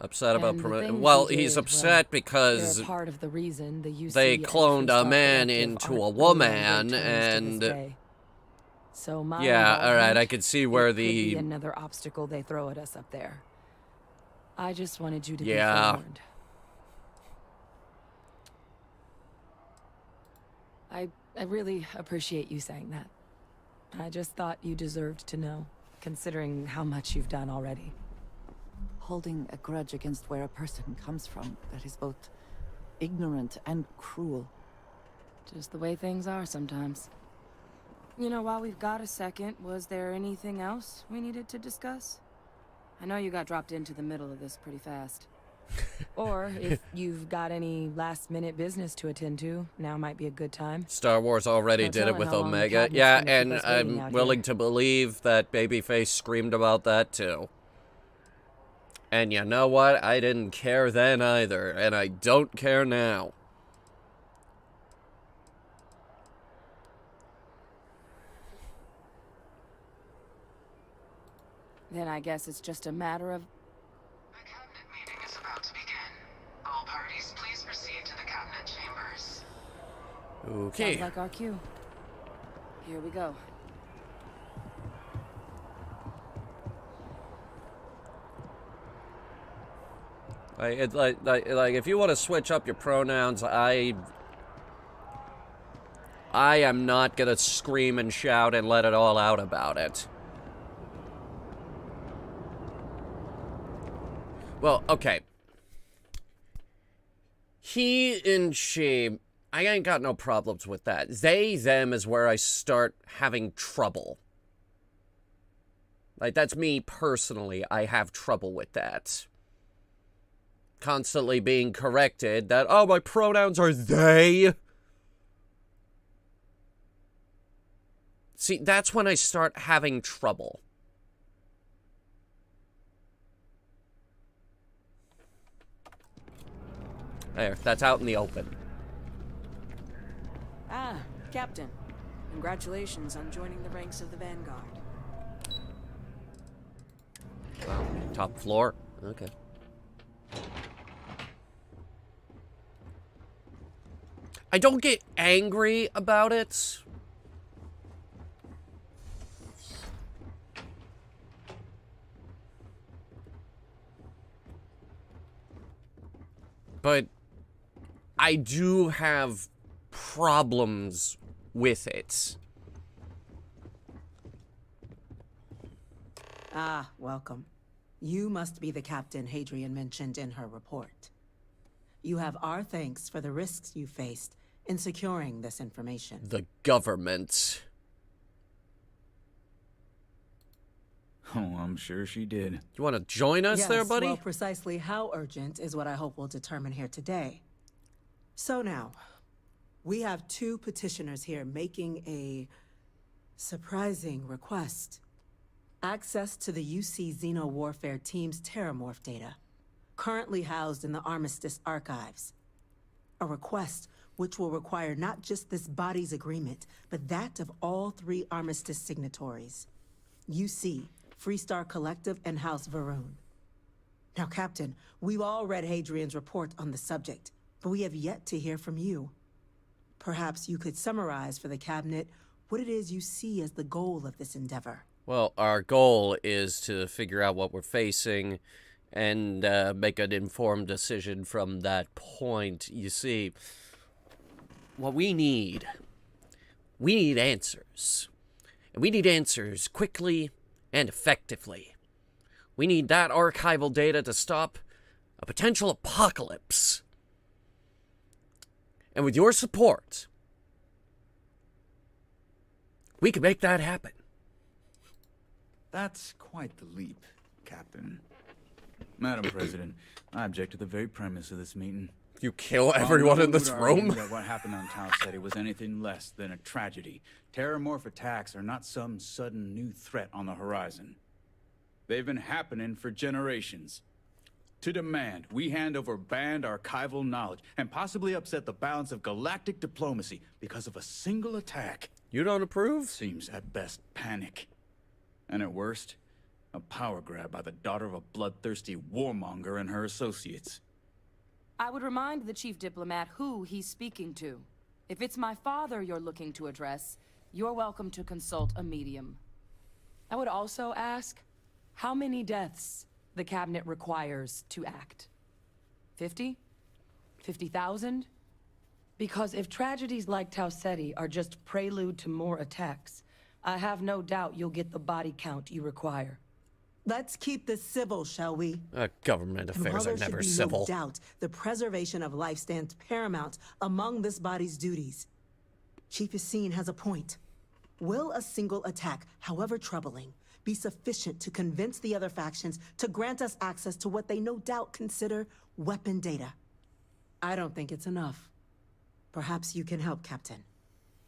Upset about And the promoting. things Well, he he's did, upset well, because they're part of the reason the UC they and cloned a Freestar man Collective into aren't a really on woman, great terms to and this day. So my yeah, all right, involvement, I could see where it could be the another obstacle they throw at us up there. I just wanted you to be yeah. forewarned. I really appreciate you saying that. I just thought you deserved to know, considering how much you've done already. Holding a grudge against where a person comes from, that is both ignorant and cruel. Just the way things are sometimes. You know, while we've got a second, was there anything else we needed to discuss? I know you got dropped into the middle of this pretty fast. Or if you've got any last-minute business to attend to, now might be a good time. Star Wars already No did it telling with how long the Omega. cabinet's Yeah, gonna keep and us waiting I'm out willing here. to believe that Babyface screamed about that too. And you know what? I didn't care then either, and I don't care now. Then I guess it's just a matter of... The cabinet meeting is about to begin. All parties, please proceed to the cabinet chambers. Okay. Sounds like our cue. Here we go. Like, if you want to switch up your pronouns, I am not gonna scream and shout and let it all out about it. Well, okay. He and she, I ain't got no problems with that. They, them is where I start having trouble. Like, that's me personally. I have trouble with that. Constantly being corrected that, oh, my pronouns are they. See, that's when I start having trouble. There, that's out in the open. Ah, Captain. Congratulations on joining the ranks of the Vanguard. Wow, top floor? Okay. I don't get angry about it. But I do have problems with it. Ah, welcome. You must be the captain Hadrian mentioned in her report. You have our thanks for the risks you faced in securing this information. The government. Oh, I'm sure she did. You want to join us there, buddy? Well, precisely how urgent is what I hope we'll determine here today. So now, we have two petitioners here making a surprising request. Access to the UC Xeno Warfare Team's Terramorph data, currently housed in the Armistice archives. A request which will require not just this body's agreement, but that of all three Armistice signatories. UC, Freestar Collective, and House Varun. Now, Captain, we've all read Hadrian's report on the subject, but we have yet to hear from you. Perhaps you could summarize for the Cabinet what it is you see as the goal of this endeavor. Well, our goal is to figure out what we're facing and make an informed decision from that point. You see, what we need answers. And we need answers quickly and effectively. We need that archival data to stop a potential apocalypse. And with your support, we can make that happen. That's quite the leap, Captain. Madam President, I object to the very premise of this meeting. You kill everyone in this room? That what happened on Tau City was anything less than a tragedy. Terramorph attacks are not some sudden new threat on the horizon. They've been happening for generations. To demand we hand over banned archival knowledge and possibly upset the balance of galactic diplomacy because of a single attack. You don't approve? Seems at best panic. And at worst, a power grab by the daughter of a bloodthirsty warmonger and her associates. I would remind the chief diplomat who he's speaking to. If it's my father you're looking to address, you're welcome to consult a medium. I would also ask how many deaths the cabinet requires to act. 50? 50,000? Because if tragedies like Tau Ceti are just prelude to more attacks, I have no doubt you'll get the body count you require. Let's keep this civil, shall we? Government affairs are never civil. No doubt the preservation of life stands paramount among this body's duties. Chief Yassine has a point. Will a single attack, however troubling, be sufficient to convince the other factions to grant us access to what they no doubt consider weapon data? I don't think it's enough. Perhaps you can help, Captain.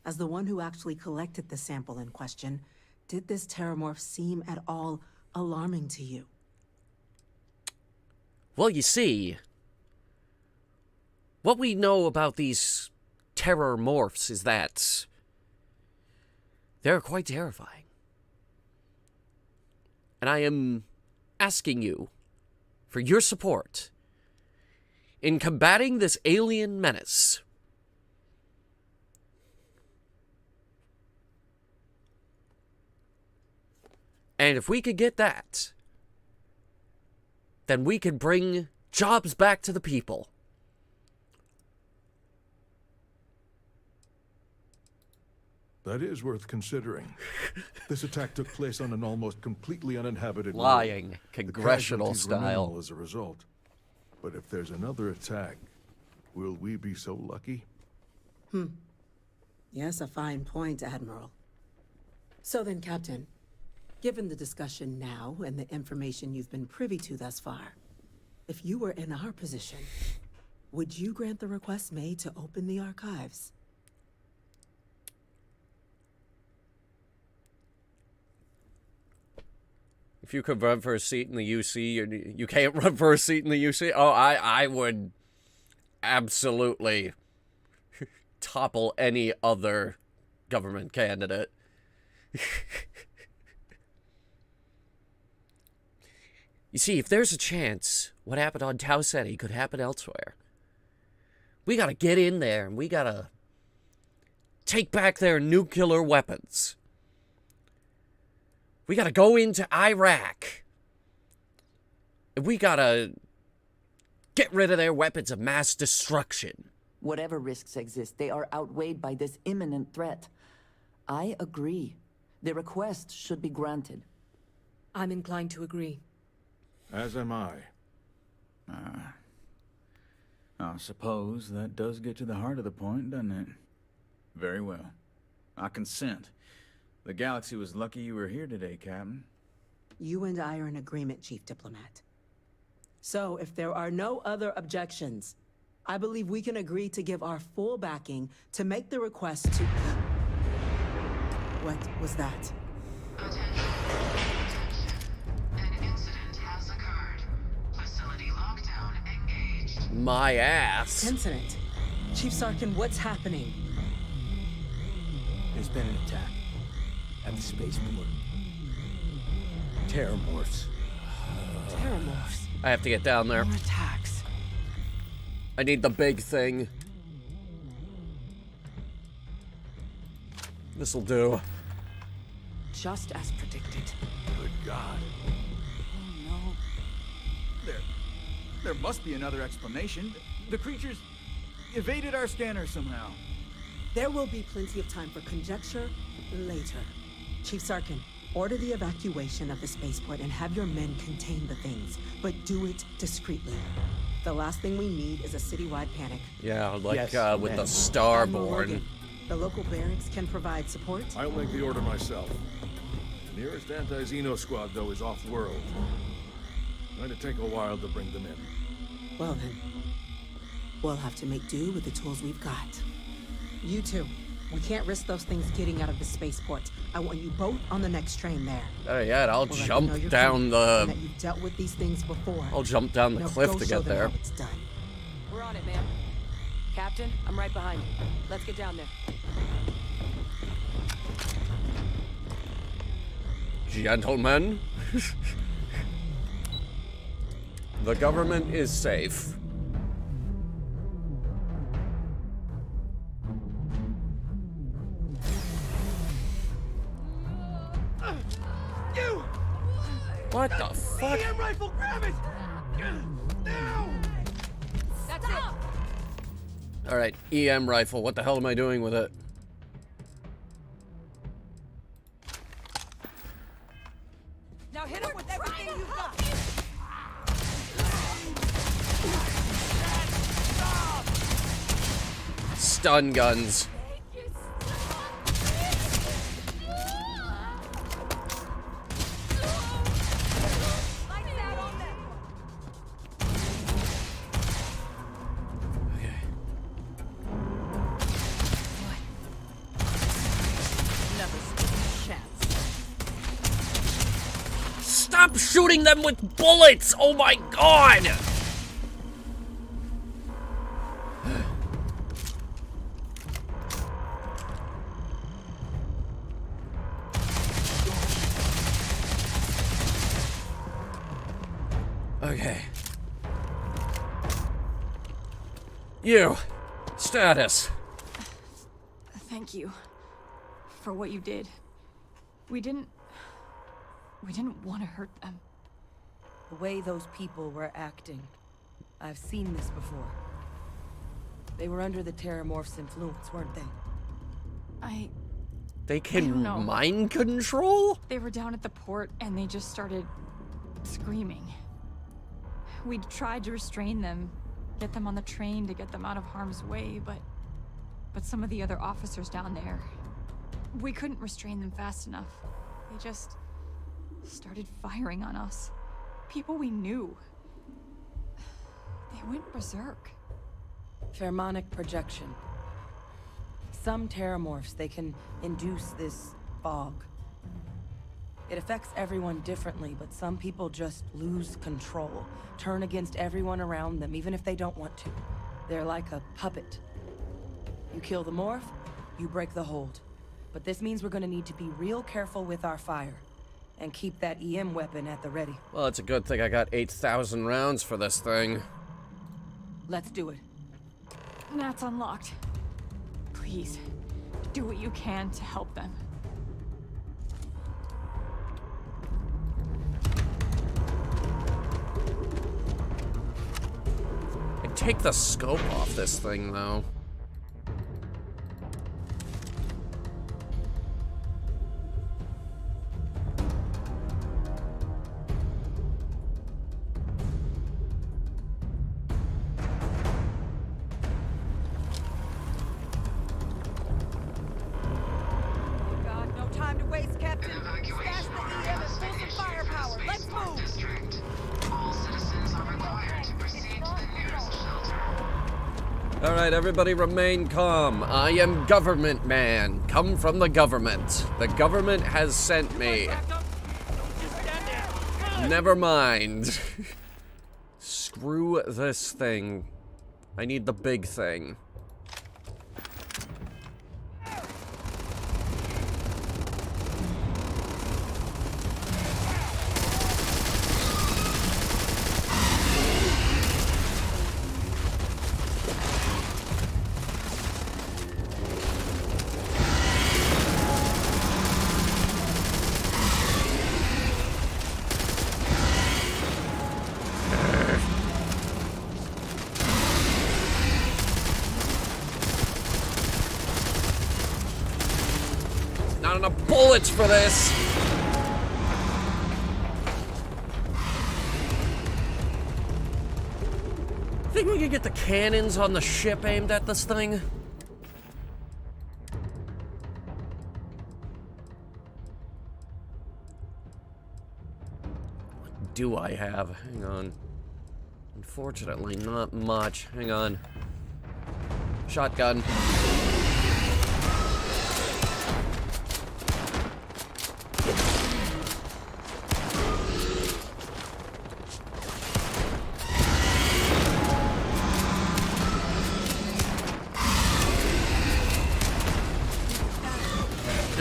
As the one who actually collected the sample in question, did this terramorph seem at all alarming to you? Well, you see, what we know about these terror morphs is that they're quite terrifying. And I am asking you for your support in combating this alien menace. And if we could get that, then we could bring jobs back to the people. That is worth considering. This attack took place on an almost completely uninhabited Lying, world. congressional The casualties were style. minimal as a result. But if there's another attack, will we be so lucky? Yes, a fine point, Admiral. So then, Captain, given the discussion now and the information you've been privy to thus far, if you were in our position, would you grant the request made to open the archives? If you could run for a seat in the UC, you can't run for a seat in the UC? Oh, I would absolutely topple any other government candidate. You see, if there's a chance what happened on Tau Ceti could happen elsewhere, we gotta get in there and we gotta take back their nuclear weapons. We gotta go into Iraq. And we gotta get rid of their weapons of mass destruction. Whatever risks exist, they are outweighed by this imminent threat. I agree. The request should be granted. I'm inclined to agree. As am I. I suppose that does get to the heart of the point, doesn't it? Very well. I consent. The galaxy was lucky you were here today, Captain. You and I are in agreement, Chief Diplomat. So, if there are no other objections, I believe we can agree to give our full backing to make the request to... What was that? Attention. An incident has occurred. Facility lockdown engaged. My ass. Incident? Chief Sarkin, what's happening? There's been an attack at the spaceport. Terramorphs. Terramorphs? I have to get down there. More attacks. I need the big thing. This'll do. Just as predicted. Good God. Oh, no. There must be another explanation. The creatures evaded our scanner somehow. There will be plenty of time for conjecture later. Chief Sarkin, order the evacuation of the spaceport and have your men contain the things, but do it discreetly. The last thing we need is a citywide panic. Yeah, like Yes, with the Admiral Starborn. Morgan, the local barracks can provide support. I'll make the order myself. The nearest anti-Xeno squad, though, is off-world. Going to take a while to bring them in. Well then, we'll have to make do with the tools we've got. You two, We can't risk those things getting out of the spaceport. I want you both on the next train there. Better yet, I'll We'll let them jump know you're down coming, the... and that you've dealt with these things before. I'll jump down the Now cliff go to show get them there. how it's done. We're on it, ma'am. Captain, I'm right behind you. Let's get down there. Gentlemen, the government is safe. You! What the fuck? EM rifle, grab it! Now! That's it! Alright, EM rifle. What the hell am I doing with it? Now hit him with everything you've got! Stun guns. Stop shooting them with bullets! Oh my god! Okay. You. Status. Thank you for what you did. We didn't want to hurt them. The way those people were acting, I've seen this before. They were under the Terramorph's influence, weren't they? They I can don't know. mind control? They were down at the port and they just started screaming. We tried to restrain them, get them on the train to get them out of harm's way, but some of the other officers down there, we couldn't restrain them fast enough. They just started firing on us. People we knew. They went berserk. Pheromonic projection. Some Terramorphs, they can induce this fog. It affects everyone differently, but some people just lose control, turn against everyone around them, even if they don't want to. They're like a puppet. You kill the morph, you break the hold. But this means we're gonna need to be real careful with our fire, and keep that EM weapon at the ready. Well, it's a good thing I got 8,000 rounds for this thing. Let's do it. That's unlocked. Please, do what you can to help them. I'd take the scope off this thing, though. God, no time to waste, Captain. Stash the EM and pull some firepower. Let's move! All citizens are required to proceed to the nearest shelter. Alright, everybody remain calm. I am government man. Come from the government. The government has sent me. Never mind. Screw this thing. I need the big thing. Not enough bullets for this. Think we could get the cannons on the ship aimed at this thing? What do I have? Hang on. Unfortunately, not much. Hang on. Shotgun.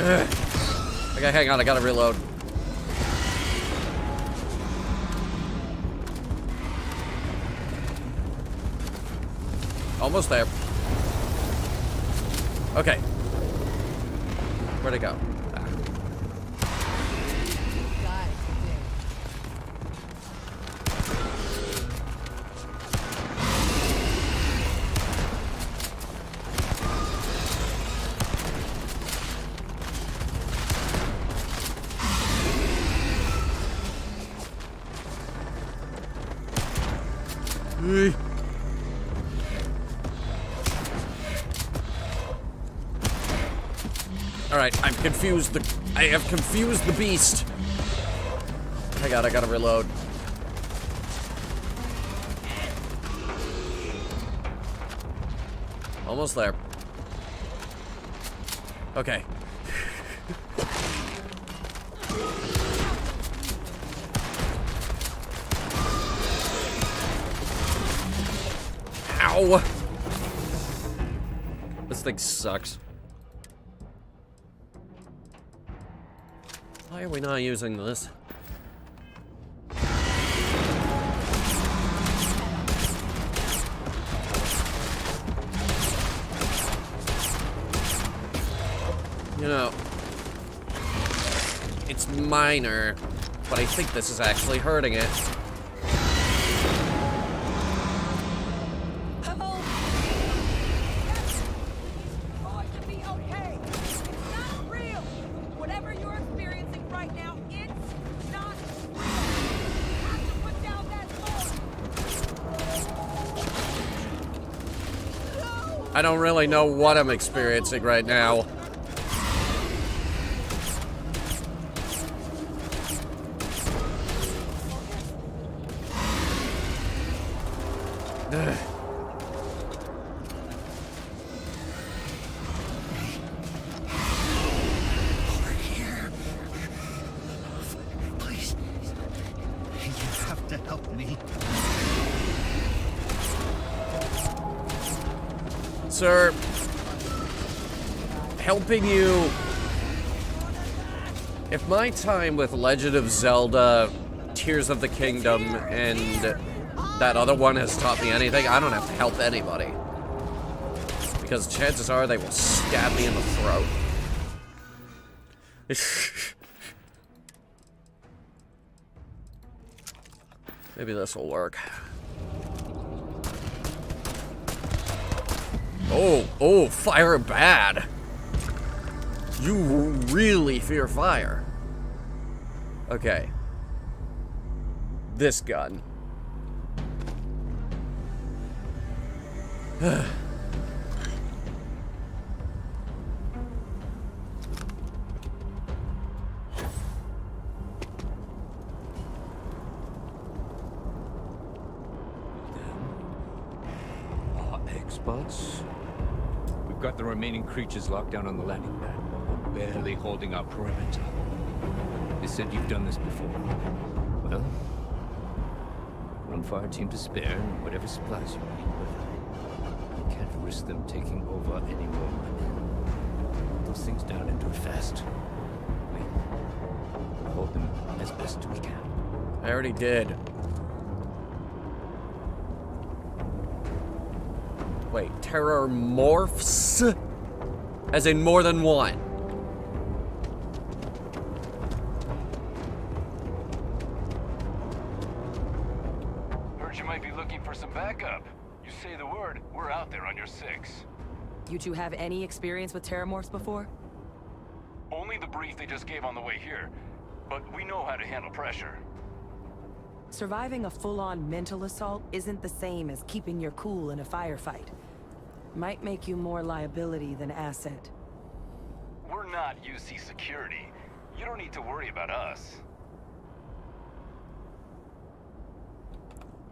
Okay, hang on, I gotta reload. Almost there. Okay. Where'd it go? Alright, I'm confused. I have confused the beast. I gotta reload. Almost there. Okay. Ow! This thing sucks. Why are we not using this? You know, it's minor, but I think this is actually hurting it. I don't really know what I'm experiencing right now. Ugh. Over here. Please. You have to help me. Sir, helping you. If my time with Legend of Zelda, Tears of the Kingdom, and that other one has taught me anything, I don't have to help anybody. Because chances are they will stab me in the throat. Maybe this will work. Oh, fire bad. You really fear fire. Okay. This gun. Experts? We've got the remaining creatures locked down on the landing pad. We're barely holding our perimeter. They said you've done this before. Well, one fire team to spare and whatever supplies you need, but I can't risk them taking over any more. Put those things down and do it fast. We hold them as best we can. I already did. Wait, terror morphs? As in more than one? Heard you might be looking for some backup. You say the word, we're out there on your 6. You two have any experience with terramorphs before? Only the brief they just gave on the way here, but we know how to handle pressure. Surviving a full-on mental assault isn't the same as keeping your cool in a firefight. Might make you more liability than asset. We're not UC security. You don't need to worry about us.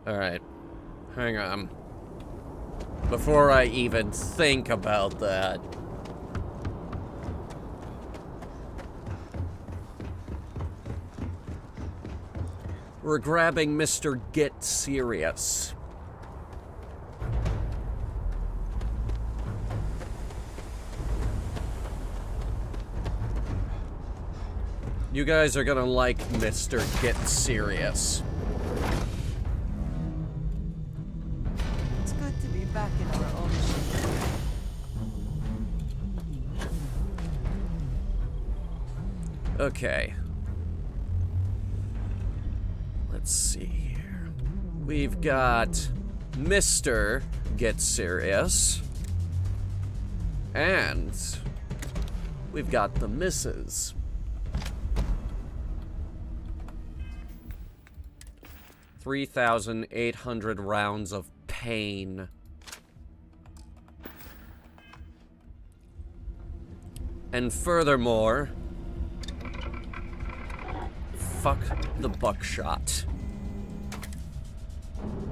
Alright. Hang on. Before I even think about that. We're grabbing Mr. Get Serious. You guys are gonna like Mr. Get Serious. It's good to be back in our own ship. Okay. Let's see here. We've got Mr. Get Serious. And we've got the Mrs. 3,800 rounds of pain. And furthermore, fuck the buckshot.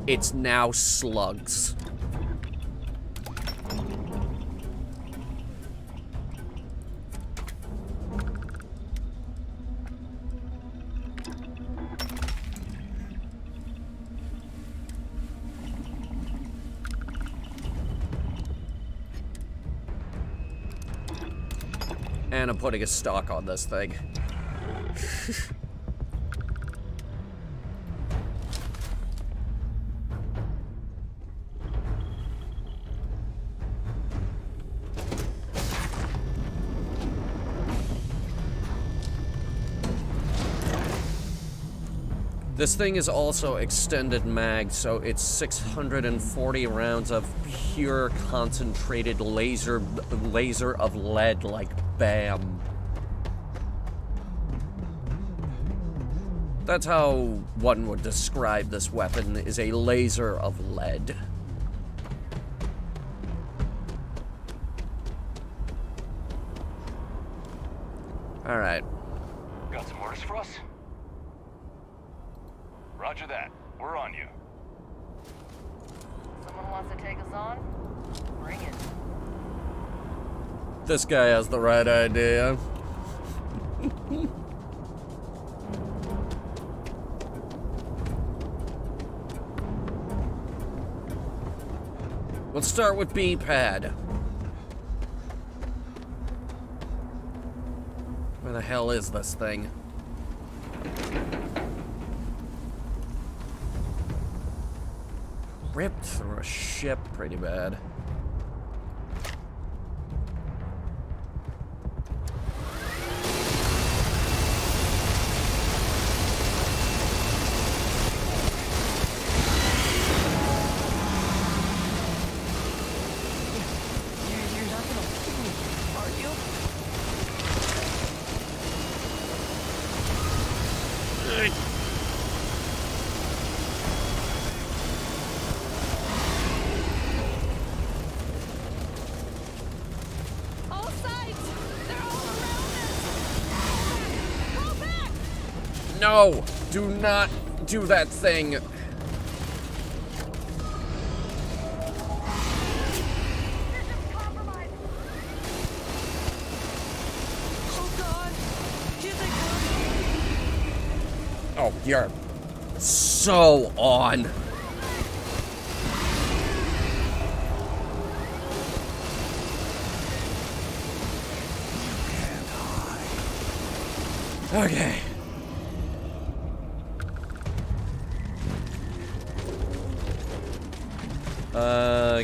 It's now slugs. And I'm putting a stock on this thing. This thing is also extended mag, so it's 640 rounds of pure concentrated laser of lead, like bam. That's how one would describe this weapon, is a laser of lead. All right. Got some orders for us? Roger that. We're on you. Someone wants to take us on? Bring it. This guy has the right idea. Let's start with B-pad. Where the hell is this thing? Ripped through a ship pretty bad. You're not gonna kill me, are you? All sides! They're all around us! Go back! No! Do not do that thing! Oh god! Here they come! Oh, you're so on. Okay.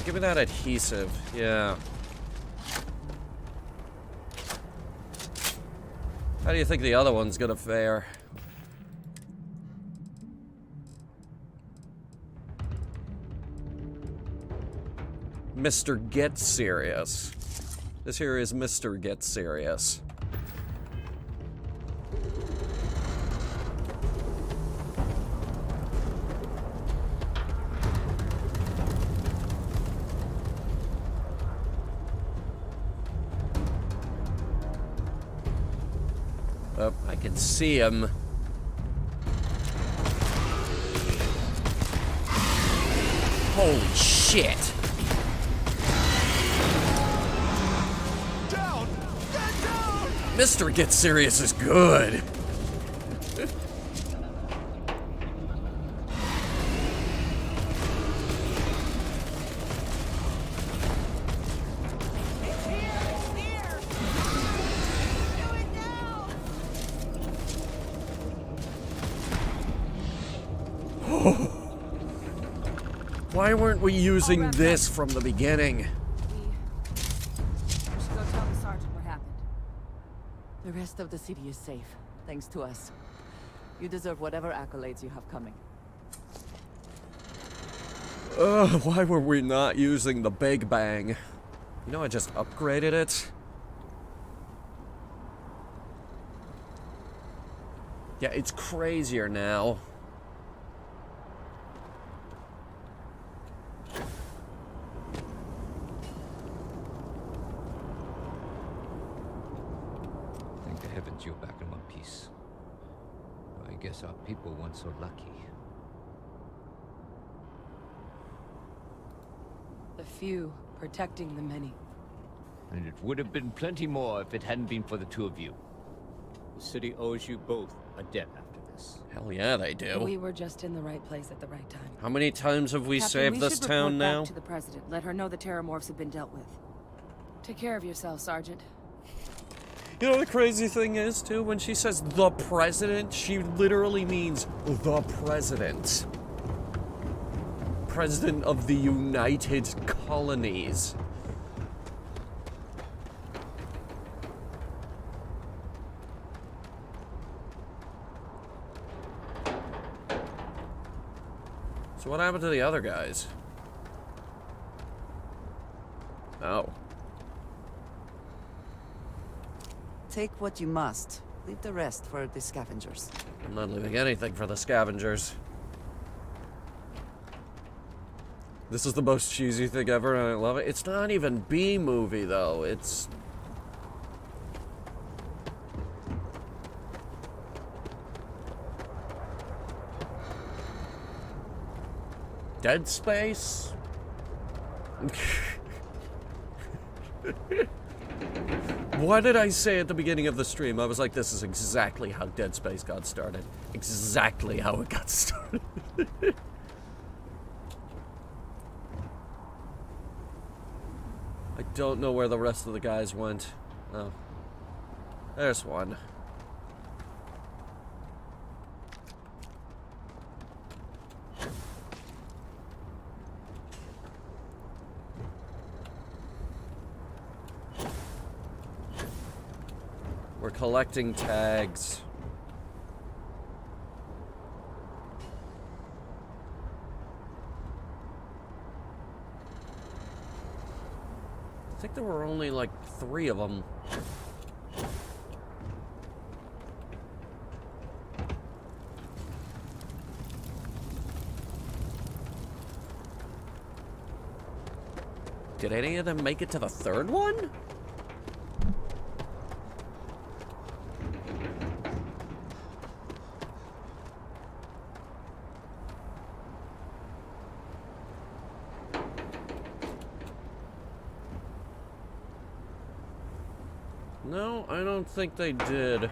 Give me that adhesive. Yeah. How do you think the other one's gonna fare? Mr. Get Serious. This here is Mr. Get Serious. Oh, I can see him. Holy shit! Down! Get down! Mr. Get Serious is good. Why weren't we using this from the beginning? We should go tell the sergeant what happened. The rest of the city is safe, thanks to us. You deserve whatever accolades you have coming. Why were we not using the Big Bang? You know, I just upgraded it. Yeah, it's crazier now. Thank the heavens you're back in one piece. I guess our people weren't so lucky. The few protecting the many. And it would have been plenty more if it hadn't been for the two of you. The city owes you both a debt after this. Hell yeah, they do. We were just in the right place at the right time. How many times have we Captain, saved this should town report now? back to the president. Let her know the terramorphs have been dealt with. Take care of yourself, Sergeant. You know the crazy thing is, too? When she says the president, she literally means the president. President of the United Colonies. So what happened to the other guys? Oh. Take what you must. Leave the rest for the scavengers. I'm not leaving anything for the scavengers. This is the most cheesy thing ever, and I love it. It's not even B-movie, though. It's... Dead Space? What did I say at the beginning of the stream? I was like, this is exactly how Dead Space got started. Exactly how it got started. I don't know where the rest of the guys went. Oh. There's one. We're collecting tags. I think there were only like 3 of them. Did any of them make it to the 3rd one? No, I don't think they did.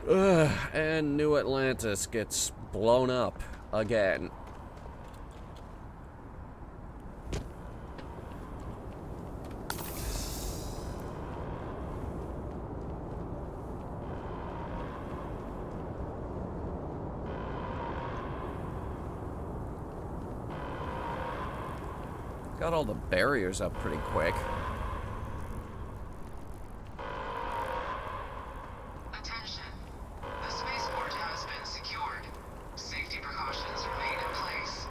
Ugh, and New Atlantis gets blown up again. Got all the barriers up pretty quick. Attention. The spaceport has been secured. Safety precautions remain in place.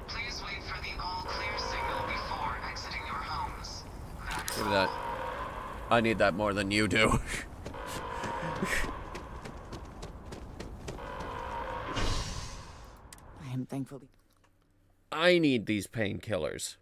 Please wait for the all-clear signal before exiting your homes. Give me that. I need that more than you do. I am thankfully... I need these painkillers.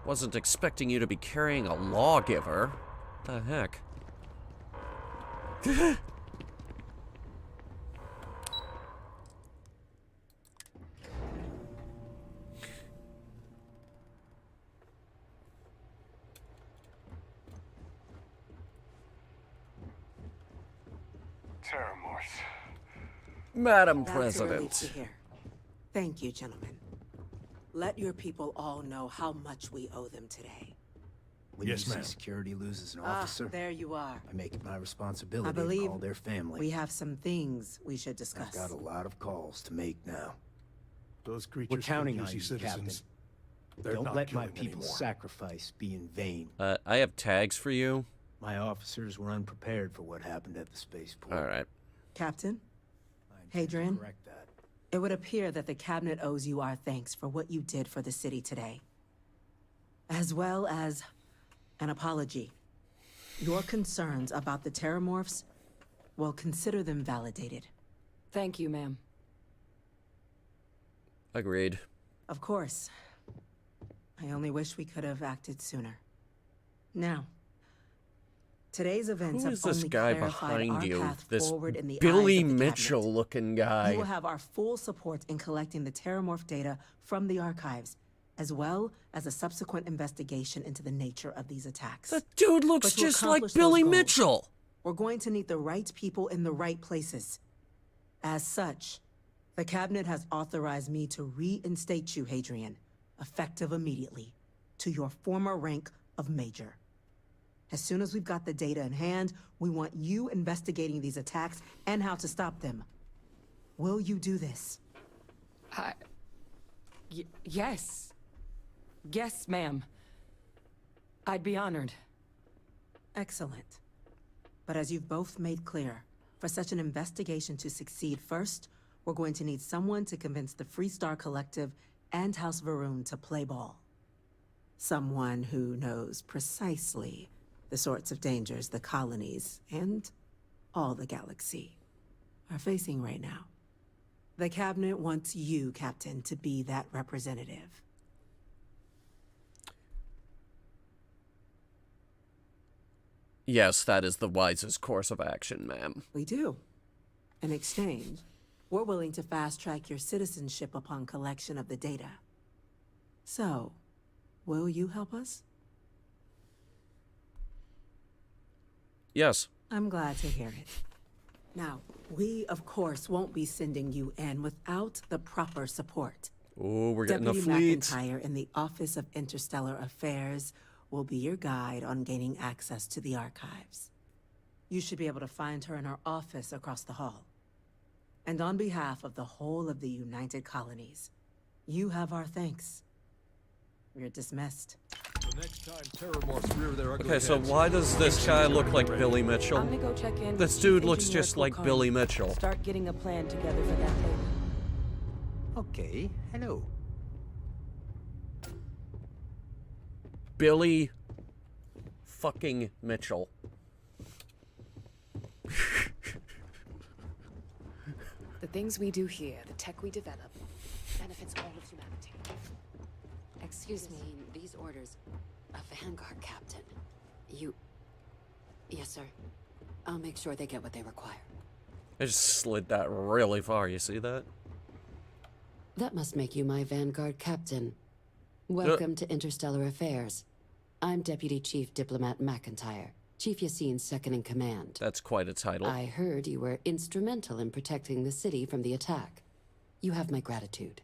Wasn't expecting you to be carrying a lawgiver. What the heck? Terramorphs. Madam That's a relief President. to hear. Thank you, gentlemen. Let your people all know how much we owe them today. When Yes, you ma'am. see security loses an Ah, officer, there you are. I make it my responsibility I believe to call their family. we have some things we should I've discuss. got a lot of calls to make now. Those creatures We're counting could on use you, citizens. Captain. They're Don't not let my killing people's anymore. sacrifice be in vain. I have tags for you. My officers were unprepared for what happened at the spaceport. All right. Captain, I intend to Hadrian, correct that. it would appear that the cabinet owes you our thanks for what you did for the city today, as well as an apology. Your concerns about the Terramorphs, well, consider them validated. Thank you, ma'am. Agreed. Of course. I only wish we could have acted sooner. Now, today's events Who have is this only guy clarified behind our you? path This forward in the eyes Billy of the cabinet. Mitchell-looking guy. You will have our full support in collecting the Terramorph data from the archives, as well as a subsequent investigation into the nature of these attacks. That dude looks But to just like accomplish Billy those goals, Mitchell. We're going to need the right people in the right places. As such, the cabinet has authorized me to reinstate you, Hadrian, effective immediately, to your former rank of Major. As soon as we've got the data in hand, we want you investigating these attacks and how to stop them. Will you do this? Yes. Yes, ma'am. I'd be honored. Excellent. But as you've both made clear, for such an investigation to succeed first, we're going to need someone to convince the Freestar Collective and House Varun to play ball. Someone who knows precisely the sorts of dangers the colonies and all the galaxy are facing right now. The cabinet wants you, Captain, to be that representative. Yes, that is the wisest course of action, ma'am. We do. In exchange, we're willing to fast-track your citizenship upon collection of the data. So, will you help us? Yes. I'm glad to hear it. Now, we, of course, won't be sending you in without the proper support. Oh, we're getting Deputy a fleet. McIntyre in the Office of Interstellar Affairs will be your guide on gaining access to the archives. You should be able to find her in her office across the hall. And on behalf of the whole of the United Colonies, you have our thanks. You're dismissed. The next time Terramorphs rear their ugly Okay, so heads, why does this guy look like Billy Mitchell? I'm gonna go check in. This with dude Chief looks Engineer just like Kulkarni. Billy Mitchell. Start getting a plan together for that later. Okay, hello. Billy fucking Mitchell. The things we do here, the tech we develop, benefits all of humanity. Excuse me, these orders. A Vanguard captain. You... Yes, sir. I'll make sure they get what they require. I just slid that really far, you see that? That must make you my Vanguard captain. Welcome to Interstellar Affairs. I'm Deputy Chief Diplomat McIntyre, Chief Yassine's second-in-command. That's quite a title. I heard you were instrumental in protecting the city from the attack. You have my gratitude.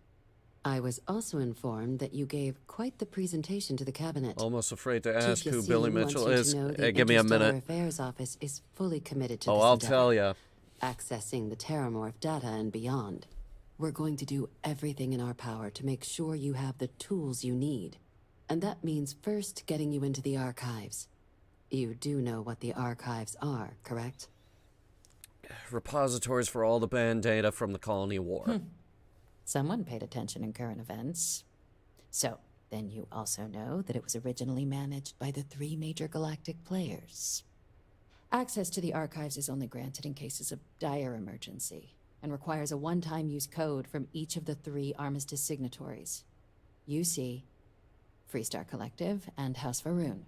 I was also informed that you gave quite the presentation to the cabinet. Almost afraid to Chief ask who Yassine Billy wants Mitchell you to is. know the Hey, give me a Interstellar minute. Affairs Office is fully committed to Oh, this I'll endeavor. tell ya. Accessing the Terramorph data and beyond. We're going to do everything in our power to make sure you have the tools you need. And that means first getting you into the archives. You do know what the archives are, correct? Repositories for all the banned data from the Colony War. Someone paid attention in current events. So, then you also know that it was originally managed by the 3 major galactic players. Access to the archives is only granted in cases of dire emergency, and requires a one-time use code from each of the 3 armistice signatories. UC, Freestar Collective, and House Varun.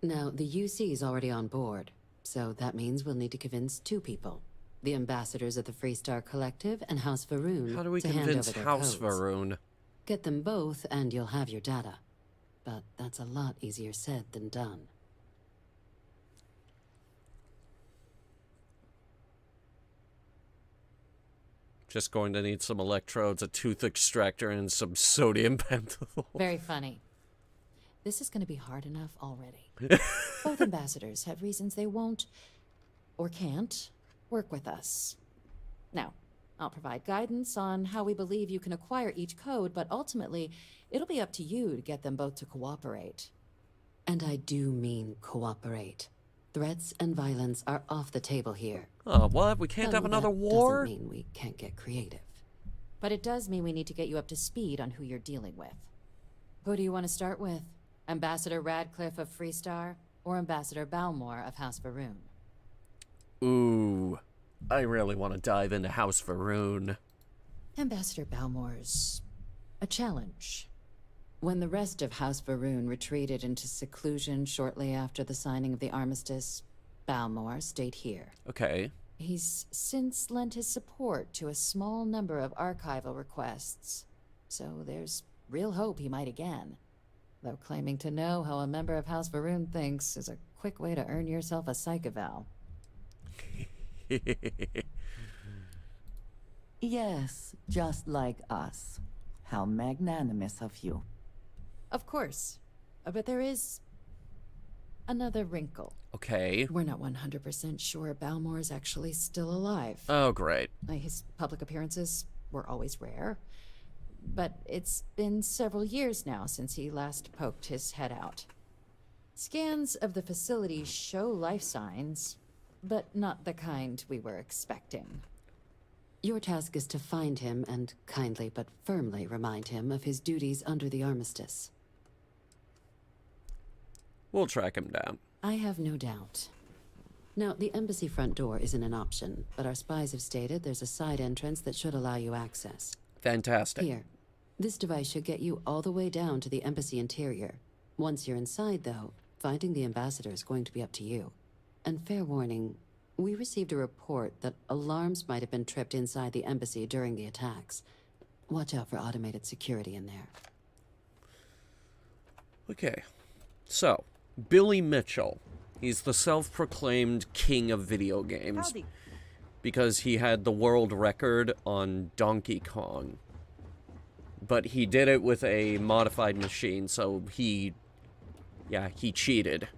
Now, the UC is already on board, so that means we'll need to convince 2 people. The ambassadors of the Freestar Collective and House Varun How do we to hand convince over their House codes. Varun? Get them both and you'll have your data. But that's a lot easier said than done. Just going to need some electrodes, a tooth extractor, and some sodium pentothal. Very funny. This is going to be hard enough already. Both ambassadors have reasons they won't, or can't, work with us. Now, I'll provide guidance on how we believe you can acquire each code, but ultimately, it'll be up to you to get them both to cooperate. And I do mean cooperate. Threats and violence are off the table here. Oh, what? We can't No, have another that war? Doesn't mean we can't get creative. But it does mean we need to get you up to speed on who you're dealing with. Who do you want to start with? Ambassador Radcliffe of Freestar, or Ambassador Balmore of House Varoon? Ooh, I really want to dive into House Varoon. Ambassador Balmore's a challenge. When the rest of House Varoon retreated into seclusion shortly after the signing of the armistice, Balmore stayed here. Okay. He's since lent his support to a small number of archival requests, so there's real hope he might again. Though claiming to know how a member of House Varoon thinks is a quick way to earn yourself a psych eval. Yes, just like us. How magnanimous of you. Of course, but there is another wrinkle. Okay. We're not 100% sure Balmore's actually still alive. Oh, great. His public appearances were always rare, but it's been several years now since he last poked his head out. Scans of the facility show life signs, but not the kind we were expecting. Your task is to find him and kindly but firmly remind him of his duties under the armistice. We'll track him down. I have no doubt. Now, the embassy front door isn't an option, but our spies have stated there's a side entrance that should allow you access. Fantastic. Here, this device should get you all the way down to the embassy interior. Once you're inside, though, finding the ambassador is going to be up to you. And fair warning, we received a report that alarms might have been tripped inside the embassy during the attacks. Watch out for automated security in there. Okay. So, Billy Mitchell. He's the self-proclaimed king of video games. Howdy. Because he had the world record on Donkey Kong. But he did it with a modified machine, so he cheated.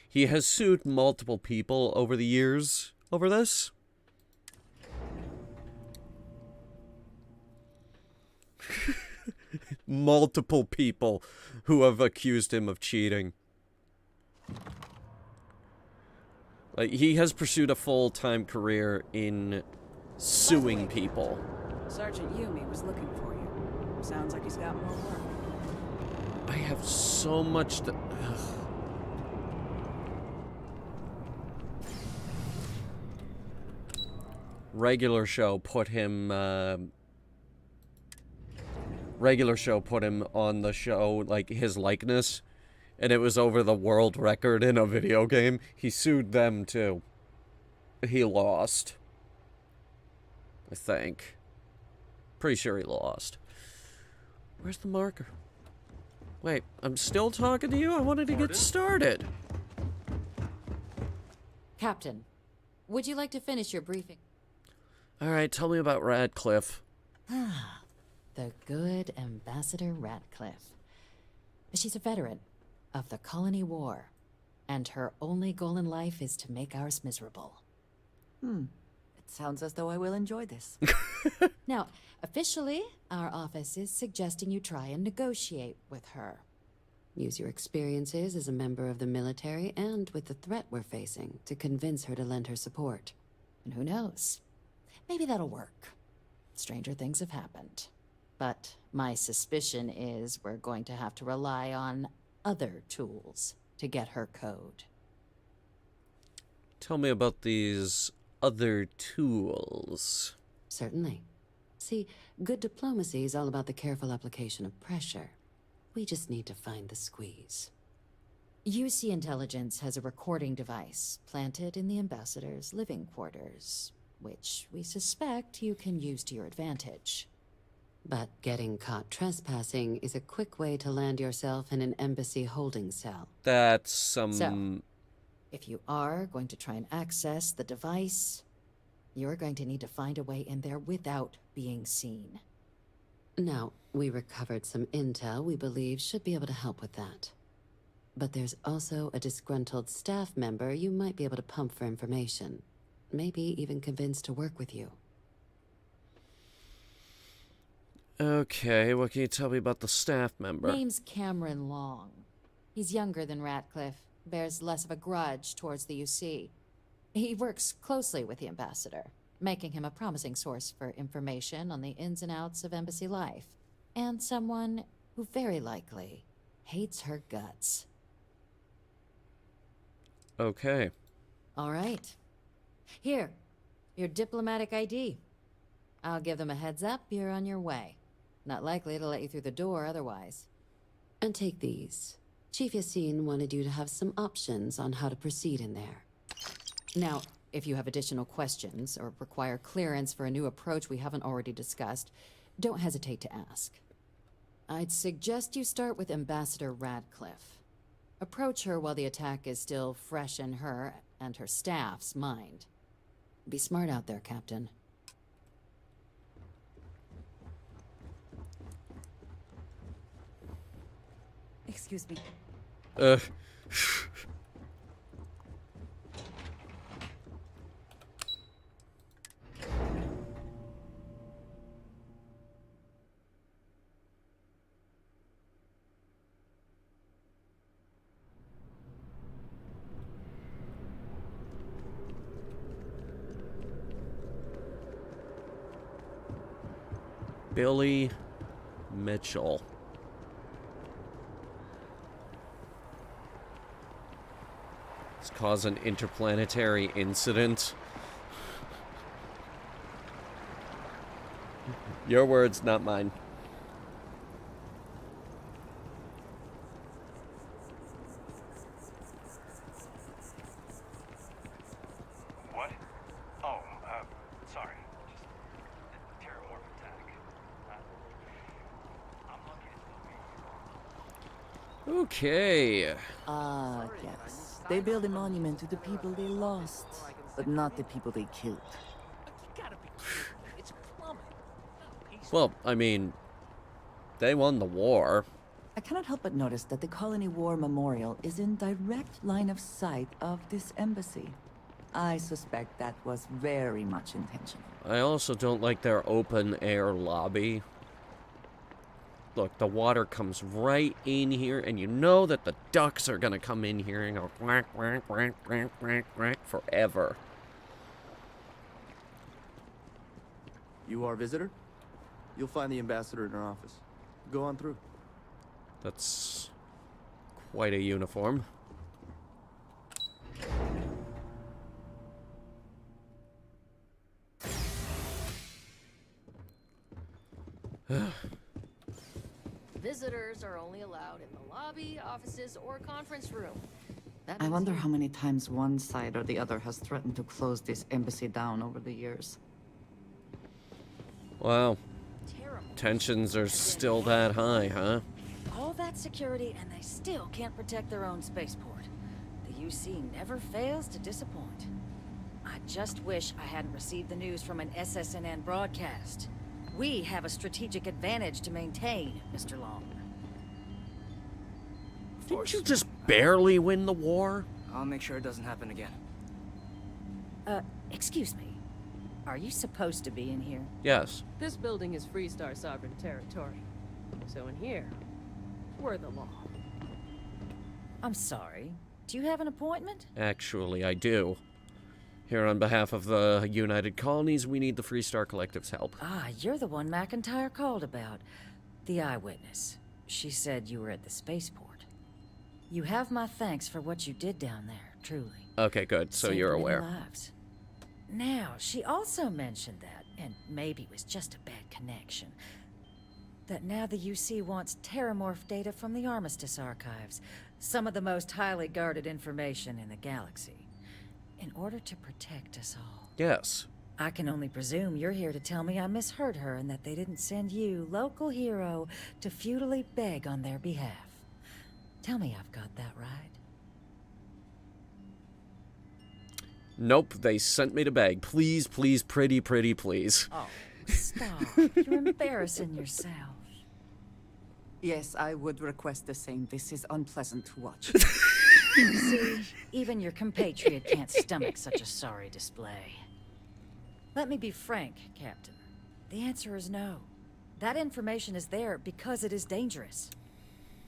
He has sued multiple people over the years over this. Multiple people who have accused him of cheating. Like, he has pursued a full-time career in suing people. Sergeant Yumi was looking for you. Sounds like he's got more work. I have so much to... Regular show put him on the show, like, his likeness, and it was over the world record in a video game. He sued them, too. He lost. I think. Pretty sure he lost. Where's the marker? Wait, I'm still talking to you? I wanted to get started. Captain, would you like to finish your briefing? Alright, tell me about Radcliffe. The good Ambassador Radcliffe. She's a veteran of the Colony War, and her only goal in life is to make ours miserable. It sounds as though I will enjoy this. Now, officially, our office is suggesting you try and negotiate with her. Use your experiences as a member of the military and with the threat we're facing to convince her to lend her support. And who knows? Maybe that'll work. Stranger things have happened. But my suspicion is we're going to have to rely on other tools to get her code. Tell me about these other tools. Certainly. See, good diplomacy is all about the careful application of pressure. We just need to find the squeeze. UC Intelligence has a recording device planted in the ambassador's living quarters, which we suspect you can use to your advantage. But getting caught trespassing is a quick way to land yourself in an embassy holding cell. That's So, if you are going to try and access the device, You're going to need to find a way in there without being seen. Now, we recovered some intel we believe should be able to help with that. But there's also a disgruntled staff member you might be able to pump for information. Maybe even convince to work with you. Okay, what can you tell me about the staff member? Name's Cameron Long. He's younger than Ratcliffe, bears less of a grudge towards the UC. He works closely with the ambassador, making him a promising source for information on the ins and outs of embassy life, and someone who very likely hates her guts. Okay. All right. Here, your diplomatic ID. I'll give them a heads up, you're on your way. Not likely to let you through the door otherwise. And take these. Chief Yassine wanted you to have some options on how to proceed in there. Now, if you have additional questions or require clearance for a new approach we haven't already discussed, don't hesitate to ask. I'd suggest you start with Ambassador Radcliffe. Approach her while the attack is still fresh in her and her staff's mind. Be smart out there, Captain. Excuse me. Billy Mitchell. It's caused an interplanetary incident. Your words, not mine. What? Oh, sorry. Just the terror attack. I'm lucky. Okay. Ah, yes. They build a monument to the people they lost, but not the people they killed. Well, I mean, they won the war. I cannot help but notice that the Colony War Memorial is in direct line of sight of this embassy. I suspect that was very much intentional. I also don't like their open-air lobby. Look, the water comes right in here, and you know that the ducks are gonna come in here and go quack, quack, quack, quack, quack, quack forever. You our visitor? You'll find the ambassador in her office. Go on through. That's quite a uniform. Visitors are only allowed in the lobby, offices, or conference room. I wonder how many times one side or the other has threatened to close this embassy down over the years. Wow. Tensions are still that high, huh? All that security, and they still can't protect their own spaceport. The UC never fails to disappoint. I just wish I hadn't received the news from an SSNN broadcast. We have a strategic advantage to maintain, Mr. Long. Didn't you just barely win the war? I'll make sure it doesn't happen again. Excuse me. Are you supposed to be in here? Yes. This building is Freestar sovereign territory. So in here, we're the law. I'm sorry. Do you have an appointment? Actually, I do. Here on behalf of the United Colonies, we need the Freestar Collective's help. Ah, you're the one McIntyre called about. The eyewitness. She said you were at the spaceport. You have my thanks for what you did down there, truly. Okay, good. So Saved you're many aware. lives. Now, she also mentioned that, and maybe it was just a bad connection, that now the UC wants terramorph data from the Armistice archives, some of the most highly guarded information in the galaxy, in order to protect us all. Yes. I can only presume you're here to tell me I misheard her and that they didn't send you, local hero, to futilely beg on their behalf. Tell me I've got that right. Nope, they sent me to beg. Please, please, pretty, please. Oh, stop. You're embarrassing yourself. Yes, I would request the same. This is unpleasant to watch. See, even your compatriot can't stomach such a sorry display. Let me be frank, Captain. The answer is no. That information is there because it is dangerous.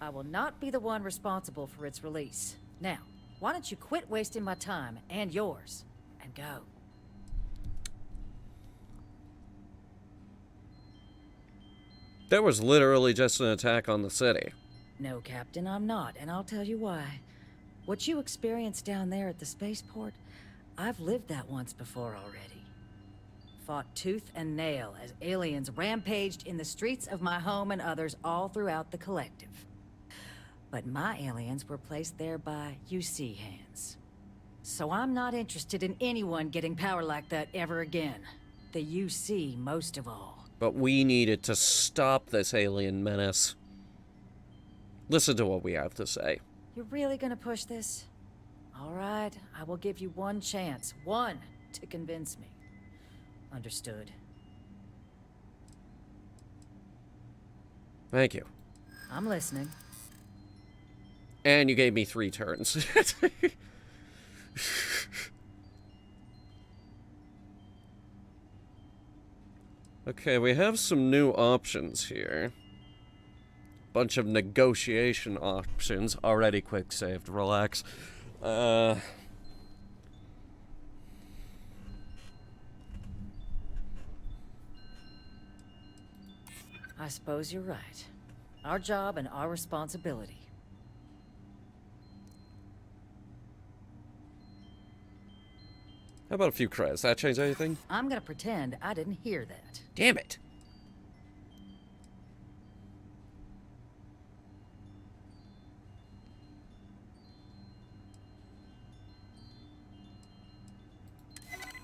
I will not be the one responsible for its release. Now, why don't you quit wasting my time and yours, and go? There was literally just an attack on the city. No, Captain, I'm not, and I'll tell you why. What you experienced down there at the spaceport, I've lived that once before already. Fought tooth and nail as aliens rampaged in the streets of my home and others all throughout the collective. But my aliens were placed there by UC hands. So I'm not interested in anyone getting power like that ever again. The UC most of all. But we needed to stop this alien menace. Listen to what we have to say. You're really gonna push this? All right, I will give you one chance. One to convince me. Understood. Thank you. I'm listening. And you gave me 3 turns. Okay, we have some new options here. Bunch of negotiation options. Already quick saved. Relax. I suppose you're right. Our job and our responsibility. How about a few credits? That change anything? I'm gonna pretend I didn't hear that. Damn it.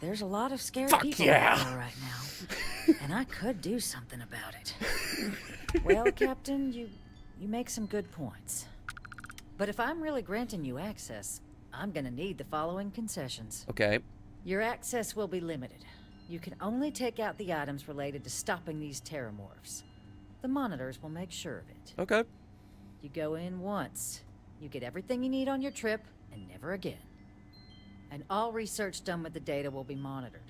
There's a lot of scared Fuck people yeah. out there right now. And I could do something about it. Well, Captain, you make some good points. But if I'm really granting you access, I'm gonna need the following concessions. Okay. Your access will be limited. You can only take out the items related to stopping these terramorphs. The monitors will make sure of it. Okay. You go in once. You get everything you need on your trip, and never again. And all research done with the data will be monitored.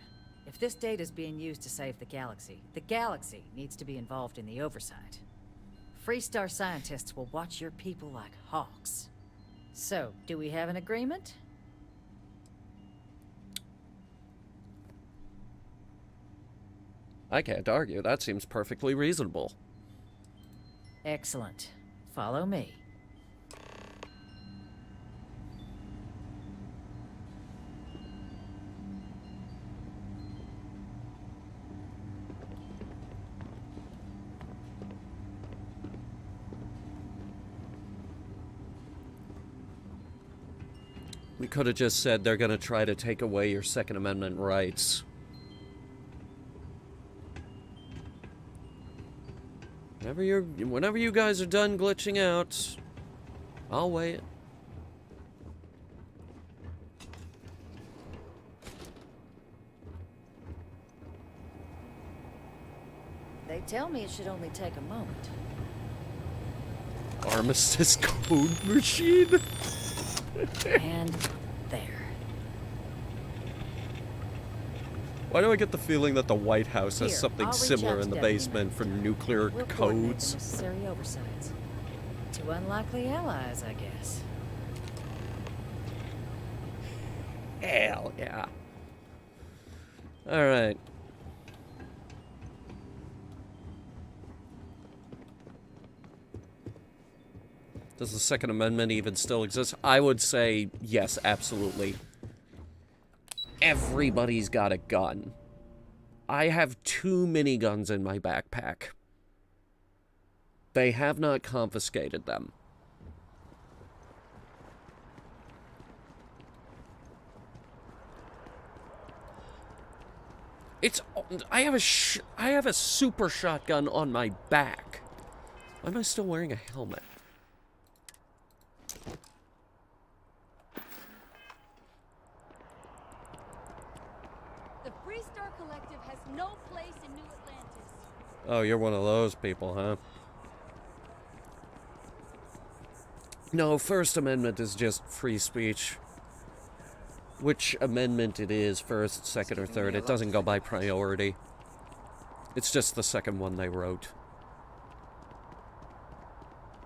If this data is being used to save the galaxy needs to be involved in the oversight. Freestar scientists will watch your people like hawks. So, do we have an agreement? I can't argue. That seems perfectly reasonable. Excellent. Follow me. We could have just said they're gonna try to take away your Second Amendment rights. Whenever you guys are done glitching out, I'll wait. They tell me it should only take a moment. Armistice code machine. And there. Why do I get the feeling that the White House has Here, something I'll reach similar out in to the Deputy basement for nuclear We'll coordinate the codes? necessary oversights. 2 unlikely allies, I guess. Hell yeah. Alright. Does the Second Amendment even still exist? I would say yes, absolutely. Everybody's got a gun. I have 2 miniguns in my backpack. They have not confiscated them. I have a super shotgun on my back. Why am I still wearing a helmet? The Freestar Collective has no place in New Atlantis. Oh, you're one of those people, huh? No, First Amendment is just free speech. Which amendment it is, first, second, or third, it doesn't go by priority. It's just the second one they wrote.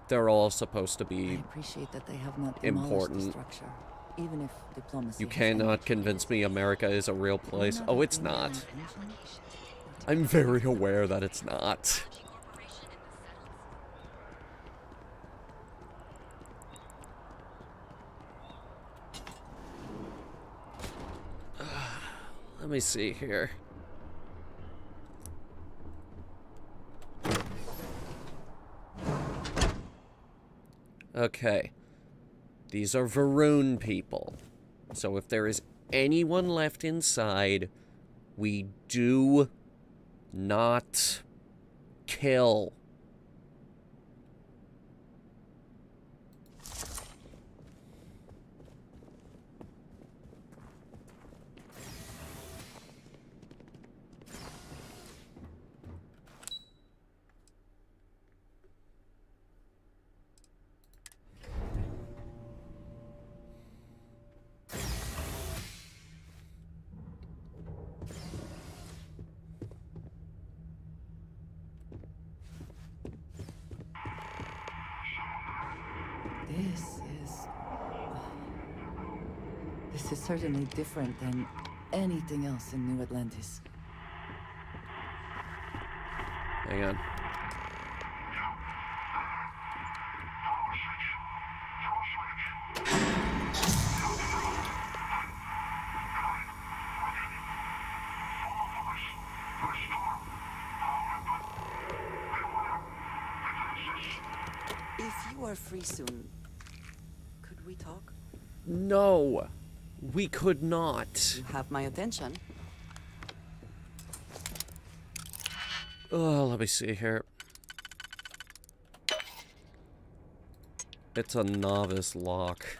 They're all supposed to be I appreciate that they have not demolished important. the structure, even if diplomacy. You has cannot ended. convince me America is a real place. Oh, it's not. I'm very aware that it's not. Let me see here. Okay. These are Varun people. So if there is anyone left inside, we do not kill. This is certainly different than anything else in New Atlantis. Hang on. If you are free soon, could we talk? No, we could not. You have my attention. Oh, let me see here. It's a novice lock.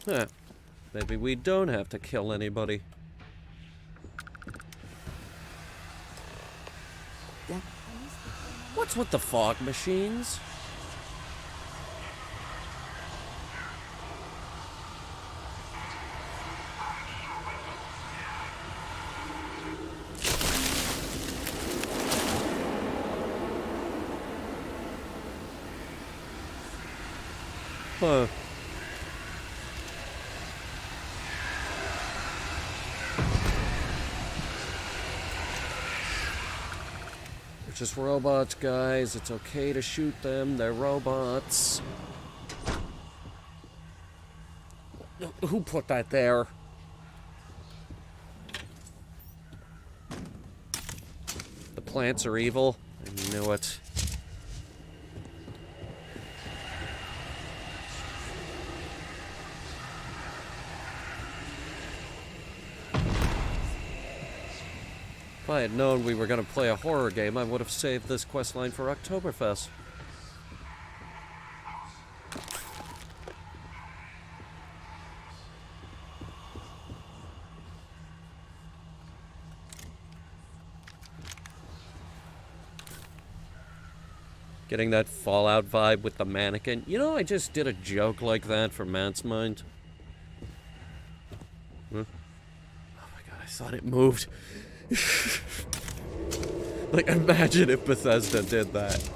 Huh. Maybe we don't have to kill anybody. What's with the fog machines? Huh. They're just robots, guys. It's okay to shoot them. They're robots. Who put that there? The plants are evil. I knew it. If I had known we were going to play a horror game, I would have saved this questline for Oktoberfest. Getting that Fallout vibe with the mannequin. You know, I just did a joke like that for Matt's Mind. Huh? Oh my god, I thought it moved. Like, imagine if Bethesda did that.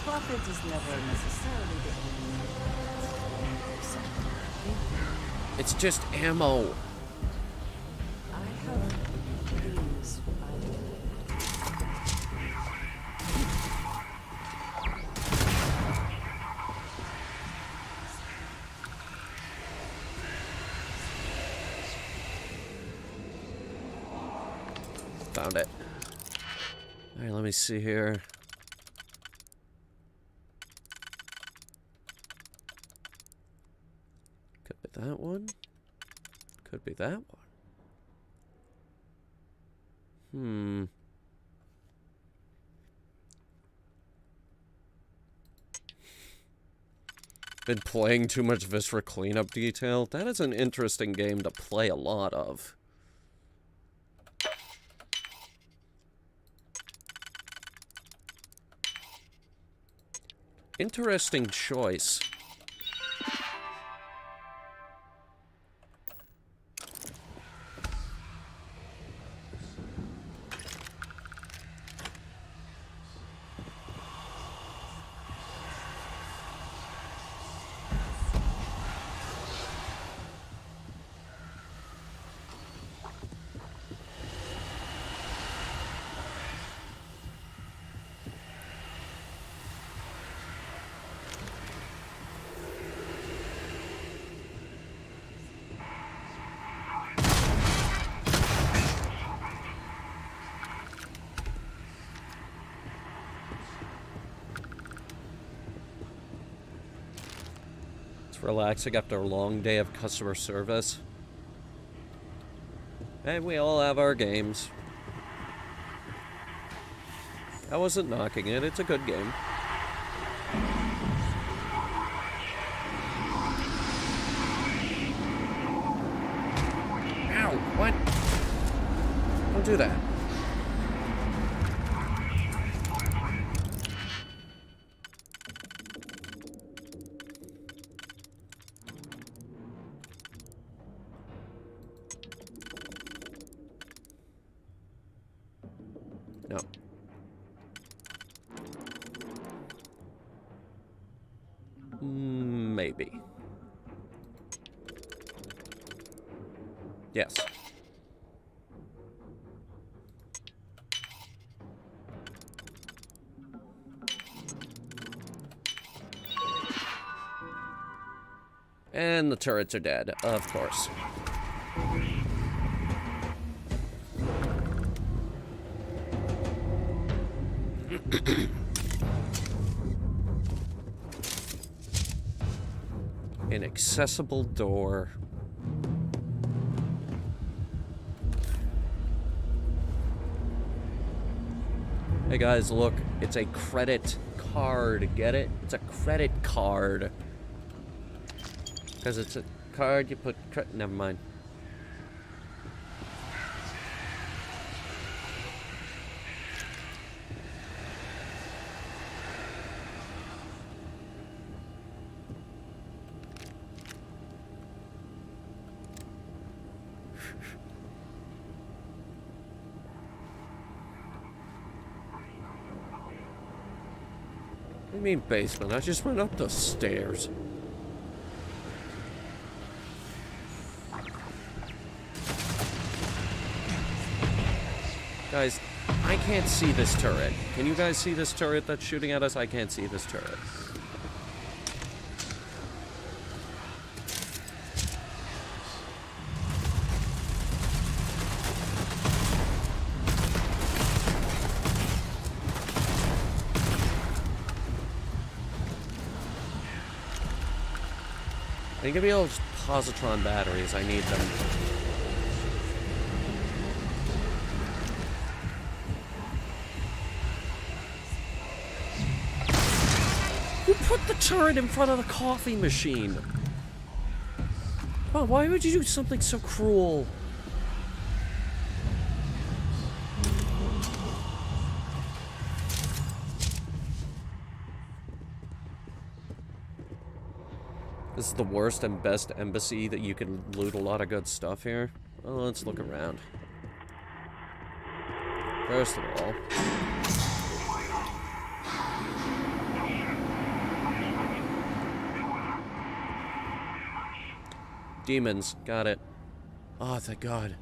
Profit is never necessarily the only. It's just ammo. I have these. Found it. Alright, let me see here. Could be that one. Could be that one. Been playing too much Viscera Cleanup Detail? That is an interesting game to play a lot of. Interesting choice. Relaxing after a long day of customer service. And we all have our games. I wasn't knocking it, it's a good game. Ow, what? Don't do that. No. Maybe. Yes. And the turrets are dead, of course. Inaccessible door. Hey guys, look, it's a credit card, get it? It's a credit card. Because it's a card you put never mind. What do you mean basement? I just went up the stairs. Guys, I can't see this turret. Can you guys see this turret that's shooting at us? I can't see this turret. Can you give me those positron batteries? I need them. Who put the turret in front of the coffee machine? Oh, why would you do something so cruel? This is the worst and best embassy that you can loot a lot of good stuff here. Well, let's look around. First of all, demons, got it. Oh, thank God.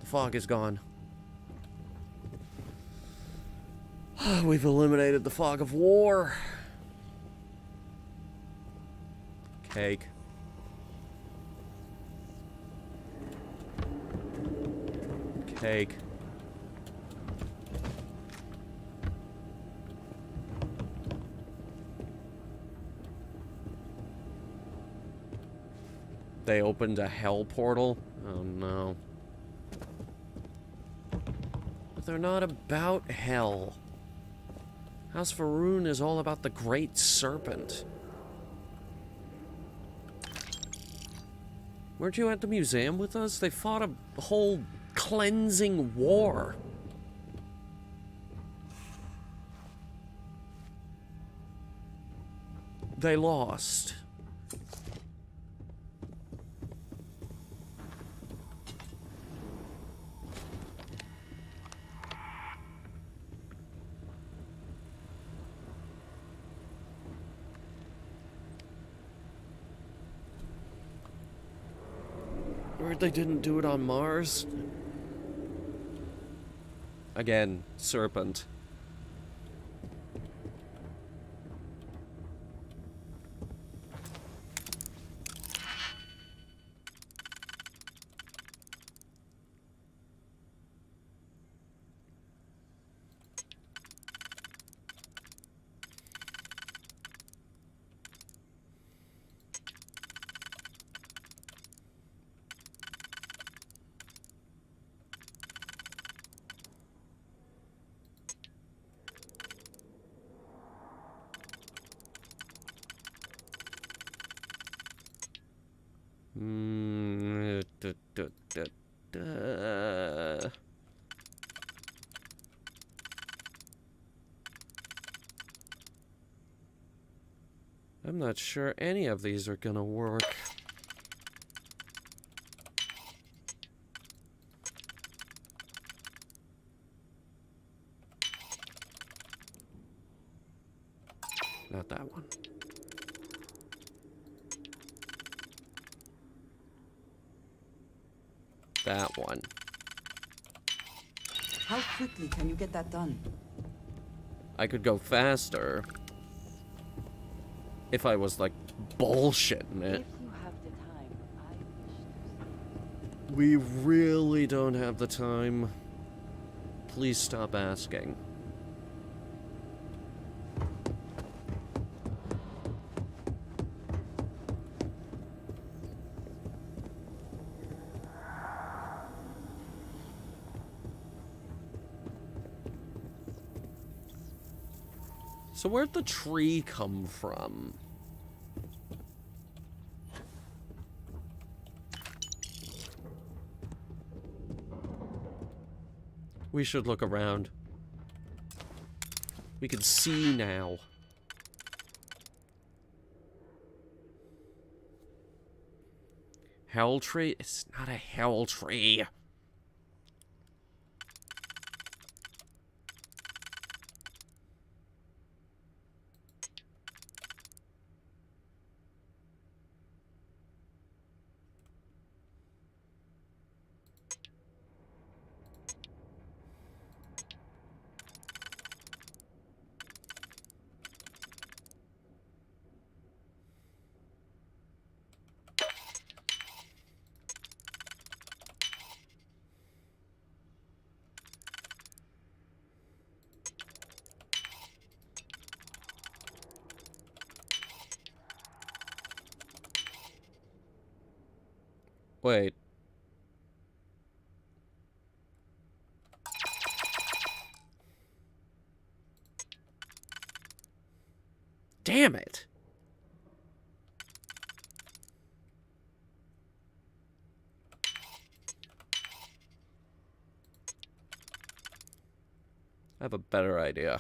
The fog is gone. We've eliminated the fog of war. Cake. Cake. They opened a hell portal? Oh no. But they're not about hell. House Varun is all about the Great Serpent. Weren't you at the museum with us? They fought a whole cleansing war. They lost. Heard they didn't do it on Mars? Again, serpent. I'm not sure any of these are gonna work. Not that one. That one. How quickly can you get that done? I could go faster. If I was, like, bullshitting it. If you have the time, I wish to see. We really don't have the time. Please stop asking. So where'd the tree come from? We should look around. We can see now. Hell tree? It's not a hell tree. Wait. Damn it. I have a better idea.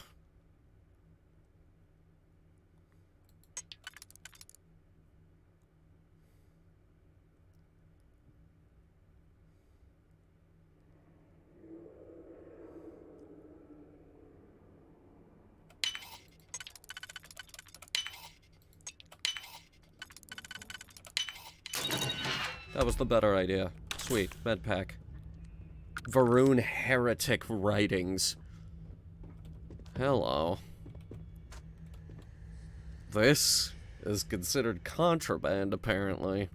That was the better idea. Sweet, med pack. Varun heretic writings. Hello. This is considered contraband, apparently.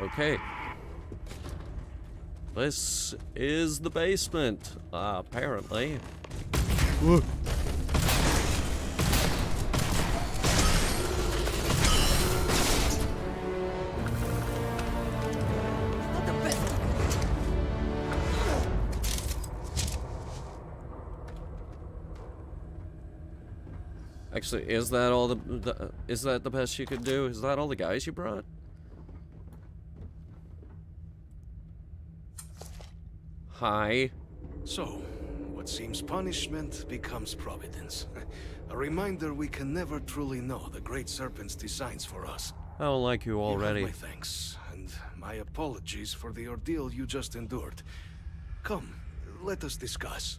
Okay. This is the basement, apparently. Whoa. Actually, is that all is that the best you could do? Is that all the guys you brought? Hi. So, what seems punishment becomes providence. A reminder we can never truly know the Great Serpent's designs for us. I don't like you already. You have my thanks, and my apologies for the ordeal you just endured. Come, let us discuss.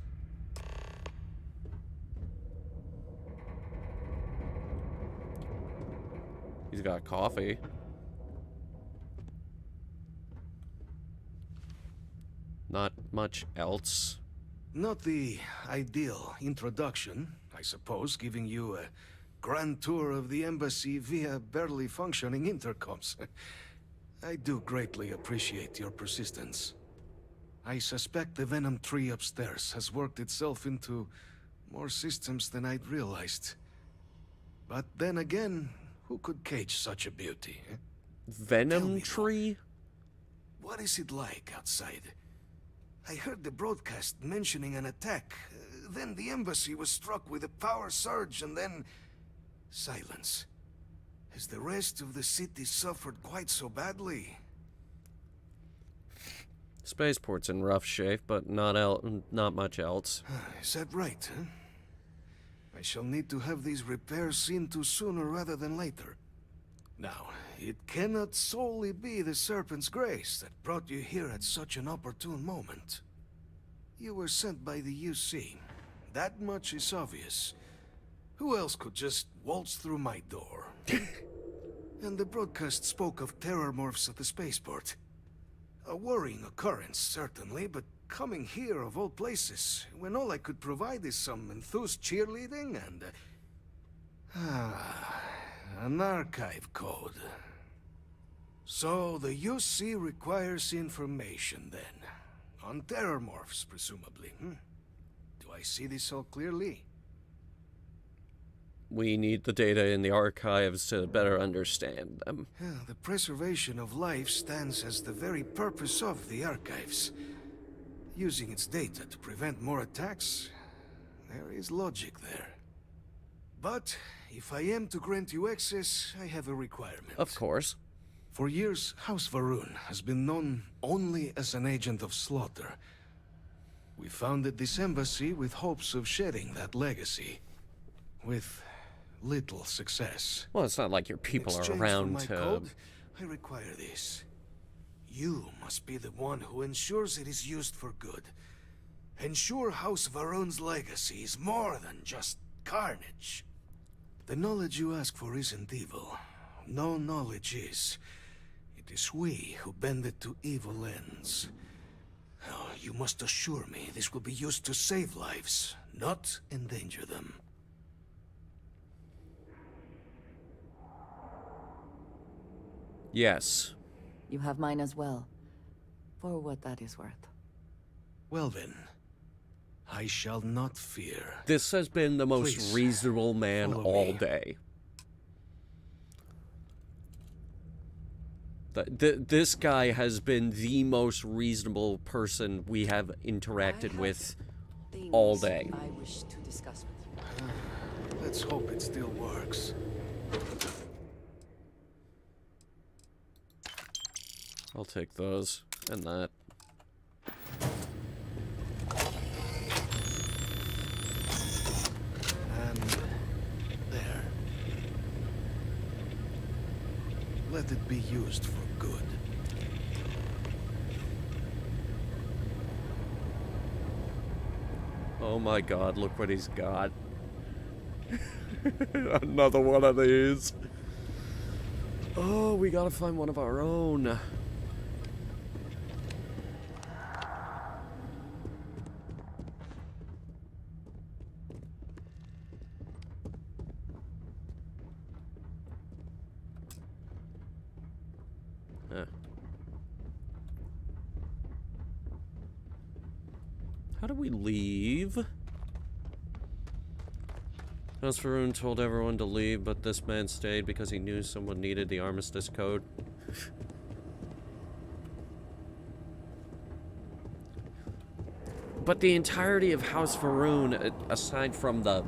He's got coffee. Not much else. Not the ideal introduction, I suppose, giving you a grand tour of the embassy via barely functioning intercoms. I do greatly appreciate your persistence. I suspect the Venom tree upstairs has worked itself into more systems than I'd realized. But then again, who could cage such a beauty? Eh? Venom tree? What is it like outside? I heard the broadcast mentioning an attack. Then the embassy was struck with a power surge, and then silence. Has the rest of the city suffered quite so badly? Spaceport's in rough shape, but not much else. Is that right, huh? I shall need to have these repairs seen to sooner rather than later. Now, it cannot solely be the Serpent's grace that brought you here at such an opportune moment. You were sent by the UC. That much is obvious. Who else could just waltz through my door? And the broadcast spoke of terror morphs at the spaceport. A worrying occurrence, certainly, but coming here of all places, when all I could provide is some enthused cheerleading and... an archive code. So the UC requires information, then. On terror morphs, presumably. Do I see this all clearly? We need the data in the archives to better understand them. The preservation of life stands as the very purpose of the archives. Using its data to prevent more attacks, there is logic there. But if I am to grant you access, I have a requirement. Of course. For years, House Varun has been known only as an agent of slaughter. We founded this embassy with hopes of shedding that legacy. With little success. Well, it's not like your people are around to... Code, I require this. You must be the one who ensures it is used for good. Ensure House Varun's legacy is more than just carnage. The knowledge you ask for isn't evil. No knowledge is. It is we who bend it to evil ends. Oh, you must assure me this will be used to save lives, not endanger them. Yes. You have mine as well, for what that is worth. Well then, I shall not fear. This has been the most Please, reasonable man all day. This guy has been the most reasonable person we have interacted with all day. I wish to discuss with you. Let's hope it still works. I'll take those and that. And there. Let it be used for good. Oh my god, look what he's got. Another one of these. Oh, we gotta find one of our own. How do we leave? House Faroon told everyone to leave, but this man stayed because he knew someone needed the armistice code. But the entirety of House Faroon, aside from the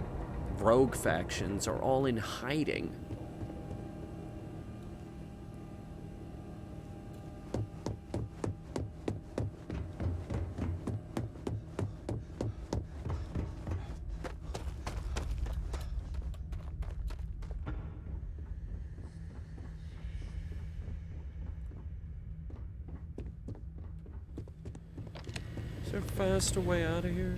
rogue factions, are all in hiding. Is there a faster way out of here?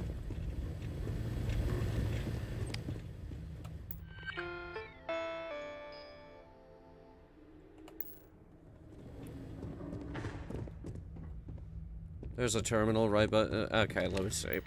There's a terminal right, but okay, let me see.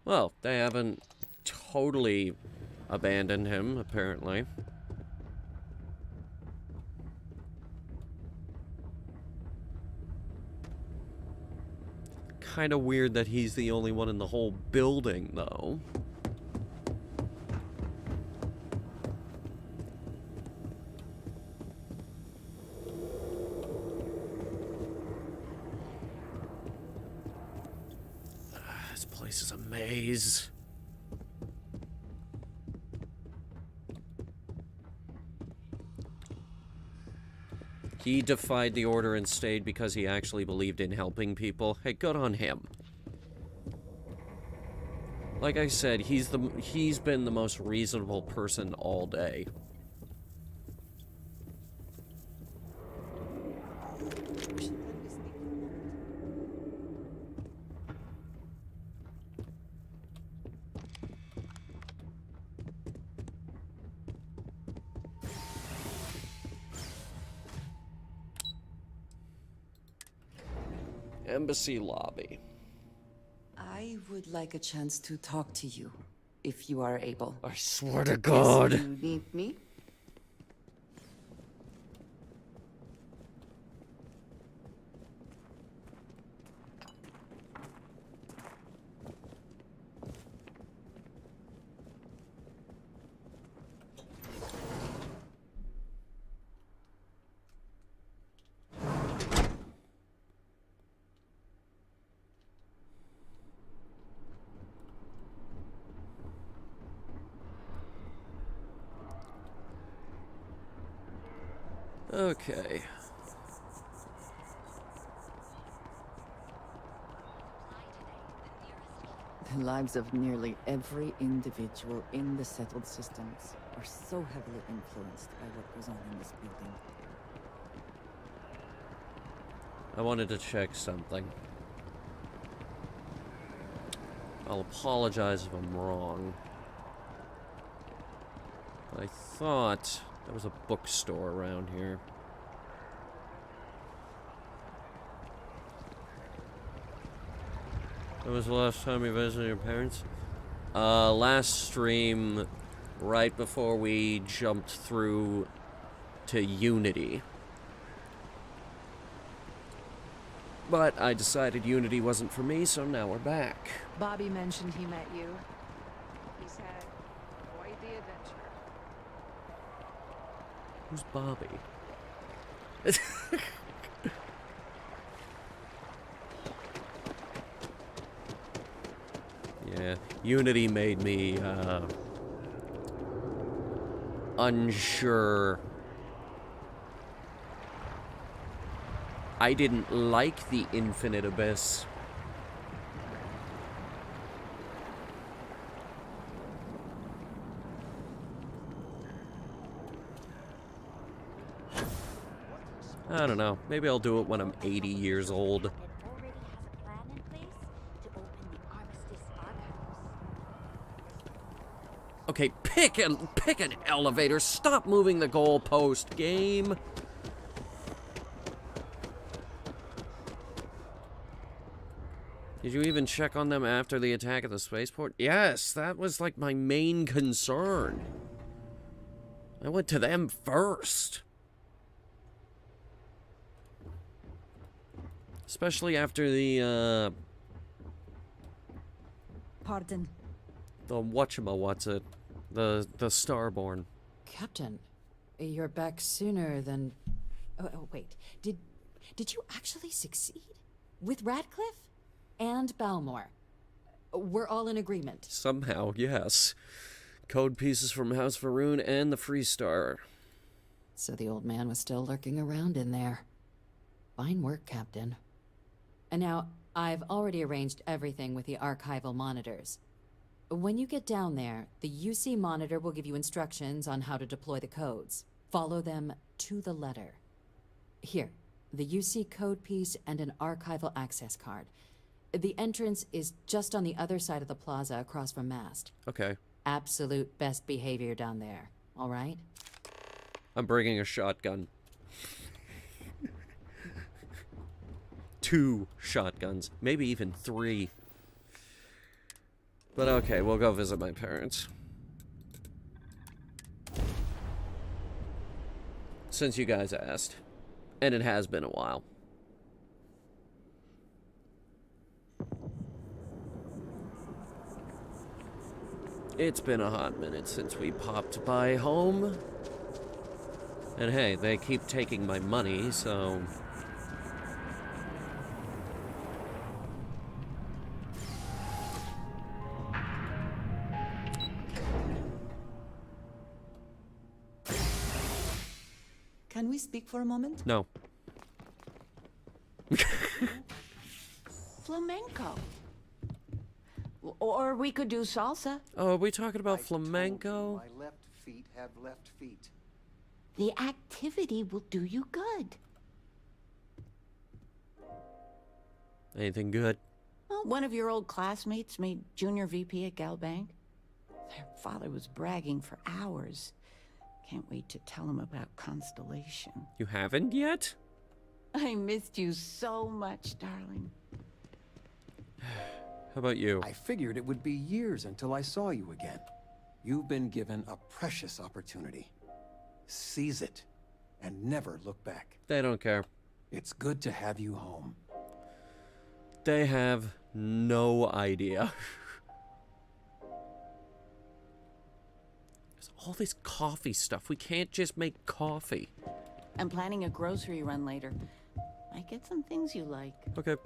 Well, they haven't totally abandoned him, apparently. Kind of weird that he's the only one in the whole building, though. This place is a maze. He defied the order and stayed because he actually believed in helping people. Hey, good on him. Like I said, he's been the most reasonable person all day. Embassy lobby. I would like a chance to talk to you, if you are able. I swear to God. Yes, you need me? Okay. The lives of nearly every individual in the settled systems are so heavily influenced by what goes on in this building. I wanted to check something. I'll apologize if I'm wrong. I thought there was a bookstore around here. When was the last time you visited your parents? Last stream, right before we jumped through to Unity. But I decided Unity wasn't for me, so now we're back. Bobby mentioned he met you. He's had quite the adventure. Who's Bobby? Yeah, Unity made me unsure. I didn't like the Infinite Abyss. I don't know. Maybe I'll do it when I'm 80 years old. Okay, pick an elevator. Stop moving the goalpost, game. Did you even check on them after the attack at the spaceport? Yes, that was like my main concern. I went to them first. Especially after the, Pardon. the whatchamawatsit, the Starborn. Captain, you're back sooner than... Oh, wait. Did you actually succeed? With Radcliffe? And Balmore? We're all in agreement. Somehow, yes. Code pieces from House Varoon and the Freestar. So the old man was still lurking around in there. Fine work, Captain. And now, I've already arranged everything with the archival monitors. When you get down there, the UC monitor will give you instructions on how to deploy the codes. Follow them to the letter. Here, the UC code piece and an archival access card. The entrance is just on the other side of the plaza across from Mast. Okay. Absolute best behavior down there, all right? I'm bringing a shotgun. 2 shotguns. Maybe even 3. But okay, we'll go visit my parents. Since you guys asked. And it has been a while. It's been a hot minute since we popped by home. And hey, they keep taking my money, so... Can we speak for a moment? No. Flamenco. Or we could do salsa. Oh, are we talking about flamenco? My left feet have left feet. The activity will do you good. Anything good? Well, one of your old classmates made junior VP at Galbank. Their father was bragging for hours. Can't wait to tell him about Constellation. You haven't yet? I missed you so much, darling. How about you? I figured it would be years until I saw you again. You've been given a precious opportunity. Seize it, and never look back. They don't care. It's good to have you home. They have no idea. There's all this coffee stuff. We can't just make coffee. I'm planning a grocery run later. Might get some things you like. Okay.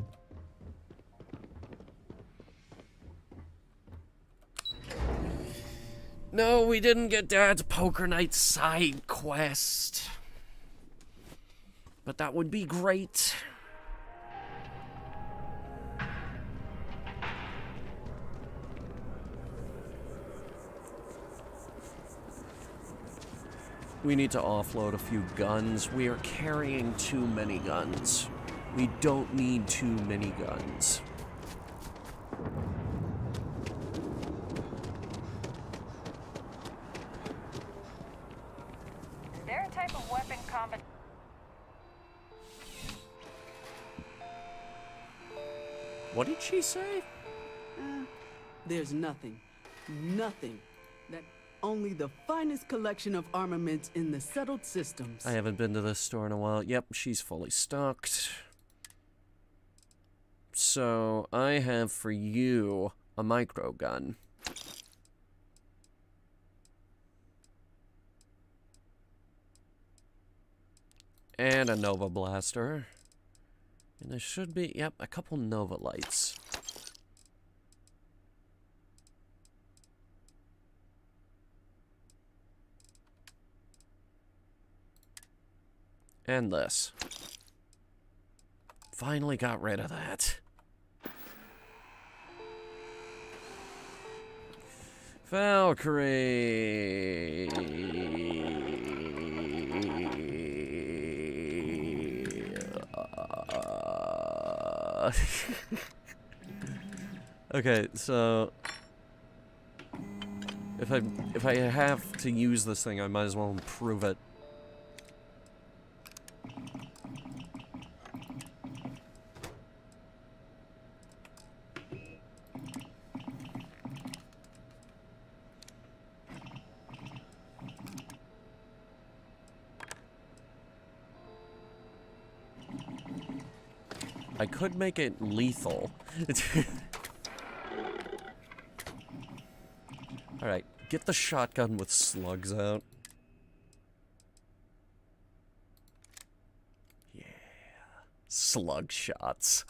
No, we didn't get Dad's poker night side quest. But that would be great. We need to offload a few guns. We are carrying too many guns. We don't need too many guns. Is there a type of weapon combat? What did she say? There's nothing that only the finest collection of armaments in the settled systems. I haven't been to this store in a while. Yep, she's fully stocked. So, I have for you a micro gun. And a Nova Blaster. And there should be, yep, a couple Nova Lights. And this. Finally got rid of that. Valkyrie. Okay, so If I have to use this thing, I might as well improve it. I could make it lethal. Alright, get the shotgun with slugs out. Yeah. Slug shots.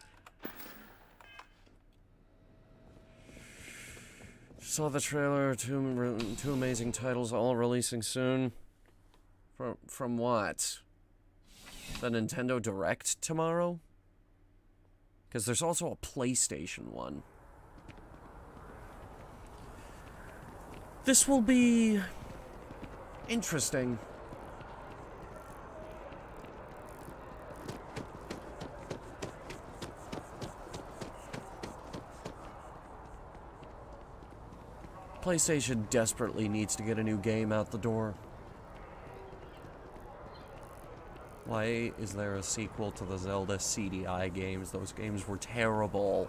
Saw the trailer, two amazing titles all releasing soon. From what? The Nintendo Direct tomorrow? Because there's also a PlayStation one. This will be interesting. PlayStation desperately needs to get a new game out the door. Why is there a sequel to the Zelda CDI games? Those games were terrible.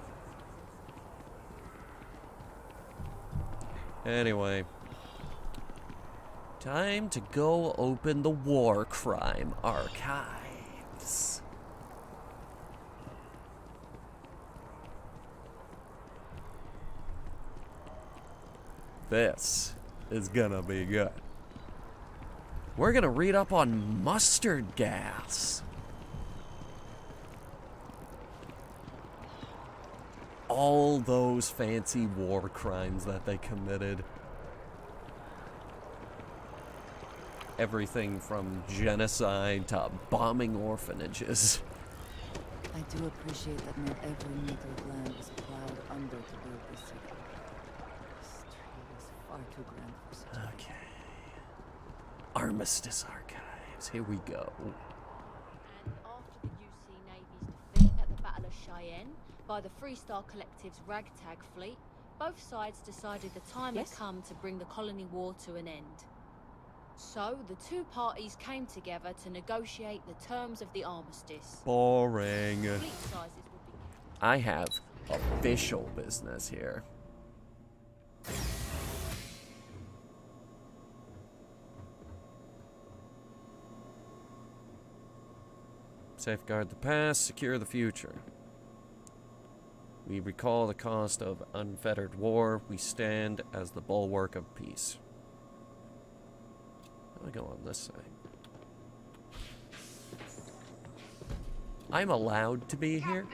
Anyway. Time to go open the War Crime Archives. This is gonna be good. We're gonna read up on mustard gas. All those fancy war crimes that they committed. Everything from genocide to bombing orphanages. I do appreciate that not every meter of land was plowed under to build this city. This tree was far too grand for such a Okay. Armistice Archives. Here we go. And after the UC Navy's defeat at the Battle of Cheyenne by the Freestar Collective's ragtag fleet, both sides decided the time had come to bring the colony war to an end. So, the two parties came together to negotiate the terms of the armistice. Boring. Fleet sizes would be... I have official business here. Safeguard the past, secure the future. We recall the cost of unfettered war. We stand as the bulwark of peace. I go on this side. I'm allowed to be here?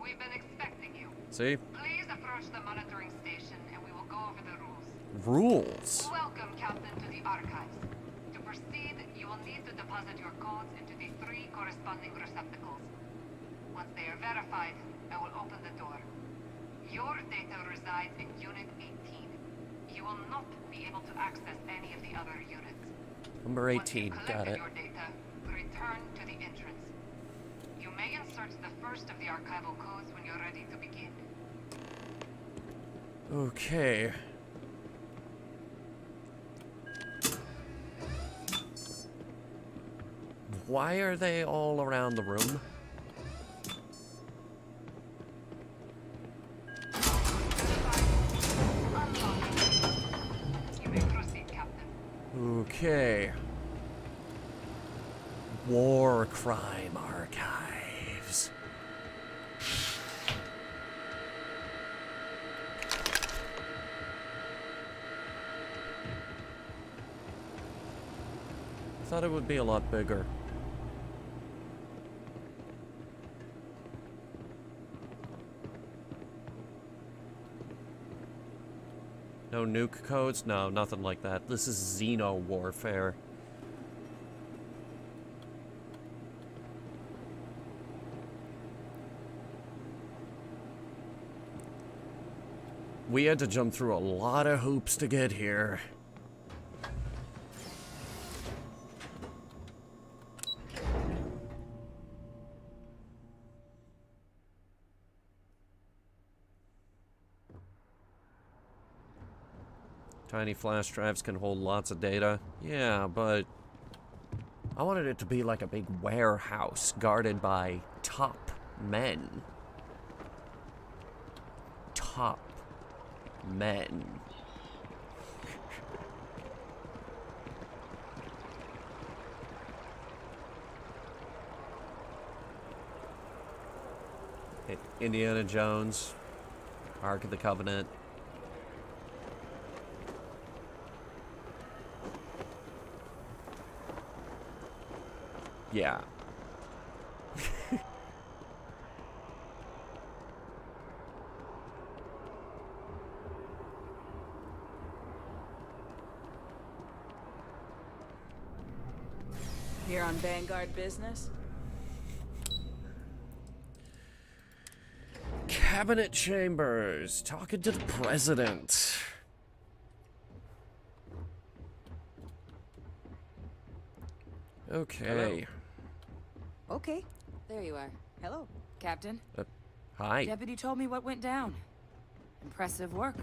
We've been expecting you. See? Please approach the monitoring station and we will go over the rules. Rules? Welcome, Captain, to the archives. To proceed, you will need to deposit your codes into the 3 corresponding receptacles. Once they are verified, I will open the door. Your data resides in Unit 18. You will not be able to access any of the other units. Number 18, got it. Your data, return to the entrance. You may insert the first of the archival codes when you're ready to begin. Okay. Why are they all around the room? You may proceed, Captain. Okay. War Crime Archives. I thought it would be a lot bigger. No nuke codes? No, nothing like that. This is Xeno warfare. We had to jump through a lot of hoops to get here. Tiny flash drives can hold lots of data. Yeah, but I wanted it to be like a big warehouse guarded by top men. Top men. Indiana Jones, Ark of the Covenant. Yeah. Here on Vanguard business? Cabinet chambers, talking to the president. Okay. Okay, there you are. Hello, Captain. Hi. Deputy told me what went down. Impressive work.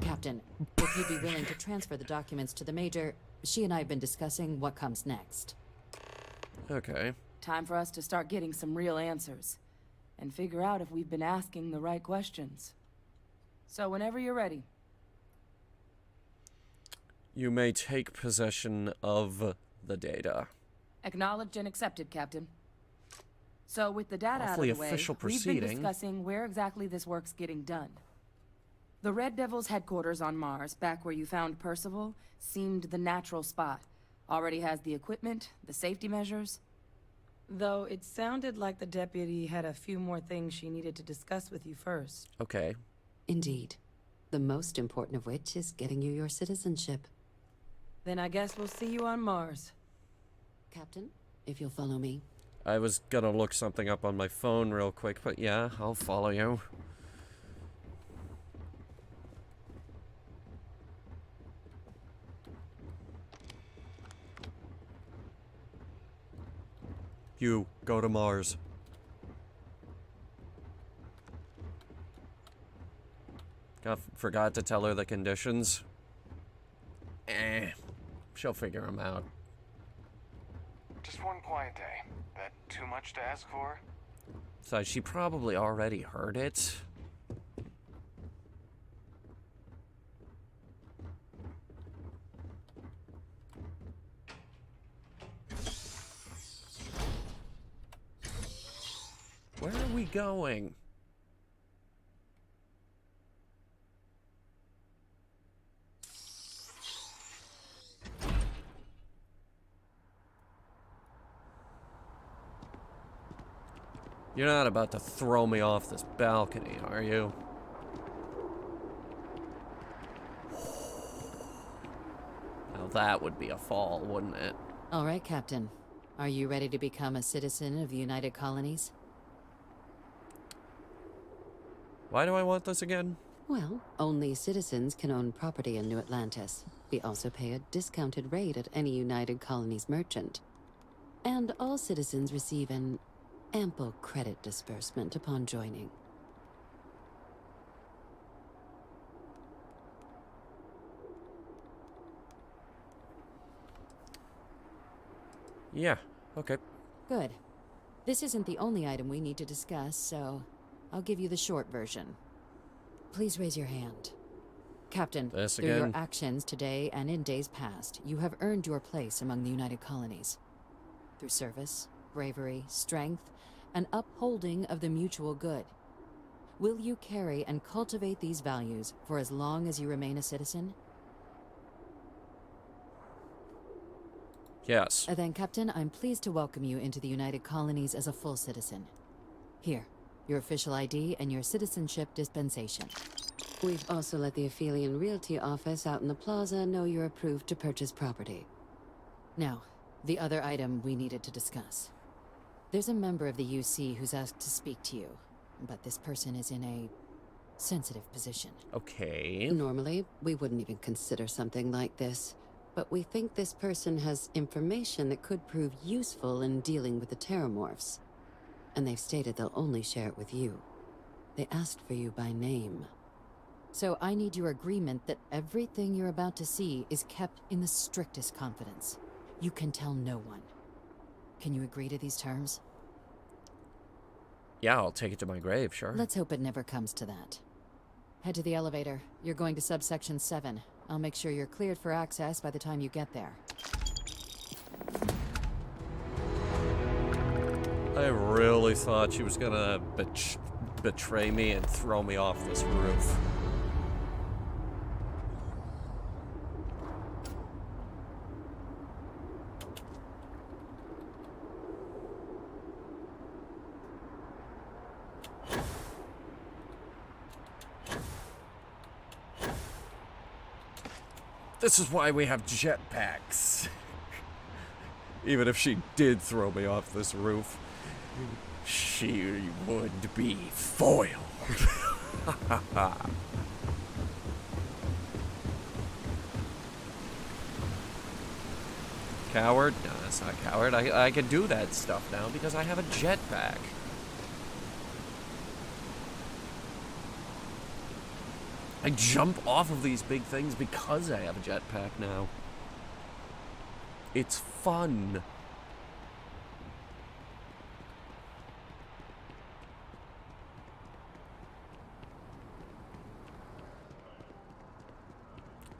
Captain, if he'd be willing to transfer the documents to the Major, she and I have been discussing what comes next. Okay. Time for us to start getting some real answers. And figure out if we've been asking the right questions. So whenever you're ready. You may take possession of the data. Acknowledged and accepted, Captain. So with the data Awfully out of the way, official we've been proceeding. discussing where exactly this work's getting done. The Red Devil's headquarters on Mars, back where you found Percival, seemed the natural spot. Already has the equipment, the safety measures. Though it sounded like the deputy had a few more things she needed to discuss with you first. Okay. Indeed. The most important of which is getting you your citizenship. Then I guess we'll see you on Mars. Captain, if you'll follow me. I was gonna look something up on my phone real quick, but yeah, I'll follow you. You go to Mars. Forgot to tell her the conditions. She'll figure them out. Just one quiet day. That too much to ask for? So she probably already heard it. Where are we going? You're not about to throw me off this balcony, are you? Now that would be a fall, wouldn't it? All right, Captain. Are you ready to become a citizen of the United Colonies? Why do I want this again? Well, only citizens can own property in New Atlantis. We also pay a discounted rate at any United Colonies merchant. And all citizens receive an ample credit disbursement upon joining. Yeah, okay. Good. This isn't the only item we need to discuss, so I'll give you the short version. Please raise your hand. Captain, This through your again? actions today and in days past, you have earned your place among the United Colonies. Through service, bravery, strength, and upholding of the mutual good. Will you carry and cultivate these values for as long as you remain a citizen? Yes. Then, Captain, I'm pleased to welcome you into the United Colonies as a full citizen. Here, your official ID and your citizenship dispensation. We've also let the Aphelion Realty office out in the plaza know you're approved to purchase property. Now, the other item we needed to discuss. There's a member of the UC who's asked to speak to you, but this person is in a sensitive position. Okay. Normally, we wouldn't even consider something like this, but we think this person has information that could prove useful in dealing with the Terramorphs. And they've stated they'll only share it with you. They asked for you by name. So I need your agreement that everything you're about to see is kept in the strictest confidence. You can tell no one. Can you agree to these terms? Yeah, I'll take it to my grave, sure. Let's hope it never comes to that. Head to the elevator. You're going to subsection 7. I'll make sure you're cleared for access by the time you get there. I really thought she was gonna betray me and throw me off this roof. This is why we have jetpacks. Even if she did throw me off this roof, she would be foiled. Coward? No, that's not coward. I can do that stuff now because I have a jetpack. I jump off of these big things because I have a jetpack now. It's fun.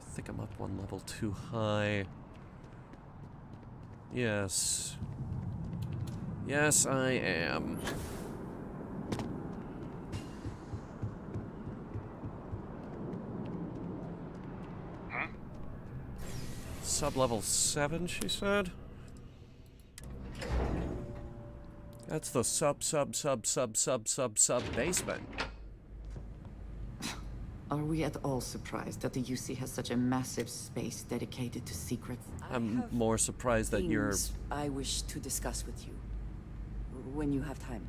I think I'm up one level too high. Yes. Yes, I am. Sub-level 7, she said? That's the sub basement. Are we at all surprised that the UC has such a massive space dedicated to secrets? I'm more surprised that you're... I wish to discuss with you. When you have time.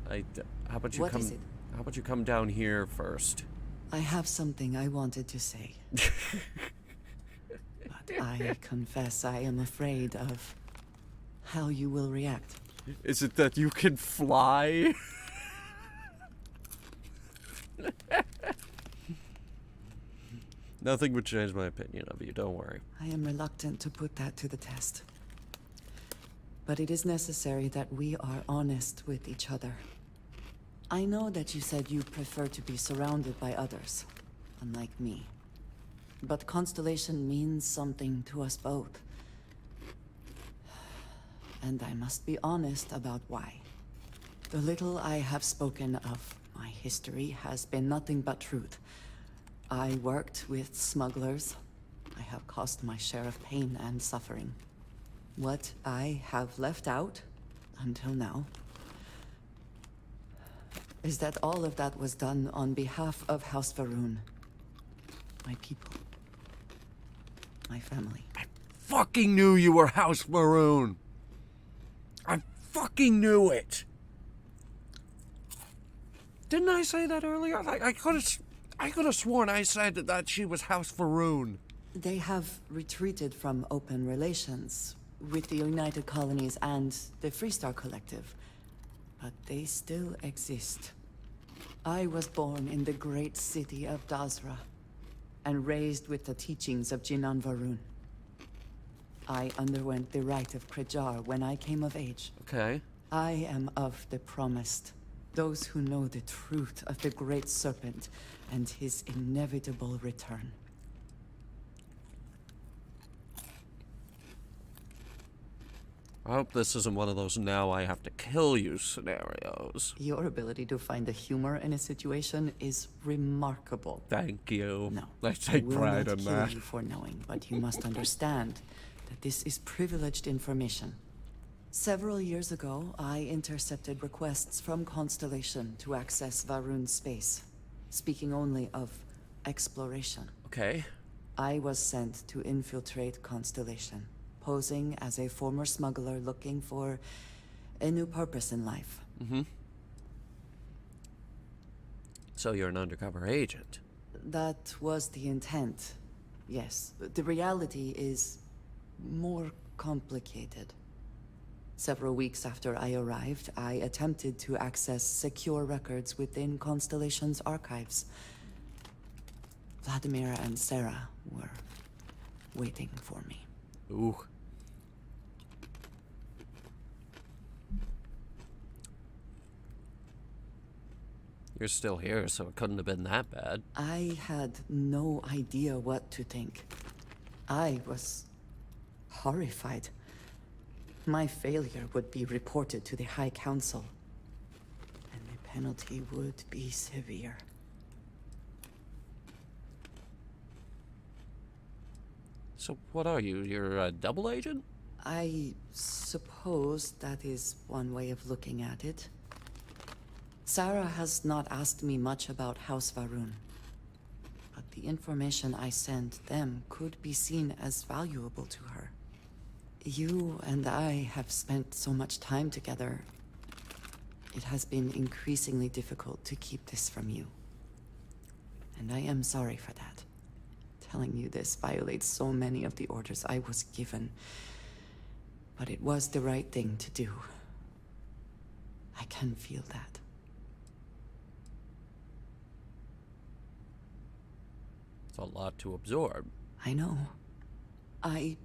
How about you What come... is it? How about you come down here first? I have something I wanted to say. But I confess I am afraid of how you will react. Is it that you can fly? Nothing would change my opinion of you, don't worry. I am reluctant to put that to the test. But it is necessary that we are honest with each other. I know that you said you prefer to be surrounded by others, unlike me. But Constellation means something to us both. And I must be honest about why. The little I have spoken of my history has been nothing but truth. I worked with smugglers. I have caused my share of pain and suffering. What I have left out, until now, is that all of that was done on behalf of House Va'ruun. My people. My family. I fucking knew you were House Va'ruun. I fucking knew it. Didn't I say that earlier? Like, I could have sworn I said that she was House Va'ruun. They have retreated from open relations with the United Colonies and the Freestar Collective, but they still exist. I was born in the great city of Dazra, and raised with the teachings of Jinan Va'ruun. I underwent the rite of Krejar when I came of age. Okay. I am of the promised, those who know the truth of the Great Serpent and his inevitable return. I hope this isn't one of those now I have to kill you scenarios. Your ability to find the humor in a situation is remarkable. Thank you. No, I take pride in I will not that. kill you for knowing, but you must understand that this is privileged information. Several years ago, I intercepted requests from Constellation to access Va'ruun's space, speaking only of exploration. Okay. I was sent to infiltrate Constellation, posing as a former smuggler looking for a new purpose in life. Mm-hmm. So you're an undercover agent. That was the intent, yes. The reality is more complicated. Several weeks after I arrived, I attempted to access secure records within Constellation's archives. Vladimir and Sarah were waiting for me. Ooh. You're still here, so it couldn't have been that bad. I had no idea what to think. I was horrified. My failure would be reported to the High Council, and the penalty would be severe. So what are you? You're a double agent? I suppose that is one way of looking at it. Sarah has not asked me much about House Varun, but the information I sent them could be seen as valuable to her. You and I have spent so much time together. It has been increasingly difficult to keep this from you. And I am sorry for that. Telling you this violates so many of the orders I was given. But it was the right thing to do. I can feel that. It's a lot to absorb. I know. I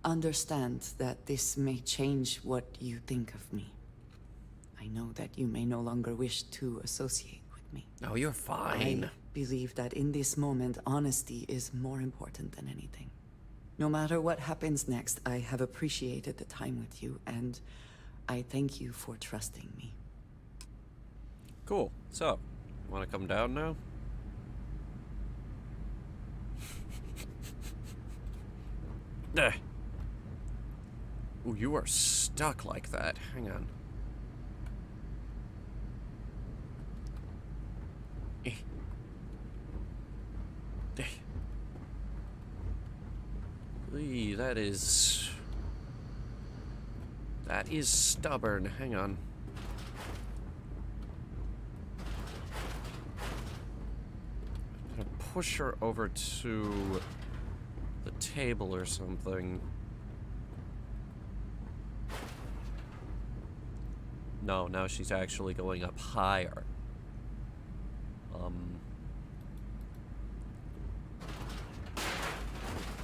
understand that this may change what you think of me. I know that you may no longer wish to associate with me. No, you're fine. I believe that in this moment, honesty is more important than anything. No matter what happens next, I have appreciated the time with you, and I thank you for trusting me. Cool. So, want to come down now? Ooh, you are stuck like that. Hang on. That is stubborn. Hang on. I'm gonna push her over to the table or something. No, now she's actually going up higher.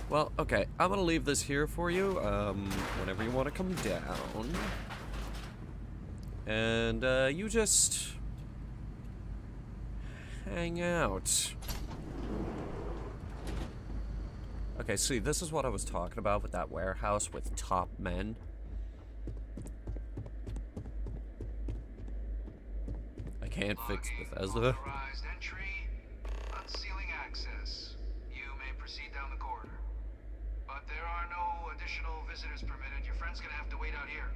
Well, okay, I'm gonna leave this here for you, whenever you want to come down. And, you just hang out. Okay, see, this is what I was talking about with that warehouse with top men. I can't fix Bethesda. Entry, unsealing access. You may proceed down the corridor. But there are no additional visitors permitted. Your friend's gonna have to wait out here.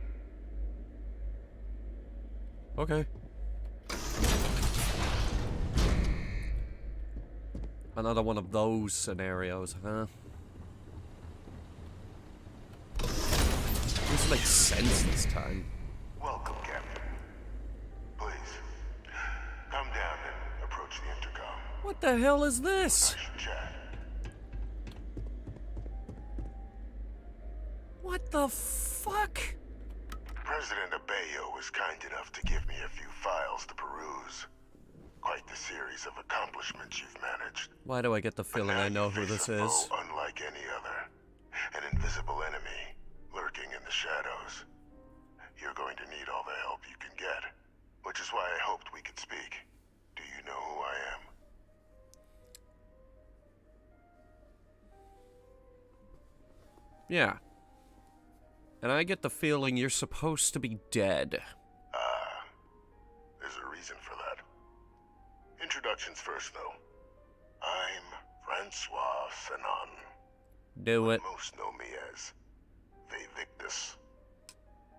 Okay. Another one of those scenarios, huh? This makes sense this time. Welcome, Captain. Please, come down and approach the intercom. What the hell is this? Chat. What the fuck? President Abeyo was kind enough to give me a few files to peruse. Quite the series of accomplishments you've managed. Why do I get the feeling I know who this is? Foe unlike any other. An invisible enemy, lurking in the shadows. You're going to need all the help you can get. Which is why I hoped we could speak. Do you know who I am? Yeah. And I get the feeling you're supposed to be dead. There's a reason for that. Introductions first, though. I'm Francois Sanon. Do it. Most know me as Victus.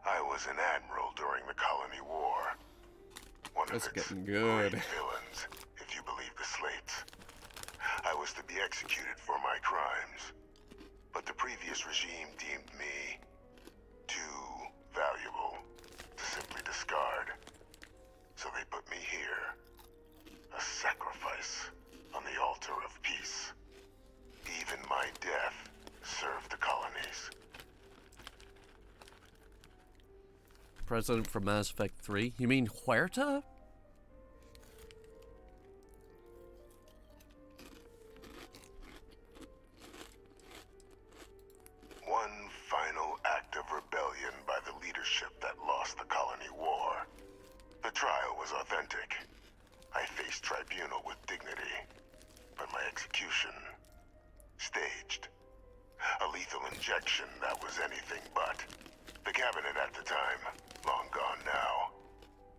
I was an admiral during the Colony War. One That's of its getting good. great villains, if you believe the slates. I was to be executed for my crimes, but the previous regime deemed me too valuable to simply discard. So they put me here, a sacrifice on the altar of peace. Even my death served the colonies. President from Mass Effect 3? You mean Huerta? was authentic. I faced tribunal with dignity, but my execution, staged. A lethal injection that was anything but. The cabinet at the time, long gone now,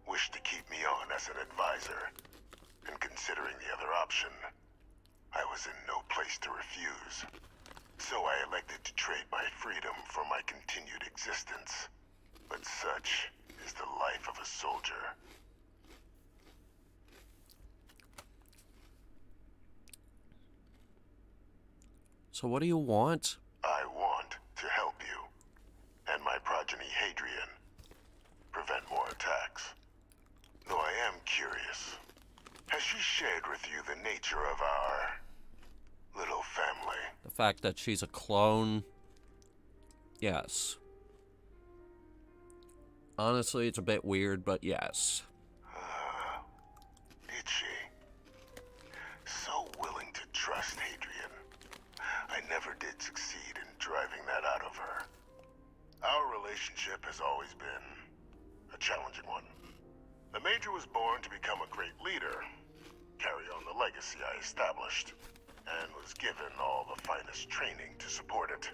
wished to keep me on as an advisor. And considering the other option, I was in no place to refuse. So I elected to trade my freedom for my continued existence. But such is the life of a soldier. So what do you want? I want to help you, and my progeny Hadrian, prevent more attacks. Though I am curious, has she shared with you the nature of our little family? The fact that she's a clone? Yes. Honestly, it's a bit weird, but yes. Did she? So willing to trust Hadrian. I never did succeed in driving that out of her. Our relationship has always been a challenging one. The Major was born to become a great leader, carry on the legacy I established, and was given all the finest training to support it.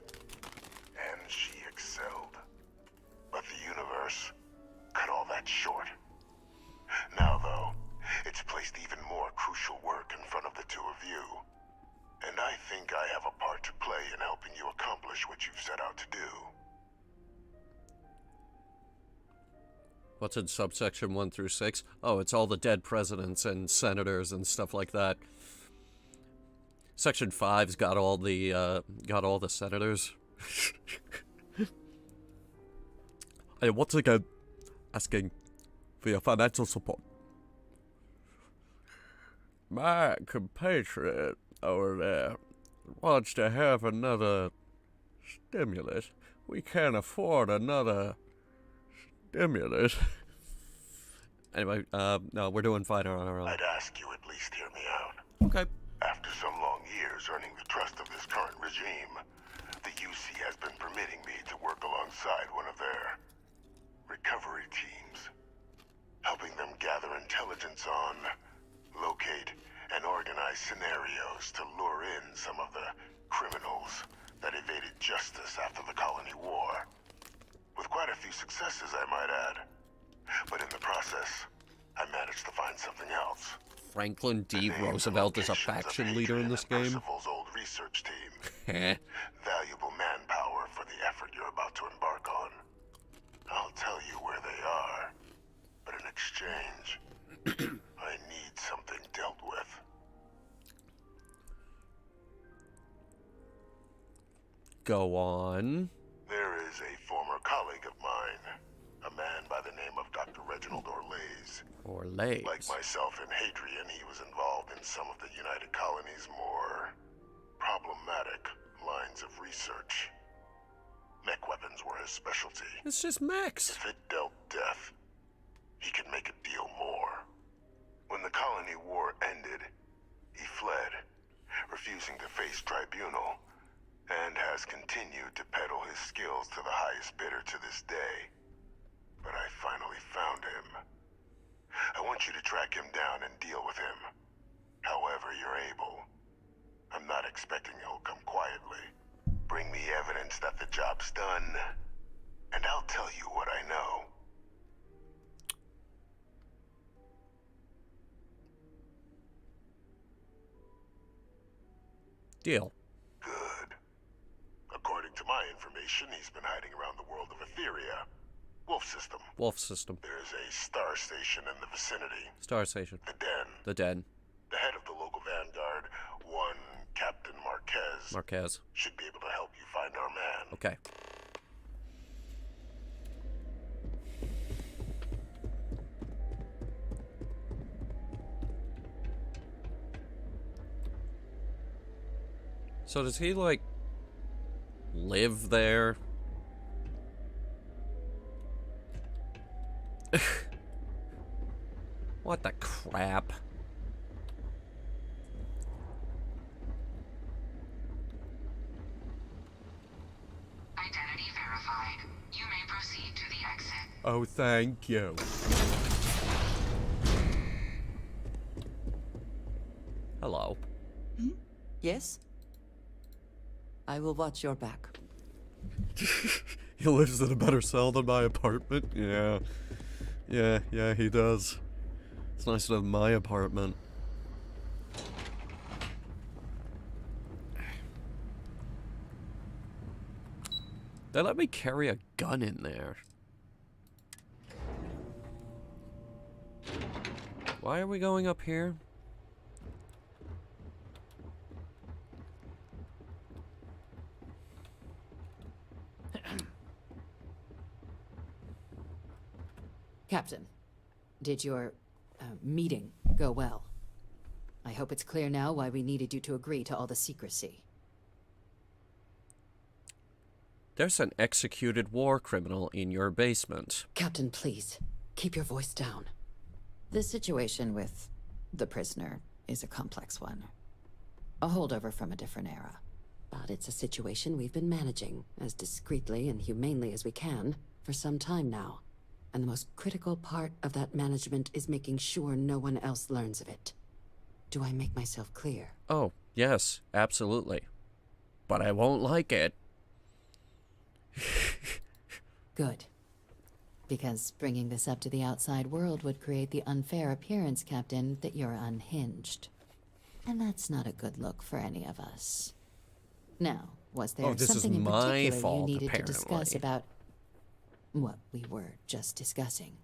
And she excelled. But the universe cut all that short. Now, though, it's placed even more crucial work in front of the two of you. And I think I have a part to play in helping you accomplish what you've set out to do. What's in subsection 1 through 6? Oh, it's all the dead presidents and senators and stuff like that. Section 5's got all the senators. I am once again asking for your financial support. My compatriot over there wants to have another stimulus. We can't afford another stimulus. Anyway, no, we're doing fine on our own. I'd ask you at least hear me out. Okay. After some long years earning the trust of this current regime, the UC has been permitting me to work alongside one of their recovery teams, helping them gather intelligence on, locate, and organize scenarios to lure in some of the criminals that evaded justice after the colony war. With quite a few successes, I might add. But in the process, I managed to find something else. Franklin D. Roosevelt is a faction leader in this game. Percival's old research team. Valuable manpower for the effort you're about to embark on. I'll tell you where they are, but in exchange, I need something dealt with. Go on. There is a former colleague of mine, a man by the name of Dr. Reginald Orlays. Orlays. Like myself and Hadrian, he was involved in some of the United Colony's more problematic lines of research. Mech weapons were his specialty. It's just mechs. If it dealt death, he could make a deal more. When the colony war ended, he fled, refusing to face tribunal, and has continued to peddle his skills to the highest bidder to this day. But I finally found him. I want you to track him down and deal with him, however you're able. I'm not expecting he'll come quietly. Bring me evidence that the job's done, and I'll tell you what I know. Deal. Good. According to my information, he's been hiding around the world of Etheria. Wolf system. Wolf system. There's a star station in the vicinity. Star station. The Den. The Den. The head of the local vanguard, one Captain Marquez. should be able to help you find our man. Okay. So does he, like, live there? What the crap? Identity verified. You may proceed to the exit. Oh, thank you. Hello. Yes? I will watch your back. He lives in a better cell than my apartment? Yeah. Yeah, he does. It's nicer than my apartment. They let me carry a gun in there. Why are we going up here? Captain, did your meeting go well? I hope it's clear now why we needed you to agree to all the secrecy. There's an executed war criminal in your basement. Captain, please, keep your voice down. The situation with the prisoner is a complex one. A holdover from a different era. But it's a situation we've been managing as discreetly and humanely as we can for some time now. And the most critical part of that management is making sure no one else learns of it. Do I make myself clear? Oh, yes, absolutely. But I won't like it. Good. Because bringing this up to the outside world would create the unfair appearance, Captain, that you're unhinged. And that's not a good look for any of us. Now, was there something in particular you needed to discuss about what we were just discussing?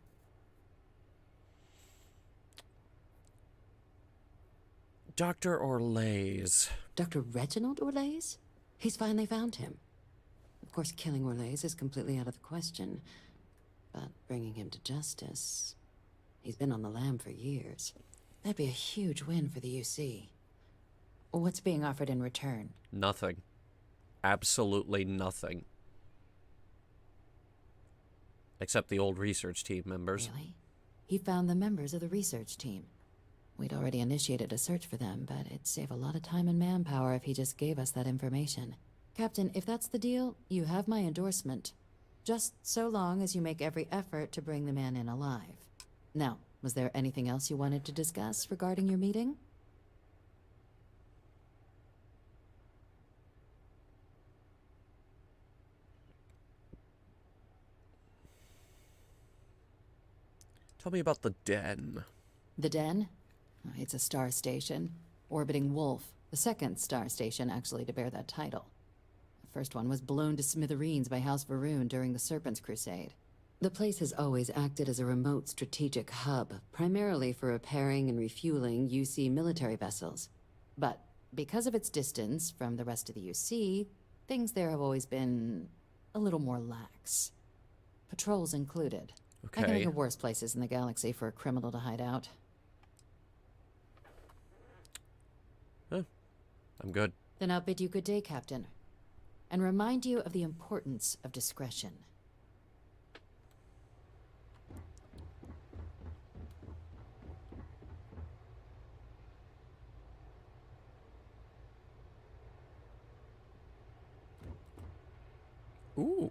Dr. Orlays. Dr. Reginald Orlays? He's finally found him. Of course, killing Orlays is completely out of the question. But bringing him to justice... He's been on the lam for years. That'd be a huge win for the UC. What's being offered in return? Nothing. Absolutely nothing. Except the old research team members. Really? He found the members of the research team. We'd already initiated a search for them, but it'd save a lot of time and manpower if he just gave us that information. Captain, if that's the deal, you have my endorsement. Just so long as you make every effort to bring the man in alive. Now, was there anything else you wanted to discuss regarding your meeting? Tell me about the Den. The Den? It's a star station, orbiting Wolf, the second star station actually to bear that title. The first one was blown to smithereens by House Varun during the Serpent's Crusade. The place has always acted as a remote strategic hub, primarily for repairing and refueling UC military vessels. But because of its distance from the rest of the UC, things there have always been a little more lax. Patrols included. Okay. I can think of worse places in the galaxy for a criminal to hide out. Huh. I'm good. Then I'll bid you good day, Captain. And remind you of the importance of discretion. Ooh.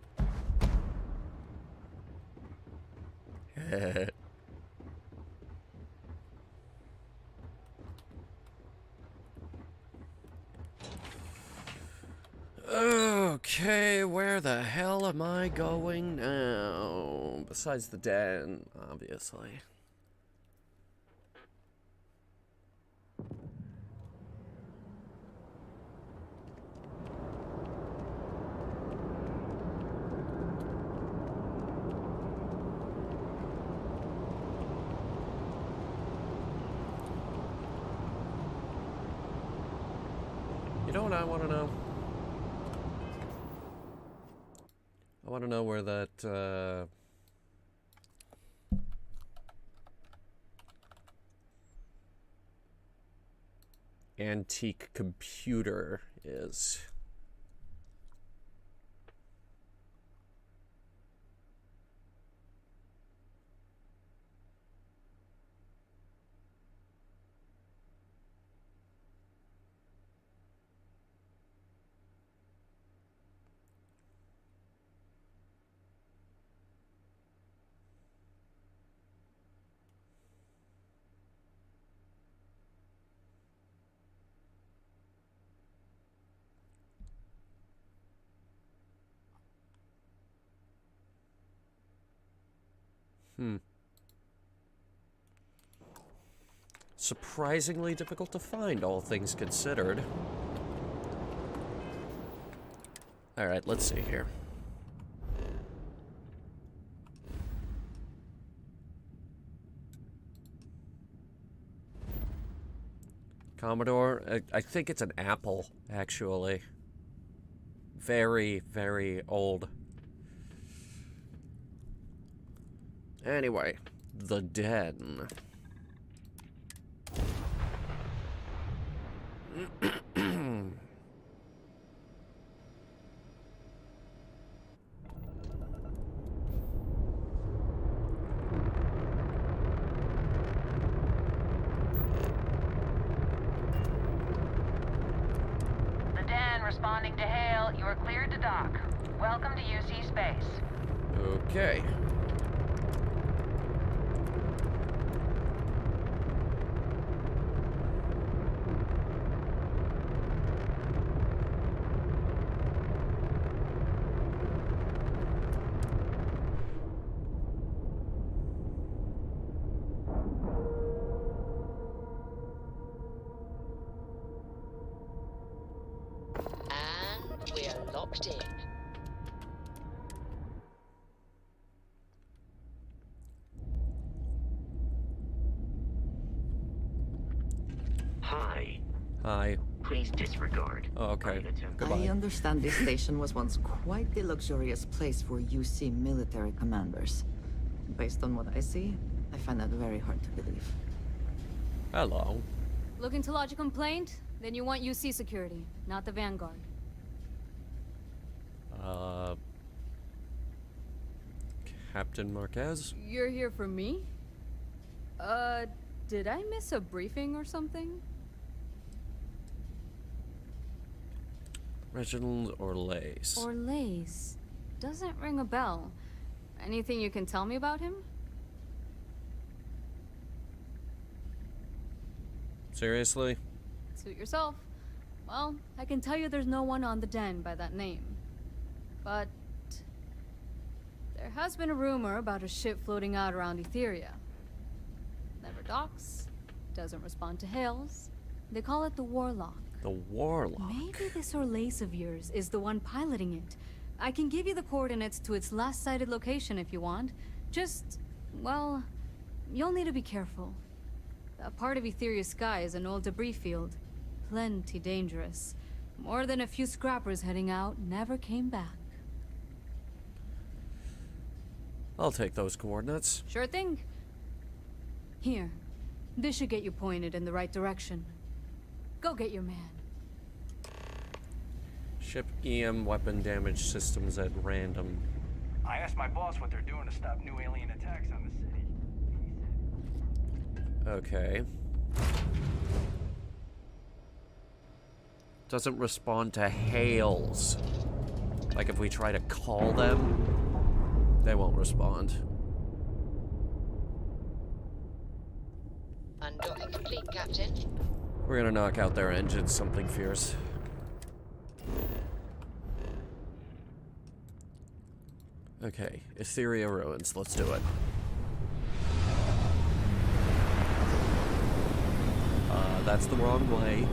Okay, where the hell am I going now? Besides the Den, obviously. You know what I want to know? I want to know where that, antique computer is. Surprisingly difficult to find, all things considered. Alright, let's see here. Commodore, I think it's an Apple, actually. Very, very old. Anyway, the den. The den responding to hail. You are cleared to dock. Welcome to UC space. Okay. And we're locked in. Hi. Hi. Please disregard. Oh, okay. Goodbye. I understand this station was once quite the luxurious place for UC military commanders. Based on what I see, I find that very hard to believe. Hello. Looking to lodge a complaint? Then you want UC security, not the Vanguard. Captain Marquez? You're here for me? Did I miss a briefing or something? Reginald Orlace. Orlace. Doesn't ring a bell. Anything you can tell me about him? Seriously? Suit yourself. Well, I can tell you there's no one on the den by that name. But there has been a rumor about a ship floating out around Etheria. Never docks, doesn't respond to hails. They call it the Warlock. The Warlock? Maybe this Orlace of yours is the one piloting it. I can give you the coordinates to its last sighted location if you want. Just, well, you'll need to be careful. That part of Etheria's sky is an old debris field. Plenty dangerous. More than a few scrappers heading out never came back. I'll take those coordinates. Sure thing. Here. This should get you pointed in the right direction. Go get your man. Ship EM weapon damage systems at random. I asked my boss what they're doing to stop new alien attacks on the city. Okay. Doesn't respond to hails. Like if we try to call them, they won't respond. Undocking complete, Captain. We're gonna knock out their engines, something fierce. Okay, Etheria ruins, let's do it. That's the wrong way.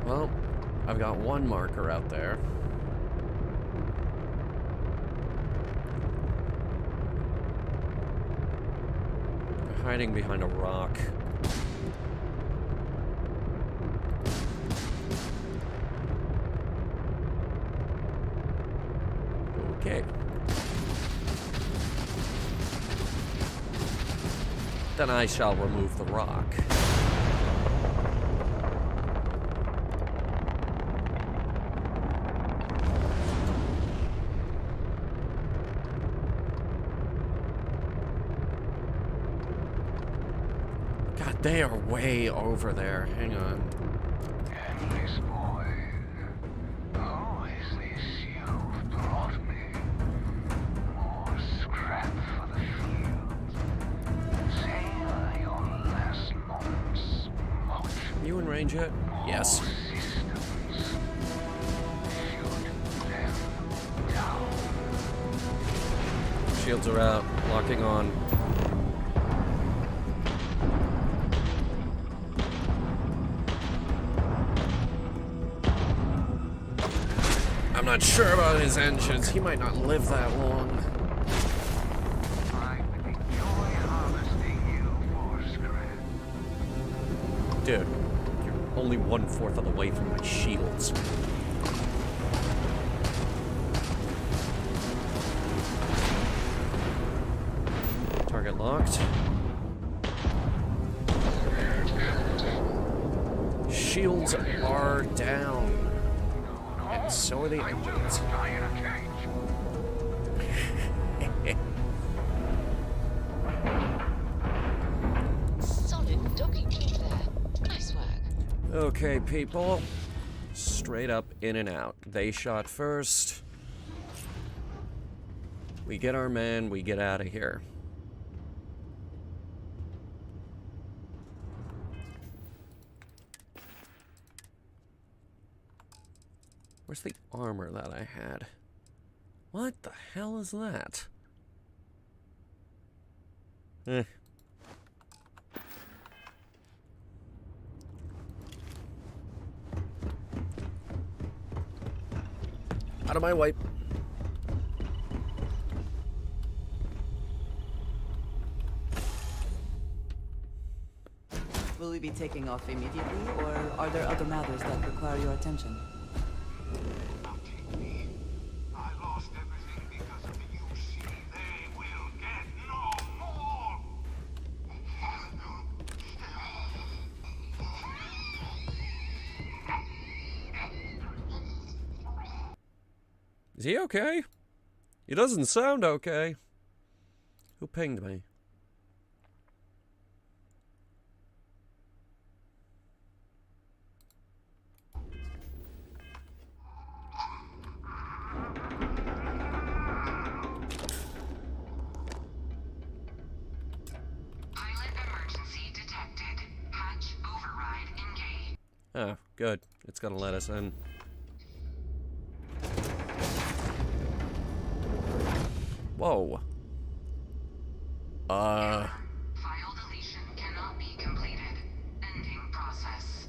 Well, I've got one marker out there. They're hiding behind a rock. Okay. Then I shall remove the rock. God, they are way over there. Hang on. Endless boy. Who is this you've brought me? More scrap for the field. Sailor You in range yet? Yes. Shields are out. Locking on. I'm not sure about his engines. He might not live that long. Dude, you're only 1/4 of the way through my shields. Target locked. Shields are down. And so are the engines. Solid docking job there. Nice work. Okay, people. Straight up, in and out. They shot first. We get our man, we get out of here. Where's the armor that I had? What the hell is that? Eh. Out of my way. Will we be taking off immediately, or are there other matters that require your attention? Is he okay? He doesn't sound okay. Who pinged me? Oh, good. It's gonna let us in. Whoa. File deletion cannot be completed. Ending process.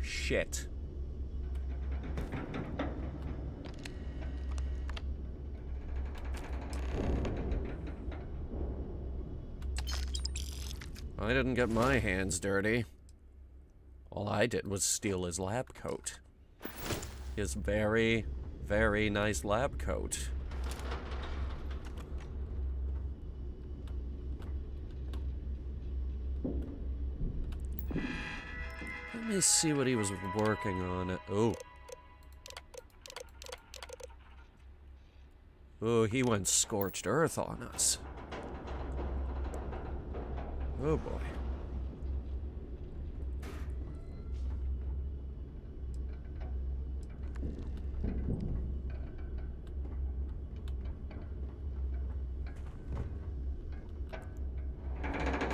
Shit. I didn't get my hands dirty. All I did was steal his lab coat. His very, very nice lab coat. Let me see what he was working on. Oh. Oh, he went scorched earth on us. Oh boy.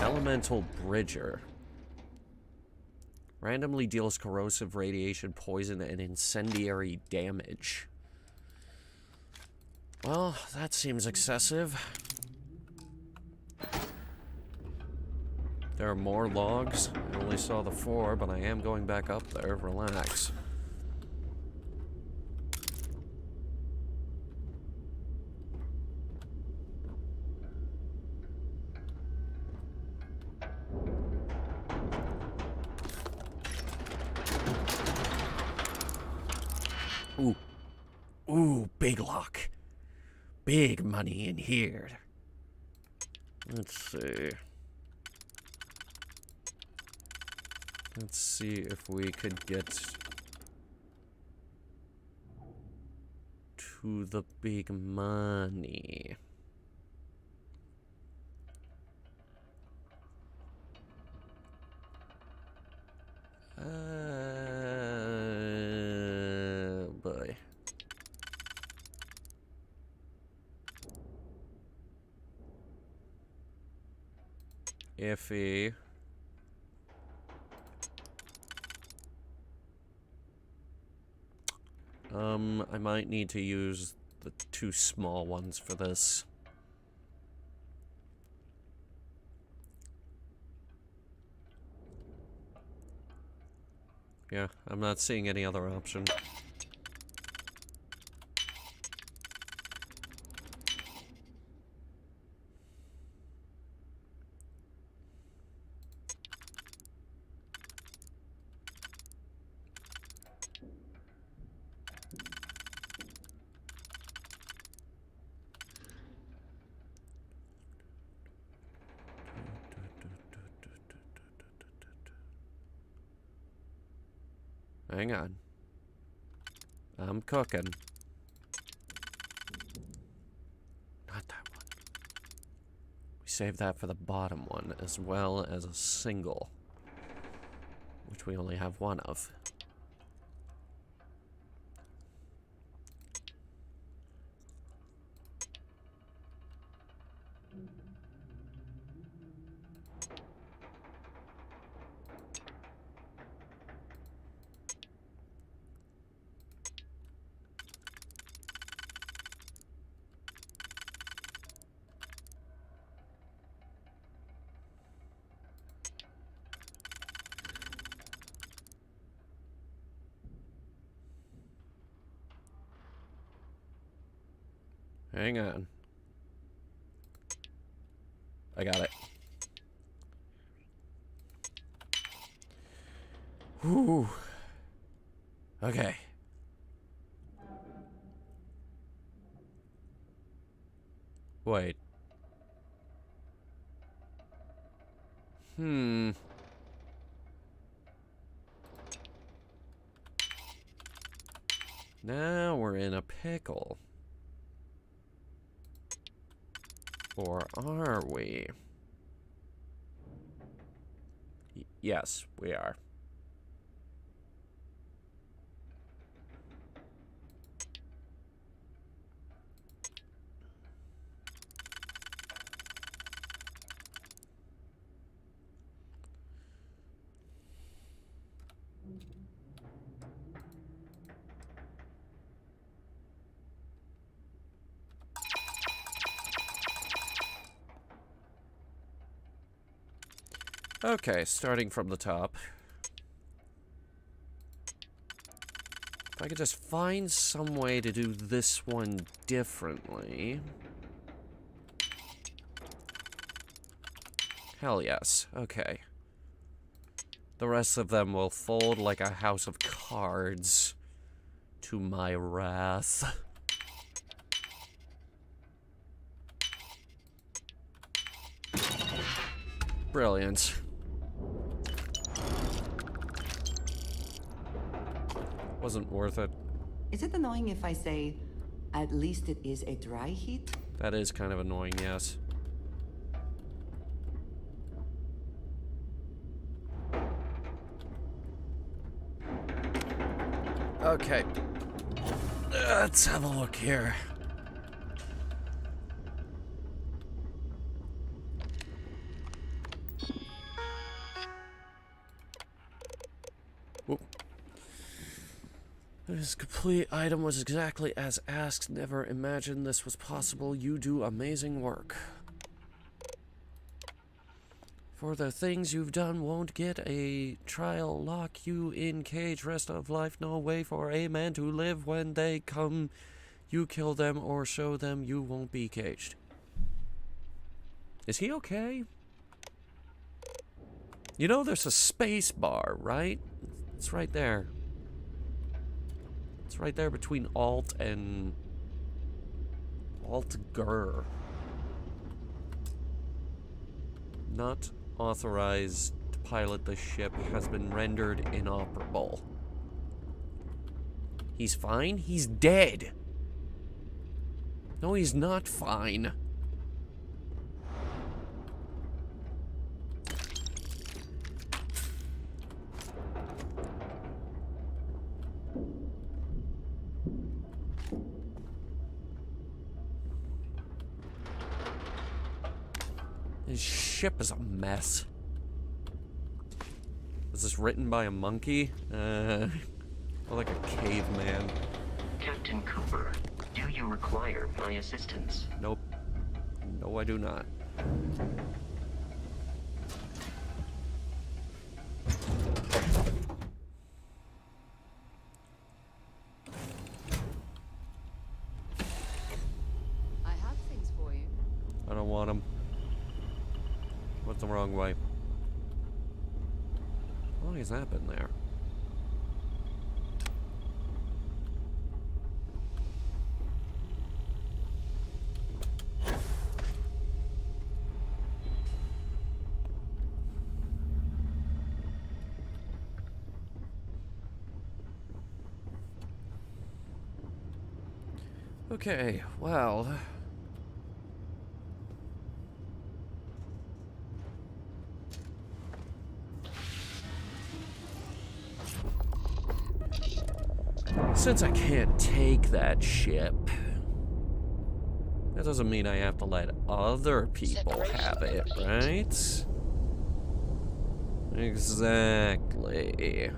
Elemental Bridger. Randomly deals corrosive radiation, poison, and incendiary damage. Well, that seems excessive. There are more logs. I only saw the 4, but I am going back up there. Relax. Ooh. Ooh, big lock. Big money in here. Let's see. Let's see if we could get to the big money. Boy. iffy. I might need to use the 2 small ones for this. Yeah, I'm not seeing any other option. Hang on. I'm cooking. Not that one. We save that for the bottom one, as well as a single, which we only have one of. Hang on. I got it. Whew. Okay. Wait. Now we're in a pickle. Or are we? Yes, we are. Okay, starting from the top. If I could just find some way to do this one differently. Hell yes. Okay. The rest of them will fold like a house of cards to my wrath. Brilliant. Wasn't worth it. Is it annoying if I say, at least it is a dry heat? That is kind of annoying, yes. Okay. Let's have a look here. Whoop. This complete item was exactly as asked. Never imagined this was possible. You do amazing work. For the things you've done, won't get a trial, lock you in cage, rest of life, no way for a man to live. When they come, you kill them or show them you won't be caged. Is he okay? You know there's a space bar, right? It's right there. It's right there between Alt and Alt-Ger. Not authorized to pilot the ship has been rendered inoperable. He's fine? He's dead. No, he's not fine. His ship is a mess. Was this written by a monkey? Or like a caveman? Captain Cooper, do you require my assistance? Nope. No, I do not. I have things for you. I don't want them. What's the wrong way? How long has that been there? Okay, well... Since I can't take that ship, that doesn't mean I have to let other people have it, right? Exactly.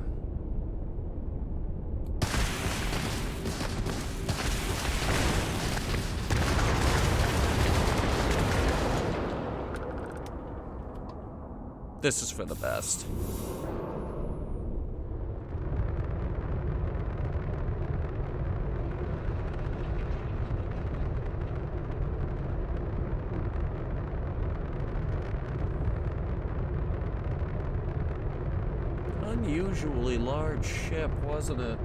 This is for the best. Unusually large ship, wasn't it?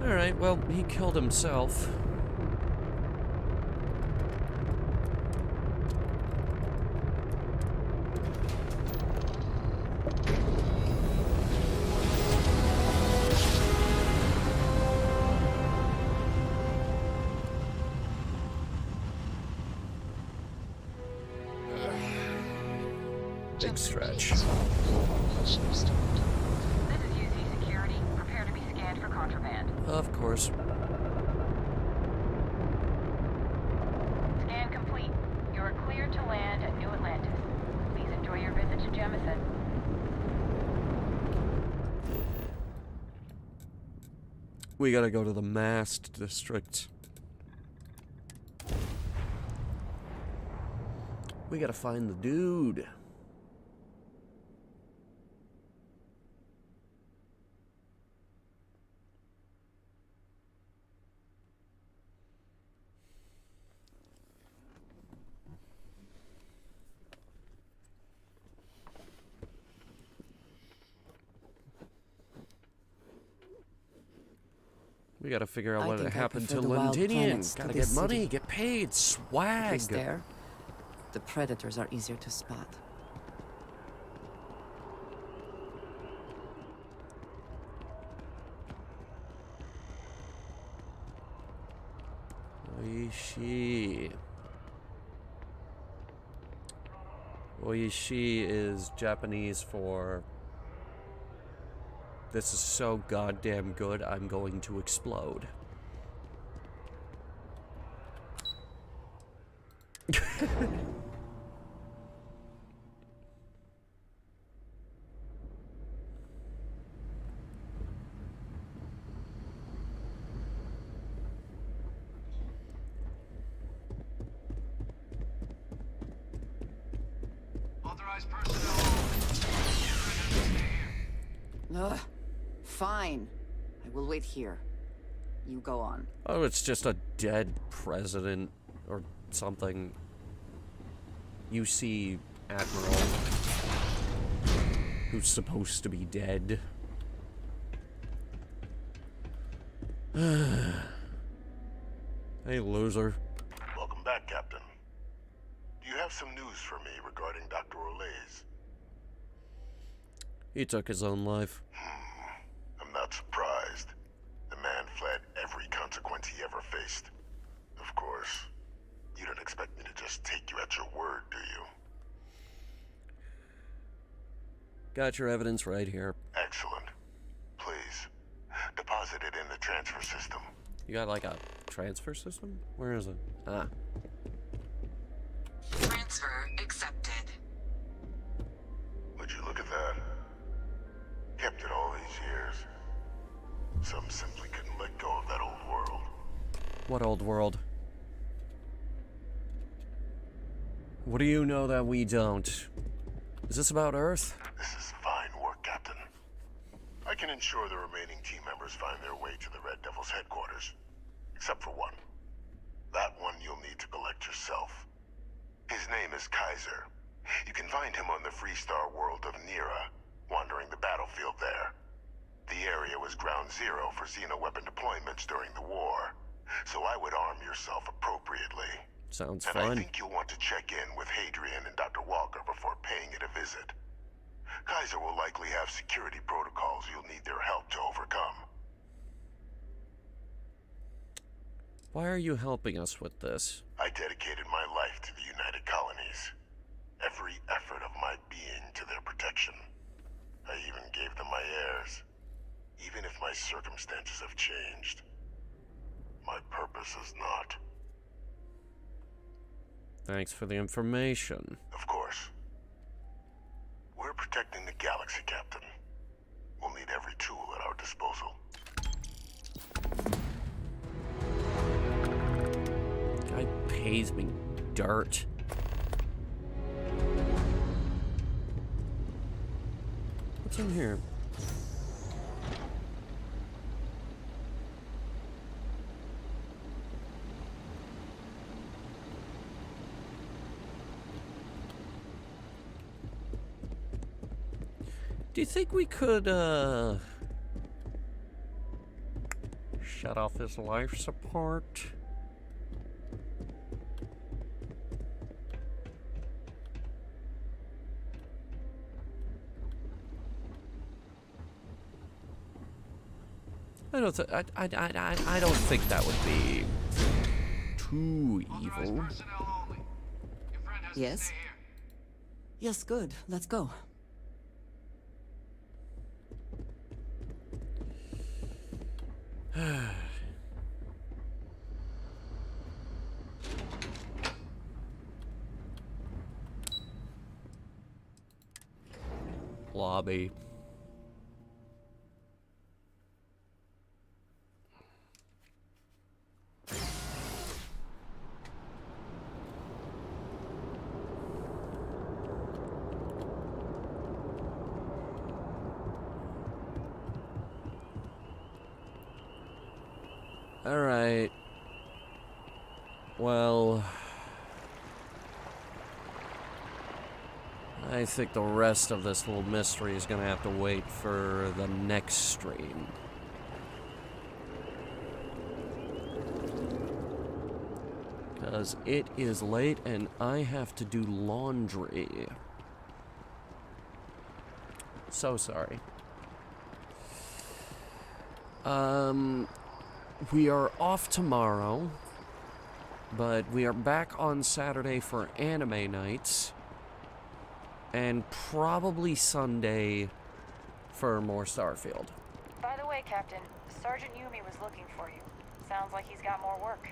Alright, well, he killed himself. Big stretch. This is UC Security. Prepare to be scanned for contraband. Of course. Scan complete. You are cleared to land at New Atlantis. Please enjoy your visit to Jemison. We gotta go to the Mast District. We gotta find the dude. We gotta figure out what happened to Londinian. Gotta get money, get paid, swag. At least there, the predators are easier to spot. Oishi. Oishi is Japanese for... This is so goddamn good, I'm going to explode. Authorized personnel. Ugh. Fine. I will wait here. You go on. Oh, it's just a dead president or something. UC Admiral who's supposed to be dead. Hey, loser. Welcome back, Captain. Do you have some news for me regarding Dr. Olays? He took his own life. I'm not surprised. The man fled every consequence he ever faced. Of course, you don't expect me to just take you at your word, do you? Got your evidence right here. Excellent. Please, transfer system. You got like a transfer system? Where is it? Ah. Transfer accepted. Would you look at that? Kept it all these years. Some simply couldn't let go of that old world. What old world? What do you know that we don't? Is this about Earth? This is fine work, Captain. I can ensure the remaining team members find their way to the Red Devil's headquarters. Except for one. That one you'll need to collect yourself. His name is Kaiser. You can find him on the Freestar world of Nira, wandering the battlefield there. The area was ground zero for xeno-weapon deployments during the war, so I would arm yourself appropriately. Sounds and fun. I think you'll want to check in with Hadrian and Dr. Walker before paying it a visit. Kaiser will likely have security protocols you'll need their help to overcome. Why are you helping us with this? I dedicated my life to the United Colonies. Every effort of my being to their protection. I even gave them my heirs. Even if my circumstances have changed, my purpose is not. Thanks for the information. Of course. We're protecting the galaxy, Captain. We'll need every tool at our disposal. Guy pays me dirt. What's in here? Do you think we could, shut off his life support? I don't think that would be too evil. Yes? Yes, good. Let's go. Lobby. All right. Well, I think the rest of this little mystery is gonna have to wait for the next stream. Because it is late and I have to do laundry. So sorry. We are off tomorrow, but we are back on Saturday for anime nights, and probably Sunday for more Starfield. By the way, Captain, Sergeant Yumi was looking for you. Sounds like he's got more work.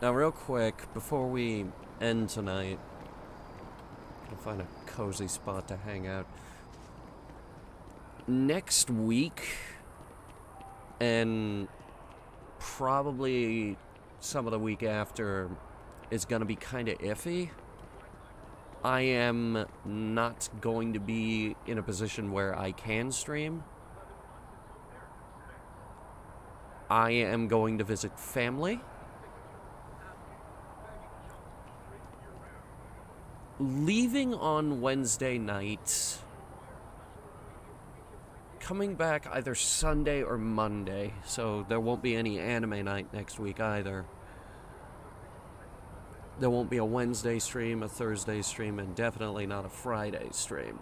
Now real quick, before we end tonight, I'll find a cozy spot to hang out. Next week, and probably some of the week after, is gonna be kinda iffy. I am not going to be in a position where I can stream. I am going to visit family. Leaving on Wednesday night, coming back either Sunday or Monday, so there won't be any anime night next week either. There won't be a Wednesday stream, a Thursday stream, and definitely not a Friday stream.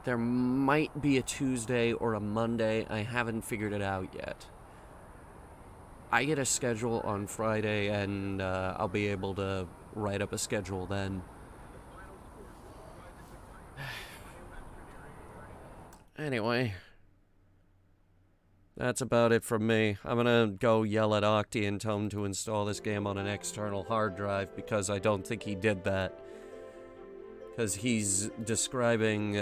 There might be a Tuesday or a Monday. I haven't figured it out yet. I get a schedule on Friday, and I'll be able to write up a schedule then. Anyway, that's about it from me. I'm gonna go yell at Octi and tell him to install this game on an external hard drive, because I don't think he did that. Because he's describing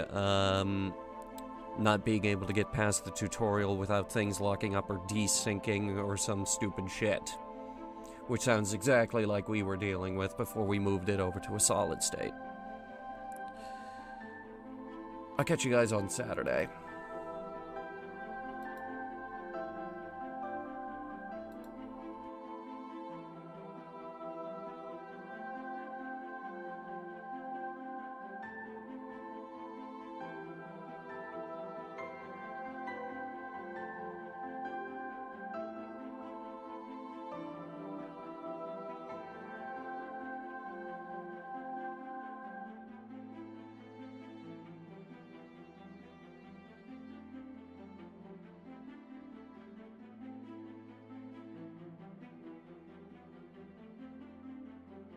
not being able to get past the tutorial without things locking up or desyncing or some stupid shit. Which sounds exactly like we were dealing with before we moved it over to a solid state. I'll catch you guys on Saturday.